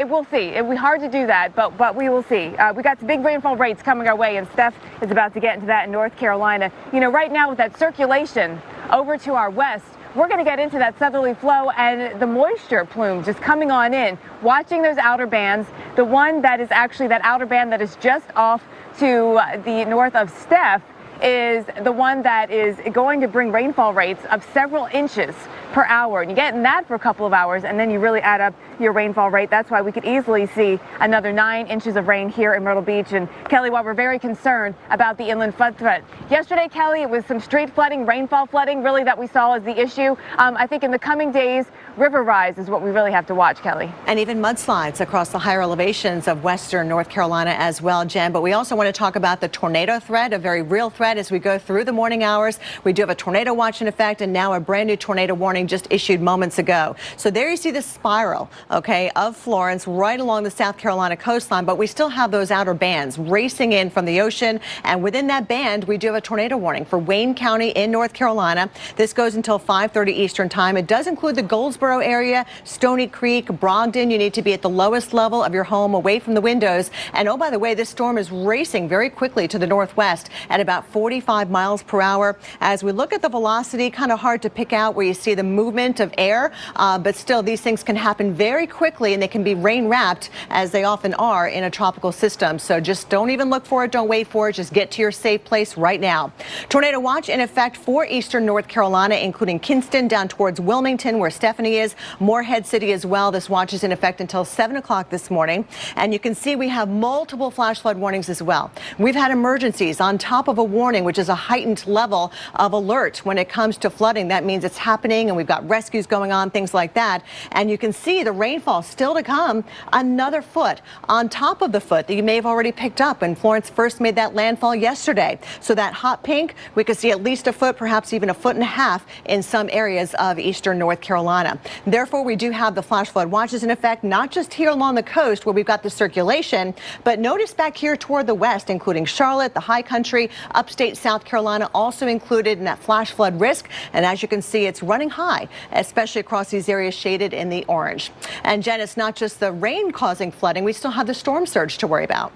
We'll see. It'll be hard to do that, but we will see. We got some big rainfall rates coming our way, and Steph is about to get into that in North Carolina. Right now with that circulation over to our west, we're going to get into that southerly flow and the moisture plume just coming on in, watching those outer bands. The one that is actually that outer band that is just off to the north of Steph is the one that is going to bring rainfall rates of several inches per hour. And you get in that for a couple of hours, and then you really add up your rainfall rate. That's why we could easily see another 9 inches of rain here in Myrtle Beach. And Kelly, while we're very concerned about the inland flood threat, yesterday, Kelly, it was some street flooding, rainfall flooding, really that we saw as the issue. I think in the coming days, river rise is what we really have to watch, Kelly. And even mudslides across the higher elevations of western North Carolina as well, Jen. But we also want to talk about the tornado threat, a very real threat as we go through the morning hours. We do have a tornado watch in effect, and now a brand new tornado warning warning just issued moments ago. So there you see the spiral, okay, of Florence right along the South Carolina coastline, but we still have those outer bands racing in from the ocean. And within that band, we do have a tornado warning for Wayne County in North Carolina. This goes until 5:30 Eastern time. It does include the Goldsboro area, Stony Creek, Brogdon. You need to be at the lowest level of your home away from the windows. And oh, by the way, this storm is racing very quickly to the northwest at about 45 miles per hour. As we look at the velocity, kind of hard to pick out where you see the movement of air, but still these things can happen very quickly and they can be rain wrapped as they often are in a tropical system. So just don't even look for it. Don't wait for it. Just get to your safe place right now. Tornado watch in effect for eastern North Carolina, including Kinston down towards Wilmington, where Stephanie is, Morehead City as well. This watch is in effect until 7 o'clock this morning. And you can see we have multiple flash flood warnings as well. We've had emergencies on top of a warning, which is a heightened level of alert when it comes to flooding. That means it's happening and we've got rescues going on, things like that. And you can see the rainfall still to come, another foot on top of the foot that you may have already picked up when Florence first made that landfall yesterday. So that hot pink, we could see at least a foot, perhaps even a foot and a half in some areas of eastern North Carolina. Therefore, we do have the flash flood watches in effect, not just here along the coast where we've got the circulation, but notice back here toward the west, including Charlotte, the high country, upstate South Carolina, also included in that flash flood risk. And as you can see, it's running high, especially across these areas shaded in the orange. And Jen, it's not just the rain causing flooding. We still have the storm surge to worry about.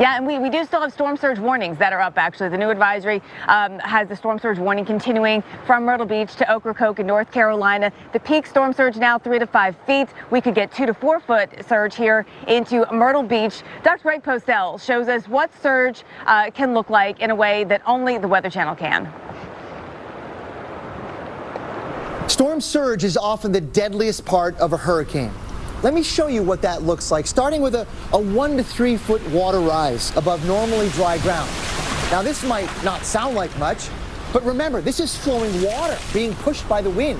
Yeah, and we do still have storm surge warnings that are up, actually. The new advisory has the storm surge warning continuing from Myrtle Beach to Ocracoke in North Carolina. The peak storm surge now 3 to 5 feet. We could get 2 to 4 foot surge here into Myrtle Beach. Dr. Greg Postel shows us what surge can look like in a way that only the Weather Channel can. Storm surge is often the deadliest part of a hurricane. Let me show you what that looks like, starting with a 1 to 3 foot water rise above normally dry ground. Now, this might not sound like much, but remember, this is flowing water being pushed by the wind.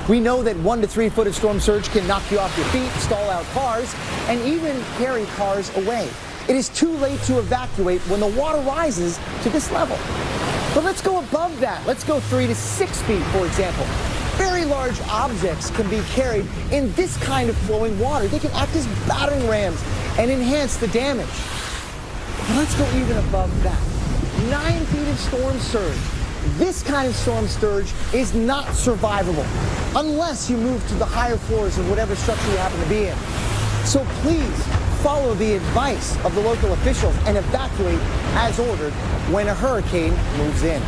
We know that 1 to 3 foot of storm surge can knock you off your feet, stall out cars, and even carry cars away. It is too late to evacuate when the water rises to this level. But let's go above that. Let's go 3 to 6 feet, for example. Very large objects can be carried in this kind of flowing water. They can act as battering rams and enhance the damage. But let's go even above that. 9 feet of storm surge. This kind of storm surge is not survivable unless you move to the higher floors of whatever structure you happen to be in. So please follow the advice of the local officials and evacuate as ordered when a hurricane moves in.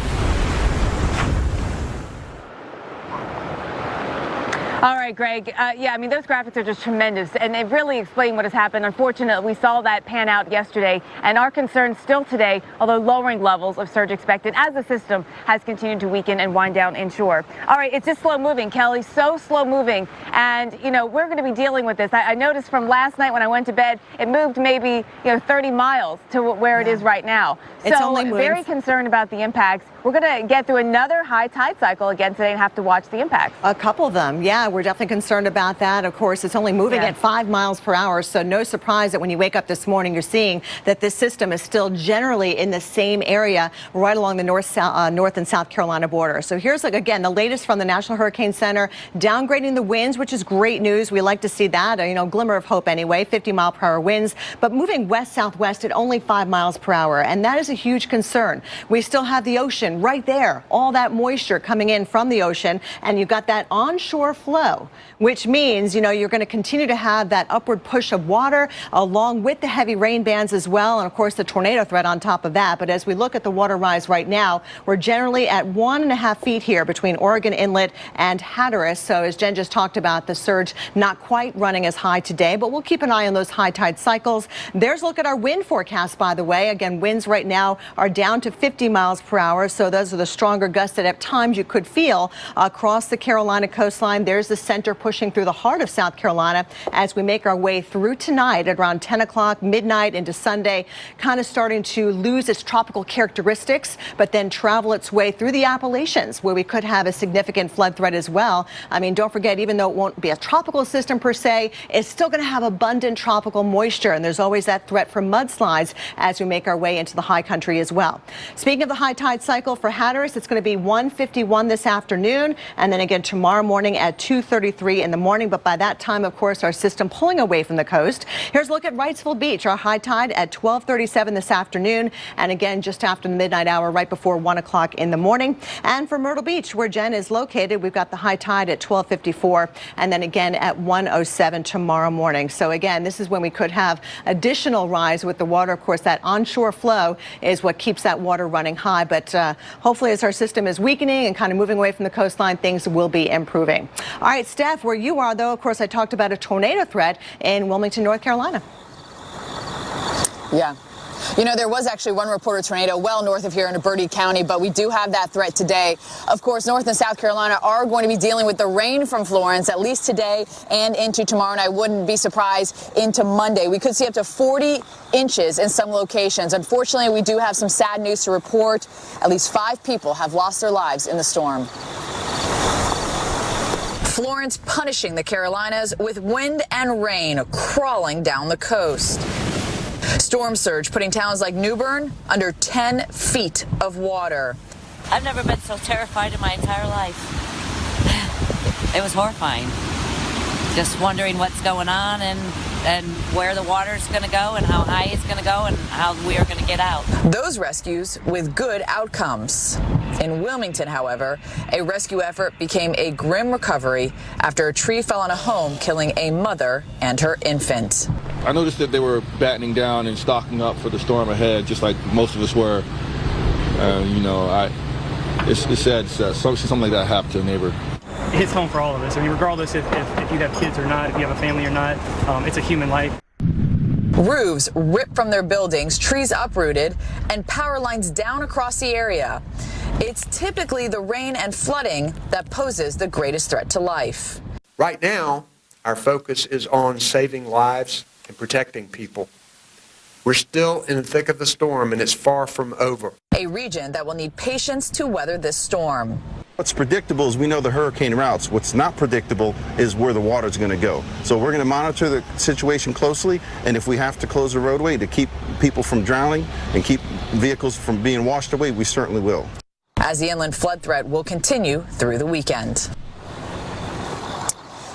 All right, Greg. Yeah, I mean, those graphics are just tremendous, and they really explain what has happened. Unfortunately, we saw that pan out yesterday, and our concern still today, although lowering levels of surge expected as the system has continued to weaken and wind down inshore. All right, it's just slow moving, Kelly, so slow moving, and, you know, we're going to be dealing with this. I noticed from last night when I went to bed, it moved maybe, 30 miles to where it is right now. It's so only very concerned about the impacts. We're going to get through another high tide cycle again today and have to watch the impacts. A couple of them, yeah, we're definitely concerned about that. Of course, it's only moving at 5 miles per hour, so no surprise that when you wake up this morning, you're seeing that this system is still generally in the same area right along the north and South Carolina border. So here's, again, the latest from the National Hurricane Center, downgrading the winds, which is great news. We like to see that, glimmer of hope anyway, 50-mile-per-hour winds, but moving west-southwest at only 5 miles per hour, and that is a huge concern. We still have the ocean right there, all that moisture coming in from the ocean, and you've got that onshore flow, which means, you're going to continue to have that upward push of water along with the heavy rain bands as well, and of course the tornado threat on top of that. But as we look at the water rise right now, we're generally at 1.5 feet here between Oregon Inlet and Hatteras. So as Jen just talked about, the surge not quite running as high today, but we'll keep an eye on those high tide cycles. There's a look at our wind forecast, by the way. Again, winds right now are down to 50 miles per hour. So those are the stronger gusts that at times you could feel across the Carolina coastline. There's the center pushing through the heart of South Carolina as we make our way through tonight at around 10 o'clock, midnight into Sunday, kind of starting to lose its tropical characteristics, but then travel its way through the Appalachians, where we could have a significant flood threat as well. I mean, don't forget, even though it won't be a tropical system per se, it's still going to have abundant tropical moisture, and there's always that threat for mudslides as we make our way into the high country as well. Speaking of the high tide cycle for Hatteras, it's going to be 1:51 this afternoon, and then again tomorrow morning at 2:33 in the morning. But by that time, of course, our system pulling away from the coast. Here's a look at Wrightsville Beach, our high tide at 12:37 this afternoon, and again just after the midnight hour, right before 1 o'clock in the morning. And for Myrtle Beach, where Jen is located, we've got the high tide at 12:54, and then again at 1:07 tomorrow morning. So again, this is when we could have additional rise with the water. Of course, that onshore flow is what keeps that water running high, but hopefully as our system is weakening and kind of moving away from the coastline, things will be improving. All right, Steph, where you are, though, of course, I talked about a tornado threat in Wilmington, North Carolina. Yeah. You know, there was actually one reported tornado well north of here in Bertie County, but we do have that threat today. Of course, North and South Carolina are going to be dealing with the rain from Florence, at least today and into tomorrow, and I wouldn't be surprised into Monday. We could see up to 40 inches in some locations. Unfortunately, we do have some sad news to report. At least 5 people have lost their lives in the storm. Florence punishing the Carolinas with wind and rain crawling down the coast. Storm surge putting towns like New Bern under 10 feet of water. I've never been so terrified in my entire life. It was horrifying. Just wondering what's going on and where the water's going to go and how high it's going to go and how we are going to get out. Those rescues with good outcomes. In Wilmington, however, a rescue effort became a grim recovery after a tree fell on a home, killing a mother and her infant. I noticed that they were battening down and stocking up for the storm ahead, just like most of us were. You know, it's sad something like that happened to a neighbor. It hits home for all of us. I mean, regardless if you have kids or not, if you have a family or not, it's a human life. Roofs ripped from their buildings, trees uprooted, and power lines down across the area. It's typically the rain and flooding that poses the greatest threat to life. Right now, our focus is on saving lives and protecting people. We're still in the thick of the storm, and it's far from over. A region that will need patience to weather this storm. What's predictable is we know the hurricane routes. What's not predictable is where the water's going to go. So we're going to monitor the situation closely, and if we have to close the roadway to keep people from drowning and keep vehicles from being washed away, we certainly will. As the inland flood threat will continue through the weekend.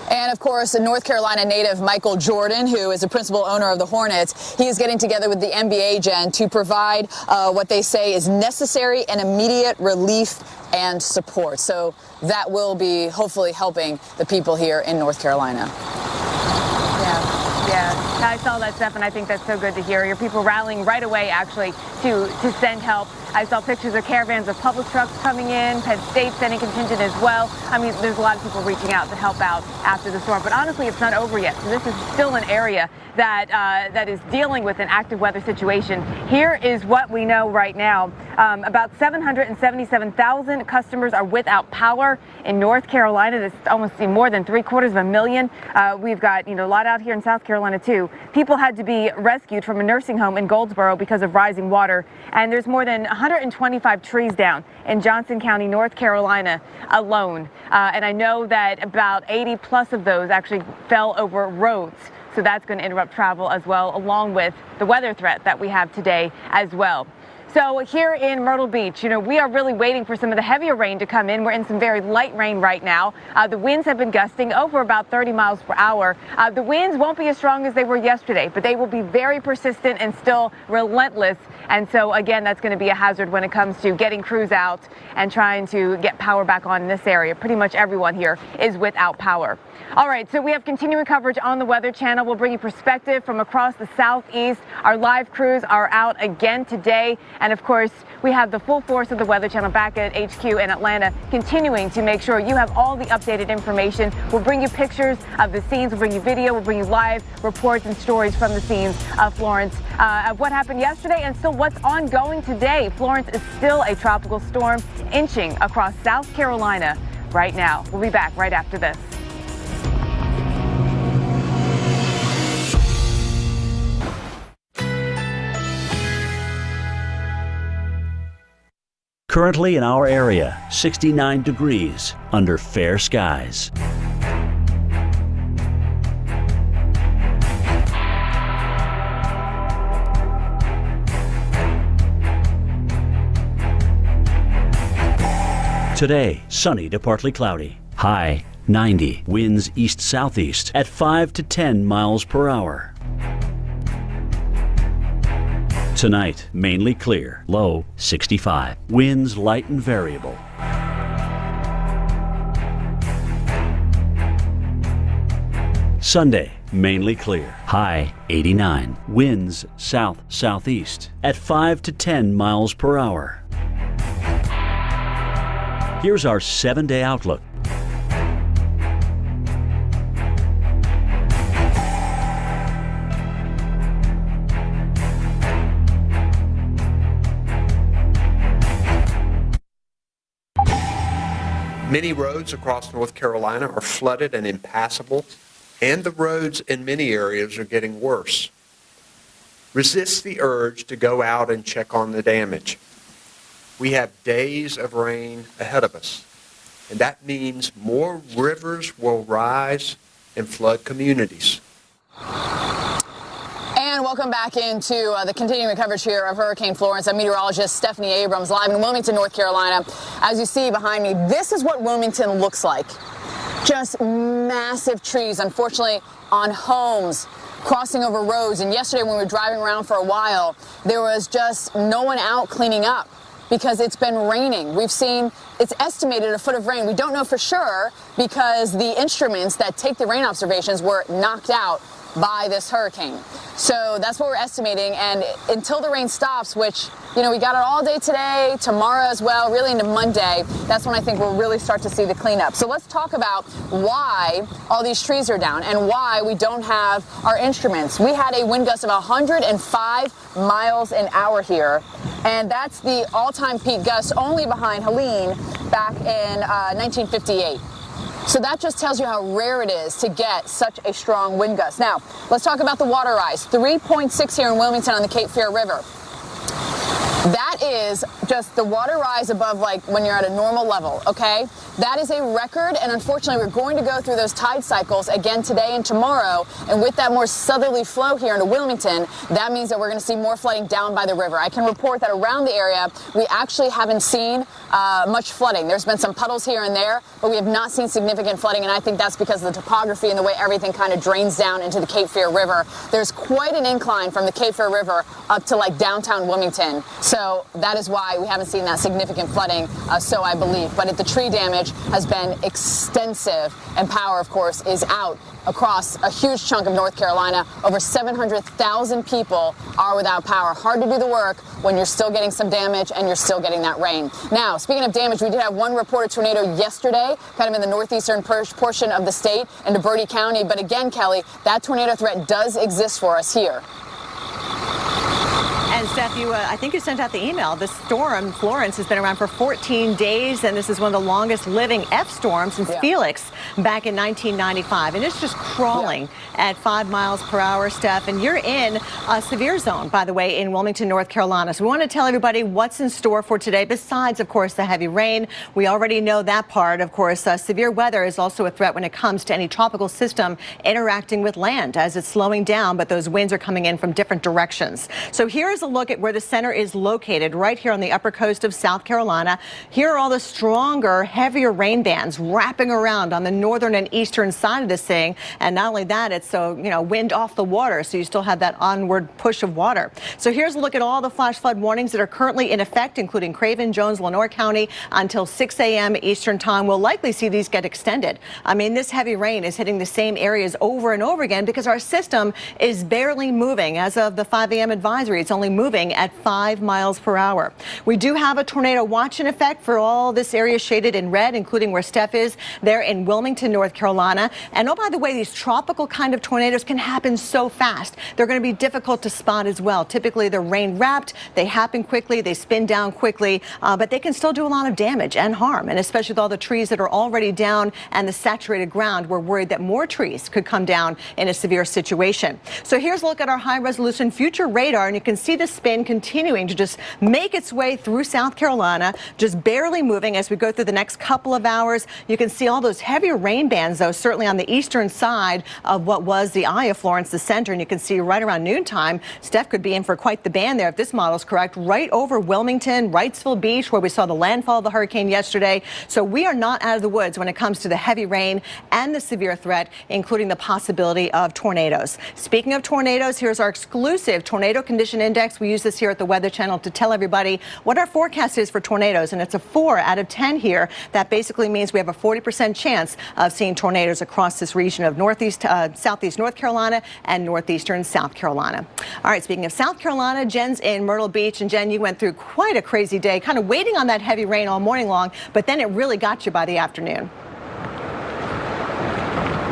And, of course, North Carolina native Michael Jordan, who is the principal owner of the Hornets, he is getting together with the NBA, Jen, to provide what they say is necessary and immediate relief and support. So that will be hopefully helping the people here in North Carolina. Yeah, I saw that stuff, and I think that's so good to hear. Your people rallying right away, actually, to send help. I saw pictures of caravans of public trucks coming in, Penn State sending contingent as well. I mean, there's a lot of people reaching out to help out after the storm. But honestly, it's not over yet. So this is still an area that is dealing with an active weather situation. Here is what we know right now. About 777,000 customers are without power in North Carolina. That's almost more than 750,000. We've got, a lot out here in South Carolina, too. People had to be rescued from a nursing home in Goldsboro because of rising water. And there's more than 125 trees down in Johnson County, North Carolina alone. And I know that about 80 plus of those actually fell over roads. So that's going to interrupt travel as well, along with the weather threat that we have today as well. So here in Myrtle Beach, we are really waiting for some of the heavier rain to come in. We're in some very light rain right now. The winds have been gusting over about 30 miles per hour. The winds won't be as strong as they were yesterday, but they will be very persistent and still relentless. And so, again, that's going to be a hazard when it comes to getting crews out and trying to get power back on in this area. Pretty much everyone here is without power. All right, so we have continuing coverage on the Weather Channel. We'll bring you perspective from across the southeast. Our live crews are out again today. And, of course, we have the full force of the Weather Channel back at HQ in Atlanta, continuing to make sure you have all the updated information. We'll bring you pictures of the scenes. We'll bring you video. We'll bring you live reports and stories from the scenes of Florence, of what happened yesterday and still what's ongoing today. Florence is still a tropical storm inching across South Carolina right now. We'll be back right after this. Currently in our area, 69 degrees under fair skies. Today, sunny to partly cloudy. High 90. Winds east-southeast at 5 to 10 miles per hour. Tonight, mainly clear. Low 65. Winds light and variable. Sunday, mainly clear. High 89. Winds south-southeast at 5 to 10 miles per hour. Here's our 7-day outlook. Many roads across North Carolina are flooded and impassable, and the roads in many areas are getting worse. Resist the urge to go out and check on the damage. We have days of rain ahead of us, and that means more rivers will rise and flood communities. And welcome back into the continuing coverage here of Hurricane Florence. I'm meteorologist Stephanie Abrams, live in Wilmington, North Carolina. As you see behind me, this is what Wilmington looks like. Just massive trees, unfortunately, on homes, crossing over roads. And yesterday when we were driving around for a while, there was just no one out cleaning up, because it's been raining. We've seen, it's estimated a foot of rain. We don't know for sure because the instruments that take the rain observations were knocked out by this hurricane. So that's what we're estimating. And until the rain stops, which, you know, we got it all day today, tomorrow as well, really into Monday, that's when I think we'll really start to see the cleanup. So let's talk about why all these trees are down and why we don't have our instruments. We had a wind gust of 105 miles an hour here, and that's the all-time peak gust only behind Helene back in 1958. So that just tells you how rare it is to get such a strong wind gust. Now, let's talk about the water rise. 3.6 here in Wilmington on the Cape Fear River. That is just the water rise above, like, when you're at a normal level, okay? That is a record, and unfortunately we're going to go through those tide cycles again today and tomorrow, and with that more southerly flow here into Wilmington, that means that we're going to see more flooding down by the river. I can report that around the area, we actually haven't seen much flooding. There's been some puddles here and there, but we have not seen significant flooding, and I think that's because of the topography and the way everything kind of drains down into the Cape Fear River. There's quite an incline from the Cape Fear River up to, like, downtown Wilmington. So that is why we haven't seen that significant flooding, so I believe. But the tree damage has been extensive, and power, of course, is out across a huge chunk of North Carolina. Over 700,000 people are without power. Hard to do the work when you're still getting some damage and you're still getting that rain. Now, speaking of damage, we did have one reported tornado yesterday, kind of in the northeastern portion of the state into Bertie County. But again, Kelly, that tornado threat does exist for us here. And Steph, I think you sent out the email. The storm, Florence, has been around for 14 days, and this is one of the longest living F storms since Felix back in 1995. And it's just crawling at 5 miles per hour, Steph. And you're in a severe zone, by the way, in Wilmington, North Carolina. So we want to tell everybody what's in store for today, besides, of course, the heavy rain. We already know that part. Of course, severe weather is also a threat when it comes to any tropical system interacting with land as it's slowing down, but those winds are coming in from different directions. So here's a look at where the center is located, right here on the upper coast of South Carolina. Here are all the stronger, heavier rain bands wrapping around on the northern and eastern side of this thing. And not only that, it's wind off the water, so you still have that onward push of water. So here's a look at all the flash flood warnings that are currently in effect, including Craven, Jones, Lenore County until 6 a.m. Eastern time. We'll likely see these get extended. I mean, this heavy rain is hitting the same areas over and over again because our system is barely moving. As of the 5 a.m. advisory, it's only moving at 5 miles per hour. We do have a tornado watch in effect for all this area shaded in red, including where Steph is there in Wilmington, North Carolina. And oh, by the way, these tropical kind of tornadoes can happen so fast. They're going to be difficult to spot as well. Typically, they're rain wrapped. They happen quickly. They spin down quickly, but they can still do a lot of damage and harm. And especially with all the trees that are already down and the saturated ground, we're worried that more trees could come down in a severe situation. So here's a look at our high resolution future radar, and you can see the spin continuing to just make its way through South Carolina, just barely moving as we go through the next couple of hours. You can see all those heavier rain bands, though, certainly on the eastern side of what was the eye of Florence, the center. And you can see right around noontime, Steph could be in for quite the band there if this model is correct, right over Wilmington, Wrightsville Beach, where we saw the landfall of the hurricane yesterday. So we are not out of the woods when it comes to the heavy rain and the severe threat, including the possibility of tornadoes. Speaking of tornadoes, here's our exclusive tornado condition index. We use this here at the Weather Channel to tell everybody what our forecast is for tornadoes, and it's a 4 out of 10 here. That basically means we have a 40% chance of seeing tornadoes across this region of southeast North Carolina and northeastern South Carolina. All right, speaking of South Carolina, Jen's in Myrtle Beach, and Jen, you went through quite a crazy day, kind of waiting on that heavy rain all morning long, but then it really got you by the afternoon.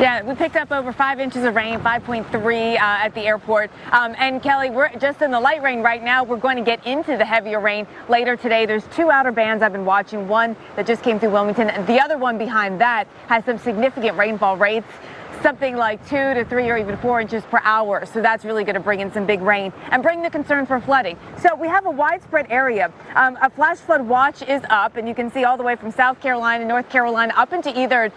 Yeah, we picked up over 5 inches of rain, 5.3 at the airport. And Kelly, we're just in the light rain right now. We're going to get into the heavier rain later today. There's 2 outer bands I've been watching, one that just came through Wilmington. The other one behind that has some significant rainfall rates, something like 2 to 3 or even 4 inches per hour. So that's really going to bring in some big rain and bring the concern for flooding. So we have a widespread area. A flash flood watch is up, and you can see all the way from South Carolina, North Carolina, up into either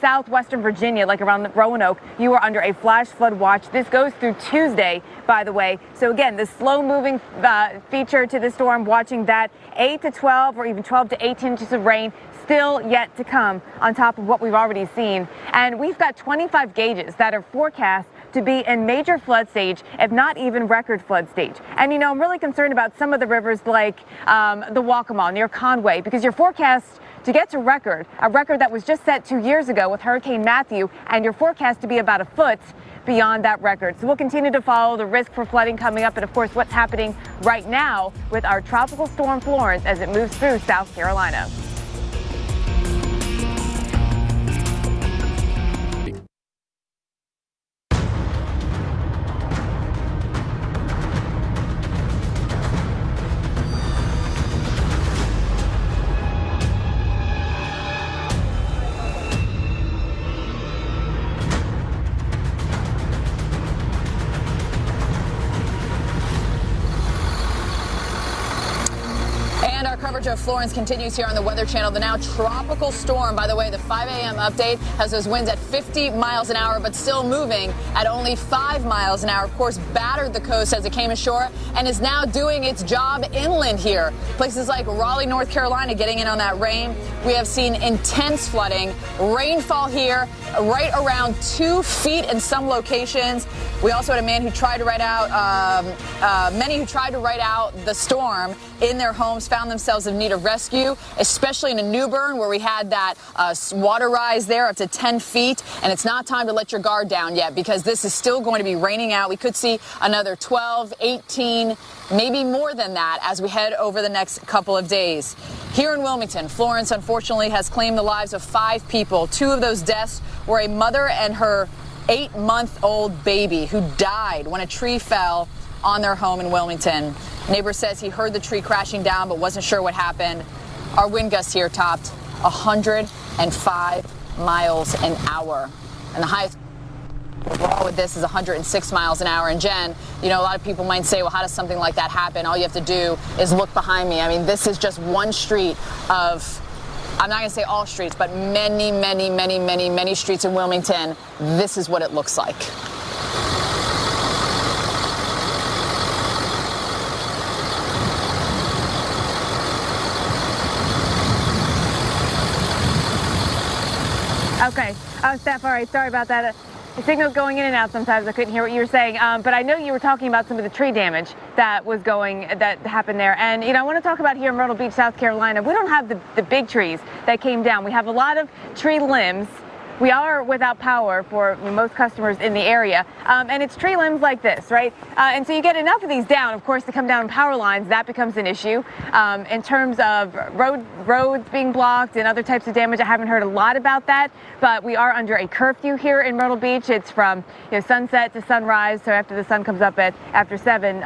southwestern Virginia, like around Roanoke. You are under a flash flood watch. This goes through Tuesday, by the way. So again, the slow moving feature to the storm, watching that 8 to 12 or even 12 to 18 inches of rain still yet to come on top of what we've already seen. And we've got 25 gauges that are forecast to be in major flood stage, if not even record flood stage. And you know, I'm really concerned about some of the rivers like the Waccamaw near Conway, because your forecast to get to a record that was just set 2 years ago with Hurricane Matthew, and your forecast to be about a foot beyond that record. So we'll continue to follow the risk for flooding coming up, and of course what's happening right now with our tropical storm Florence as it moves through South Carolina. Coverage of Florence continues here on the Weather Channel. The now tropical storm, by the way, the 5 a.m. update has those winds at 50 miles an hour, but still moving at only 5 miles an hour. Of course, battered the coast as it came ashore and is now doing its job inland here. Places like Raleigh, North Carolina getting in on that rain. We have seen intense flooding, rainfall here right around 2 feet in some locations. We also had a man who tried to ride out, many who tried to ride out the storm in their homes found themselves in need of rescue, especially in a New Bern where we had that water rise there up to 10 feet. And it's not time to let your guard down yet, because this is still going to be raining out. We could see another 12, 18, maybe more than that as we head over the next couple of days. Here in Wilmington, Florence unfortunately has claimed the lives of 5 people. 2 of those deaths were a mother and her 8-month-old baby who died when a tree fell on their home in Wilmington. Neighbor says he heard the tree crashing down but wasn't sure what happened. Our wind gusts here topped 105 miles an hour. And the highest overall with this is 106 miles an hour. And Jen, you know, a lot of people might say, well, how does something like that happen? All you have to do is look behind me. I mean, this is just one street of, I'm not going to say all streets, but many, many, many, many, many streets in Wilmington. This is what it looks like. Okay. Steph, all right, sorry about that. The signal's going in and out sometimes. I couldn't hear what you were saying. But I know you were talking about some of the tree damage that happened there. And, you know, I want to talk about here in Myrtle Beach, South Carolina. We don't have the big trees that came down. We have a lot of tree limbs. We are without power for most customers in the area, and it's tree limbs like this, right? And so you get enough of these down, of course, to come down power lines. That becomes an issue. In terms of roads being blocked and other types of damage, I haven't heard a lot about that, but we are under a curfew here in Myrtle Beach. It's from sunset to sunrise, so after the sun comes up after 7,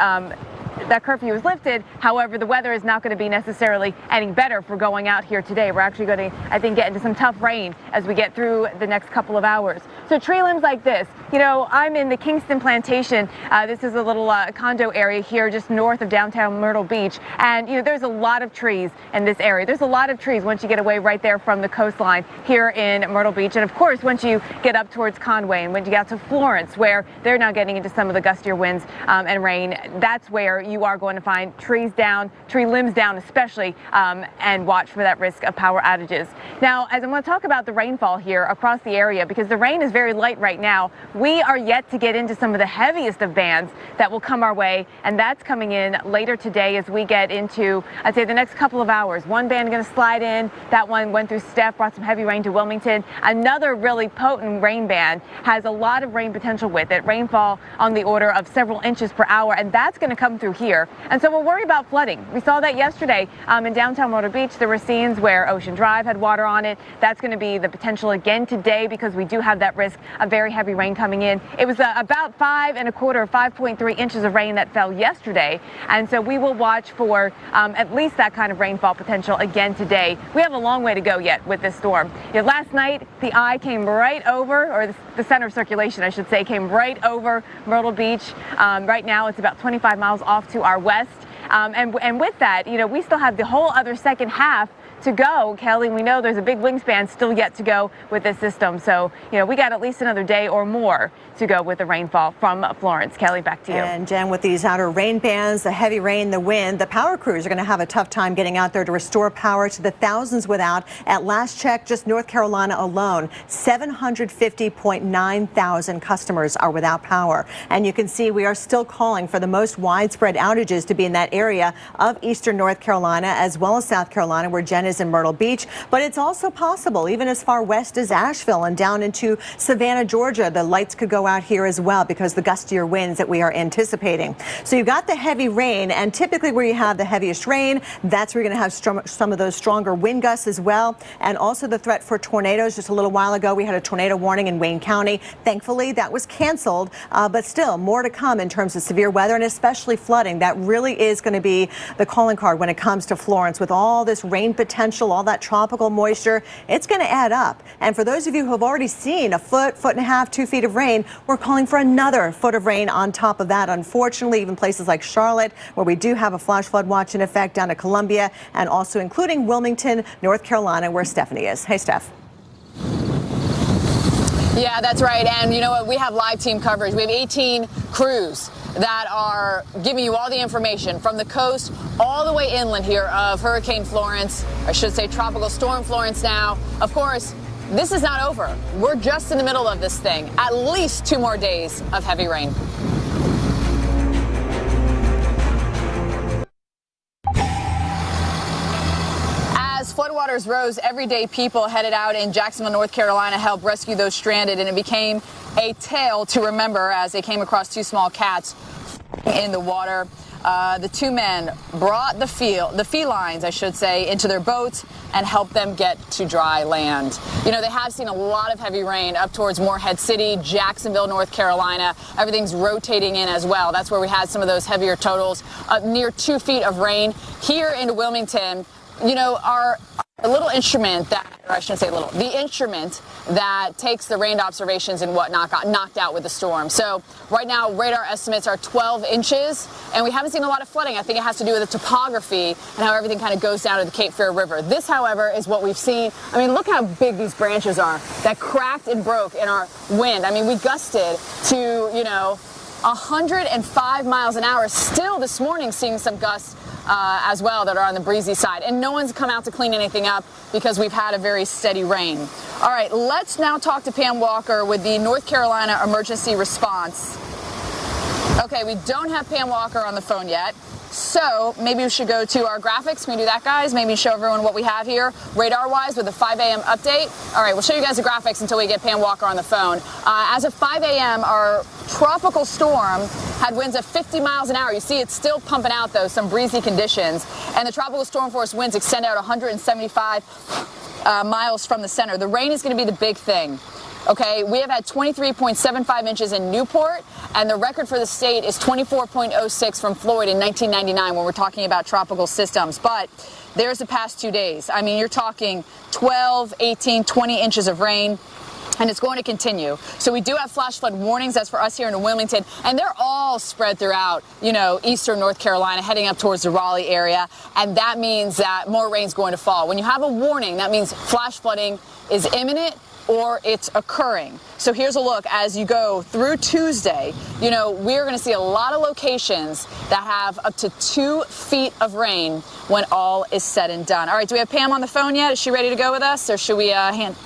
that curfew is lifted. However, the weather is not going to be necessarily any better for going out here today. We're actually going to, I think, get into some tough rain as we get through the next couple of hours. So tree limbs like this, you know, I'm in the Kingston Plantation. This is a little condo area here just north of downtown Myrtle Beach. And, you know, there's a lot of trees in this area. There's a lot of trees once you get away right there from the coastline here in Myrtle Beach. And of course, once you get up towards Conway and when you get out to Florence, where they're now getting into some of the gustier winds and rain, that's where you are going to find trees down, tree limbs down especially, and watch for that risk of power outages. Now, as I'm going to talk about the rainfall here across the area, because the rain is very light right now, we are yet to get into some of the heaviest of bands that will come our way, and that's coming in later today as we get into, I'd say, the next couple of hours. One band going to slide in. That one went through Steph, brought some heavy rain to Wilmington. Another really potent rain band has a lot of rain potential with it. Rainfall on the order of several inches per hour, and that's going to come through here. And so we'll worry about flooding. We saw that yesterday in downtown Myrtle Beach. There were scenes where Ocean Drive had water on it. That's going to be the potential again today because we do have that risk of very heavy rain coming in. It was about 5 1/4 or 5.3 inches of rain that fell yesterday. And so we will watch for at least that kind of rainfall potential again today. We have a long way to go yet with this storm. You know, last night, the eye came right over, or the center of circulation, I should say, came right over Myrtle Beach. Right now, it's about 25 miles off to our west. And with that, you know, we still have the whole other second half to go, Kelly. We know there's a big wingspan still yet to go with this system. So, you know, we got at least another day or more to go with the rainfall from Florence. Kelly, back to you. And Jen, with these outer rain bands, the heavy rain, the wind, the power crews are going to have a tough time getting out there to restore power to the thousands without. At last check, just North Carolina alone, 750.9 thousand customers are without power. And you can see we are still calling for the most widespread outages to be in that area of eastern North Carolina as well as South Carolina, where Jen is in Myrtle Beach. But it's also possible even as far west as Asheville and down into Savannah, Georgia. The lights could go out here as well because the gustier winds that we are anticipating. So you've got the heavy rain, and typically where you have the heaviest rain, that's where you're going to have some of those stronger wind gusts as well. And also the threat for tornadoes. Just a little while ago, we had a tornado warning in Wayne County. Thankfully, that was canceled, but still more to come in terms of severe weather and especially flooding. That really is going to be the calling card when it comes to Florence. With all this rain potential, all that tropical moisture, it's going to add up. And for those of you who have already seen a foot, foot and a half, 2 feet of rain, we're calling for another foot of rain on top of that. Unfortunately, even places like Charlotte, where we do have a flash flood watch in effect, down to Columbia, and also including Wilmington, North Carolina, where Stephanie is. Hey, Steph. Yeah, that's right. And you know what? We have live team coverage. We have 18 crews that are giving you all the information from the coast all the way inland here of Hurricane Florence. I should say Tropical Storm Florence now. Of course, this is not over. We're just in the middle of this thing. At least 2 more days of heavy rain. As floodwaters rose, everyday people headed out in Jacksonville, North Carolina, to help rescue those stranded, and it became a tale to remember as they came across 2 small cats in the water. The 2 men brought the felines, I should say, into their boats and helped them get to dry land. You know, they have seen a lot of heavy rain up towards Morehead City, Jacksonville, North Carolina. Everything's rotating in as well. That's where we had some of those heavier totals, near 2 feet of rain. Here into Wilmington, you know, a little instrument that, or I shouldn't say little, the instrument that takes the rain observations and whatnot got knocked out with the storm. So right now, radar estimates are 12 inches, and we haven't seen a lot of flooding. I think it has to do with the topography and how everything kind of goes down to the Cape Fear River. This, however, is what we've seen. I mean, look how big these branches are that cracked and broke in our wind. I mean, we gusted to, you know, 105 miles an hour. Still this morning seeing some gusts as well that are on the breezy side. And no one's come out to clean anything up because we've had a very steady rain. All right, let's now talk to Pam Walker with the North Carolina Emergency Response. Okay, we don't have Pam Walker on the phone yet. So maybe we should go to our graphics. Can we do that, guys? Maybe show everyone what we have here radar-wise with the 5 a.m. update. All right, we'll show you guys the graphics until we get Pam Walker on the phone. As of 5 a.m., our tropical storm had winds of 50 miles an hour. You see it's still pumping out, though, some breezy conditions. And the tropical storm force winds extend out 175 miles from the center. The rain is going to be the big thing. Okay, we have had 23.75 inches in Newport, And the record for the state is 24.06 from Floyd in 1999 when we're talking about tropical systems. But there's the past 2 days. I mean, you're talking 12, 18, 20 inches of rain. And it's going to continue. So we do have flash flood warnings. That's for us here in Wilmington. And they're all spread throughout, eastern North Carolina, heading up towards the Raleigh area. And that means that more rain's going to fall. When you have a warning, that means flash flooding is imminent or it's occurring. So here's a look as you go through Tuesday. We're going to see a lot of locations that have up to 2 feet of rain when all is said and done. All right, do we have Pam on the phone yet? Is she ready to go with us, or should we hand?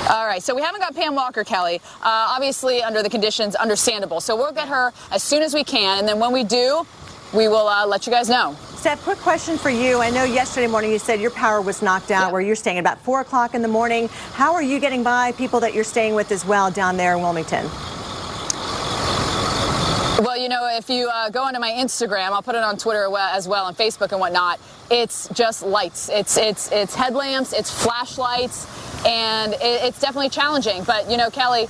All right, so we haven't got Pam Walker, Kelly. Obviously, under the conditions, understandable. So we'll get her as soon as we can, and then when we do, we will let you guys know. Steph, quick question for you. I know yesterday morning you said your power was knocked out where you're staying at about 4 o'clock in the morning. How are you getting by people that you're staying with as well down there in Wilmington? Well, if you go onto my Instagram, I'll put it on Twitter as well, and Facebook and whatnot. It's just lights. It's headlamps. It's flashlights. And it's definitely challenging. But, Kelly,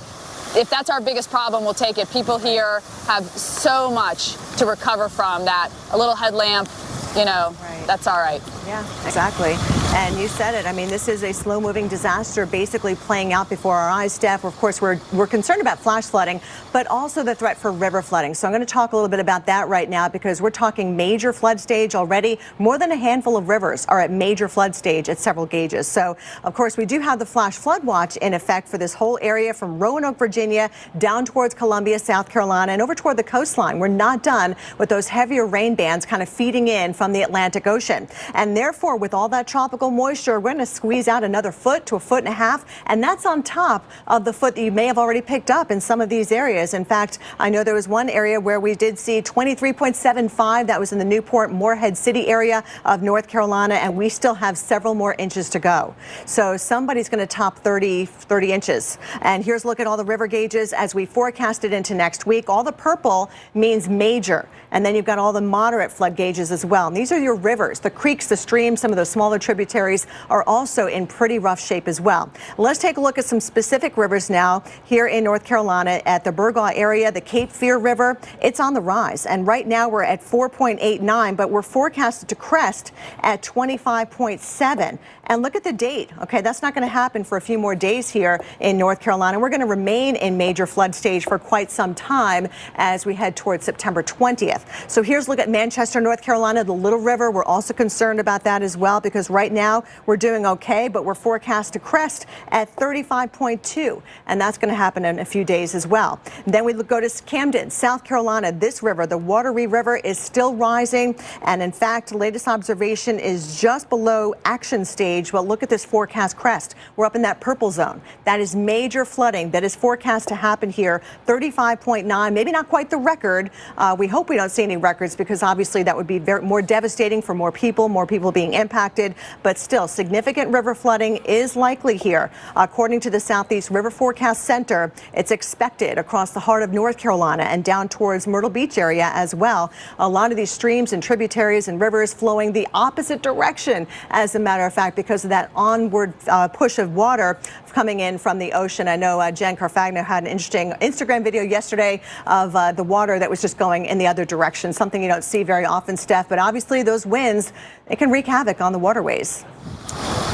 if that's our biggest problem, we'll take it. People here have so much to recover from that. A little headlamp, that's all right. Yeah, exactly. And you said it. I mean, this is a slow-moving disaster basically playing out before our eyes, Steph. Of course, we're concerned about flash flooding, but also the threat for river flooding. So I'm going to talk a little bit about that right now because we're talking major flood stage already. More than a handful of rivers are at major flood stage at several gauges. So, of course, we do have the flash flood watch in effect for this whole area from Roanoke, Virginia, down towards Columbia, South Carolina, and over toward the coastline. We're not done with those heavier rain bands kind of feeding in from the Atlantic Ocean. And therefore, with all that tropical moisture, we're going to squeeze out another foot to a foot and a half, and that's on top of the foot that you may have already picked up in some of these areas. In fact, I know there was one area where we did see 23.75. That was in the Newport, Morehead City area of North Carolina, and we still have several more inches to go. So somebody's going to top 30 inches. And here's a look at all the river gauges as we forecast it into next week. All the purple means major, and then you've got all the moderate flood gauges as well. And these are your rivers, the creeks, the streams, some of those smaller tributaries are also in pretty rough shape as well. Let's take a look at some specific rivers now here in North Carolina at the Burgaw area, the Cape Fear River. It's on the rise, and right now we're at 4.89, but we're forecasted to crest at 25.7. And look at the date. Okay, that's not going to happen for a few more days here in North Carolina. We're going to remain in major flood stage for quite some time as we head towards September 20th. So here's a look at Manchester, North Carolina, the Little River. We're also concerned about that as well because right now we're doing okay, but we're forecast to crest at 35.2, and that's going to happen in a few days as well. Then we go to Camden, South Carolina. This river, the Wateree River, is still rising, and in fact, the latest observation is just below action stage. But look at this forecast crest. We're up in that purple zone. That is major flooding that is forecast to happen here. 35.9, maybe not quite the record. We hope we don't see any records because obviously that would be more devastating for more people being impacted. But still, significant river flooding is likely here. According to the Southeast River Forecast Center, it's expected across the heart of North Carolina and down towards Myrtle Beach area as well. A lot of these streams and tributaries and rivers flowing the opposite direction, as a matter of fact, because of that onward push of water coming in from the ocean. I know Jen Carfagno had an interesting Instagram video yesterday of the water that was just going in the other direction, something you don't see very often, Steph, but obviously those winds, it can wreak havoc on the waterways.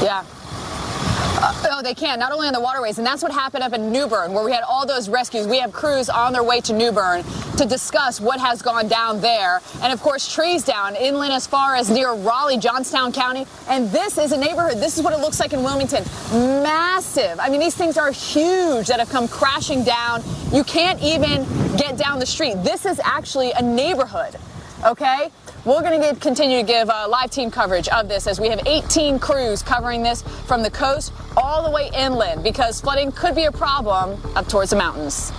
Yeah. Oh, they can, not only on the waterways, and that's what happened up in New Bern, where we had all those rescues. We have crews on their way to New Bern to discuss what has gone down there. And, of course, trees down inland as far as near Raleigh, Johnstown County. And this is a neighborhood. This is what it looks like in Wilmington. Massive. I mean, these things are huge that have come crashing down. You can't even get down the street. This is actually a neighborhood, okay? We're going to continue to give live team coverage of this as we have 18 crews covering this from the coast all the way inland because flooding could be a problem up towards the mountains.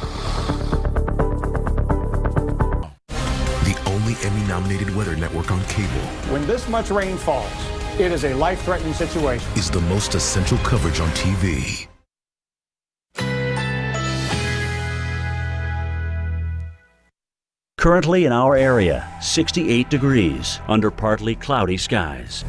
The only Emmy-nominated weather network on cable. When this much rain falls, it is a life-threatening situation. Is the most essential coverage on TV. Currently in our area, 68 degrees under partly cloudy skies.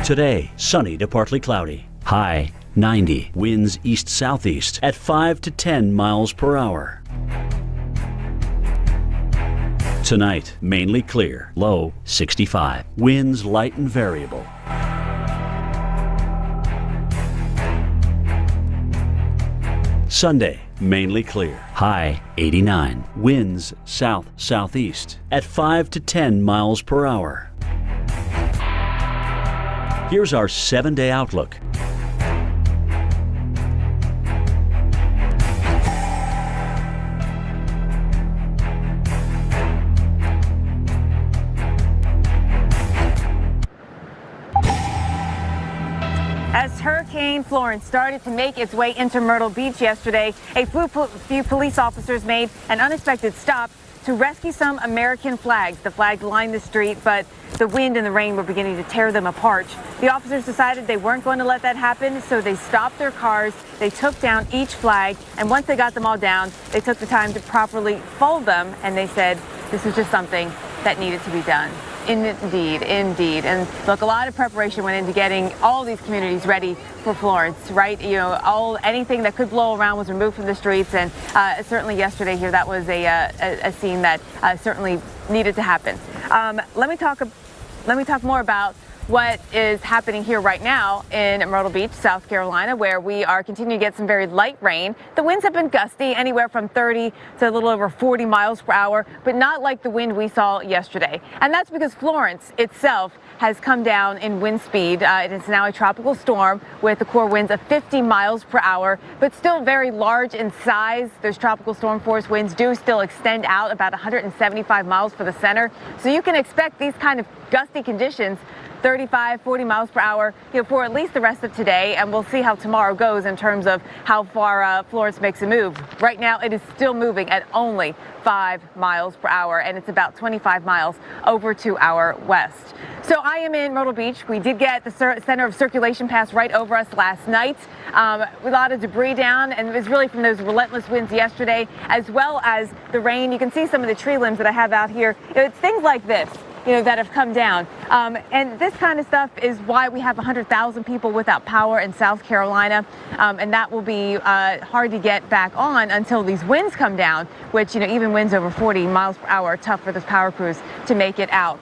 Today, sunny to partly cloudy. High 90. Winds east-southeast at 5 to 10 miles per hour. Tonight, mainly clear. Low 65. Winds light and variable. Sunday, mainly clear. High 89. Winds south-southeast at 5 to 10 miles per hour. Here's our 7-day outlook. As Hurricane Florence started to make its way into Myrtle Beach yesterday, a few police officers made an unexpected stop to rescue some American flags. The flags lined the street, but the wind and the rain were beginning to tear them apart. The officers decided they weren't going to let that happen, so they stopped their cars, they took down each flag, and once they got them all down, they took the time to properly fold them, and they said this was just something that needed to be done. Indeed, indeed. And look, a lot of preparation went into getting all these communities ready for Florence, right? You know, anything that could blow around was removed from the streets, and certainly yesterday here, that was a scene that certainly needed to happen. Let me talk more about what is happening here right now in Myrtle Beach, South Carolina, where we are continuing to get some very light rain. The winds have been gusty, anywhere from 30 to a little over 40 miles per hour, but not like the wind we saw yesterday. And that's because Florence itself has come down in wind speed. It is now a tropical storm with the core winds of 50 miles per hour, but still very large in size. Those tropical storm force winds do still extend out about 175 miles for the center. So you can expect these kind of gusty conditions, 35, 40 miles per hour, for at least the rest of today, and we'll see how tomorrow goes in terms of how far Florence makes a move. Right now, it is still moving at only 5 miles per hour, and it's about 25 miles over to our west. So I am in Myrtle Beach. We did get the center of circulation pass right over us last night. A lot of debris down, and it was really from those relentless winds yesterday, as well as the rain. You can see some of the tree limbs that I have out here. It's things like this, that have come down. And this kind of stuff is why we have 100,000 people without power in South Carolina. And that will be hard to get back on until these winds come down, which, even winds over 40 miles per hour are tough for those power crews to make it out.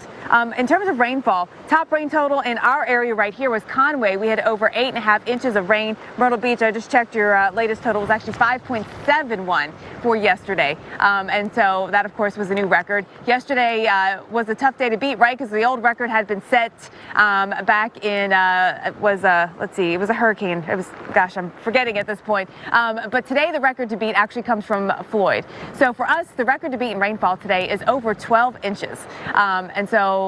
In terms of rainfall, top rain total in our area right here was Conway. We had over 8.5 inches of rain. Myrtle Beach, I just checked your latest total, was actually 5.71 for yesterday. And so that, of course, was a new record. Yesterday was a tough day to beat, right? Because the old record had been set back in, it was a hurricane. It was, gosh, I'm forgetting at this point. But today the record to beat actually comes from Floyd. So for us, the record to beat in rainfall today is over 12 inches. And so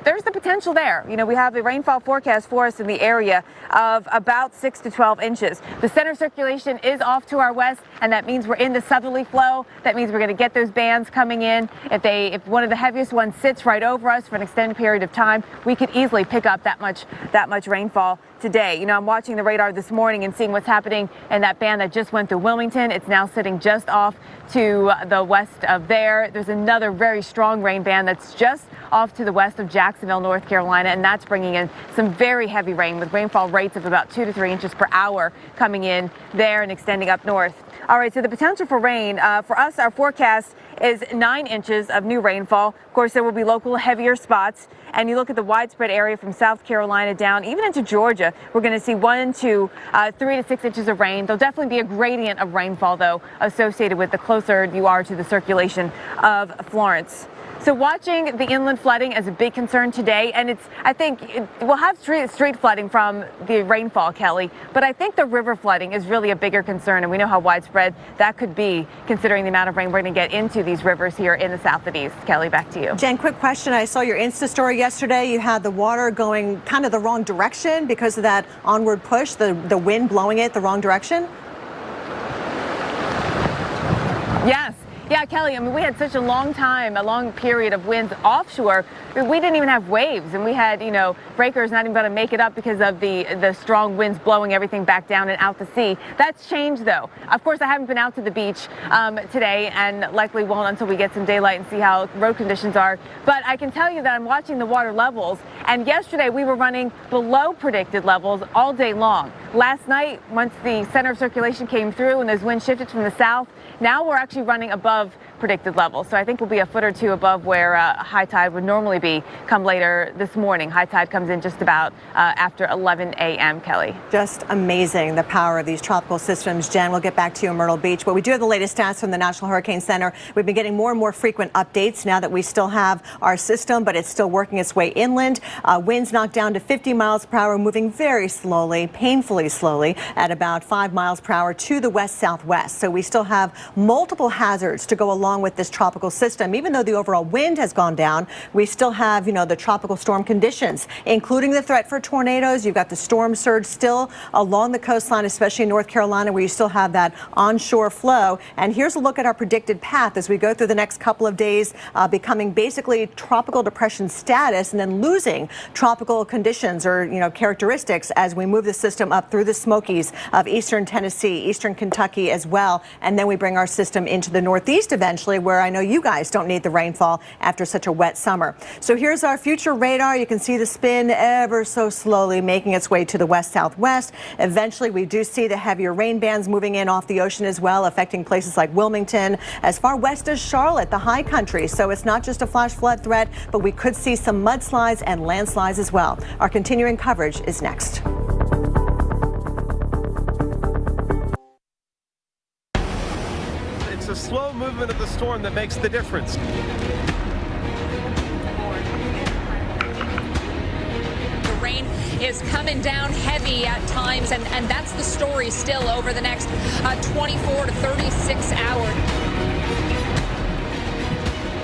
there's the potential there. We have the rainfall forecast for us in the area of about 6 to 12 inches. The center circulation is off to our west, and that means we're in the southerly flow. That means we're going to get those bands coming in. If one of the heaviest ones sits right over us for an extended period of time, we could easily pick up that much rainfall today. I'm watching the radar this morning and seeing what's happening in that band that just went through Wilmington. It's now sitting just off to the west of there. There's another very strong rain band that's just off to the west of Jacksonville, North Carolina, and that's bringing in some very heavy rain with rainfall rates of about 2 to 3 inches per hour coming in there and extending up north. All right, so the potential for rain, for us, our forecast is 9 inches of new rainfall. Of course, there will be local heavier spots. And you look at the widespread area from South Carolina down, even into Georgia, we're going to see 1 to 3 to 6 inches of rain. There'll definitely be a gradient of rainfall, though, associated with the closer you are to the circulation of Florence. So watching the inland flooding is a big concern today, and I think we'll have street flooding from the rainfall, Kelly, but I think the river flooding is really a bigger concern, and we know how widespread that could be considering the amount of rain we're going to get into these rivers here in the south and east. Kelly, back to you. Jen, quick question. I saw your Insta story yesterday. You had the water going kind of the wrong direction because of that onward push, the wind blowing it the wrong direction? Yes. Yeah, Kelly, I mean, we had such a long period of winds offshore. We didn't even have waves, and we had, you know, breakers not even going to make it up because of the strong winds blowing everything back down and out to sea. That's changed, though. Of course, I haven't been out to the beach today, and likely won't until we get some daylight and see how road conditions are. But I can tell you that I'm watching the water levels, and yesterday we were running below predicted levels all day long. Last night, once the center of circulation came through and those winds shifted from the south, now we're actually running above predicted levels. So I think we'll be a foot or two above where high tide would normally be come later this morning. High tide comes in just about after 11 a.m., Kelly. Just amazing, the power of these tropical systems. Jen, we'll get back to you in Myrtle Beach, but we do have the latest stats from the National Hurricane Center. We've been getting more and more frequent updates now that we still have our system, but it's still working its way inland. Winds knocked down to 50 miles per hour, moving very slowly, painfully slowly, at about 5 miles per hour to the west-southwest. So we still have multiple hazards to go along with this tropical system. Even though the overall wind has gone down, we still have, you know, the tropical storm conditions, including the threat for tornadoes. You've got the storm surge still along the coastline, especially in North Carolina, where you still have that onshore flow. And here's a look at our predicted path as we go through the next couple of days, becoming basically tropical depression status and then losing tropical conditions or, you know, characteristics as we move the system up through the Smokies of eastern Tennessee, eastern Kentucky as well. And then we bring our system into the northeast eventually, where I know you guys don't need the rainfall after such a wet summer. So here's our future radar. You can see the spin ever so slowly making its way to the west-southwest. Eventually, we do see the heavier rain bands moving in off the ocean as well, affecting places like Wilmington, as far west as Charlotte, the high country. So it's not just a flash flood threat, but we could see some mudslides and landslides as well. Our continuing coverage is next. It's a slow movement of the storm that makes the difference. The rain is coming down heavy at times, and that's the story still over the next 24 to 36 hours.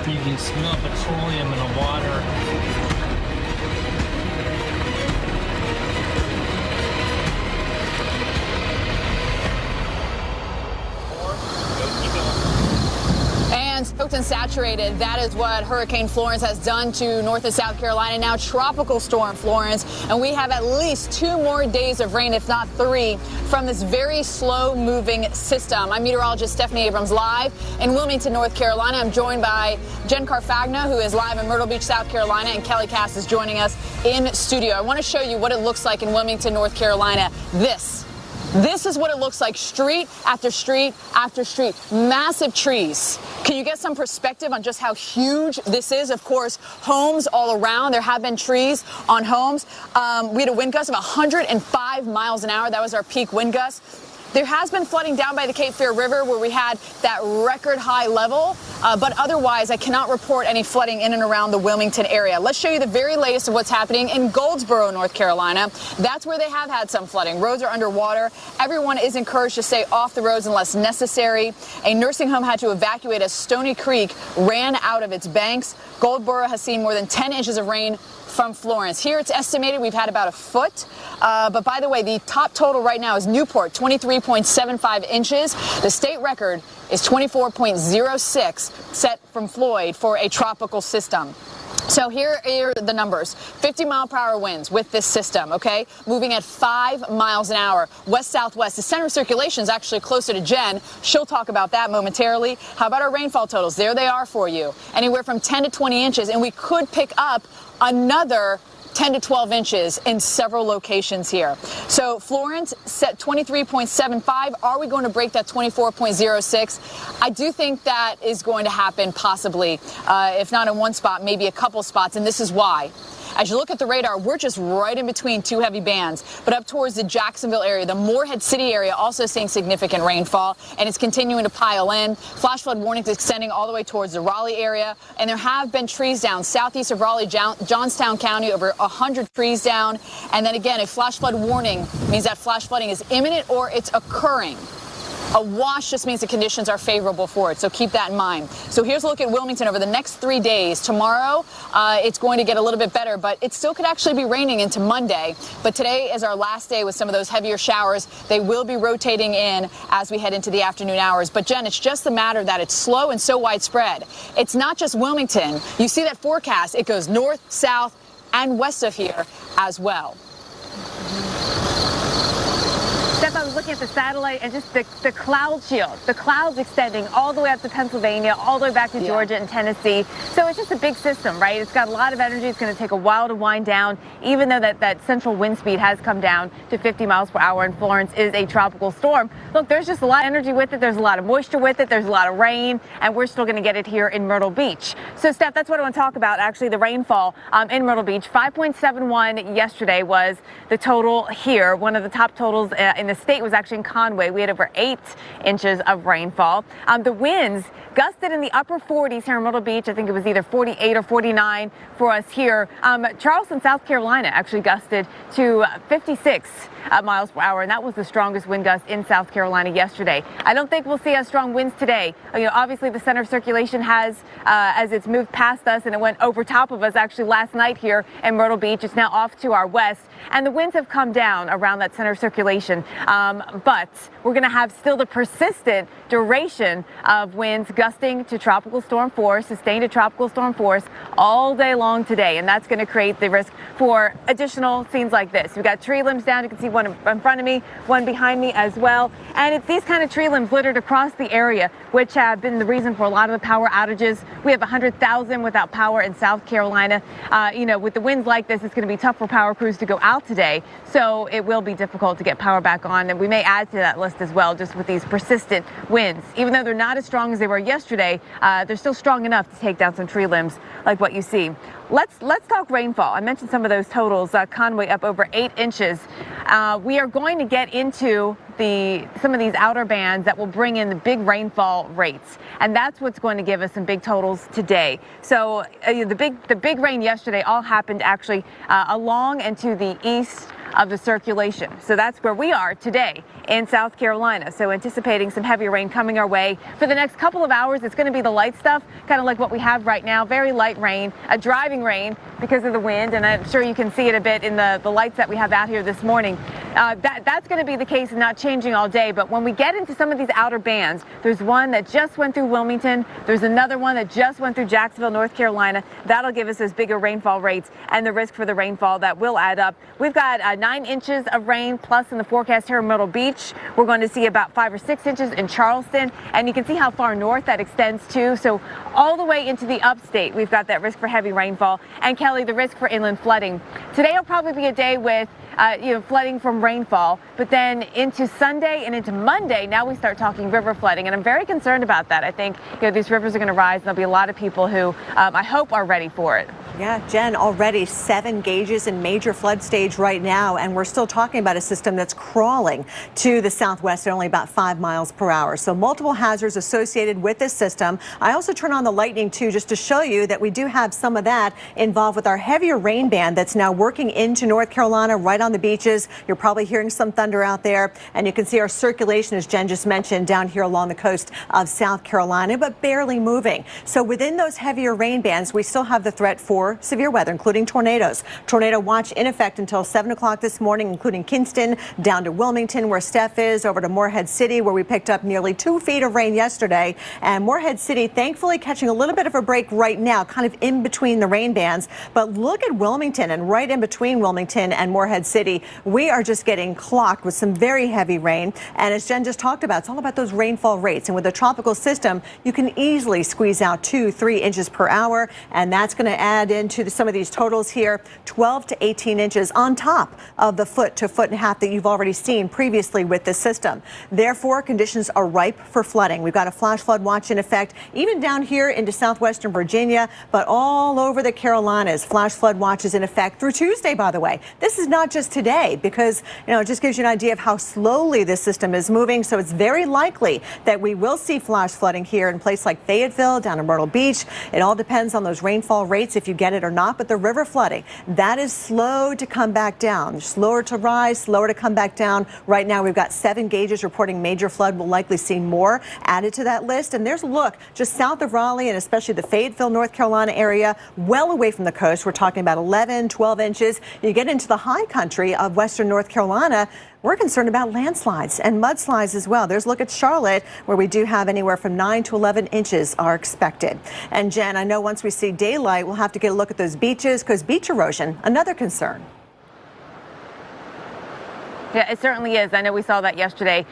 You can smell petroleum in the water. And soaked and saturated, that is what Hurricane Florence has done to North and South Carolina. Now Tropical Storm Florence, and we have at least 2 more days of rain, if not 3, from this very slow-moving system. I'm meteorologist Stephanie Abrams live in Wilmington, North Carolina. I'm joined by Jen Carfagna, who is live in Myrtle Beach, South Carolina, and Kelly Cass is joining us in studio. I want to show you what it looks like in Wilmington, North Carolina. This is what it looks like, street after street after street. Massive trees. Can you get some perspective on just how huge this is? Of course, homes all around. There have been trees on homes. We had a wind gust of 105 miles an hour. That was our peak wind gust. There has been flooding down by the Cape Fear River where we had that record high level, but otherwise I cannot report any flooding in and around the Wilmington area. Let's show you the very latest of what's happening in Goldsboro, North Carolina. That's where they have had some flooding. Roads are underwater. Everyone is encouraged to stay off the roads unless necessary. A nursing home had to evacuate as Stony Creek ran out of its banks. Goldsboro has seen more than 10 inches of rain from Florence. Here it's estimated we've had about a foot. But by the way, the top total right now is Newport, 23.75 inches. The state record is 24.06 set from Floyd for a tropical system. So here are the numbers. 50-mile-per-hour winds with this system, okay? Moving at 5 miles an hour, west-southwest. The center of circulation is actually closer to Jen. She'll talk about that momentarily. How about our rainfall totals? There they are for you. Anywhere from 10 to 20 inches, and we could pick up another 10 to 12 inches in several locations here. So Florence set 23.75. Are we going to break that 24.06? I do think that is going to happen possibly, if not in one spot, maybe a couple spots, and this is why. As you look at the radar, we're just right in between 2 heavy bands. But up towards the Jacksonville area, the Morehead City area, also seeing significant rainfall, and it's continuing to pile in. Flash flood warnings extending all the way towards the Raleigh area. And there have been trees down southeast of Raleigh, Johnstown County, over 100 trees down. And then again, a flash flood warning means that flash flooding is imminent or it's occurring. A wash just means the conditions are favorable for it, so keep that in mind. So here's a look at Wilmington over the next 3 days. Tomorrow, it's going to get a little bit better, but it still could actually be raining into Monday. But today is our last day with some of those heavier showers. They will be rotating in as we head into the afternoon hours. But Jen, it's just the matter that it's slow and so widespread. It's not just Wilmington. You see that forecast. It goes north, south, and west of here as well. Steph, I was looking at the satellite and just the cloud shield, the clouds extending all the way up to Pennsylvania, all the way back to Georgia and Tennessee. So it's just a big system, right? It's got a lot of energy. It's going to take a while to wind down, even though that central wind speed has come down to 50 miles per hour, and Florence is a tropical storm. Look, there's just a lot of energy with it. There's a lot of moisture with it. There's a lot of rain, and we're still going to get it here in Myrtle Beach. So, Steph, that's what I want to talk about, actually, the rainfall in Myrtle Beach. 5.71 yesterday was the total here. One of the top totals in the state was actually in Conway. We had over 8 inches of rainfall. The winds gusted in the upper 40s here in Myrtle Beach. I think it was either 48 or 49 for us here. Charleston, South Carolina actually gusted to 56 miles per hour, and that was the strongest wind gust in South Carolina yesterday. I don't think we'll see as strong winds today. Obviously the center of circulation has, as it's moved past us, and it went over top of us actually last night here in Myrtle Beach. It's now off to our west, and the winds have come down around that center of circulation. But we're going to have still the persistent duration of winds gusting to tropical storm force, sustained to tropical storm force all day long today. And that's going to create the risk for additional scenes like this. We've got tree limbs down. You can see one in front of me, one behind me as well. And it's these kind of tree limbs littered across the area, which have been the reason for a lot of the power outages. We have 100,000 without power in South Carolina. With the winds like this, it's going to be tough for power crews to go out today. So it will be difficult to get power back on. And we may add to that list as well, just with these persistent winds. Even though they're not as strong as they were yesterday, they're still strong enough to take down some tree limbs like what you see. Let's talk rainfall. I mentioned some of those totals. Conway up over 8 inches. We are going to get into some of these outer bands that will bring in the big rainfall rates, and that's what's going to give us some big totals today. So the big rain yesterday all happened actually along and to the east of the circulation. So that's where we are today in South Carolina. So anticipating some heavy rain coming our way for the next couple of hours. It's going to be the light stuff, kind of like what we have right now. Very light rain, a driving rain because of the wind, and I'm sure you can see it a bit in the lights that we have out here this morning. That's going to be the case and not changing all day. But when we get into some of these outer bands, there's one that just went through Wilmington. There's another one that just went through Jacksonville, North Carolina. That'll give us those bigger rainfall rates and the risk for the rainfall that will add up. We've got 9 inches of rain plus in the forecast here in Myrtle Beach. We're going to see about 5 or 6 inches in Charleston, and you can see how far north that extends to. So all the way into the upstate, we've got that risk for heavy rainfall. And Kelly, the risk for inland flooding. Today will probably be a day with flooding from rainfall, but then into Sunday and into Monday, now we start talking river flooding, and I'm very concerned about that. I think these rivers are going to rise, and there'll be a lot of people who I hope are ready for it. Yeah, Jen, already 7 gauges in major flood stage right now, and we're still talking about a system that's crawling to the southwest at only about 5 miles per hour. So multiple hazards associated with this system. I also turn on the lightning too, just to show you that we do have some of that involved with our heavier rain band that's now working into North Carolina, right on the beaches. You're probably hearing some thunder out there, and you can see our circulation, as Jen just mentioned, down here along the coast of South Carolina, but barely moving. So within those heavier rain bands, we still have the threat for severe weather, including tornadoes. Tornado watch in effect until 7 o'clock this morning, including Kinston, down to Wilmington, where Steph is, over to Morehead City, where we picked up nearly 2 feet of rain yesterday. And Morehead City, thankfully, catching a little bit of a break right now, kind of in between the rain bands. But look at Wilmington, and right in between Wilmington and Morehead City, we are just getting clocked with some very heavy rain. And as Jen just talked about, it's all about those rainfall rates. And with a tropical system, you can easily squeeze out 2-3 inches per hour. And that's going to add into some of these totals here, 12 to 18 inches on top of the foot to foot and a half that you've already seen previously with this system. Therefore, conditions are ripe for flooding. We've got a flash flood watch in effect, even down here into southwestern Virginia, but all over the Carolinas. Flash flood watch is in effect through Tuesday, by the way. This is not just today, because it just gives you an idea of how slowly this system is moving. So it's very likely that we will see flash flooding here in places like Fayetteville, down in Myrtle Beach. It all depends on those rainfall rates if you get get it or not, but the river flooding, that is slow to come back down, slower to rise, slower to come back down. Right now, we've got 7 gauges reporting major flood. We'll likely see more added to that list. And there's a look just south of Raleigh and especially the Fayetteville, North Carolina area, well away from the coast. We're talking about 11, 12 inches. You get into the high country of western North Carolina, we're concerned about landslides and mudslides as well. There's a look at Charlotte, where we do have anywhere from 9 to 11 inches are expected. And Jen, I know once we see daylight, we'll have to get a look at those beaches because beach erosion, another concern. Yeah, it certainly is. I know we saw that yesterday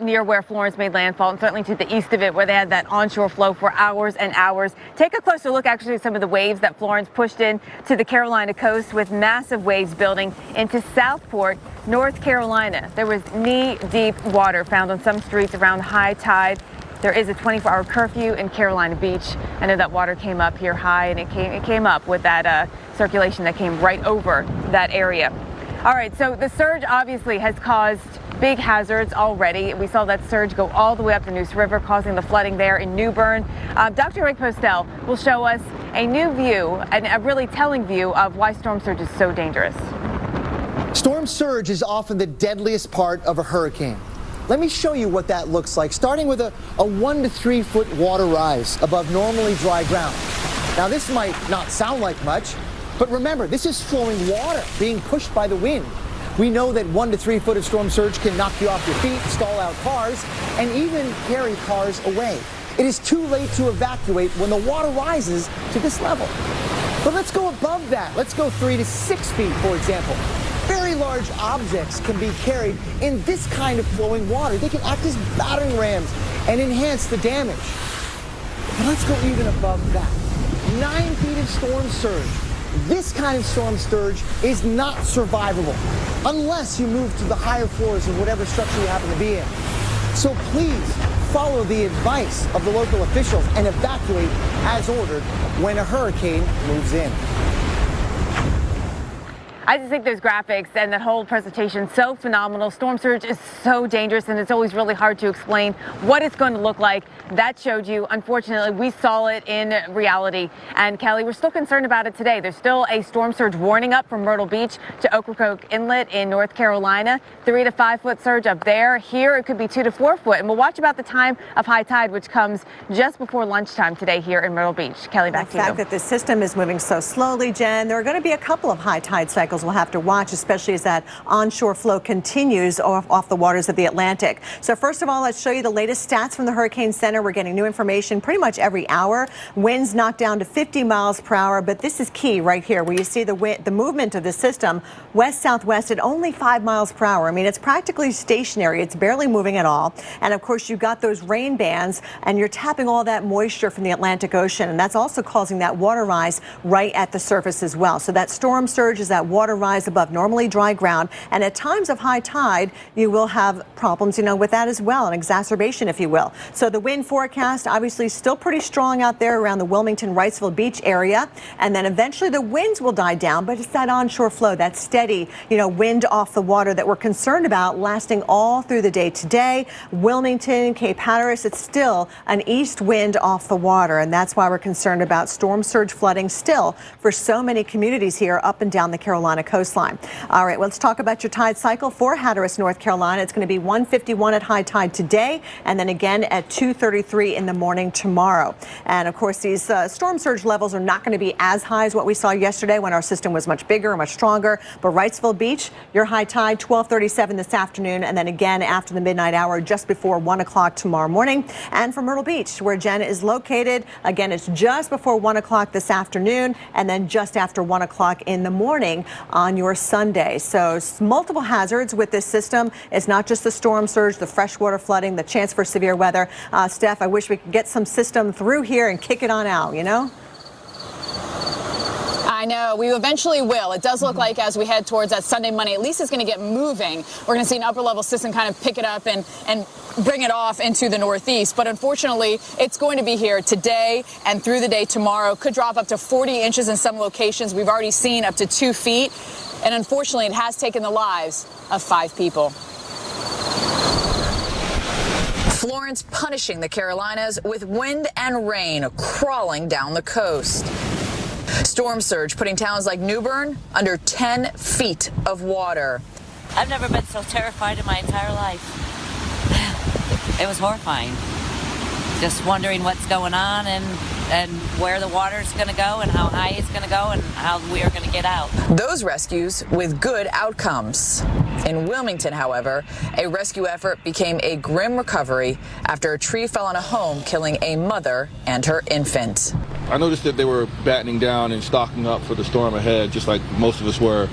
near where Florence made landfall, and certainly to the east of it where they had that onshore flow for hours and hours. Take a closer look actually at some of the waves that Florence pushed in to the Carolina coast, with massive waves building into Southport, North Carolina. There was knee-deep water found on some streets around high tide. There is a 24-hour curfew in Carolina Beach. I know that water came up here high, and it came up with that circulation that came right over that area. All right, so the surge obviously has caused big hazards already. We saw that surge go all the way up the Neuse River, causing the flooding there in New Bern. Dr. Rick Postel will show us a new view, and a really telling view of why storm surge is so dangerous. Storm surge is often the deadliest part of a hurricane. Let me show you what that looks like, starting with a 1 to 3 foot water rise above normally dry ground. Now, this might not sound like much, but remember, this is flowing water being pushed by the wind. We know that 1 to 3 foot of storm surge can knock you off your feet, stall out cars, and even carry cars away. It is too late to evacuate when the water rises to this level. But let's go above that. Let's go 3 to 6 feet, for example. Very large objects can be carried in this kind of flowing water. They can act as battering rams and enhance the damage. But let's go even above that. 9 feet of storm surge. This kind of storm surge is not survivable unless you move to the higher floors of whatever structure you happen to be in. So please follow the advice of the local officials and evacuate as ordered when a hurricane moves in. I just think those graphics and that whole presentation so phenomenal. Storm surge is so dangerous, and it's always really hard to explain what it's going to look like. That showed you. Unfortunately, we saw it in reality. And Kelly, we're still concerned about it today. There's still a storm surge warning up from Myrtle Beach to Ocracoke Inlet in North Carolina. 3 to 5 foot surge up there. Here, it could be 2 to 4 foot. And we'll watch about the time of high tide, which comes just before lunchtime today here in Myrtle Beach. Kelly, back to you. The fact that the system is moving so slowly, Jen, there are going to be a couple of high tide cycles we'll have to watch, especially as that onshore flow continues off the waters of the Atlantic. So first of all, let's show you the latest stats from the Hurricane Center. We're getting new information pretty much every hour. Winds knocked down to 50 miles per hour, but this is key right here where you see the movement of the system west-southwest at only 5 miles per hour. I mean, it's practically stationary. It's barely moving at all. And of course, you've got those rain bands, and you're tapping all that moisture from the Atlantic Ocean, and that's also causing that water rise right at the surface as well. So that storm surge is that water rise above normally dry ground, and at times of high tide, you will have problems, with that as well, an exacerbation, if you will. So the wind forecast, obviously still pretty strong out there around the Wilmington, Wrightsville Beach area, and then eventually the winds will die down, but it's that onshore flow, that steady, wind off the water that we're concerned about lasting all through the day today. Wilmington, Cape Hatteras, it's still an east wind off the water, and that's why we're concerned about storm surge flooding still for so many communities here up and down the Carolina coastline. All right, let's talk about your tide cycle for Hatteras, North Carolina. It's going to be 1:51 at high tide today, and then again at 2:33 in the morning tomorrow. And of course, these storm surge levels are not going to be as high as what we saw yesterday when our system was much bigger, much stronger. But Wrightsville Beach, your high tide 12:37 this afternoon, and then again after the midnight hour, just before 1 o'clock tomorrow morning. And for Myrtle Beach, where Jen is located, again, it's just before 1 o'clock this afternoon, and then just after 1 o'clock in the morning on your Sunday. So multiple hazards with this system. It's not just the storm surge, the freshwater flooding, the chance for severe weather. Steph, I wish we could get some system through here and kick it on out, I know. We eventually will. It does look like as we head towards that Sunday, Monday, at least it's going to get moving. We're going to see an upper level system kind of pick it up and bring it off into the northeast. But unfortunately, it's going to be here today and through the day tomorrow. Could drop up to 40 inches in some locations. We've already seen up to 2 feet. And unfortunately, it has taken the lives of 5 people. Florence punishing the Carolinas with wind and rain crawling down the coast. Storm surge putting towns like New Bern under 10 feet of water. I've never been so terrified in my entire life. It was horrifying. Just wondering what's going on and where the water's going to go and how high it's going to go and how we are going to get out. Those rescues with good outcomes. In Wilmington, however, a rescue effort became a grim recovery after a tree fell on a home, killing a mother and her infant. I noticed that they were battening down and stocking up for the storm ahead, just like most of us were.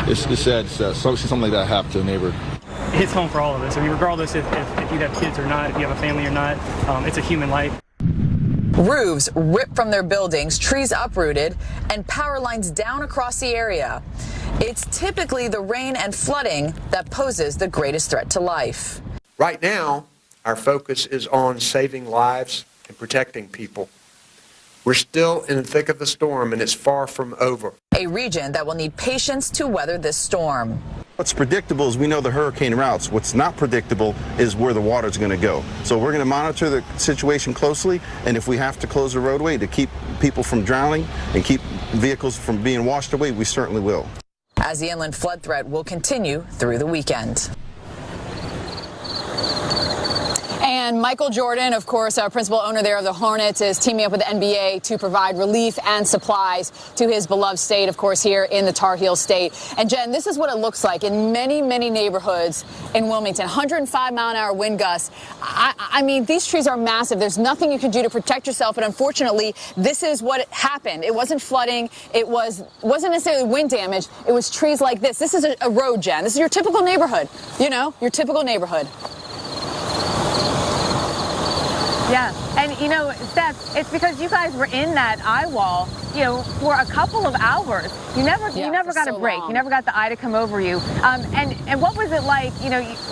It's sad something like that happened to a neighbor. It hits home for all of us. I mean, regardless if you have kids or not, if you have a family or not, it's a human life. Roofs ripped from their buildings, trees uprooted, and power lines down across the area. It's typically the rain and flooding that poses the greatest threat to life. Right now, our focus is on saving lives and protecting people. We're still in the thick of the storm, and it's far from over. A region that will need patience to weather this storm. What's predictable is we know the hurricane routes. What's not predictable is where the water's going to go. So we're going to monitor the situation closely, and if we have to close a roadway to keep people from drowning and keep vehicles from being washed away, we certainly will. As the inland flood threat will continue through the weekend. And Michael Jordan, of course, principal owner there of the Hornets, is teaming up with the NBA to provide relief and supplies to his beloved state, of course, here in the Tar Heel state. And Jen, this is what it looks like in many, many neighborhoods in Wilmington. 105-mile-an-hour wind gusts. I mean, these trees are massive. There's nothing you can do to protect yourself. And unfortunately, this is what happened. It wasn't flooding. It wasn't necessarily wind damage. It was trees like this. This is a road, Jen. This is your typical neighborhood. You know, your typical neighborhood. Yeah, and Steph, it's because you guys were in that eye wall, for a couple of hours. You never got a break. You never got the eye to come over you. And what was it like?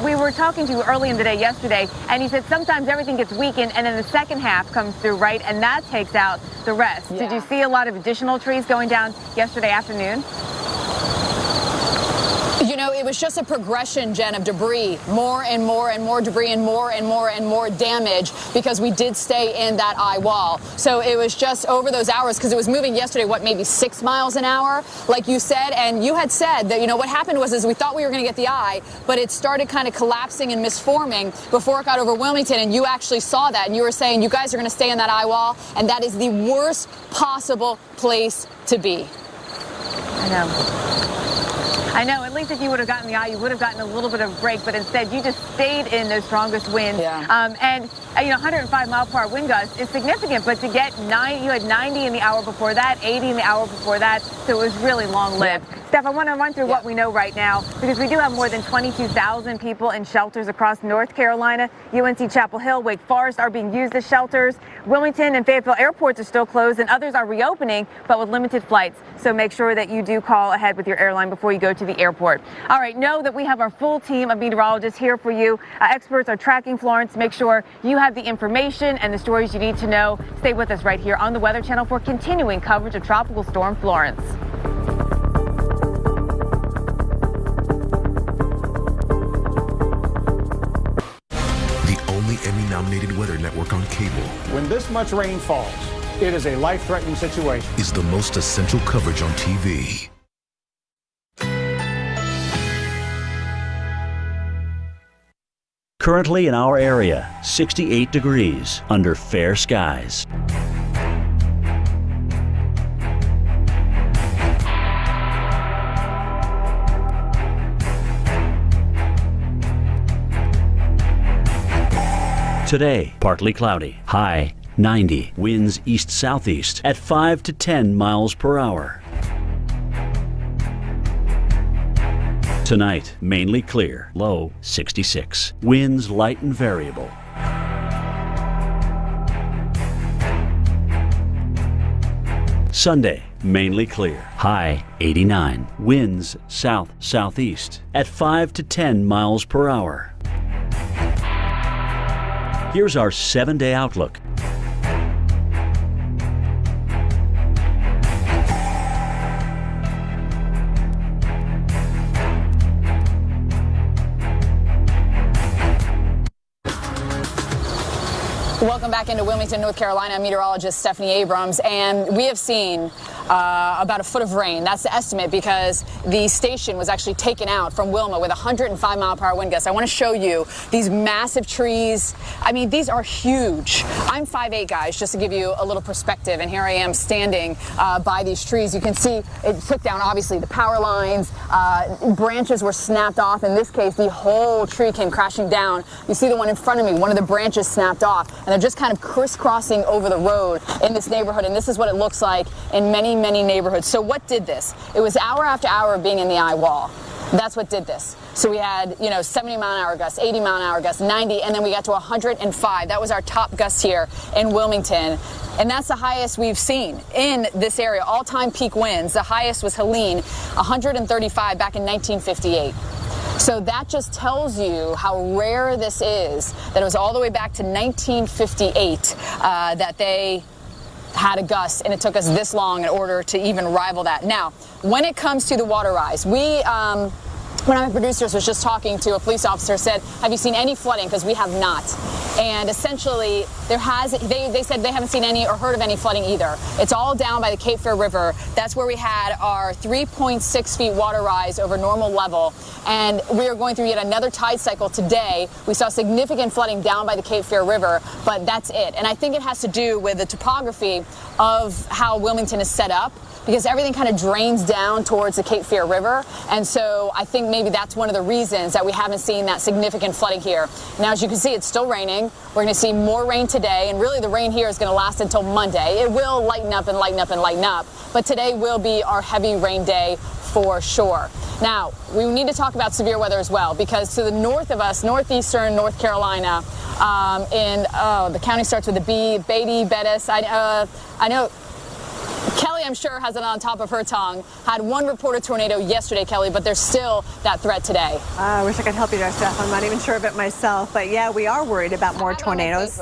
We were talking to you early in the day yesterday, and you said sometimes everything gets weakened, and then the second half comes through, right? And that takes out the rest. Yeah. Did you see a lot of additional trees going down yesterday afternoon? It was just a progression, Jen, of debris, more and more and more debris and more and more and more damage because we did stay in that eye wall. So it was just over those hours because it was moving yesterday, maybe 6 miles an hour, like you said. And you had said that, what happened was we thought we were going to get the eye, but it started kind of collapsing and misforming before it got over Wilmington. And you actually saw that. And you were saying you guys are going to stay in that eye wall. And that is the worst possible place to be. I know, at least if you would have gotten the eye, you would have gotten a little bit of a break, but instead you just stayed in those strongest winds. Yeah. And 105-mile-per-hour wind gusts is significant, but to get you had 90 in the hour before that, 80 in the hour before that, so it was really long-lived. Yeah. Steph, I want to run through what we know right now, because we do have more than 22,000 people in shelters across North Carolina. UNC Chapel Hill, Wake Forest are being used as shelters. Wilmington and Fayetteville airports are still closed, and others are reopening, but with limited flights. So make sure that you do call ahead with your airline before you go to the airport. All right, know that we have our full team of meteorologists here for you. Experts are tracking Florence. Make sure you have the information and the stories you need to know. Stay with us right here on the Weather Channel for continuing coverage of Tropical Storm Florence. Emmy-nominated weather network on cable. When this much rain falls, it is a life-threatening situation. Is the most essential coverage on TV. Currently in our area, 68 degrees under fair skies. Today, partly cloudy, high 90, winds east-southeast at 5 to 10 miles per hour. Tonight, mainly clear, low 66, winds light and variable. Sunday, mainly clear, high 89, winds south-southeast at 5 to 10 miles per hour. Here's our 7-day outlook. Welcome back into Wilmington, North Carolina. I'm meteorologist Stephanie Abrams, and we have seen about a foot of rain. That's the estimate because the station was actually taken out from Wilma with 105-mile-per-hour wind gusts. I want to show you these massive trees. I mean, these are huge. I'm 5'8", guys, just to give you a little perspective, and here I am standing by these trees. You can see it took down, obviously, the power lines. Branches were snapped off. In this case, the whole tree came crashing down. You see the one in front of me, one of the branches snapped off, and they're just kind of crisscrossing over the road in this neighborhood, and this is what it looks like in many neighborhoods. So what did this? It was hour after hour of being in the eye wall. That's what did this. So we had, 70-mile-an-hour gusts, 80-mile-an-hour gusts, 90, and then we got to 105. That was our top gust here in Wilmington. And that's the highest we've seen in this area. All-time peak winds. The highest was Helene, 135 back in 1958. So that just tells you how rare this is, that it was all the way back to 1958 that they had a gust, and it took us this long in order to even rival that. Now, when it comes to the water rise, one of my producers was just talking to a police officer, said, have you seen any flooding? Because we have not. And essentially, they said they haven't seen any or heard of any flooding either. It's all down by the Cape Fear River. That's where we had our 3.6 feet water rise over normal level. And we are going through yet another tide cycle today. We saw significant flooding down by the Cape Fear River, but that's it. And I think it has to do with the topography of how Wilmington is set up, because everything kind of drains down towards the Cape Fear River. And so I think maybe that's one of the reasons that we haven't seen that significant flooding here. Now, as you can see, it's still raining. We're going to see more rain today, and really the rain here is going to last until Monday. It will lighten up and lighten up and lighten up, but today will be our heavy rain day for sure. Now, we need to talk about severe weather as well, because to the north of us, northeastern North Carolina, the county starts with a B, Beatty, Bettis. I know Kelly, I'm sure, has it on top of her tongue. Had one reported tornado yesterday, Kelly, but there's still that threat today. I wish I could help you there, Steph. I'm not even sure of it myself. But yeah, we are worried about more tornadoes.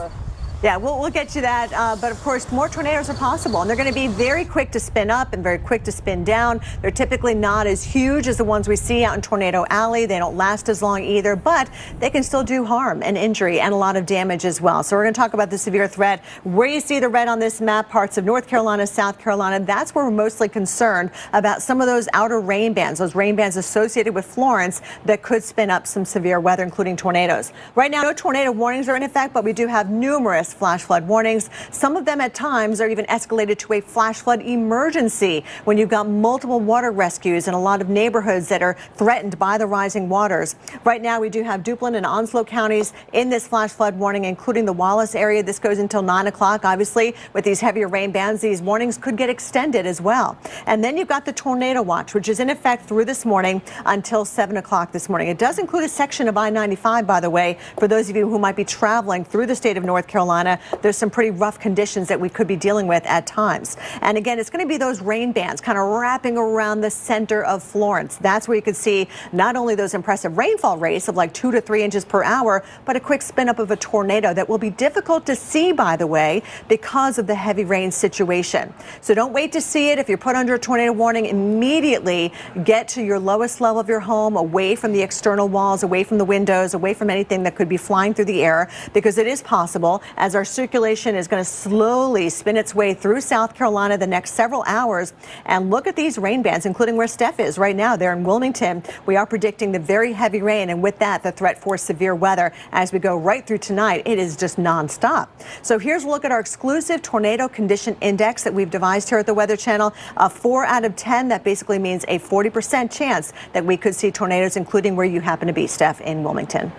Yeah, we'll get you that. But of course, more tornadoes are possible, and they're going to be very quick to spin up and very quick to spin down. They're typically not as huge as the ones we see out in Tornado Alley. They don't last as long either, but they can still do harm and injury and a lot of damage as well. So we're going to talk about the severe threat. Where you see the red on this map, parts of North Carolina, South Carolina, that's where we're mostly concerned about some of those outer rain bands, those rain bands associated with Florence that could spin up some severe weather, including tornadoes. Right now, no tornado warnings are in effect, but we do have numerous flash flood warnings. Some of them at times are even escalated to a flash flood emergency when you've got multiple water rescues in a lot of neighborhoods that are threatened by the rising waters. Right now, we do have Duplin and Onslow counties in this flash flood warning, including the Wallace area. This goes until 9 o'clock. Obviously, with these heavier rain bands, these warnings could get extended as well. And then you've got the tornado watch, which is in effect through this morning until 7 o'clock this morning. It does include a section of I-95, by the way, for those of you who might be traveling through the state of North Carolina. There's some pretty rough conditions that we could be dealing with at times. And again, it's going to be those rain bands kind of wrapping around the center of Florence. That's where you could see not only those impressive rainfall rates of like 2 to 3 inches per hour, but a quick spin up of a tornado that will be difficult to see, by the way, because of the heavy rain situation. So don't wait to see it. If you're put under a tornado warning, immediately get to your lowest level of your home, away from the external walls, away from the windows, away from anything that could be flying through the air, because it is possible, as our circulation is going to slowly spin its way through South Carolina the next several hours. And look at these rain bands, including where Steph is right now there in Wilmington. We are predicting the very heavy rain, and with that, the threat for severe weather as we go right through tonight. It is just nonstop. So here's a look at our exclusive tornado condition index that we've devised here at the Weather Channel. A 4 out of 10. That basically means a 40% chance that we could see tornadoes, including where you happen to be, Steph, in Wilmington.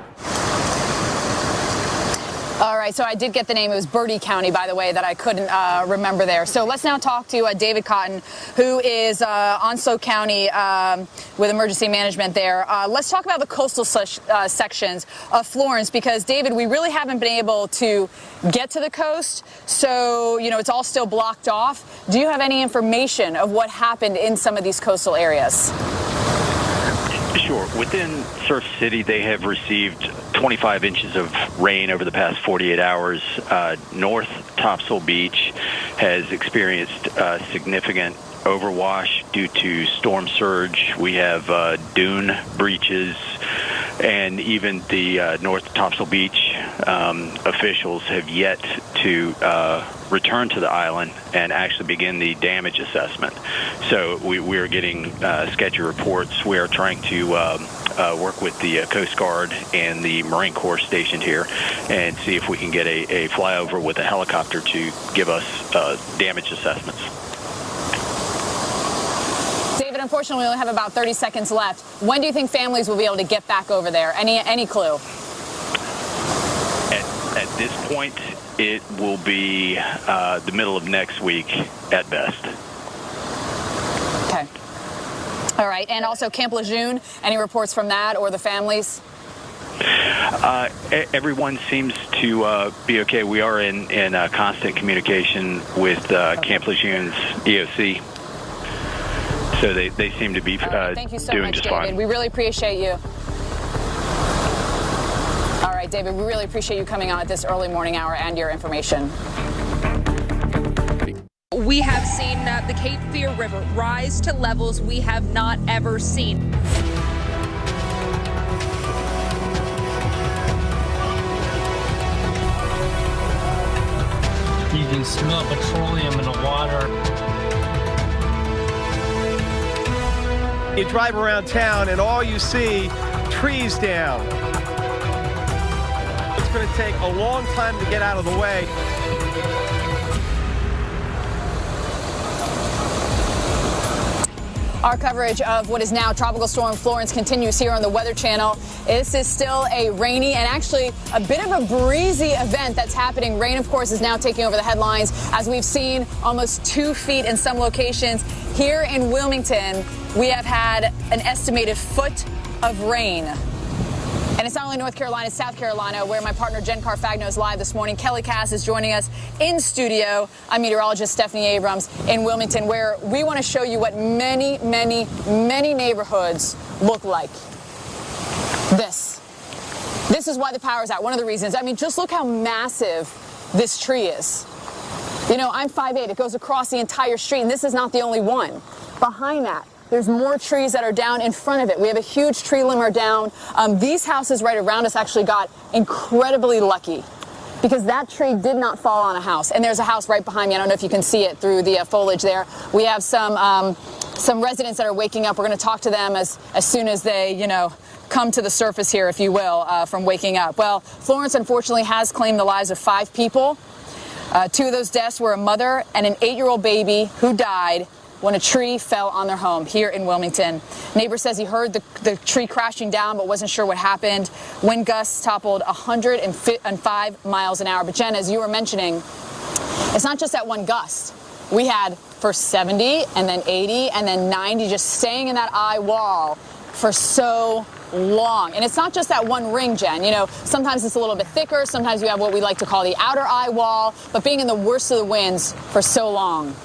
All right, so I did get the name. It was Bertie County, by the way, that I couldn't remember there. So let's now talk to David Cotton, who is Onslow County with emergency management there. Let's talk about the coastal sections of Florence, because, David, we really haven't been able to get to the coast. So, it's all still blocked off. Do you have any information of what happened in some of these coastal areas? Sure. Within Surf City, they have received 25 inches of rain over the past 48 hours. North Topsail Beach has experienced significant overwash due to storm surge. We have dune breaches and even the North Topsail Beach officials have yet to return to the island and actually begin the damage assessment. So we are getting sketchy reports. We are trying to work with the Coast Guard and the Marine Corps stationed here and see if we can get a flyover with a helicopter to give us damage assessments. David, unfortunately, we only have about 30 seconds left. When do you think families will be able to get back over there? Any clue? At this point, it will be the middle of next week at best. Okay. All right. And also Camp Lejeune, any reports from that or the families? Everyone seems to be okay. We are in constant communication with Camp Lejeune's EOC. So they seem to be Thank you so doing much, just David. fine. We really appreciate you. All right, David, we really appreciate you coming on at this early morning hour and your information. We have seen the Cape Fear River rise to levels we have not ever seen. You can smell petroleum in the water. You drive around town and all you see, trees down. It's going to take a long time to get out of the way. Our coverage of what is now Tropical Storm Florence continues here on the Weather Channel. This is still a rainy and actually a bit of a breezy event that's happening. Rain, of course, is now taking over the headlines as we've seen almost 2 feet in some locations. Here in Wilmington, we have had an estimated foot of rain. And it's not only North Carolina, it's South Carolina, where my partner Jen Carfagno is live this morning. Kelly Cass is joining us in studio. I'm meteorologist Stephanie Abrams in Wilmington, where we want to show you what many, many, many neighborhoods look like. This is why the power's out. One of the reasons. I mean, just look how massive this tree is. You know, I'm 5'8". It goes across the entire street, and this is not the only one. Behind that, there's more trees that are down in front of it. We have a huge tree limb down. These houses right around us actually got incredibly lucky because that tree did not fall on a house. And there's a house right behind me. I don't know if you can see it through the foliage there. We have some residents that are waking up. We're going to talk to them as soon as they, come to the surface here, if you will, from waking up. Well, Florence, unfortunately, has claimed the lives of 5 people. 2 of those deaths were a mother and an 8-year-old baby who died when a tree fell on their home here in Wilmington. Neighbor says he heard the tree crashing down but wasn't sure what happened. Wind gusts toppled 105 miles an hour. But Jen, as you were mentioning, it's not just that one gust. We had first 70 and then 80 and then 90 just staying in that eye wall for so long. And it's not just that one ring, Jen. Sometimes it's a little bit thicker. Sometimes you have what we like to call the outer eye wall. But being in the worst of the winds for so long.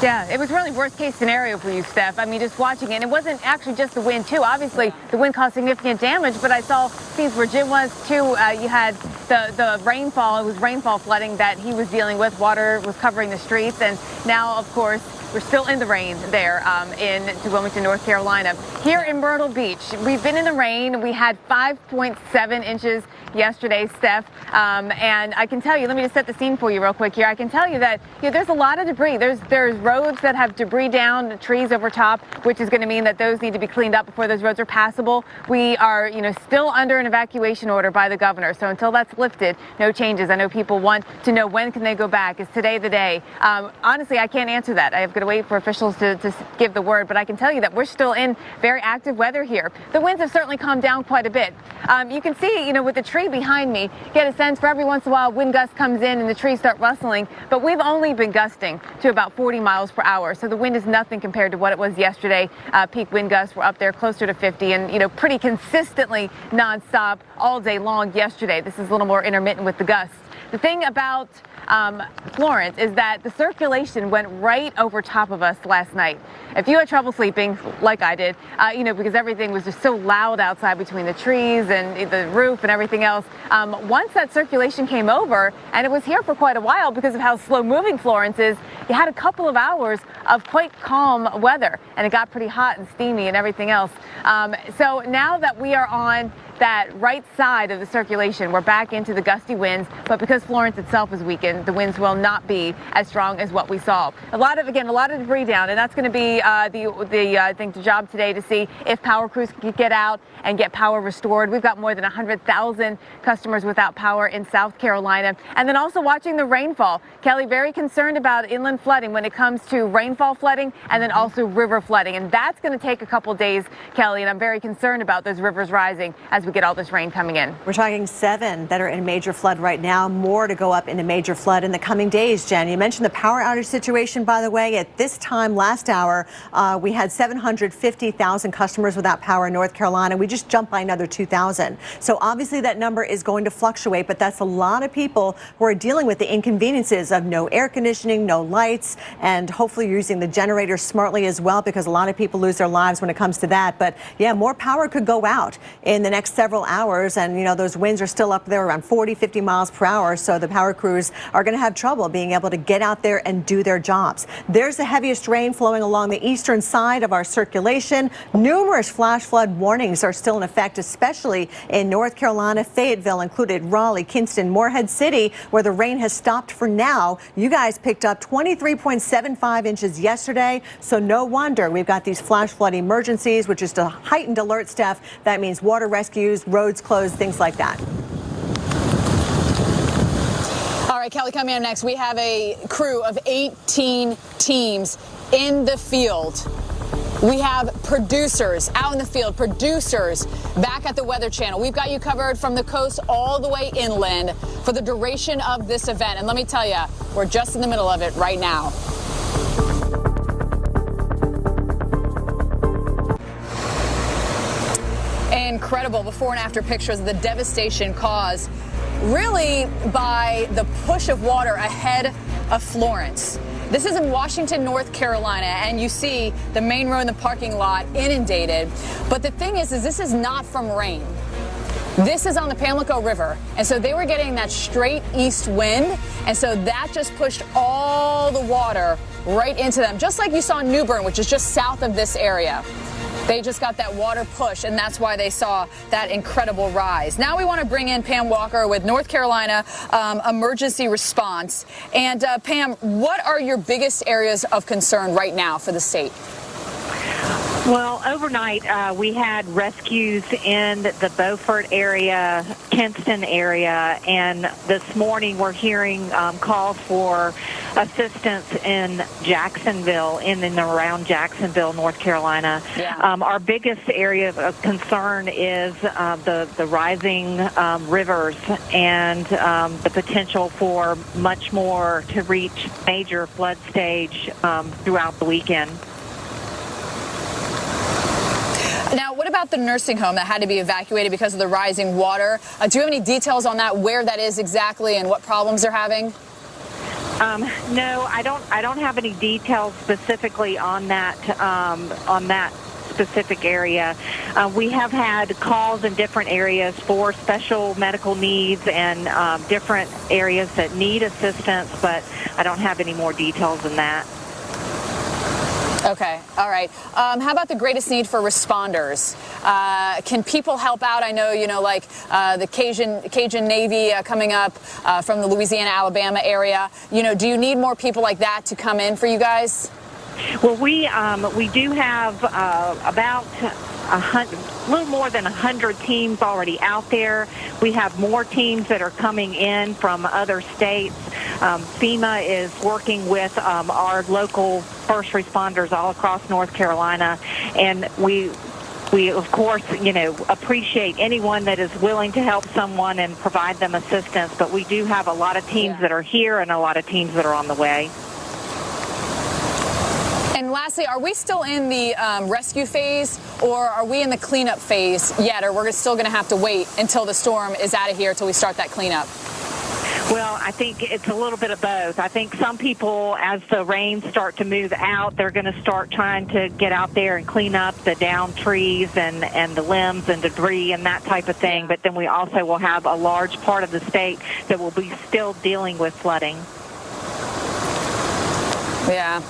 Yeah, it was really worst case scenario for you, Steph. I mean, just watching it. And it wasn't actually just the wind, too. Obviously, the wind caused significant damage, but I saw scenes where Jim was, too. You had the rainfall. It was rainfall flooding that he was dealing with. Water was covering the streets. And now, of course, we're still in the rain there in Wilmington, North Carolina. Here in Myrtle Beach, we've been in the rain. We had 5.7 inches yesterday, Steph. And I can tell you, let me just set the scene for you real quick here. I can tell you that there's a lot of debris. There's roads that have debris down, trees over top, which is going to mean that those need to be cleaned up before those roads are passable. We are, still under an evacuation order by the governor. So until that's lifted, no changes. I know people want to know when can they go back. Is today the day? Honestly, I can't answer that. I have to wait for officials to give the word, but I can tell you that we're still in very active weather here. The winds have certainly calmed down quite a bit. You can see, with the tree behind me, get a sense for every once in a while wind gust comes in and the trees start rustling, but we've only been gusting to about 40 miles per hour. So the wind is nothing compared to what it was yesterday. Peak wind gusts were up there closer to 50 and, pretty consistently nonstop all day long yesterday. This is a little more intermittent with the gusts. The thing about Florence is that the circulation went right over top of us last night. If you had trouble sleeping, like I did, because everything was just so loud outside between the trees and the roof and everything else, once that circulation came over, and it was here for quite a while because of how slow moving Florence is, you had a couple of hours of quite calm weather, and it got pretty hot and steamy and everything else. So now that we are on that right side of the circulation, we're back into the gusty winds, but because Florence itself is weakened, the winds will not be as strong as what we saw. A lot of debris down, and that's going to be I think the job today to see if power crews can get out and get power restored. We've got more than 100,000 customers without power in South Carolina, and then also watching the rainfall. Kelly, very concerned about inland flooding when it comes to rainfall flooding and then also river flooding, and that's going to take a couple days, Kelly, and I'm very concerned about those rivers rising as we get all this rain coming in. We're talking 7 that are in major flood right now, more to go up into major flood in the coming days. Jen, you mentioned the power outage situation, by the way. At this time last hour, we had 750,000 customers without power in North Carolina. We just jumped by another 2,000. So obviously that number is going to fluctuate, but that's a lot of people who are dealing with the inconveniences of no air conditioning, no lights, and hopefully you're using the generator smartly as well, because a lot of people lose their lives when it comes to that. But yeah, more power could go out in the next several hours, and you know those winds are still up there around 40-50 miles per hour, so the power crews are going to have trouble being able to get out there and do their jobs. There's the heaviest rain flowing along the eastern side of our circulation. Numerous flash flood warnings are still in effect, especially in North Carolina. Fayetteville included, Raleigh, Kinston, Morehead City, where the rain has stopped for now. You guys picked up 23.75 inches yesterday, so no wonder we've got these flash flood emergencies, which is to heightened alert staff. That means water rescues, roads closed, things like that. All right, Kelly, coming up next, we have a crew of 18 teams in the field. We have producers out in the field, producers back at the Weather Channel. We've got you covered from the coast all the way inland for the duration of this event. And let me tell you, we're just in the middle of it right now. Incredible before and after pictures of the devastation caused really by the push of water ahead of Florence. This is in Washington, North Carolina, and you see the main road in the parking lot inundated. But the thing is this is not from rain. This is on the Pamlico River, and so they were getting that straight east wind, and so that just pushed all the water right into them, just like you saw in New Bern, which is just south of this area. They just got that water push, and that's why they saw that incredible rise. Now we want to bring in Pam Walker with North Carolina Emergency Response. And Pam, what are your biggest areas of concern right now for the state? Well, overnight we had rescues in the Beaufort area, Kinston area, and this morning we're hearing calls for assistance in Jacksonville, in and around Jacksonville, North Carolina. Yeah. Our biggest area of concern is the rising rivers and the potential for much more to reach major flood stage throughout the weekend. Now, what about the nursing home that had to be evacuated because of the rising water? Do you have any details on that, where that is exactly and what problems they're having? No, I don't have any details specifically on that specific area. We have had calls in different areas for special medical needs and different areas that need assistance, but I don't have any more details than that. Okay, all right. How about the greatest need for responders? Can people help out? I know, like the Cajun Navy coming up from the Louisiana, Alabama area. Do you need more people like that to come in for you guys? Well, we do have about a little more than 100 teams already out there. We have more teams that are coming in from other states. FEMA is working with our local first responders all across North Carolina, and we of course, appreciate anyone that is willing to help someone and provide them assistance, but we do have a lot of teams that are here and a lot of teams that are on the way. And lastly, are we still in the rescue phase, or are we in the cleanup phase yet, or we're still going to have to wait until the storm is out of here until we start that cleanup? Well, I think it's a little bit of both. I think some people, as the rains start to move out, they're going to start trying to get out there and clean up the downed trees and the limbs and debris and that type of thing. But then we also will have a large part of the state that will be still dealing with flooding. Yeah,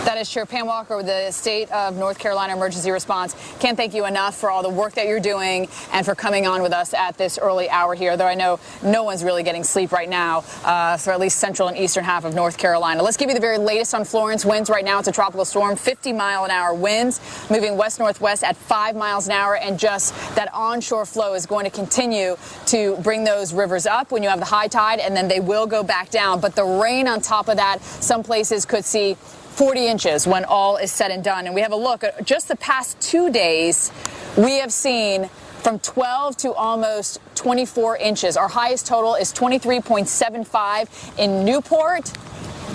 that is true. Pam Walker with the State of North Carolina Emergency Response. Can't thank you enough for all the work that you're doing and for coming on with us at this early hour here, though I know no one's really getting sleep right now for at least central and eastern half of North Carolina. Let's give you the very latest on Florence winds. Right now it's a tropical storm, 50-mile-an-hour winds, moving west-northwest at 5 miles an hour, and just that onshore flow is going to continue to bring those rivers up when you have the high tide, and then they will go back down. But the rain on top of that, some places could see 40 inches when all is said and done. And we have a look at just the past 2 days. We have seen from 12 to almost 24 inches. Our highest total is 23.75 in Newport.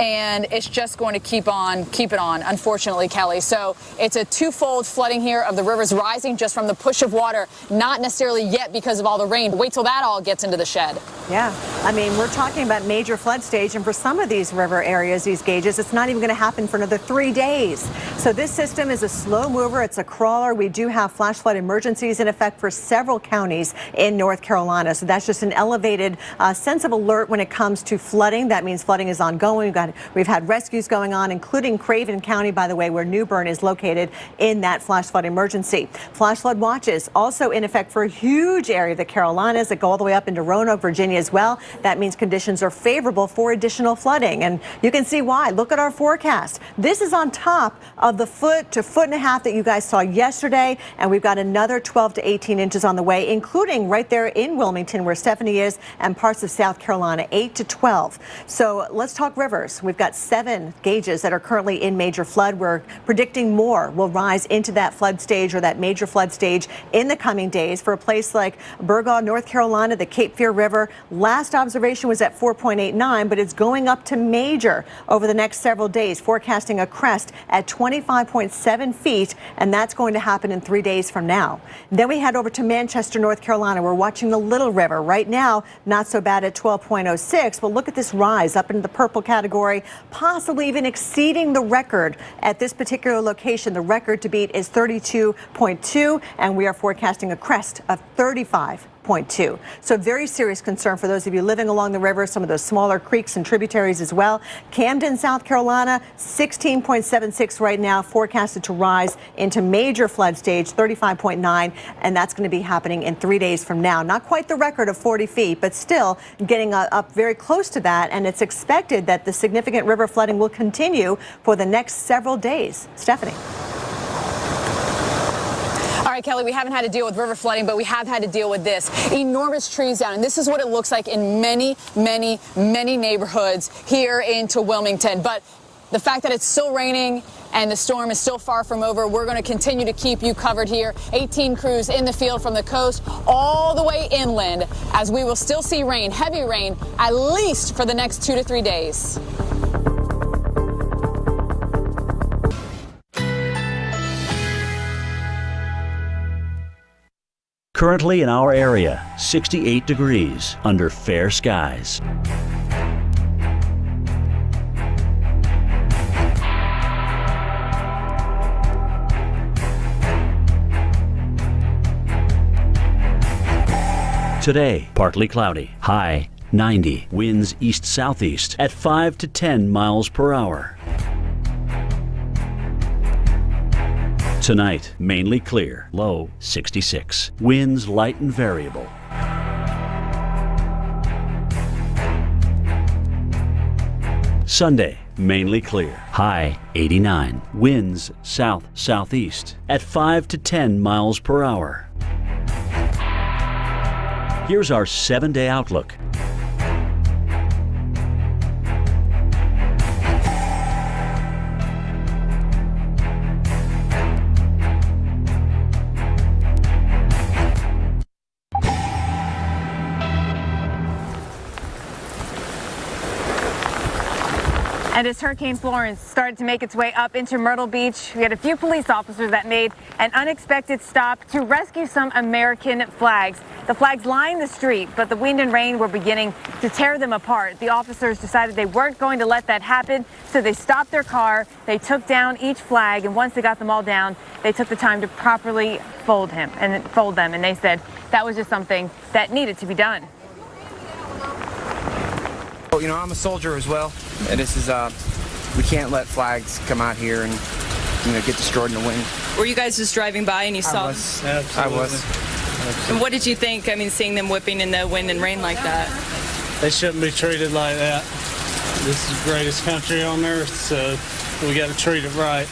And it's just going to keep it on, unfortunately, Kelly. So it's a twofold flooding here of the rivers rising just from the push of water, not necessarily yet because of all the rain. Wait till that all gets into the shed. Yeah, I mean, we're talking about major flood stage, and for some of these river areas, these gauges, it's not even going to happen for another 3 days. So this system is a slow mover. It's a crawler. We do have flash flood emergencies in effect for several counties in North Carolina. So that's just an elevated sense of alert when it comes to flooding. That means flooding is ongoing. We've had rescues going on, including Craven County, by the way, where New Bern is located in that flash flood emergency. Flash flood watches also in effect for a huge area of the Carolinas that go all the way up into Roanoke, Virginia as well. That means conditions are favorable for additional flooding. And you can see why. Look at our forecast. This is on top of the foot to foot and a half that you guys saw yesterday. And we've got another 12 to 18 inches on the way, including right there in Wilmington where Stephanie is, and parts of South Carolina, 8 to 12. So let's talk rivers. We've got 7 gauges that are currently in major flood. We're predicting more will rise into that flood stage or that major flood stage in the coming days. For a place like Burgaw, North Carolina, the Cape Fear River, last observation was at 4.89, but it's going up to major over the next several days, forecasting a crest at 25.7 feet, and that's going to happen in 3 days from now. Then we head over to Manchester, North Carolina. We're watching the Little River. Right now, not so bad at 12.06, but look at this rise up into the purple category, possibly even exceeding the record at this particular location. The record to beat is 32.2, and we are forecasting a crest of 35.2. So very serious concern for those of you living along the river, some of those smaller creeks and tributaries as well. Camden, South Carolina, 16.76 right now, forecasted to rise into major flood stage, 35.9, and that's going to be happening in 3 days from now. Not quite the record of 40 feet, but still getting up very close to that, and it's expected that the significant river flooding will continue for the next several days. Stephanie. All right, Kelly, we haven't had to deal with river flooding, but we have had to deal with this. Enormous trees down, and this is what it looks like in many, many, many neighborhoods here into Wilmington. But the fact that it's still raining and the storm is still far from over, we're going to continue to keep you covered here. 18 crews in the field from the coast all the way inland, as we will still see rain, heavy rain, at least for the next 2 to 3 days. Currently in our area, 68 degrees under fair skies. Today, partly cloudy, high 90, winds east-southeast at 5 to 10 miles per hour. Tonight, mainly clear, low 66. Winds light and variable. Sunday, mainly clear, high 89. Winds south-southeast at 5 to 10 miles per hour. Here's our 7-day outlook. And as Hurricane Florence started to make its way up into Myrtle Beach, we had a few police officers that made an unexpected stop to rescue some American flags. The flags lined the street, but the wind and rain were beginning to tear them apart. The officers decided they weren't going to let that happen, so they stopped their car, they took down each flag, and once they got them all down, they took the time to properly fold them, and they said that was just something that needed to be done. You know, I'm a soldier as well, and this is we can't let flags come out here and get destroyed in the wind. Were you guys just driving by and you saw? I was. And what did you think? I mean, seeing them whipping in the wind and rain like that. They shouldn't be treated like that. This is the greatest country on earth, so we got to treat it right.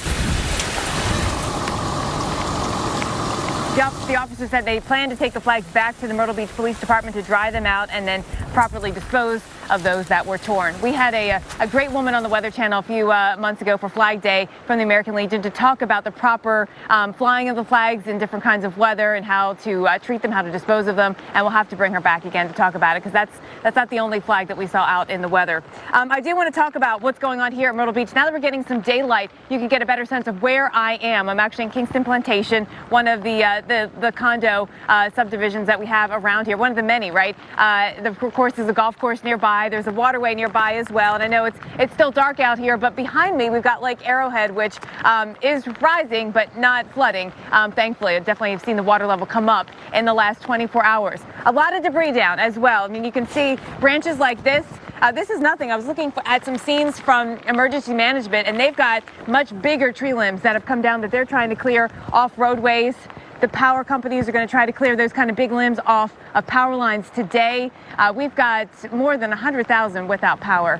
The officer said they plan to take the flags back to the Myrtle Beach Police Department to dry them out and then properly dispose of those that were torn. We had a great woman on the Weather Channel a few months ago for Flag Day from the American Legion to talk about the proper flying of the flags in different kinds of weather and how to treat them, how to dispose of them. And we'll have to bring her back again to talk about it because that's not the only flag that we saw out in the weather. I do want to talk about what's going on here at Myrtle Beach. Now that we're getting some daylight, you can get a better sense of where I am. I'm actually in Kingston Plantation, one of the condo subdivisions that we have around here. One of the many, right? Of course, there's a golf course nearby. There's a waterway nearby as well. And I know it's still dark out here, but behind me, we've got Lake Arrowhead, which is rising, but not flooding. Thankfully, I definitely have seen the water level come up in the last 24 hours. A lot of debris down as well. I mean, you can see branches like this. This is nothing. I was looking at some scenes from emergency management, and they've got much bigger tree limbs that have come down that they're trying to clear off roadways. The power companies are going to try to clear those kind of big limbs off of power lines today. We've got more than 100,000 without power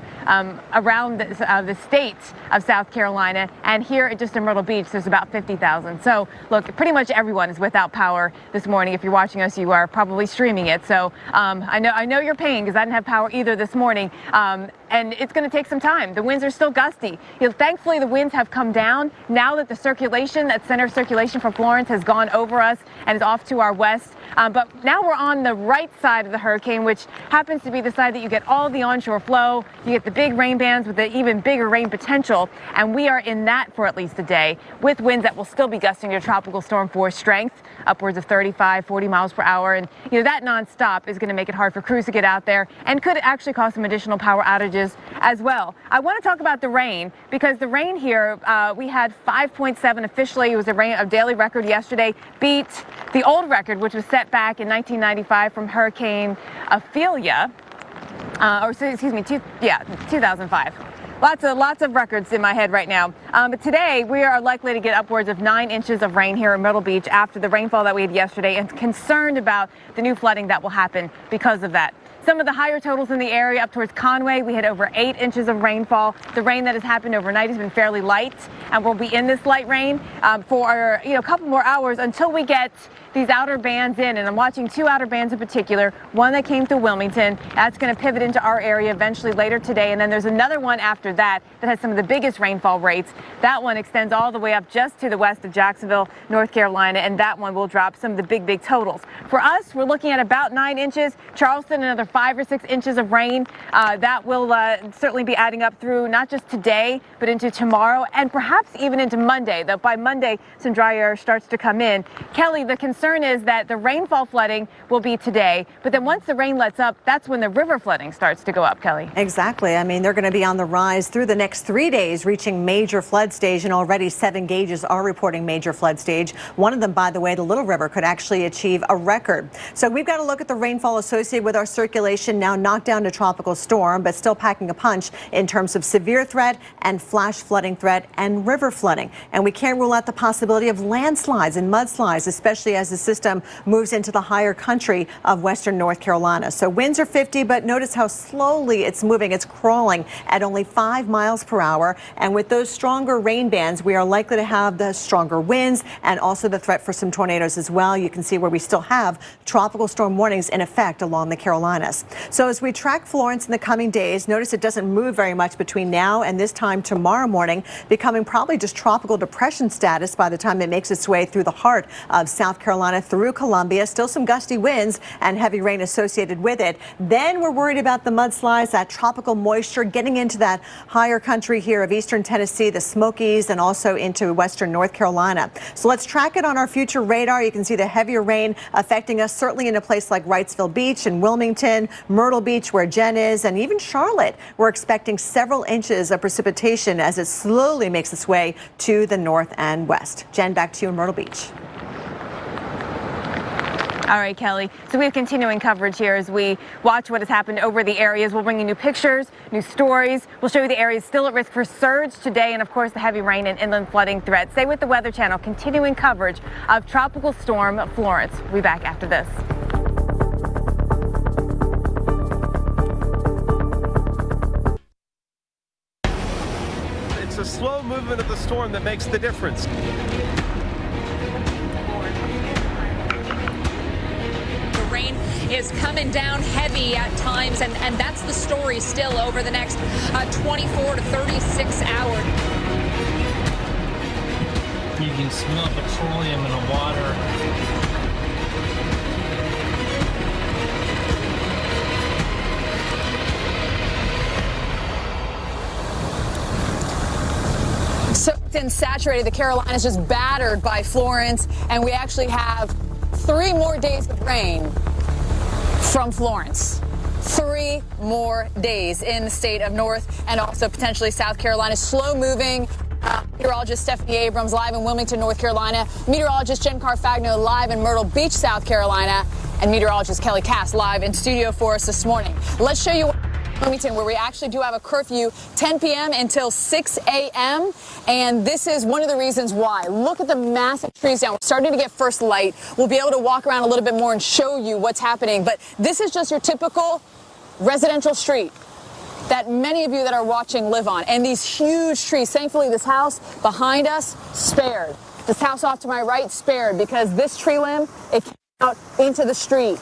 around the state of South Carolina. And here just in Myrtle Beach, there's about 50,000. So look, pretty much everyone is without power this morning. If you're watching us, you are probably streaming it. So I know you're paying because I didn't have power either this morning. And it's going to take some time. The winds are still gusty. Thankfully, the winds have come down now that the circulation, that center of circulation from Florence has gone over us and is off to our west. But now we're on the right side of the hurricane, which happens to be the side that you get all the onshore flow. You get the big rain bands with the even bigger rain potential. And we are in that for at least a day with winds that will still be gusting to tropical storm force strength, upwards of 35, 40 miles per hour. And that nonstop is going to make it hard for crews to get out there and could actually cause some additional power outages as well. I want to talk about the rain because the rain here, we had 5.7 officially. It was a daily record yesterday, beat the old record, which was set back in 1995 from Hurricane Ophelia, 2005. Lots of records in my head right now. But today we are likely to get upwards of 9 inches of rain here in Myrtle Beach after the rainfall that we had yesterday, and concerned about the new flooding that will happen because of that. Some of the higher totals in the area up towards Conway, we had over 8 inches of rainfall. The rain that has happened overnight has been fairly light, and we'll be in this light rain for a couple more hours until we get these outer bands in. And I'm watching 2 outer bands in particular, one that came through Wilmington. That's going to pivot into our area eventually later today. And then there's another one after that has some of the biggest rainfall rates. That one extends all the way up just to the west of Jacksonville, North Carolina, and that one will drop some of the big totals. For us, we're looking at about 9 inches. Charleston, another 5 or 6 inches of rain. That will certainly be adding up through not just today, but into tomorrow and perhaps even into Monday, though by Monday, some dry air starts to come in. Kelly, the concern is that the rainfall flooding will be today, but then once the rain lets up, that's when the river flooding starts to go up, Kelly. Exactly. I mean, they're going to be on the rise through the next 3 days, reaching major flood stage, and already 7 gauges are reporting major flood stage. One of them, by the way, the Little River, could actually achieve a record. So we've got to look at the rainfall associated with our circulation, now knocked down to tropical storm, but still packing a punch in terms of severe threat and flash flooding threat and river flooding. And we can't rule out the possibility of landslides and mudslides, especially as the system moves into the higher country of western North Carolina. So winds are 50, but notice how slowly it's moving. It's crawling at only 5 miles per hour. And with those stronger rain bands, we are likely to have the stronger winds and also the threat for some tornadoes as well. You can see where we still have tropical storm warnings in effect along the Carolinas. So as we track Florence in the coming days, notice it doesn't move very much between now and this time tomorrow morning, becoming probably just tropical depression status by the time it makes its way through the heart of South Carolina through Columbia. Still some gusty winds and heavy rain associated with it. Then we're worried about the mudslides, that tropical moisture getting into that higher country here of eastern Tennessee, the Smokies, and also into western North Carolina. So let's track it on our future radar. You can see the heavier rain affecting us certainly in a place like Wrightsville Beach and Wilmington, Myrtle Beach where Jen is, and even Charlotte. We're expecting several inches of precipitation as it slowly makes its way to the north and west. Jen, back to you in Myrtle Beach. All right, Kelly. So we have continuing coverage here as we watch what has happened over the areas. We'll bring you new pictures, new stories. We'll show you the areas still at risk for surge today, and of course the heavy rain and inland flooding threat. Stay with the Weather Channel. Continuing coverage of Tropical Storm Florence. We'll be back after this. It's a slow movement of the storm that makes the difference. Rain is coming down heavy at times, and that's the story still over the next 24 to 36 hours. You can smell petroleum in the water. Soaked and saturated, the Carolinas just battered by Florence, and we actually have 3 more days of rain from Florence. 3 more days in the state of North and also potentially South Carolina. Slow moving. Meteorologist Stephanie Abrams live in Wilmington, North Carolina. Meteorologist Jen Carfagno live in Myrtle Beach, South Carolina. And meteorologist Kelly Cass live in studio for us this morning. Let's show you Wilmington, where we actually do have a curfew 10 p.m. until 6 a.m. And this is one of the reasons why. Look at the massive trees down. We're starting to get first light. We'll be able to walk around a little bit more and show you what's happening. But this is just your typical residential street that many of you that are watching live on. And these huge trees, thankfully this house behind us spared. This house off to my right spared because this tree limb, it came out into the street.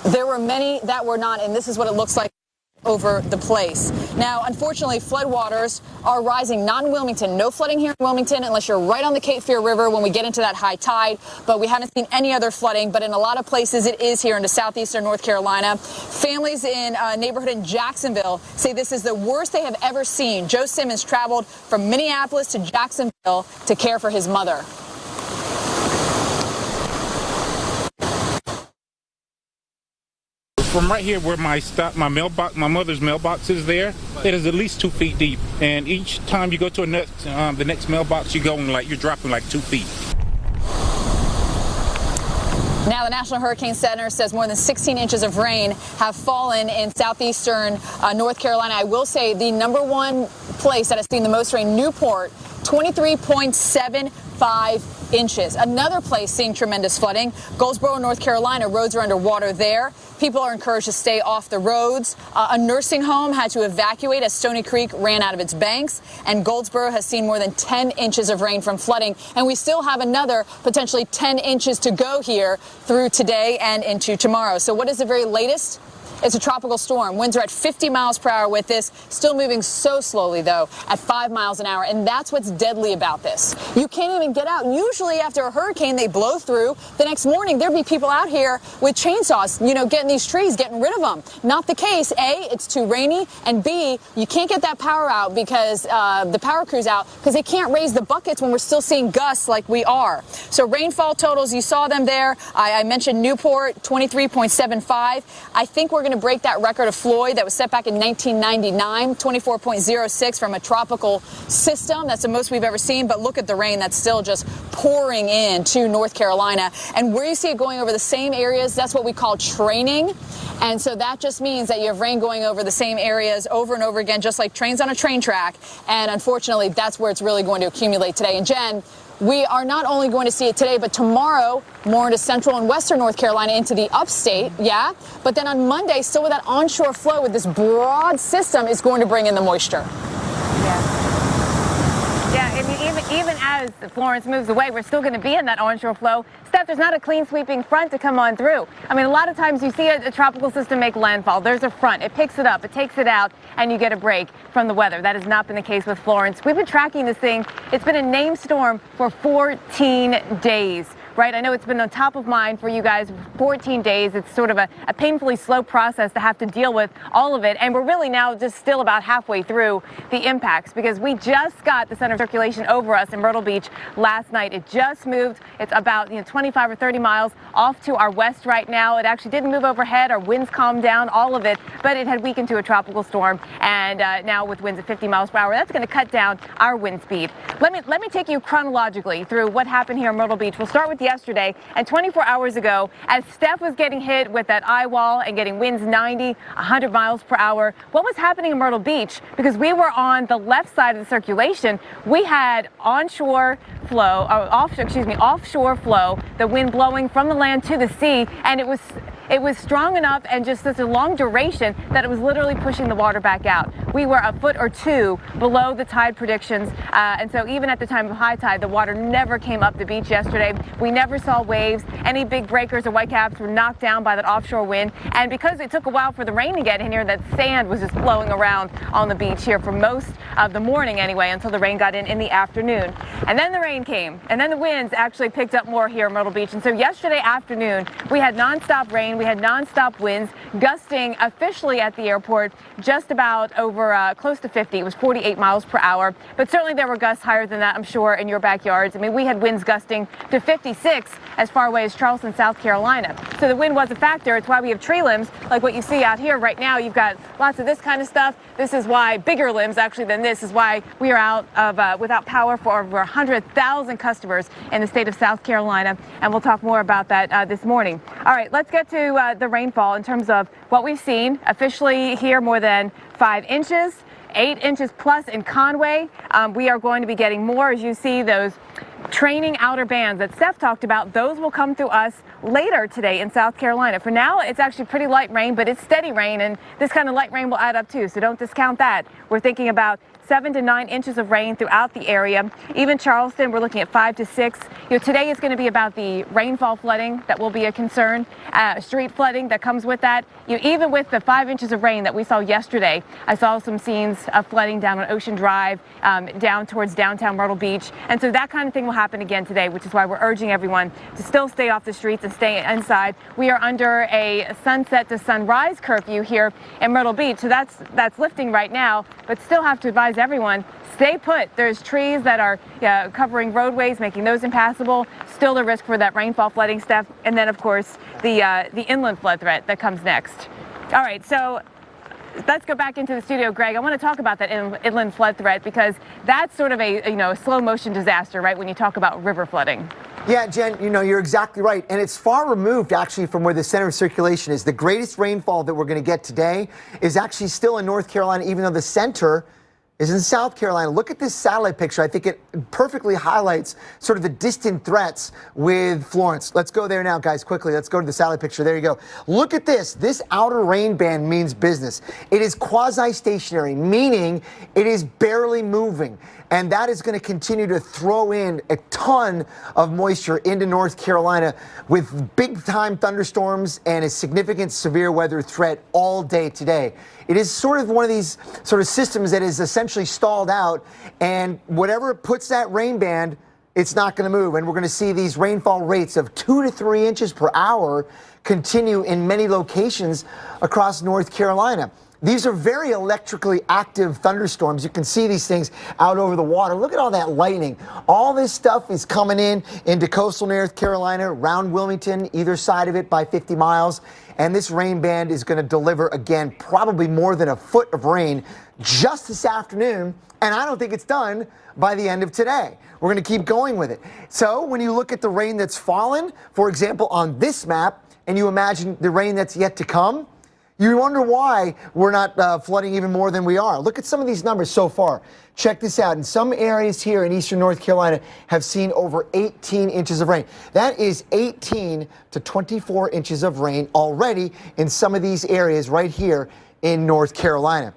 There were many that were not, and this is what it looks like over the place. Now, unfortunately, floodwaters are rising, not in Wilmington. No flooding here in Wilmington unless you're right on the Cape Fear River when we get into that high tide. But we haven't seen any other flooding. But in a lot of places, it is here into southeastern North Carolina. Families in a neighborhood in Jacksonville say this is the worst they have ever seen. Joe Simmons traveled from Minneapolis to Jacksonville to care for his mother. From right here where my mother's mailbox is there, it is at least 2 feet deep. And each time you go to the next mailbox, you're dropping like 2 feet. Now, the National Hurricane Center says more than 16 inches of rain have fallen in southeastern North Carolina. I will say the number one place that has seen the most rain, Newport, 23.75 inches. Another place seeing tremendous flooding, Goldsboro, North Carolina. Roads are underwater there. People are encouraged to stay off the roads. A nursing home had to evacuate as Stony Creek ran out of its banks, and Goldsboro has seen more than 10 inches of rain from flooding. And we still have another potentially 10 inches to go here through today and into tomorrow. So what is the very latest? It's a tropical storm. Winds are at 50 miles per hour with this. Still moving so slowly, though, at 5 miles an hour. And that's what's deadly about this. You can't even get out. Usually after a hurricane, they blow through. The next morning, there'd be people out here with chainsaws, getting these trees, getting rid of them. Not the case. A, it's too rainy. And B, you can't get that power out because the power crew's out because they can't raise the buckets when we're still seeing gusts like we are. So rainfall totals, you saw them there. I mentioned Newport, 23.75. I think we're going to break that record of Floyd that was set back in 1999, 24.06 from a tropical system. That's the most we've ever seen. But look at the rain that's still just pouring in to North Carolina. And where you see it going over the same areas, that's what we call training. And so that just means that you have rain going over the same areas over and over again, just like trains on a train track. And unfortunately, that's where it's really going to accumulate today. And Jen, we are not only going to see it today, but tomorrow, more into central and western North Carolina, into the upstate, yeah? But then on Monday, still with that onshore flow with this broad system, is going to bring in the moisture. Yeah, and even as Florence moves away, we're still going to be in that onshore flow. Steph, there's not a clean sweeping front to come on through. I mean, a lot of times you see a tropical system make landfall. There's a front. It picks it up. It takes it out, and you get a break from the weather. That has not been the case with Florence. We've been tracking this thing. It's been a named storm for 14 days. Right? I know it's been on top of mind for you guys for 14 days. It's sort of a painfully slow process to have to deal with all of it. And we're really now just still about halfway through the impacts because we just got the center of circulation over us in Myrtle Beach last night. It just moved. It's about 25 or 30 miles off to our west right now. It actually didn't move overhead. Our winds calmed down, all of it, but it had weakened to a tropical storm. And now with winds at 50 miles per hour, that's going to cut down our wind speed. Let me take you chronologically through what happened here in Myrtle Beach. We'll start with yesterday. And 24 hours ago, as Steph was getting hit with that eye wall and getting winds 90, 100 miles per hour, what was happening in Myrtle Beach? Because we were on the left side of the circulation, we had offshore flow, the wind blowing from the land to the sea, and it was strong enough and just such a long duration that it was literally pushing the water back out. We were a foot or two below the tide predictions, and so even at the time of high tide, the water never came up the beach yesterday. We never saw waves. Any big breakers or whitecaps were knocked down by that offshore wind, and because it took a while for the rain to get in here, that sand was just blowing around on the beach here for most of the morning anyway, until the rain got in the afternoon. And then the rain came, and then the winds actually picked up more here in Myrtle Beach. And so yesterday afternoon, we had nonstop rain, we had nonstop winds, gusting officially at the airport just about over close to 50. It was 48 miles per hour, but certainly there were gusts higher than that, I'm sure, in your backyards. I mean, we had winds gusting to 56 as far away as Charleston, South Carolina. So the wind was a factor. It's why we have tree limbs like what you see out here right now. You've got lots of this kind of stuff. This is why bigger limbs actually than this is why we are out of without power for over 100,000 customers in the state of South Carolina, and we'll talk more about that this morning. All right, let's get to the rainfall in terms of what we've seen. Officially here, more than 5 inches, 8 inches plus in Conway. We are going to be getting more. As you see, those training outer bands that Steph talked about, those will come to us later today in South Carolina. For now, it's actually pretty light rain, but it's steady rain, and this kind of light rain will add up too, so don't discount that. We're thinking about 7 to 9 inches of rain throughout the area. Even Charleston, we're looking at 5 to 6. Today is going to be about the rainfall flooding that will be a concern, street flooding that comes with that. Even with the 5 inches of rain that we saw yesterday, I saw some scenes of flooding down on Ocean Drive, down towards downtown Myrtle Beach. And so that kind of thing will happen again today, which is why we're urging everyone to still stay off the streets and stay inside. We are under a sunset to sunrise curfew here in Myrtle Beach, so that's lifting right now, but still have to advise everyone, stay put. There's trees that are covering roadways, making those impassable. Still the risk for that rainfall flooding stuff. And then, of course, the inland flood threat that comes next. All right, so let's go back into the studio, Greg. I want to talk about that inland flood threat because that's sort of a slow motion disaster, right, when you talk about river flooding. Yeah, Jen, you're exactly right. And it's far removed, actually, from where the center of circulation is. The greatest rainfall that we're going to get today is actually still in North Carolina, even though the center is in South Carolina. Look at this satellite picture. I think it perfectly highlights sort of the distant threats with Florence. Let's go there now, guys, quickly. Let's go to the satellite picture. There you go. Look at this. This outer rain band means business. It is quasi-stationary, meaning it is barely moving. And that is going to continue to throw in a ton of moisture into North Carolina with big-time thunderstorms and a significant severe weather threat all day today. It is sort of one of these sort of systems that is essentially stalled out, and whatever puts that rain band, it's not going to move. And we're going to see these rainfall rates of 2 to 3 inches per hour continue in many locations across North Carolina. These are very electrically active thunderstorms. You can see these things out over the water. Look at all that lightning. All this stuff is coming into coastal North Carolina, around Wilmington, either side of it by 50 miles. And this rain band is going to deliver, again, probably more than a foot of rain just this afternoon. And I don't think it's done by the end of today. We're going to keep going with it. So when you look at the rain that's fallen, for example, on this map, and you imagine the rain that's yet to come, you wonder why we're not flooding even more than we are. Look at some of these numbers so far. Check this out. In some areas here in eastern North Carolina have seen over 18 inches of rain. That is 18 to 24 inches of rain already in some of these areas right here in North Carolina.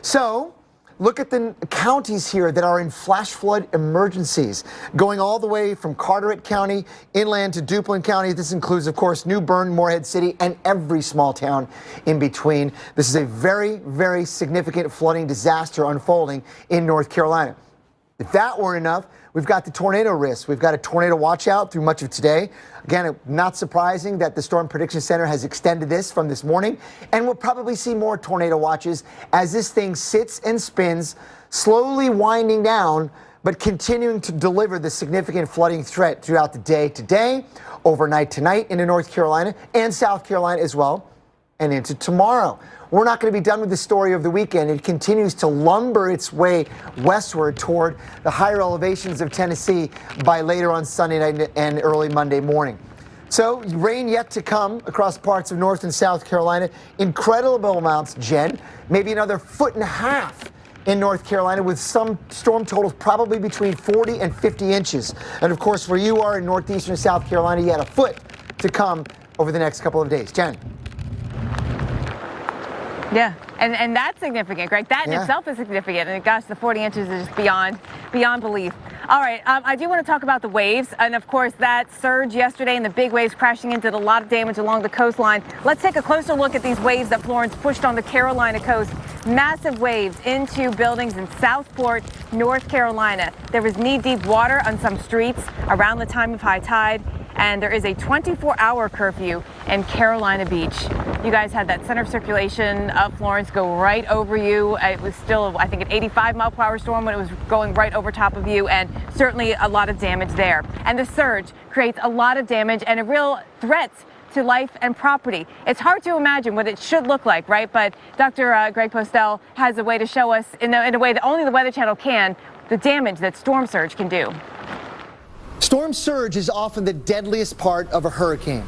So look at the counties here that are in flash flood emergencies, going all the way from Carteret County inland to Duplin County. This includes, of course, New Bern, Morehead City, and every small town in between. This is a very, very significant flooding disaster unfolding in North Carolina. If that weren't enough, we've got the tornado risk. We've got a tornado watch out through much of today. Again, not surprising that the Storm Prediction Center has extended this from this morning, and we'll probably see more tornado watches as this thing sits and spins, slowly winding down, but continuing to deliver the significant flooding threat throughout the day today, overnight tonight into North Carolina and South Carolina as well. and into tomorrow. We're not going to be done with the story of the weekend. It continues to lumber its way westward toward the higher elevations of Tennessee by later on Sunday night and early Monday morning. So rain yet to come across parts of North and South Carolina. Incredible amounts, Jen. Maybe another 1.5 feet in North Carolina, with some storm totals probably between 40 and 50 inches. And of course, where you are in northeastern South Carolina, you had a foot to come over the next couple of days. Jen. Yeah, and that's significant, Greg. That in itself is significant. And gosh, the 40 inches is just beyond belief. All right, I do want to talk about the waves. And of course, that surge yesterday and the big waves crashing into a lot of damage along the coastline. Let's take a closer look at these waves that Florence pushed on the Carolina coast. Massive waves into buildings in Southport, North Carolina. There was knee-deep water on some streets around the time of high tide. And there is a 24-hour curfew in Carolina Beach. You guys had that center of circulation of Florence go right over you. It was still, I think, an 85-mile-per-hour storm when it was going right over top of you, and certainly a lot of damage there. And the surge creates a lot of damage and a real threat to life and property. It's hard to imagine what it should look like, right? But Dr. Greg Postel has a way to show us, in a way that only the Weather Channel can, the damage that storm surge can do. Storm surge is often the deadliest part of a hurricane.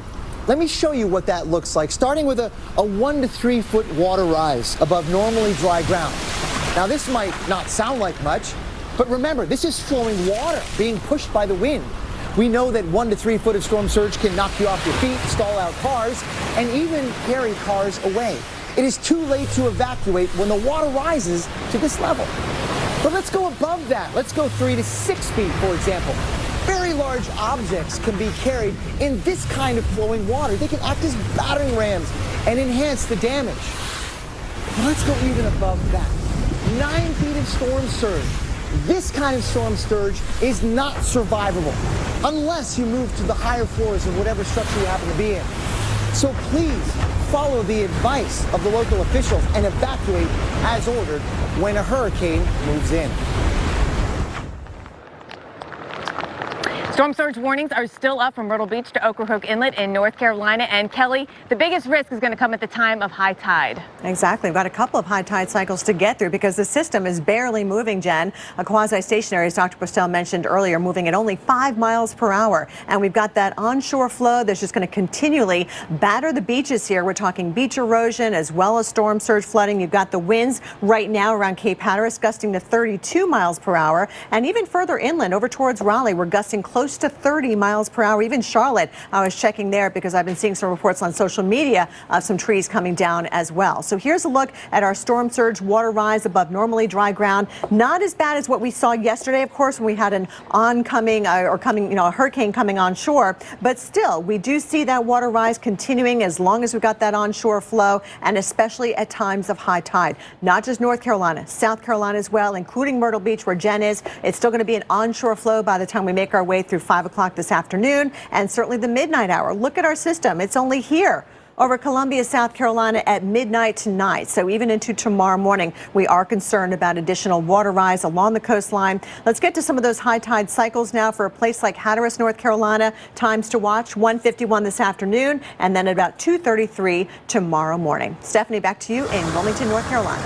Let me show you what that looks like, starting with a 1 to 3 foot water rise above normally dry ground. Now, this might not sound like much, but remember, this is flowing water being pushed by the wind. We know that 1 to 3 foot of storm surge can knock you off your feet, stall out cars, and even carry cars away. It is too late to evacuate when the water rises to this level. But let's go above that. Let's go 3 to 6 feet, for example. Very large objects can be carried in this kind of flowing water. They can act as battering rams and enhance the damage. But let's go even above that. 9 feet of storm surge. This kind of storm surge is not survivable unless you move to the higher floors of whatever structure you happen to be in. So please follow the advice of the local officials and evacuate as ordered when a hurricane moves in. Storm surge warnings are still up from Myrtle Beach to Ocrahoke Inlet in North Carolina. And Kelly, the biggest risk is going to come at the time of high tide. Exactly. We've got a couple of high tide cycles to get through because the system is barely moving, Jen. A quasi-stationary, as Dr. Postel mentioned earlier, moving at only 5 miles per hour. And we've got that onshore flow that's just going to continually batter the beaches here. We're talking beach erosion as well as storm surge flooding. You've got the winds right now around Cape Hatteras gusting to 32 miles per hour. And even further inland over towards Raleigh, we're gusting close to 30 miles per hour. Even Charlotte, I was checking there because I've been seeing some reports on social media of some trees coming down as well. So here's a look at our storm surge water rise above normally dry ground. Not as bad as what we saw yesterday, of course, when we had an oncoming a hurricane coming onshore. But still, we do see that water rise continuing as long as we've got that onshore flow, and especially at times of high tide. Not just North Carolina, South Carolina as well, including Myrtle Beach where Jen is. It's still going to be an onshore flow by the time we make our way through 5 o'clock this afternoon, and certainly the midnight hour. Look at our system. It's only here over Columbia, South Carolina at midnight tonight. So even into tomorrow morning, we are concerned about additional water rise along the coastline. Let's get to some of those high tide cycles now for a place like Hatteras, North Carolina. Times to watch, 1:51 this afternoon, and then at about 2:33 tomorrow morning. Stephanie, back to you in Wilmington, North Carolina.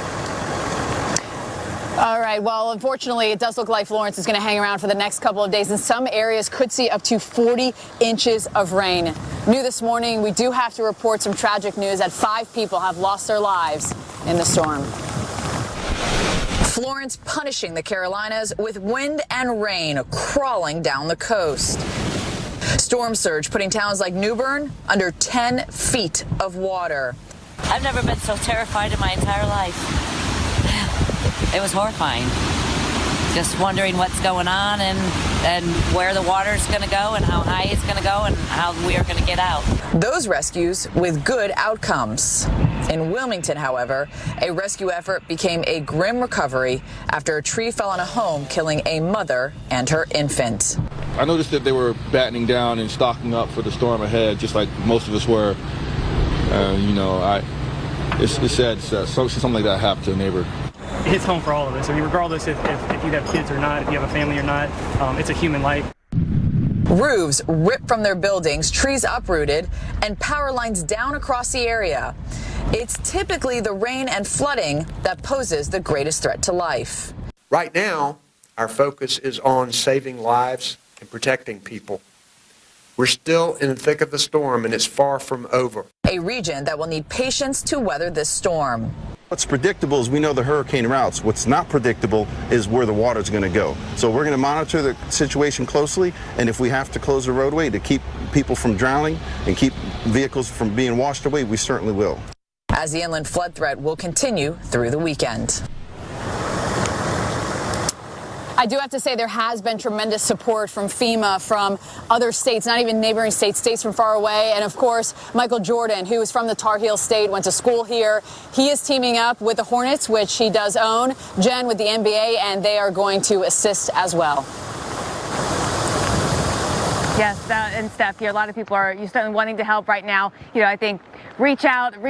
All right. Well, unfortunately, it does look like Florence is going to hang around for the next couple of days, and some areas could see up to 40 inches of rain. New this morning, we do have to report some tragic news that 5 people have lost their lives in the storm. Florence punishing the Carolinas with wind and rain crawling down the coast. Storm surge putting towns like New Bern under 10 feet of water. I've never been so terrified in my entire life. It was horrifying. Just wondering what's going on and where the water's going to go and how high it's going to go and how we are going to get out. Those rescues with good outcomes. In Wilmington, however, a rescue effort became a grim recovery after a tree fell on a home, killing a mother and her infant. I noticed that they were battening down and stocking up for the storm ahead, just like most of us were. It's sad something like that happened to a neighbor. It's home for all of us. I mean, regardless if you have kids or not, if you have a family or not, it's a human life. Roofs ripped from their buildings, trees uprooted, and power lines down across the area. it's typically the rain and flooding that poses the greatest threat to life. Right now, our focus is on saving lives and protecting people. We're still in the thick of the storm, and it's far from over. A region that will need patience to weather this storm. What's predictable is we know the hurricane routes. What's not predictable is where the water's going to go. So we're going to monitor the situation closely, and if we have to close the roadway to keep people from drowning and keep vehicles from being washed away, we certainly will. As the inland flood threat will continue through the weekend. I do have to say there has been tremendous support from FEMA, from other states, not even neighboring states, states from far away. And of course, Michael Jordan, who is from the Tar Heel State, went to school here. He is teaming up with the Hornets, which he does own, Jen with the NBA, and they are going to assist as well. Yes, and Steph, a lot of people are certainly wanting to help right now. I think reach out to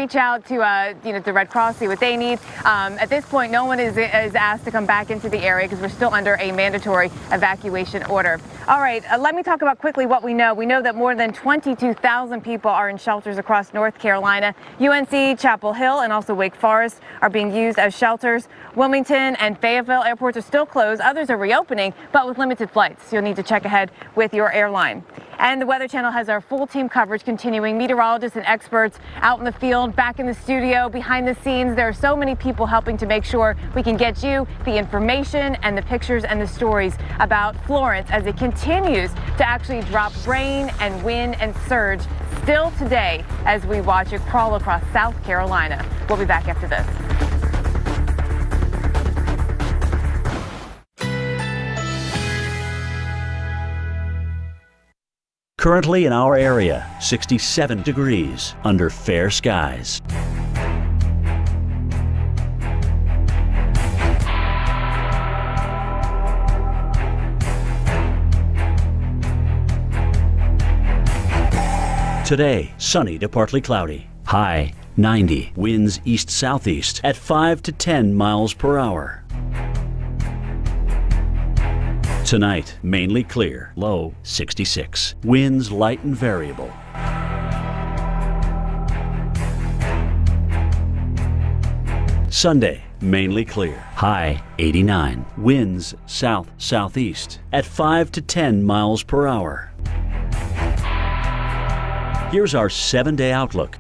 the Red Cross, see what they need. At this point, no one is asked to come back into the area because we're still under a mandatory evacuation order. All right, let me talk about quickly what we know. We know that more than 22,000 people are in shelters across North Carolina. UNC, Chapel Hill, and also Wake Forest are being used as shelters. Wilmington and Fayetteville airports are still closed. Others are reopening, but with limited flights. You'll need to check ahead with your airline. And the Weather Channel has our full team coverage continuing. Meteorologists and experts out in the field, back in the studio, behind the scenes. There are so many people helping to make sure we can get you the information and the pictures and the stories about Florence as it continues to actually drop rain and wind and surge still today as we watch it crawl across South Carolina. We'll be back after this. Currently in our area, 67 degrees under fair skies. Today, sunny to partly cloudy. High 90. Winds east-southeast at 5 to 10 miles per hour. Tonight, mainly clear, low 66. Winds light and variable. Sunday, mainly clear, high 89. Winds south-southeast at 5 to 10 miles per hour. Here's our 7-day outlook.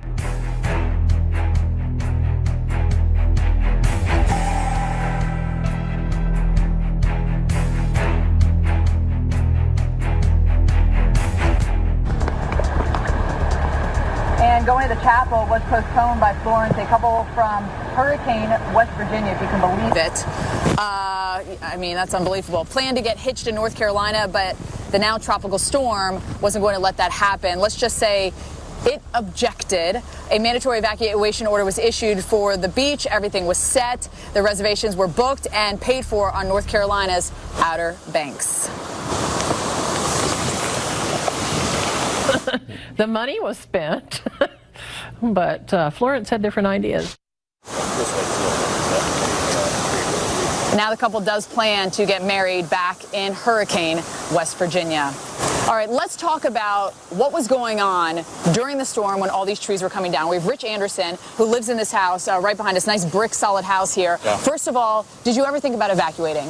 And going to the chapel was postponed by Florence. A couple from Hurricane West Virginia, if you can believe it. I mean, that's unbelievable. Planned to get hitched in North Carolina, but the now tropical storm wasn't going to let that happen. Let's just say it objected. A mandatory evacuation order was issued for the beach. Everything was set. The reservations were booked and paid for on North Carolina's Outer Banks. The money was spent, but Florence had different ideas. Now the couple does plan to get married back in Hurricane West Virginia. All right, let's talk about what was going on during the storm when all these trees were coming down. We have Rich Anderson, who lives in this house right behind us, nice brick solid house here. Yeah. First of all, did you ever think about evacuating?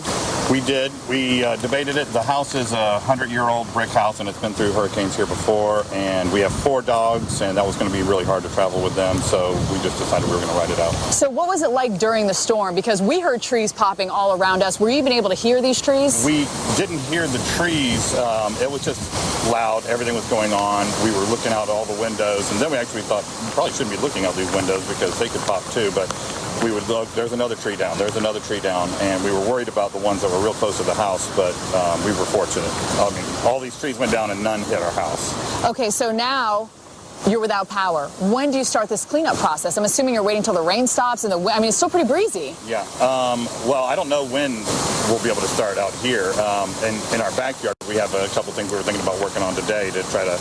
We did. We debated it. The house is a 100-year-old brick house, and it's been through hurricanes here before. And we have 4 dogs, and that was going to be really hard to travel with them. So we just decided we were going to ride it out. So what was it like during the storm? Because we heard trees popping all around us. Were you even able to hear these trees? We didn't hear the trees. It was just loud. Everything was going on. We were looking out all the windows, and then we actually thought we probably shouldn't be looking out these windows because they could pop too. But we would look. There's another tree down. There's another tree down, and we were worried about the ones that were real close to the house. But we were fortunate. I mean, all these trees went down, and none hit our house. Okay, so now you're without power. When do you start this cleanup process? I'm assuming you're waiting until the rain stops and I mean, it's still pretty breezy. Yeah. Well, I don't know when we'll be able to start out here. In our backyard, we have a couple things we were thinking about working on today to try to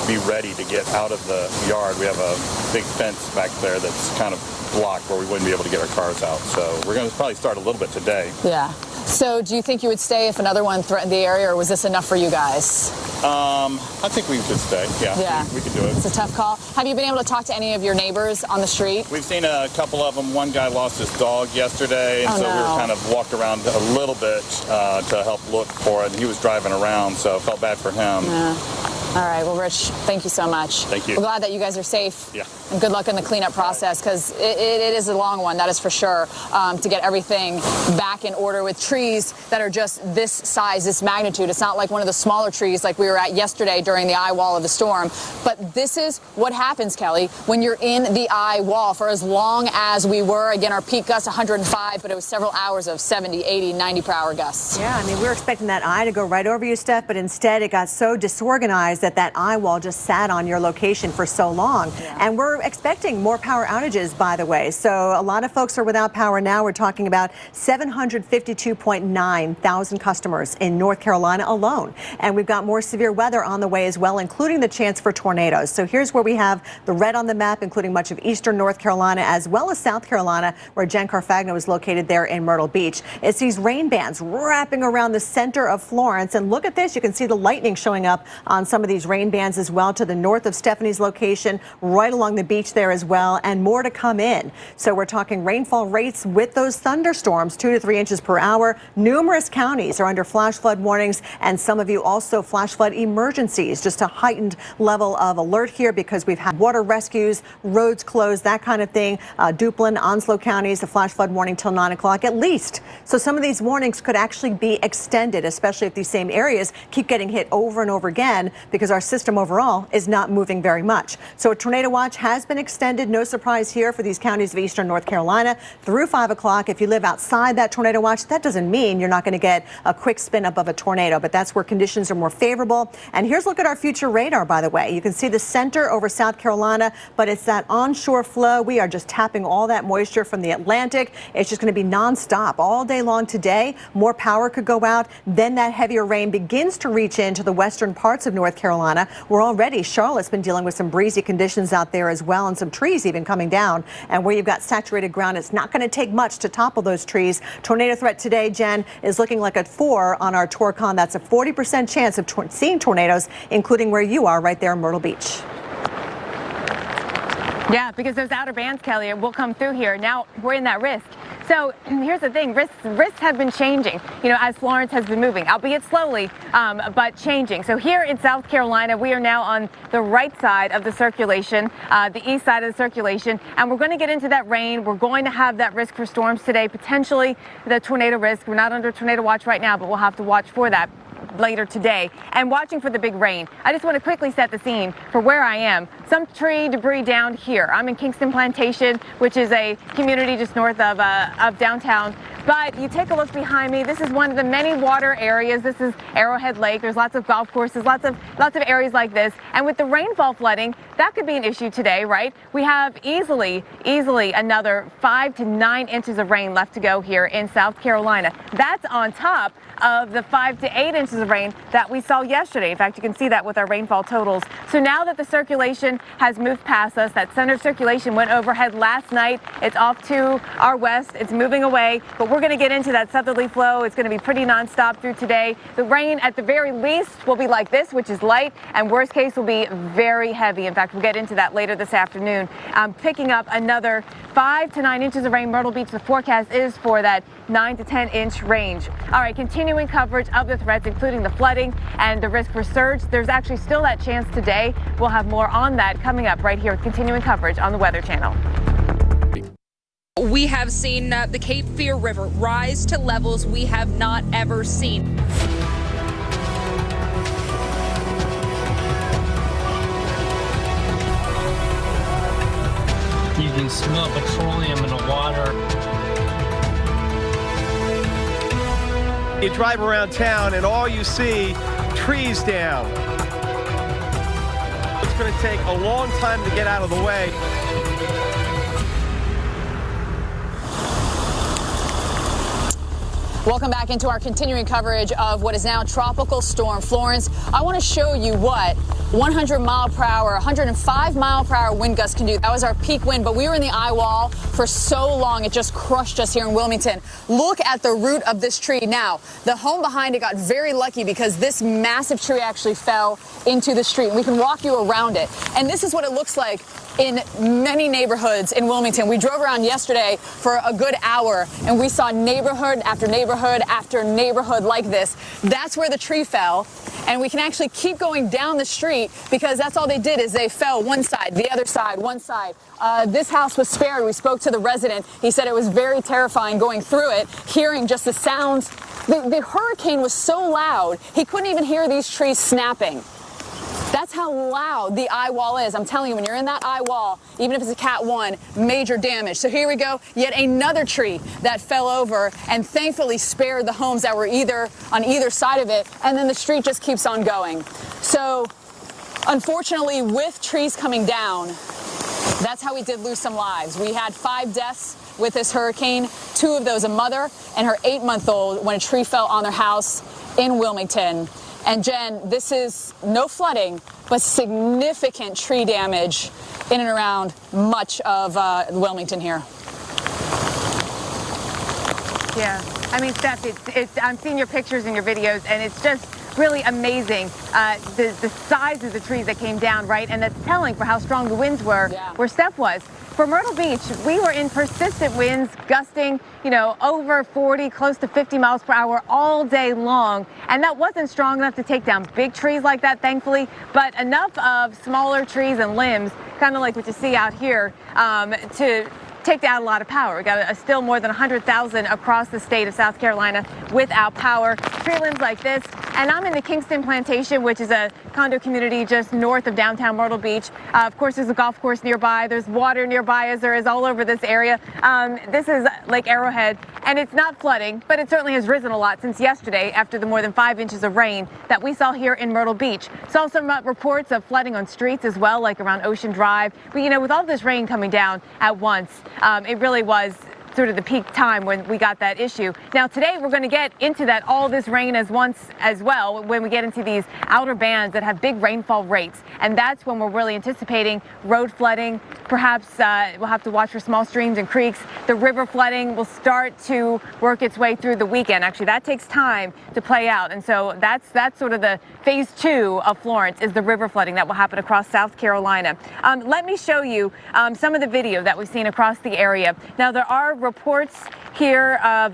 be ready to get out of the yard. We have a big fence back there that's kind of blocked where we wouldn't be able to get our cars out. So we're going to probably start a little bit today. Yeah. So do you think you would stay if another one threatened the area, or was this enough for you guys? I think we should stay. Yeah, we could do it. It's a tough call. Have you been able to talk to any of your neighbors on the street? We've seen a couple of them. One guy lost his dog yesterday, and we were kind of walked around a little bit to help look for it. And he was driving around, so I felt bad for him. Yeah. All right. Well, Rich, thank you so much. Thank you. We're glad that you guys are safe. Yeah. And good luck in the cleanup process, because it is a long one, that is for sure, to get everything back in order with trees that are just this size, this magnitude. It's not like one of the smaller trees like we were at yesterday during the eye wall of the storm. But this is what happens, Kelly, when you're in the eye wall for as long as we were. Again, our peak gust 105, but it was several hours of 70, 80, 90 per hour gusts. Yeah, I mean, we were expecting that eye to go right over you, Steph, but instead it got so disorganized that eye wall just sat on your location for so long. Yeah. And we're expecting more power outages, by the way. So a lot of folks are without power now. We're talking about 752.9 thousand customers in North Carolina alone. And we've got more severe weather on the way as well, including the chance for tornadoes. So here's where we have the red on the map, including much of eastern North Carolina as well as South Carolina, where Jen Carfagno is located there in Myrtle Beach. It's these rain bands wrapping around the center of Florence. And look at this. You can see the lightning showing up on some of these rain bands as well to the north of Stephanie's location, right along the beach there as well, and more to come in. So we're talking rainfall rates with those thunderstorms, 2 to 3 inches per hour. Numerous counties are under flash flood warnings, and some of you also flash flood emergencies. Just a heightened level of alert here because we've had water rescues, roads closed, that kind of thing. Duplin, Onslow counties, a flash flood warning till 9 o'clock at least. So some of these warnings could actually be extended, especially if these same areas keep getting hit over and over again, because our system overall is not moving very much. So a tornado watch has been extended. No surprise here for these counties of eastern North Carolina through 5 o'clock. If you live outside that tornado watch, that doesn't mean you're not going to get a quick spin up of a tornado, but that's where conditions are more favorable. And here's a look at our future radar, by the way. You can see the center over South Carolina, but it's that onshore flow. We are just tapping all that moisture from the Atlantic. It's just going to be nonstop all day long today. More power could go out. Then that heavier rain begins to reach into the western parts of North Carolina. We're already, Charlotte's been dealing with some breezy conditions out there as well, and some trees even coming down. And where you've got saturated ground, it's not going to take much to topple those trees. Tornado threat today, Jen, is looking like a 4 on our Torcon. That's a 40% chance of seeing tornadoes, including where you are right there in Myrtle Beach. Yeah, because those outer bands, Kelly, will come through here. Now we're in that risk. So here's the thing, risks have been changing, as Florence has been moving, albeit slowly, but changing. So here in South Carolina, we are now on the right side of the circulation, the east side of the circulation, and we're going to get into that rain. We're going to have that risk for storms today, potentially the tornado risk. We're not under tornado watch right now, but we'll have to watch for that later today, and watching for the big rain. I just want to quickly set the scene for where I am. Some tree debris down here. I'm in Kingston Plantation, which is a community just north of downtown. But you take a look behind me. This is one of the many water areas. This is Arrowhead Lake. There's lots of golf courses, lots of areas like this. And with the rainfall flooding, that could be an issue today, right? We have easily another 5 to 9 inches of rain left to go here in South Carolina. That's on top of the 5 to 8 inches of rain that we saw yesterday. In fact, you can see that with our rainfall totals. So now that the circulation has moved past us, that center circulation went overhead last night. It's off to our west. It's moving away, but we're going to get into that southerly flow. It's going to be pretty nonstop through today. The rain at the very least will be like this, which is light, and worst case will be very heavy. In fact, we'll get into that later this afternoon. Picking up another 5 to 9 inches of rain. Myrtle Beach, the forecast is for that 9 to 10 inch range. All right, continuing coverage of the threats, including the flooding and the risk for surge. There's actually still that chance today. We'll have more on that coming up right here with continuing coverage on the Weather Channel. We have seen the Cape Fear River rise to levels we have not ever seen. You can smell petroleum in the water. You drive around town and all you see, trees down. It's going to take a long time to get out of the way. Welcome back into our continuing coverage of what is now Tropical Storm Florence. I want to show you what 100 mile per hour, 105 mile per hour wind gusts can do. That was our peak wind, but we were in the eye wall for so long it just crushed us here in Wilmington. Look at the root of this tree. Now, the home behind it got very lucky because this massive tree actually fell into the street. We can walk you around it. And this is what it looks like in many neighborhoods in Wilmington. We drove around yesterday for a good hour and we saw neighborhood after neighborhood after neighborhood like this. That's where the tree fell. And we can actually keep going down the street because that's all they did is they fell one side, the other side, one side. This house was spared. We spoke to the resident. He said it was very terrifying going through it, hearing just the sounds. The hurricane was so loud, he couldn't even hear these trees snapping. That's how loud the eye wall is. I'm telling you, when you're in that eye wall, even if it's a Cat 1, major damage. So here we go, yet another tree that fell over and thankfully spared the homes that were on either side of it, and then the street just keeps on going. So unfortunately, with trees coming down, that's how we did lose some lives. We had 5 deaths with this hurricane, 2 of those a mother and her 8-month-old when a tree fell on their house in Wilmington. And Jen, this is no flooding, but significant tree damage in and around much of Wilmington here. Yeah, I mean, Steph, I'm seeing your pictures and your videos, and it's just really amazing the size of the trees that came down, right? And that's telling for how strong the winds were, where Steph was. For Myrtle Beach, we were in persistent winds gusting, over 40, close to 50 miles per hour all day long. And that wasn't strong enough to take down big trees like that, thankfully, but enough of smaller trees and limbs, kind of like what you see out here, to take down a lot of power. We got still more than 100,000 across the state of South Carolina without power. Tree limbs like this. And I'm in the Kingston Plantation, which is a condo community just north of downtown Myrtle Beach. Of course, there's a golf course nearby. There's water nearby, as there is all over this area. This is Lake Arrowhead, and it's not flooding, but it certainly has risen a lot since yesterday after the more than 5 inches of rain that we saw here in Myrtle Beach. Saw some reports of flooding on streets as well, like around Ocean Drive. But, with all this rain coming down at once, it really was sort of the peak time when we got that issue. Now today we're going to get into that all this rain as well when we get into these outer bands that have big rainfall rates, and that's when we're really anticipating road flooding. Perhaps we'll have to watch for small streams and creeks. The river flooding will start to work its way through the weekend. Actually, that takes time to play out, and so that's sort of the phase 2 of Florence, is the river flooding that will happen across South Carolina. Let me show you some of the video that we've seen across the area. Now there are reports here of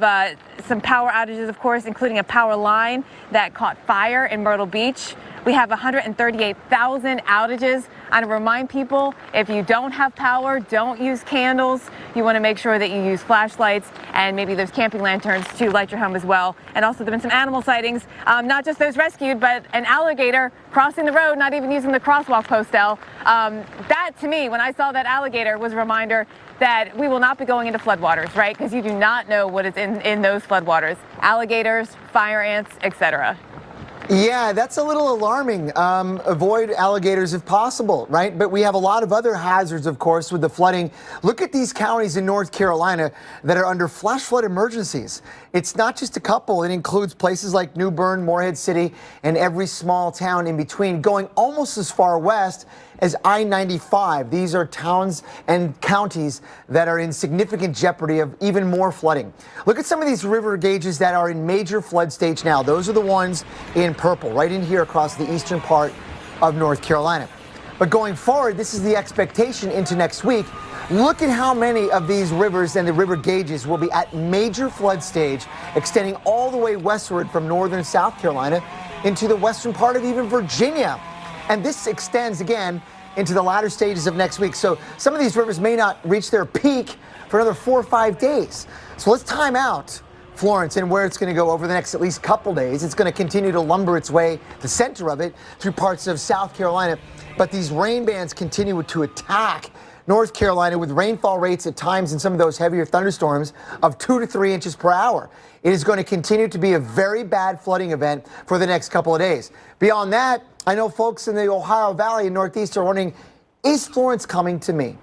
some power outages, of course, including a power line that caught fire in Myrtle Beach. We have 138,000 outages. I want to remind people, if you don't have power, don't use candles. You want to make sure that you use flashlights, and maybe there's camping lanterns to light your home as well. And also, there have been some animal sightings, not just those rescued, but an alligator crossing the road, not even using the crosswalk postel. That, to me, when I saw that alligator, was a reminder that we will not be going into floodwaters, right? Because you do not know what is in those floodwaters. Alligators, fire ants, etc. Yeah, that's a little alarming. Avoid alligators if possible, right? But we have a lot of other hazards, of course, with the flooding. Look at these counties in North Carolina that are under flash flood emergencies. It's not just a couple. It includes places like New Bern, Morehead City, and every small town in between, going almost as far west as I-95. These are towns and counties that are in significant jeopardy of even more flooding. Look at some of these river gauges that are in major flood stage now. Those are the ones in purple, right in here across the eastern part of North Carolina. But going forward, this is the expectation into next week. Look at how many of these rivers and the river gauges will be at major flood stage, extending all the way westward from northern South Carolina into the western part of even Virginia. And this extends again into the latter stages of next week. So some of these rivers may not reach their peak for another 4 or 5 days. So let's time out Florence and where it's going to go over the next at least couple days. It's going to continue to lumber its way, the center of it, through parts of South Carolina. But these rain bands continue to attack North Carolina with rainfall rates at times in some of those heavier thunderstorms of 2 to 3 inches per hour. It is going to continue to be a very bad flooding event for the next couple of days. Beyond that, I know folks in the Ohio Valley and Northeast are wondering, is Florence coming to me?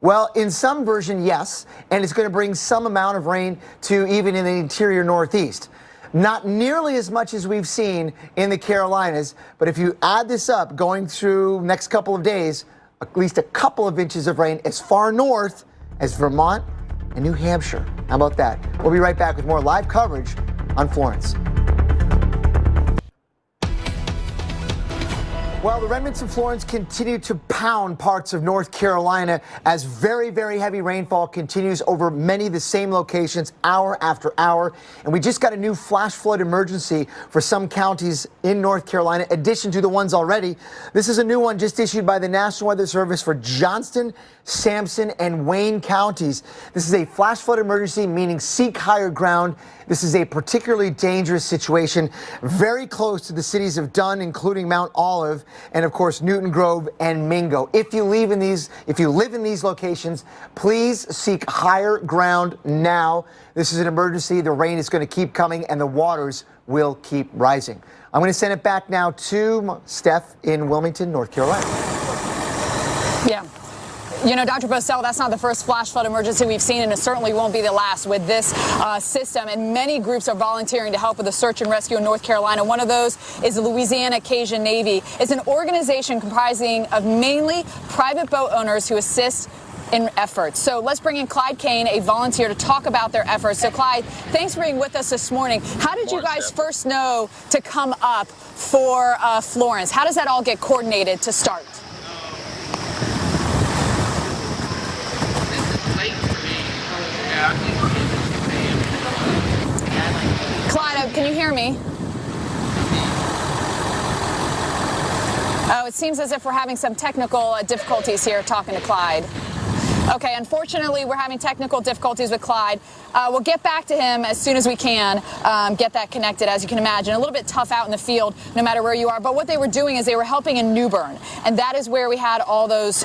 Well, in some version, yes, and it's going to bring some amount of rain to even in the interior Northeast. Not nearly as much as we've seen in the Carolinas, but if you add this up going through next couple of days, at least a couple of inches of rain as far north as Vermont and New Hampshire. How about that? We'll be right back with more live coverage on Florence. Well, the remnants of Florence continue to pound parts of North Carolina as very, very heavy rainfall continues over many of the same locations hour after hour. And we just got a new flash flood emergency for some counties in North Carolina, in addition to the ones already. This is a new one just issued by the National Weather Service for Johnston, Sampson, and Wayne counties. This is a flash flood emergency, meaning seek higher ground. This is a particularly dangerous situation, very close to the cities of Dunn, including Mount Olive, and of course Newton Grove and Mingo. If you live in these locations, please seek higher ground now. This is an emergency. The rain is going to keep coming and the waters will keep rising. I'm going to send it back now to Steph in Wilmington, North Carolina. Yeah. You know, Dr. Bosell, that's not the first flash flood emergency we've seen, and it certainly won't be the last with this system. And many groups are volunteering to help with the search and rescue in North Carolina. One of those is the Louisiana Cajun Navy. It's an organization comprising of mainly private boat owners who assist in efforts. So let's bring in Clyde Kane, a volunteer, to talk about their efforts. So Clyde, thanks for being with us this morning. How did you guys first know to come up for Florence? How does that all get coordinated to start? Clyde, can you hear me? Oh, it seems as if we're having some technical difficulties here talking to Clyde. Okay, unfortunately, we're having technical difficulties with Clyde. We'll get back to him as soon as we can, get that connected, as you can imagine. A little bit tough out in the field, no matter where you are. But what they were doing is they were helping in New Bern. And that is where we had all those,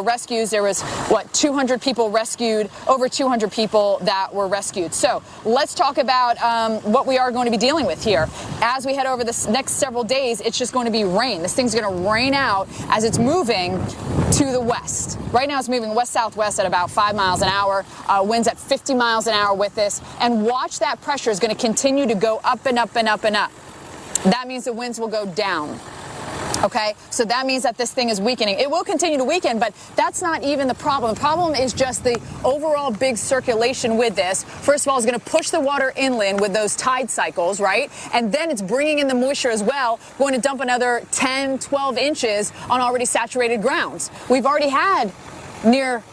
rescues. There was, 200 people rescued, over 200 people that were rescued. So let's talk about what we are going to be dealing with here. As we head over the next several days, it's just going to be rain. This thing's going to rain out as it's moving to the west. Right now it's moving west-southwest at about 5 miles an hour, winds at 50 miles an hour with this, and watch that pressure is going to continue to go up and up and up and up. That means the winds will go down. Okay, so that means that this thing is weakening. It will continue to weaken, but that's not even the problem. The problem is just the overall big circulation with this. First of all, it's going to push the water inland with those tide cycles, right? And then it's bringing in the moisture as well, going to dump another 10, 12 inches on already saturated grounds. We've already had near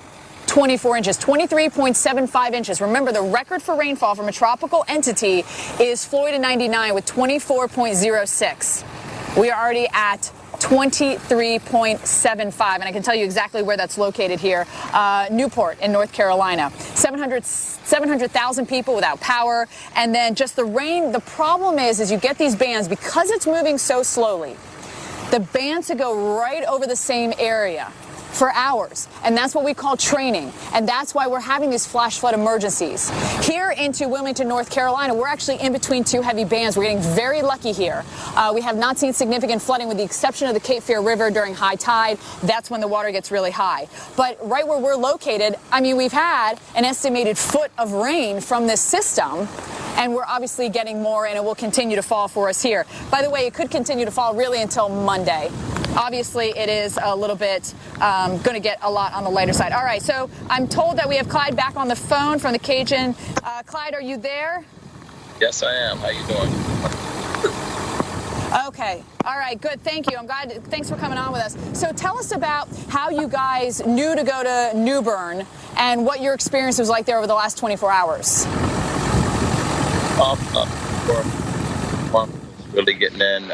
24 inches, 23.75 inches. Remember, the record for rainfall from a tropical entity is Florida 99 with 24.06. We are already at 23.75, and I can tell you exactly where that's located here. Newport in North Carolina. 700,000 people without power, and then just the rain. The problem is you get these bands, because it's moving so slowly, the bands to go right over the same area for hours, and that's what we call training, and that's why we're having these flash flood emergencies. Here into Wilmington, North Carolina, we're actually in between two heavy bands. We're getting very lucky here. We have not seen significant flooding with the exception of the Cape Fear River during high tide. That's when the water gets really high. But right where we're located, I mean, we've had an estimated foot of rain from this system, and we're obviously getting more, and it will continue to fall for us here. By the way, it could continue to fall really until Monday. Obviously, it is a little bit going to get a lot on the lighter side. All right, so I'm told that we have Clyde back on the phone from the Cajun. Clyde, are you there? Yes, I am. How you doing? Okay. All right, good. Thank you. I'm glad. Thanks for coming on with us. So tell us about how you guys knew to go to New Bern and what your experience was like there over the last 24 hours. Really getting in.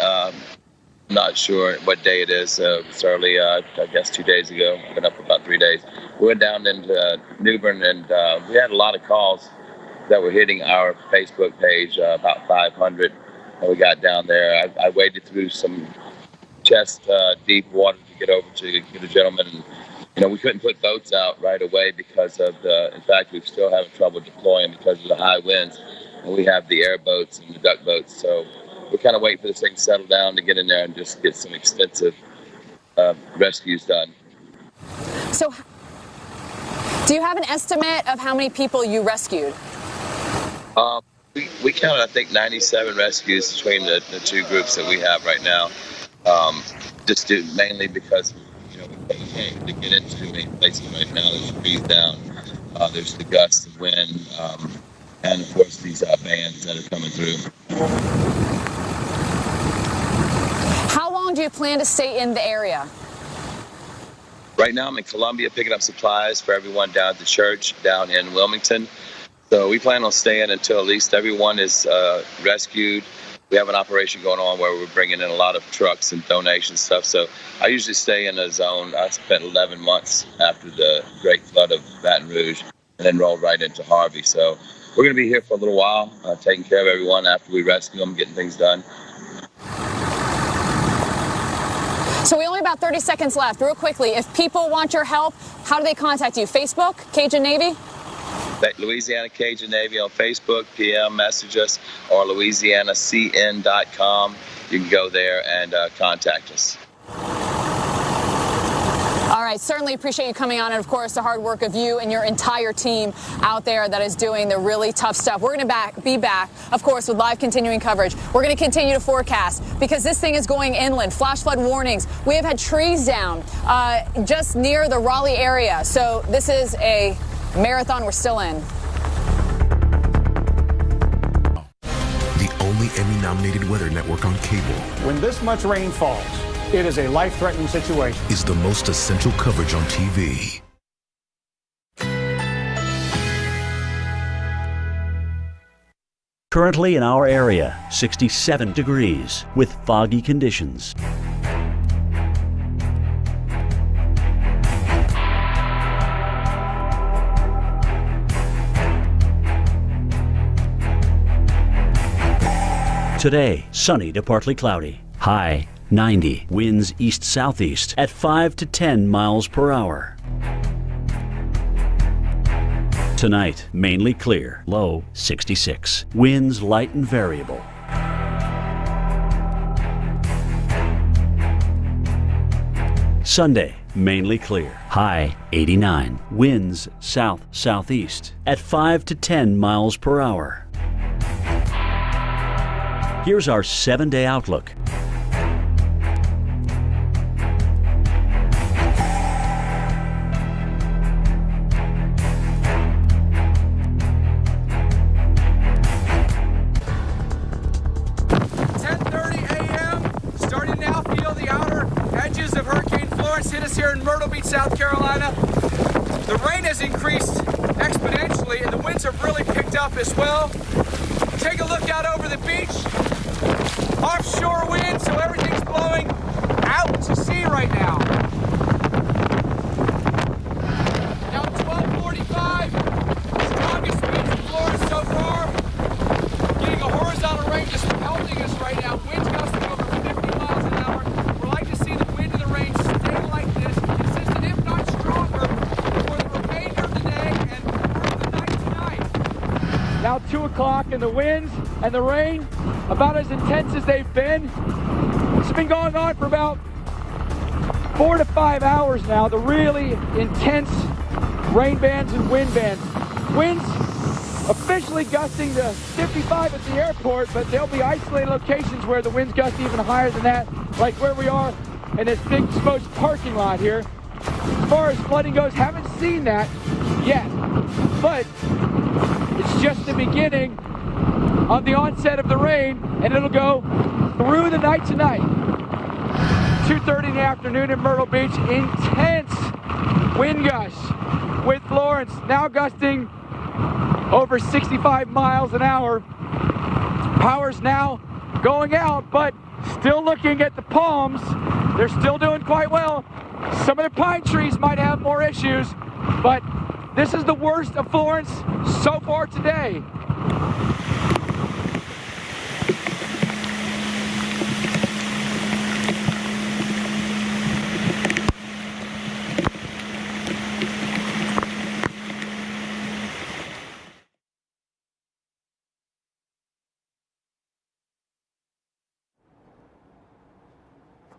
Not sure what day it is. It's early, I guess 2 days ago. I've been up for about 3 days. We went down into New Bern, and we had a lot of calls that were hitting our Facebook page, about 500. And we got down there. I waded through some chest deep water to get over to get a gentleman. And, we couldn't put boats out right away because of in fact, we're still having trouble deploying because of the high winds. And we have the airboats and the duck boats. So we're kind of waiting for this thing to settle down to get in there and just get some extensive rescues done. So Do you have an estimate of how many people you rescued? We counted, I think, 97 rescues between the two groups that we have right now. Just mainly because, we can't get into too many places right now. There's trees down, there's the gusts of wind, and of course these bands that are coming through. How long do you plan to stay in the area? Right now I'm in Columbia picking up supplies for everyone down at the church down in Wilmington. So we plan on staying until at least everyone is rescued. We have an operation going on where we're bringing in a lot of trucks and donation stuff. So I usually stay in a zone. I spent 11 months after the great flood of Baton Rouge and then rolled right into Harvey. So we're going to be here for a little while, taking care of everyone after we rescue them, getting things done. So we only about 30 seconds left. Real quickly, if people want your help, how do they contact you? Facebook, Cajun Navy? Louisiana Cajun Navy on Facebook, PM, message us, or louisianacn.com. You can go there and contact us. All right, certainly appreciate you coming on, and of course the hard work of you and your entire team out there that is doing the really tough stuff. We're going to be back, of course, with live continuing coverage. We're going to continue to forecast because this thing is going inland. Flash flood warnings. We have had trees down just near the Raleigh area. So this is a marathon we're still in. The only Emmy-nominated weather network on cable. When this much rain falls, it is a life-threatening situation. Is the most essential coverage on TV. Currently in our area, 67 degrees with foggy conditions. Today, sunny to partly cloudy. High 90. Winds east-southeast at 5 to 10 miles per hour. Tonight, mainly clear. Low 66. Winds light and variable. Sunday, mainly clear. High 89. Winds south-southeast at 5 to 10 miles per hour. Here's our 7-day outlook. Starting now, feel the outer edges of Hurricane Florence hit us here in Myrtle Beach, South Carolina. The rain has increased exponentially and the winds have really picked up as well. Take a look out over the beach. Offshore wind, so everything's blowing out to sea right now. Now 12:45, strongest winds in Florence so far. Getting a horizontal rain just pelting us right now. Winds gusting over 50 miles an hour. We'd like to see the wind and the rain stay like this, consistent if not stronger, for the remainder of the day and through the night tonight. Now 2 o'clock and the winds and the rain about as intense as they've been. It's been going on for about 4 to 5 hours now. The really intense rain bands and wind bands. Winds officially gusting to 55 at the airport, but there'll be isolated locations where the winds gust even higher than that, like where we are in this big exposed parking lot here. As far as flooding goes, haven't seen that yet, but it's just the beginning of the onset of the rain, and it'll go through the night tonight. 2:30 in the afternoon in Myrtle Beach, intense wind gusts with Florence now gusting over 65 miles an hour. Power's now going out, but still looking at the palms. They're still doing quite well. Some of the pine trees might have more issues, but this is the worst of Florence so far today.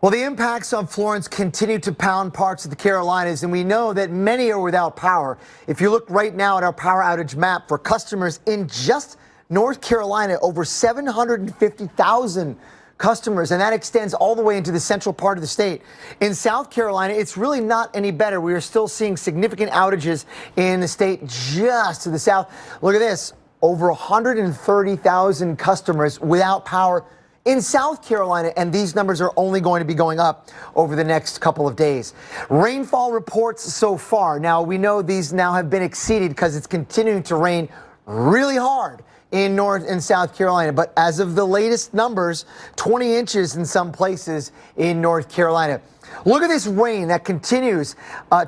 Well, the impacts of Florence continue to pound parts of the Carolinas, and we know that many are without power. If you look right now at our power outage map for customers in just North Carolina, over 750,000 customers, and that extends all the way into the central part of the state. In South Carolina, it's really not any better. We are still seeing significant outages in the state just to the south. Look at this, over 130,000 customers without power in South Carolina, and these numbers are only going to be going up over the next couple of days. Rainfall reports so far. Now, we know these now have been exceeded because it's continuing to rain really hard in North and South Carolina. But as of the latest numbers, 20 inches in some places in North Carolina. Look at this rain that continues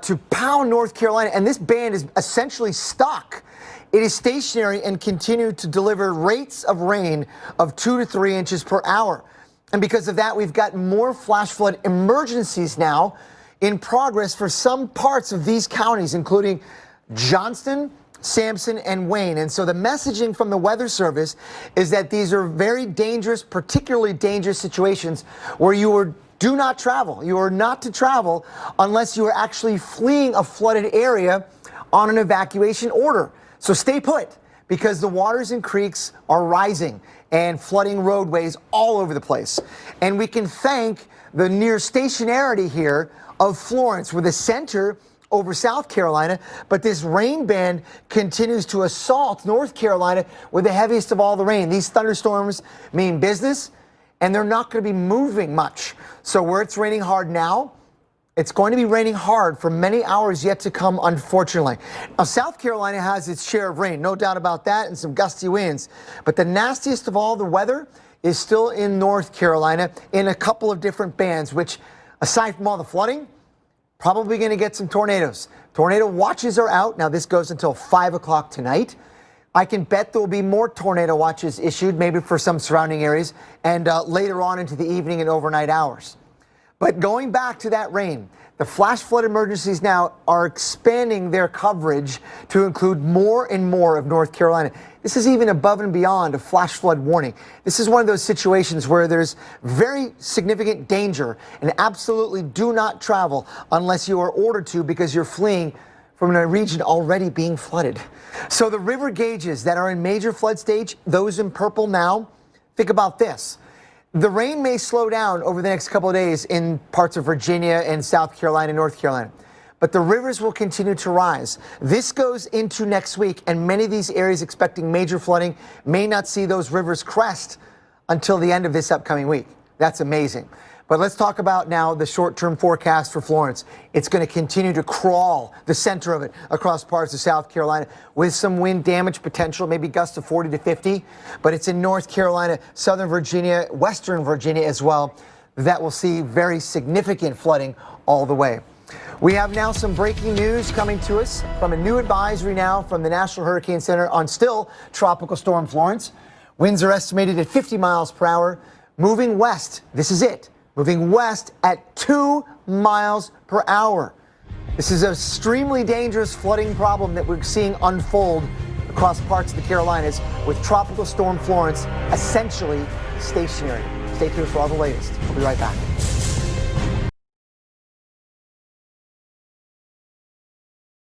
to pound North Carolina, and this band is essentially stuck. It is stationary and continues to deliver rates of rain of 2 to 3 inches per hour. And because of that, we've got more flash flood emergencies now in progress for some parts of these counties, including Johnston, Sampson, and Wayne. And so the messaging from the Weather Service is that these are very dangerous, particularly dangerous situations where do not travel. You are not to travel unless you are actually fleeing a flooded area on an evacuation order. So stay put, because the waters and creeks are rising and flooding roadways all over the place. And we can thank the near stationarity here of Florence with a center over South Carolina, but this rain band continues to assault North Carolina with the heaviest of all the rain. These thunderstorms mean business, and they're not going to be moving much. So where it's raining hard now, it's going to be raining hard for many hours yet to come, unfortunately. Now, South Carolina has its share of rain, no doubt about that, and some gusty winds. But the nastiest of all the weather is still in North Carolina in a couple of different bands, which, aside from all the flooding, probably going to get some tornadoes. Tornado watches are out. Now, this goes until 5 o'clock tonight. I can bet there will be more tornado watches issued, maybe for some surrounding areas, and later on into the evening and overnight hours. But going back to that rain, the flash flood emergencies now are expanding their coverage to include more and more of North Carolina. This is even above and beyond a flash flood warning. This is one of those situations where there's very significant danger, and absolutely do not travel unless you are ordered to, because you're fleeing from a region already being flooded. So the river gauges that are in major flood stage, those in purple now, think about this. The rain may slow down over the next couple of days in parts of Virginia and South Carolina, North Carolina, but the rivers will continue to rise. This goes into next week, and many of these areas expecting major flooding may not see those rivers crest until the end of this upcoming week. That's amazing. But let's talk about now the short-term forecast for Florence. It's going to continue to crawl, the center of it, across parts of South Carolina with some wind damage potential, maybe gusts of 40 to 50. But it's in North Carolina, Southern Virginia, Western Virginia as well, that will see very significant flooding all the way. We have now some breaking news coming to us from a new advisory now from the National Hurricane Center on still Tropical Storm Florence. Winds are estimated at 50 miles per hour, moving west. This is it. Moving west at 2 miles per hour. This is an extremely dangerous flooding problem that we're seeing unfold across parts of the Carolinas with Tropical Storm Florence essentially stationary. Stay tuned for all the latest. We'll be right back.